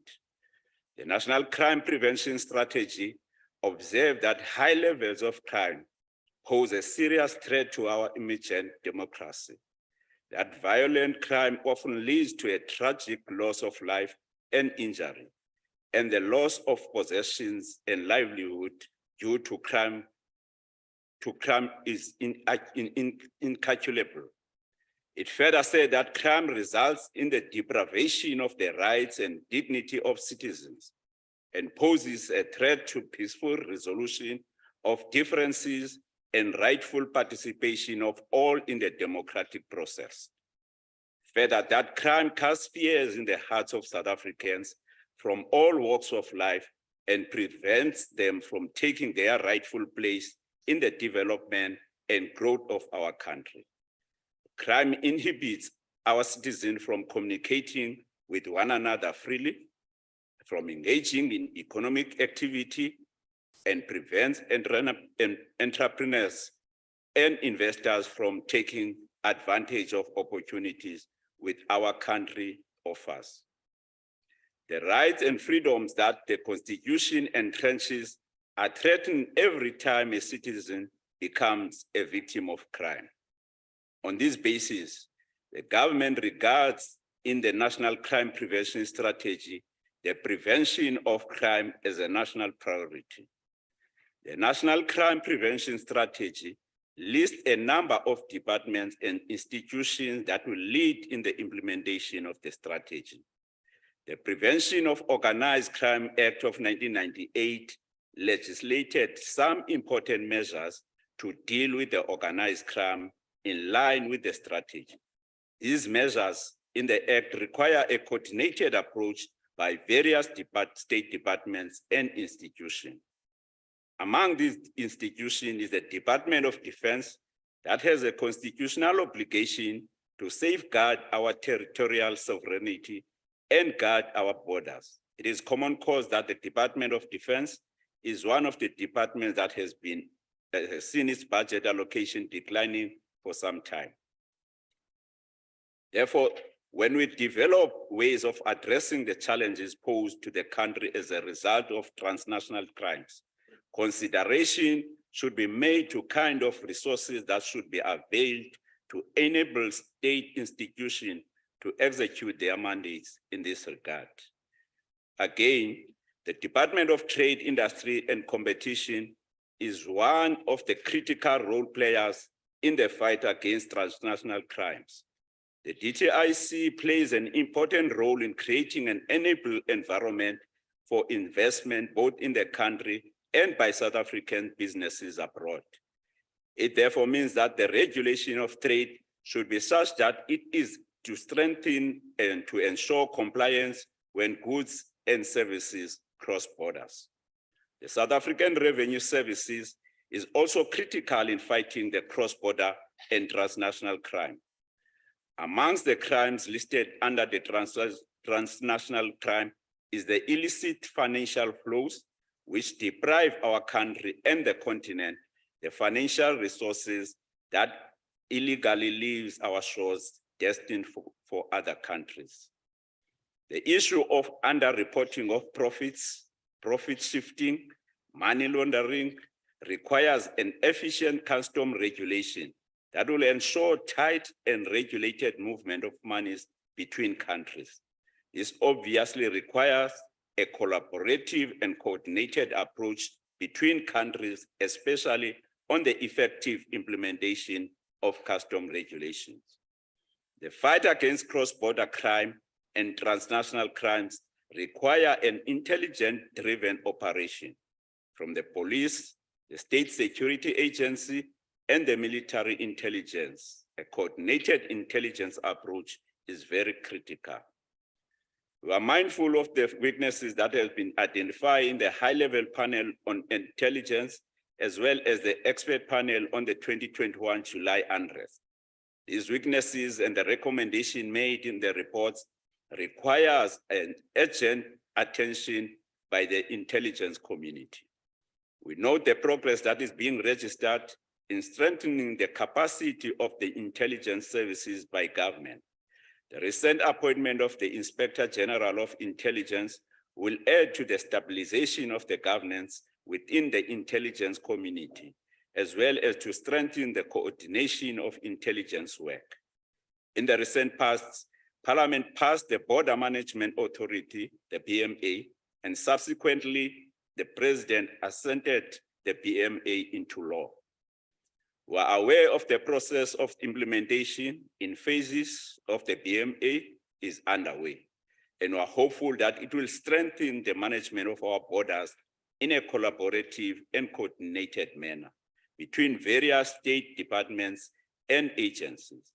The National Crime Prevention Strategy observed that high levels of crime pose a serious threat to our emergent democracy. That violent crime often leads to a tragic loss of life and injury, and the loss of possessions and livelihood due to crime is incalculable. It further said that crime results in the deprivation of the rights and dignity of citizens and poses a threat to peaceful resolution of differences and rightful participation of all in the democratic process. Further, that crime casts fears in the hearts of South Africans from all walks of life and prevents them from taking their rightful place in the development and growth of our country. Crime inhibits our citizens from communicating with one another freely, from engaging in economic activity, and prevents entrepreneurs and investors from taking advantage of opportunities which our country offers. The rights and freedoms that the Constitution entrenches are threatened every time a citizen becomes a victim of crime. On this basis, the government regards in the National Crime Prevention Strategy the prevention of crime as a national priority. The National Crime Prevention Strategy lists a number of departments and institutions that will lead in the implementation of the strategy. The Prevention of Organized Crime Act of 1998 legislated some important measures to deal with the organized crime in line with the strategy. These measures in the Act require a coordinated approach by various state departments and institutions. Among these institutions is the Department of Defense that has a constitutional obligation to safeguard our territorial sovereignty and guard our borders. It is common cause that the Department of Defense is one of the departments that has seen its budget allocation declining for some time. Therefore, when we develop ways of addressing the challenges posed to the country as a result of transnational crimes, consideration should be made to kind of resources that should be availed to enable state institutions to execute their mandates in this regard. Again, the Department of Trade, Industry and Competition is one of the critical role players in the fight against transnational crimes. The DTIC plays an important role in creating an enable environment for investment both in the country and by South African businesses abroad. It therefore means that the regulation of trade should be such that it is to strengthen and to ensure compliance when goods and services cross borders. The South African Revenue Services is also critical in fighting the cross-border and transnational crime. Amongst the crimes listed under the transnational crime is the illicit financial flows, which deprive our country and the continent the financial resources that illegally leaves our shores destined for other countries. The issue of underreporting of profits, profit shifting, money laundering requires an efficient custom regulation that will ensure tight and regulated movement of monies between countries. This obviously requires a collaborative and coordinated approach between countries, especially on the effective implementation of custom regulations. The fight against cross-border crime and transnational crimes require an intelligence-driven operation from the police, the state security agency, and the military intelligence. A coordinated intelligence approach is very critical. We are mindful of the weaknesses that have been identified in the high-level panel on intelligence, as well as the expert panel on the 2021 July unrest. These weaknesses and the recommendation made in the reports requires an urgent attention by the intelligence community. We note the progress that is being registered in strengthening the capacity of the intelligence services by government. The recent appointment of the Inspector General of Intelligence will add to the stabilization of the governance within the intelligence community, as well as to strengthen the coordination of intelligence work. In the recent past, Parliament passed the Border Management Authority, the BMA, and subsequently the President assented the BMA into law. We are aware of the process of implementation in phases of the BMA is underway, and we are hopeful that it will strengthen the management of our borders in a collaborative and coordinated manner between various state departments and agencies.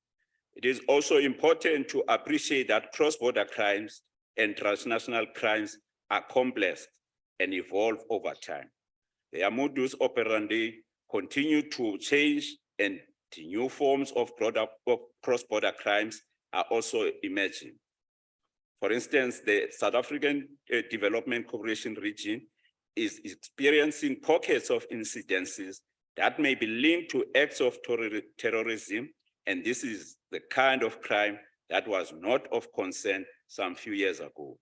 It is also important to appreciate that cross-border crimes and transnational crimes are complex and evolve over time. Their modus operandi continue to change, and the new forms of cross-border crimes are also emerging. For instance, the South African Development Cooperation region is experiencing pockets of incidences that may be linked to acts of terrorism, and this is the kind of crime that was not of concern some few years ago.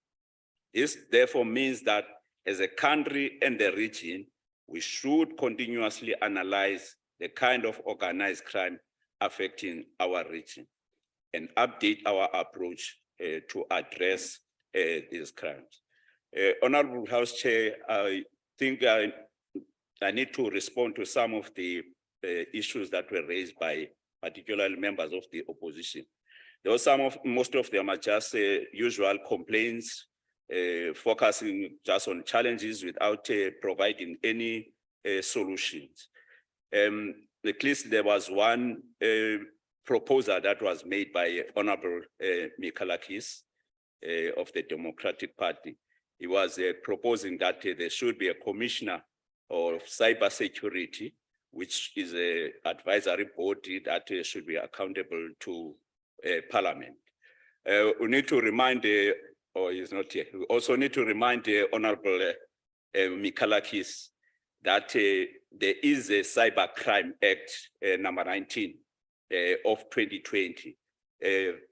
This therefore means that as a country and the region, we should continuously analyze the kind of organized crime affecting our region and update our approach to address these crimes. Honorable House Chair, I think I need to respond to some of the issues that were raised by particularly members of the opposition. There were most of them are just usual complaints, focusing just on challenges without providing any solutions. At least there was one proposal that was made by Honorable Mikalakis of the Democratic Party. He was proposing that there should be a commissioner of cybersecurity, which is an advisory body that should be accountable to Parliament. We need to remind, or he's not here, we also need to remind Honorable Mikalakis that there is a Cybercrime Act number 19 of 2020.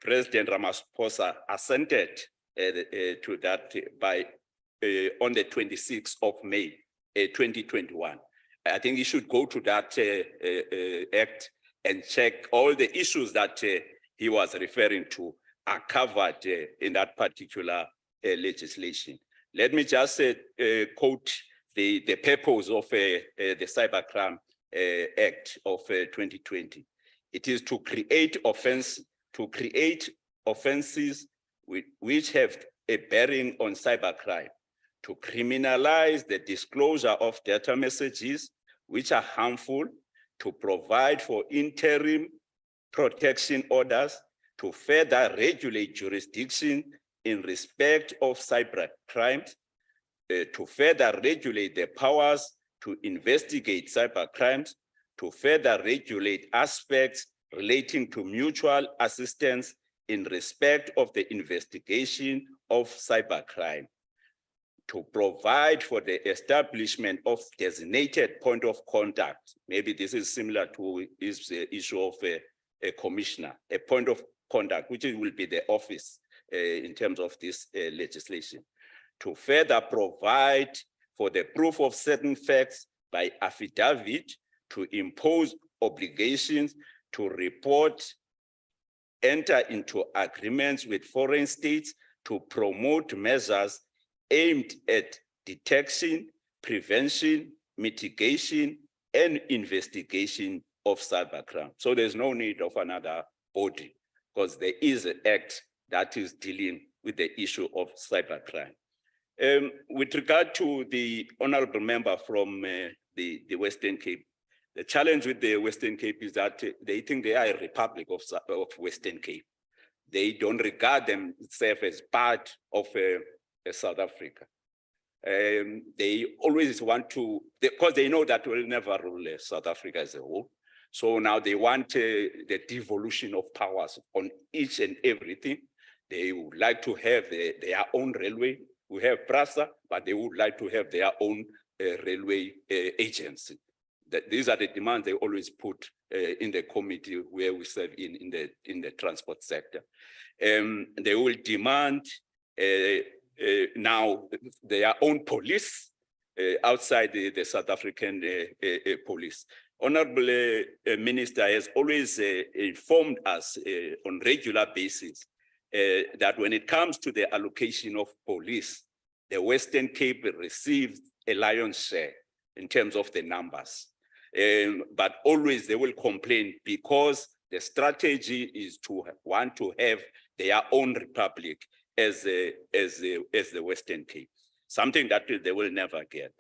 President Ramaphosa assented to that by on the 26th of May, 2021. I think he should go to that act and check all the issues that he was referring to are covered in that particular legislation. Let me just quote the purpose of the Cybercrime Act of 2020. It is to create offenses which have a bearing on cybercrime, to criminalize the disclosure of data messages which are harmful, to provide for interim protection orders, to further regulate jurisdiction in respect of cyber crimes, to further regulate the powers to investigate cyber crimes, to further regulate aspects relating to mutual assistance in respect of the investigation of cybercrime, to provide for the establishment of designated point of contact. Maybe this is similar to the issue of a commissioner, a point of contact, which will be the office in terms of this legislation, to further provide for the proof of certain facts by affidavit, to impose obligations to report, enter into agreements with foreign states, to promote measures aimed at detection, prevention, mitigation, and investigation of cybercrime. So there's no need of another body because there is an act that is dealing with the issue of cybercrime. With regard to the honorable member from the Western Cape, the challenge with the Western Cape is that they think they are a republic of Western Cape. They don't regard themselves as part of South Africa. They always want to, because they know that we'll never rule South Africa as a whole. So now they want the devolution of powers on each and everything. They would like to have their own railway. We have PRASA, but they would like to have their own railway agency. These are the demands they always put in the committee where we serve in the transport sector. They will demand now their own police outside the South African police. Honorable Minister has always informed us on regular basis that when it comes to the allocation of police, the Western Cape receives a lion's share in terms of the numbers. But always they will complain because the strategy is to want to have their own republic as the Western Cape, something that they will never get.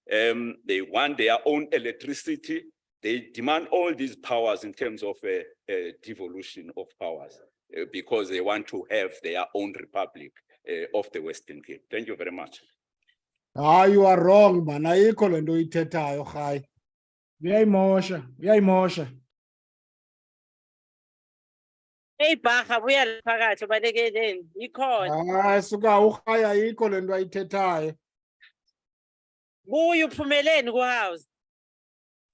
They want their own electricity. They demand all these powers in terms of devolution of powers because they want to have their own republic of the Western Cape. Thank you very much. Ah, you are wrong, man. Ayikho le nto uyithethayo, Rhayi. Uyayimosha. Hey, Baha, we are phakathi balekeleni. Ikhona. Hayi, suka uRhayi ayikho le nto ayithethayo. Buya uphumeleni ku-house.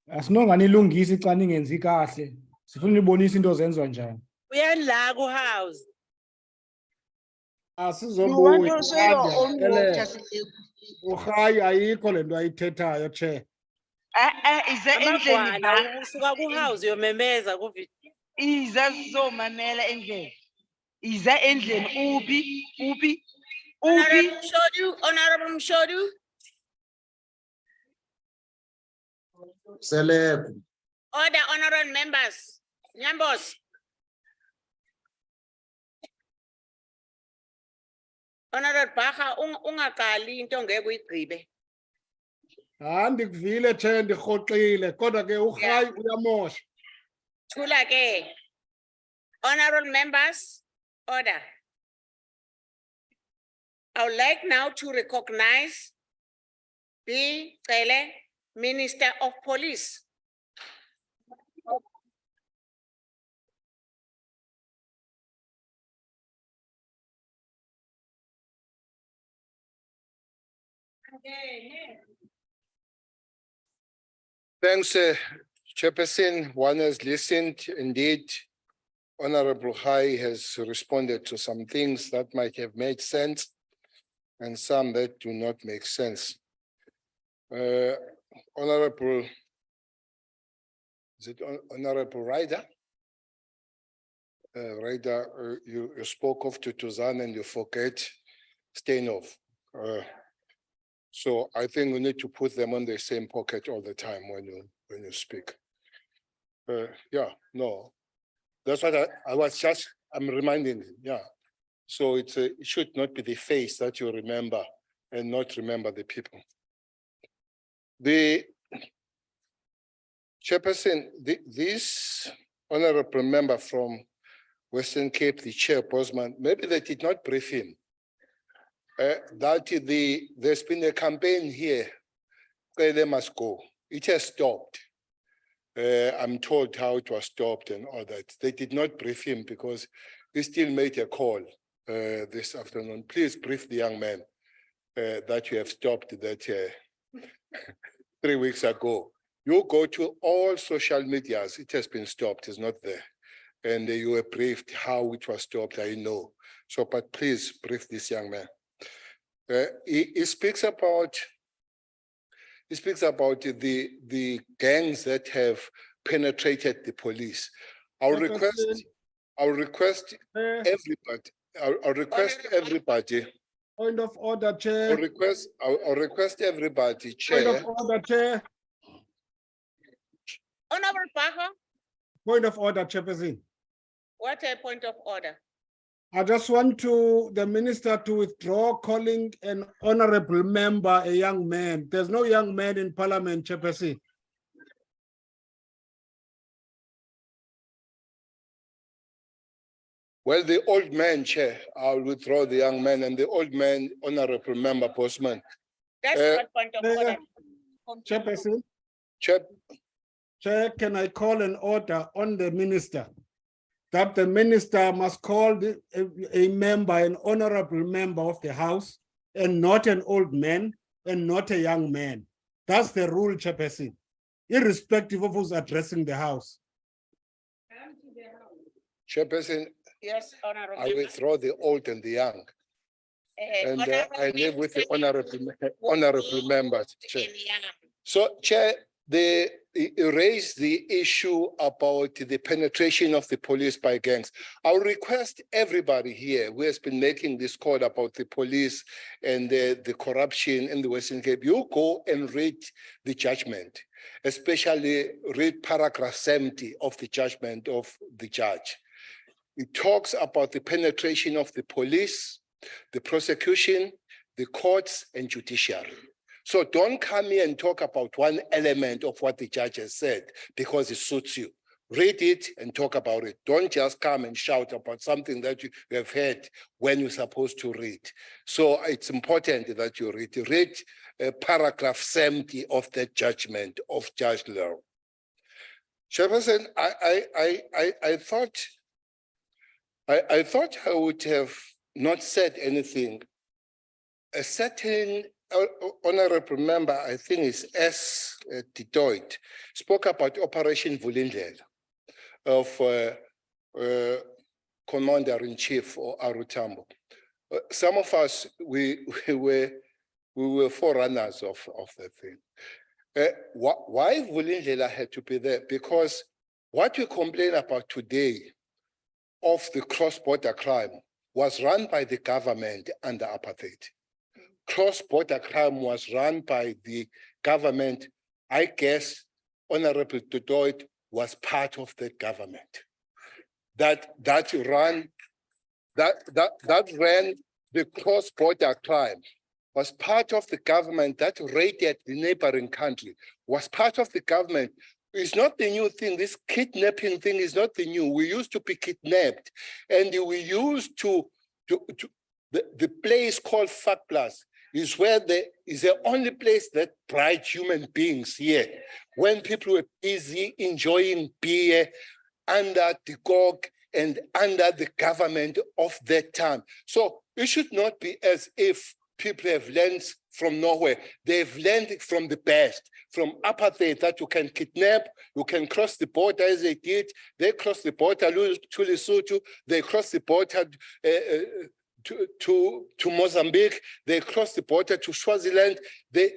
Asinongani ilungisi xa ningenzi kahle. Sifuna nibonisa into zenziwa njani. Uyani la ku-house. Asizobuya. uRhayi ayikho le nto ayithethayo, Chair. Ize endleni Amagwala usuka ku-house uyomemeza ku-video. Ize sizomamela endlini. Ize endlini ubi. Honorable Mshodu. Seleko. Order, honorable members. Nyambos. Honorable Baha, ungakali into ngeke uyigqibe. Hayi ndikuvile, Chair, ndirhoxile kodwa ke uRhayi uyamosha. Thula ke. Honorable members, order. I would like now to recognize the Cele, Minister of Police. Thanks, Chairperson. One has listened. Indeed, Honorable High has responded to some things that might have made sense and some that do not make sense. Honorable, is it Honorable Ryder? Ryder, you spoke of Tutuzan and you forget Steinhoff. So I think we need to put them on the same pocket all the time when you speak. Yeah, no, that's what I'm reminding him, yeah. So it should not be the face that you remember and not remember the people. The Chairperson, this honorable member from Western Cape, the chair, Bosman, maybe they did not brief him. There's been a campaign here where they must go. It has stopped. I'm told how it was stopped and all that. They did not brief him because he still made a call this afternoon. Please brief the young man that you have stopped that 3 weeks ago. You go to all social medias, it has been stopped, it's not there. And you were briefed how it was stopped, I know. So, but please brief this young man. He speaks about the gangs that have penetrated the police. I'll request everybody. I'll request everybody. Point of order, Chair. I'll request everybody, Chair. Point of order, Chair. Honorable Baha, Point of order, Chairperson. what a point of order. I just want the minister to withdraw calling an honorable member a young man. There's no young man in Parliament, Chairperson. Well, the old man, Chair, I'll withdraw the young man, and the old man, honorable member, Postman. That's not point of order. Chairperson. Chair. Chair, can I call an order on the minister that the minister must call a member, an honorable member of the House, and not an old man and not a young man. That's the rule, Chairperson, irrespective of who's addressing the House. Chairperson, Yes, Honorable. I withdraw the old and the young. And I live with the honorable members, Chair. So, Chair, they raised the issue about the penetration of the police by gangs. I'll request everybody here who has been making this call about the police and the corruption in the Western Cape, you go and read the judgment, especially read paragraph 70 of the judgment of the judge. It talks about the penetration of the police, the prosecution, the courts, and judiciary. So don't come here and talk about one element of what the judge has said because it suits you. Read it and talk about it. Don't just come and shout about something that you have heard when you're supposed to read. So it's important that you read paragraph 70 of the judgment of Judge Law. Chairperson, I thought I would have not said anything. A certain honorable member, I think it's S. Detroit, spoke about Operation Vulindlela of Commander-in-Chief or Arutambo. Some of us, we were forerunners of the thing. Why Vulindlela had to be there? Because what we complain about today of the cross-border crime was run by the government under apartheid. Cross-border crime was run by the government. I guess Honorable Detroit was part of that government. That ran the cross-border crime, was part of the government that raided the neighboring country, was part of the government. It's not the new thing. This kidnapping thing is not the new. We used to be kidnapped, and we used to the place called Fakplas is where is the only place that bright human beings here. When people were busy enjoying beer under the GOG and under the government of that time. So it should not be as if people have learned from nowhere. They've learned from the best, from apartheid, that you can kidnap, you can cross the border as they did. They crossed the border to Lesotho, they crossed the border to Mozambique, they crossed the border to Swaziland. They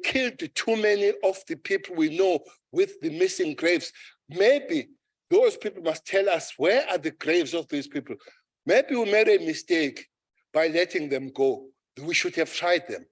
killed too many of the people we know with the missing graves. Maybe those people must tell us, where are the graves of these people? Maybe we made a mistake by letting them go. We should have tried them.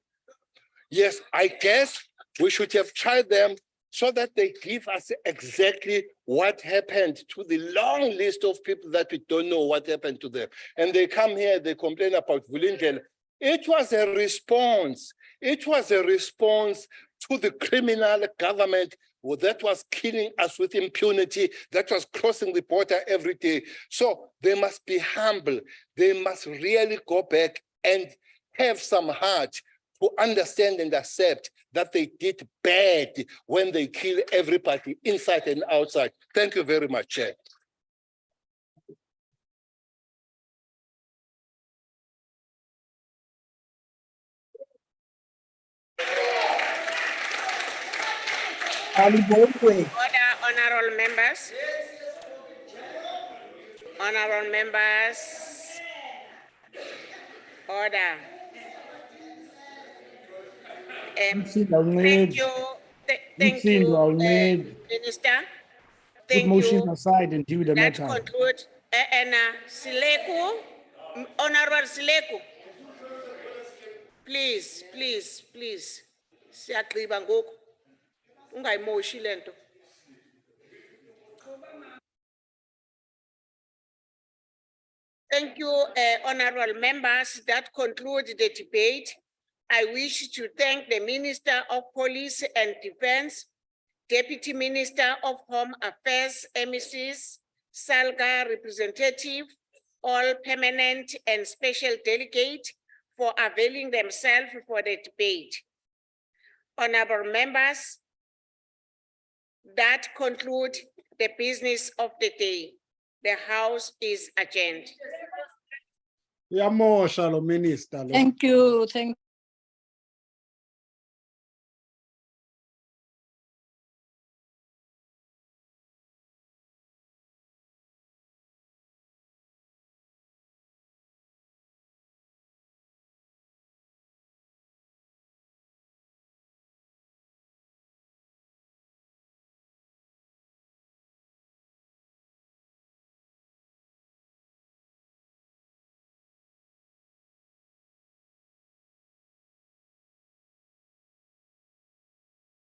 Yes, I guess we should have tried them so that they give us exactly what happened to the long list of people that we don't know what happened to them. And they come here, they complain about Vulindlela. It was a response. It was a response to the criminal government that was killing us with impunity, that was crossing the border every day. So they must be humble. They must really go back and have some heart to understand and accept that they did bad when they kill everybody inside and outside. Thank you very much, Chair. Order, honorable members. Honorable members. Order. Thank you. Thank you, Minister. Thank motions you. aside and deal with the That matter. conclude, Sileku, Honorable Sileku. Please, please, please. Siyagqiba ngoku. Ungayimoshi le nto. Thank you, honorable members. That concludes the debate. I wish to thank the Minister of Police and Defense, Deputy Minister of Home Affairs, MECs, SALGA representative, all permanent and special delegate for availing themselves for the debate. Honorable members, that concludes the business of the day. The House is adjourned. Yamosha, Minister. Thank you. Thank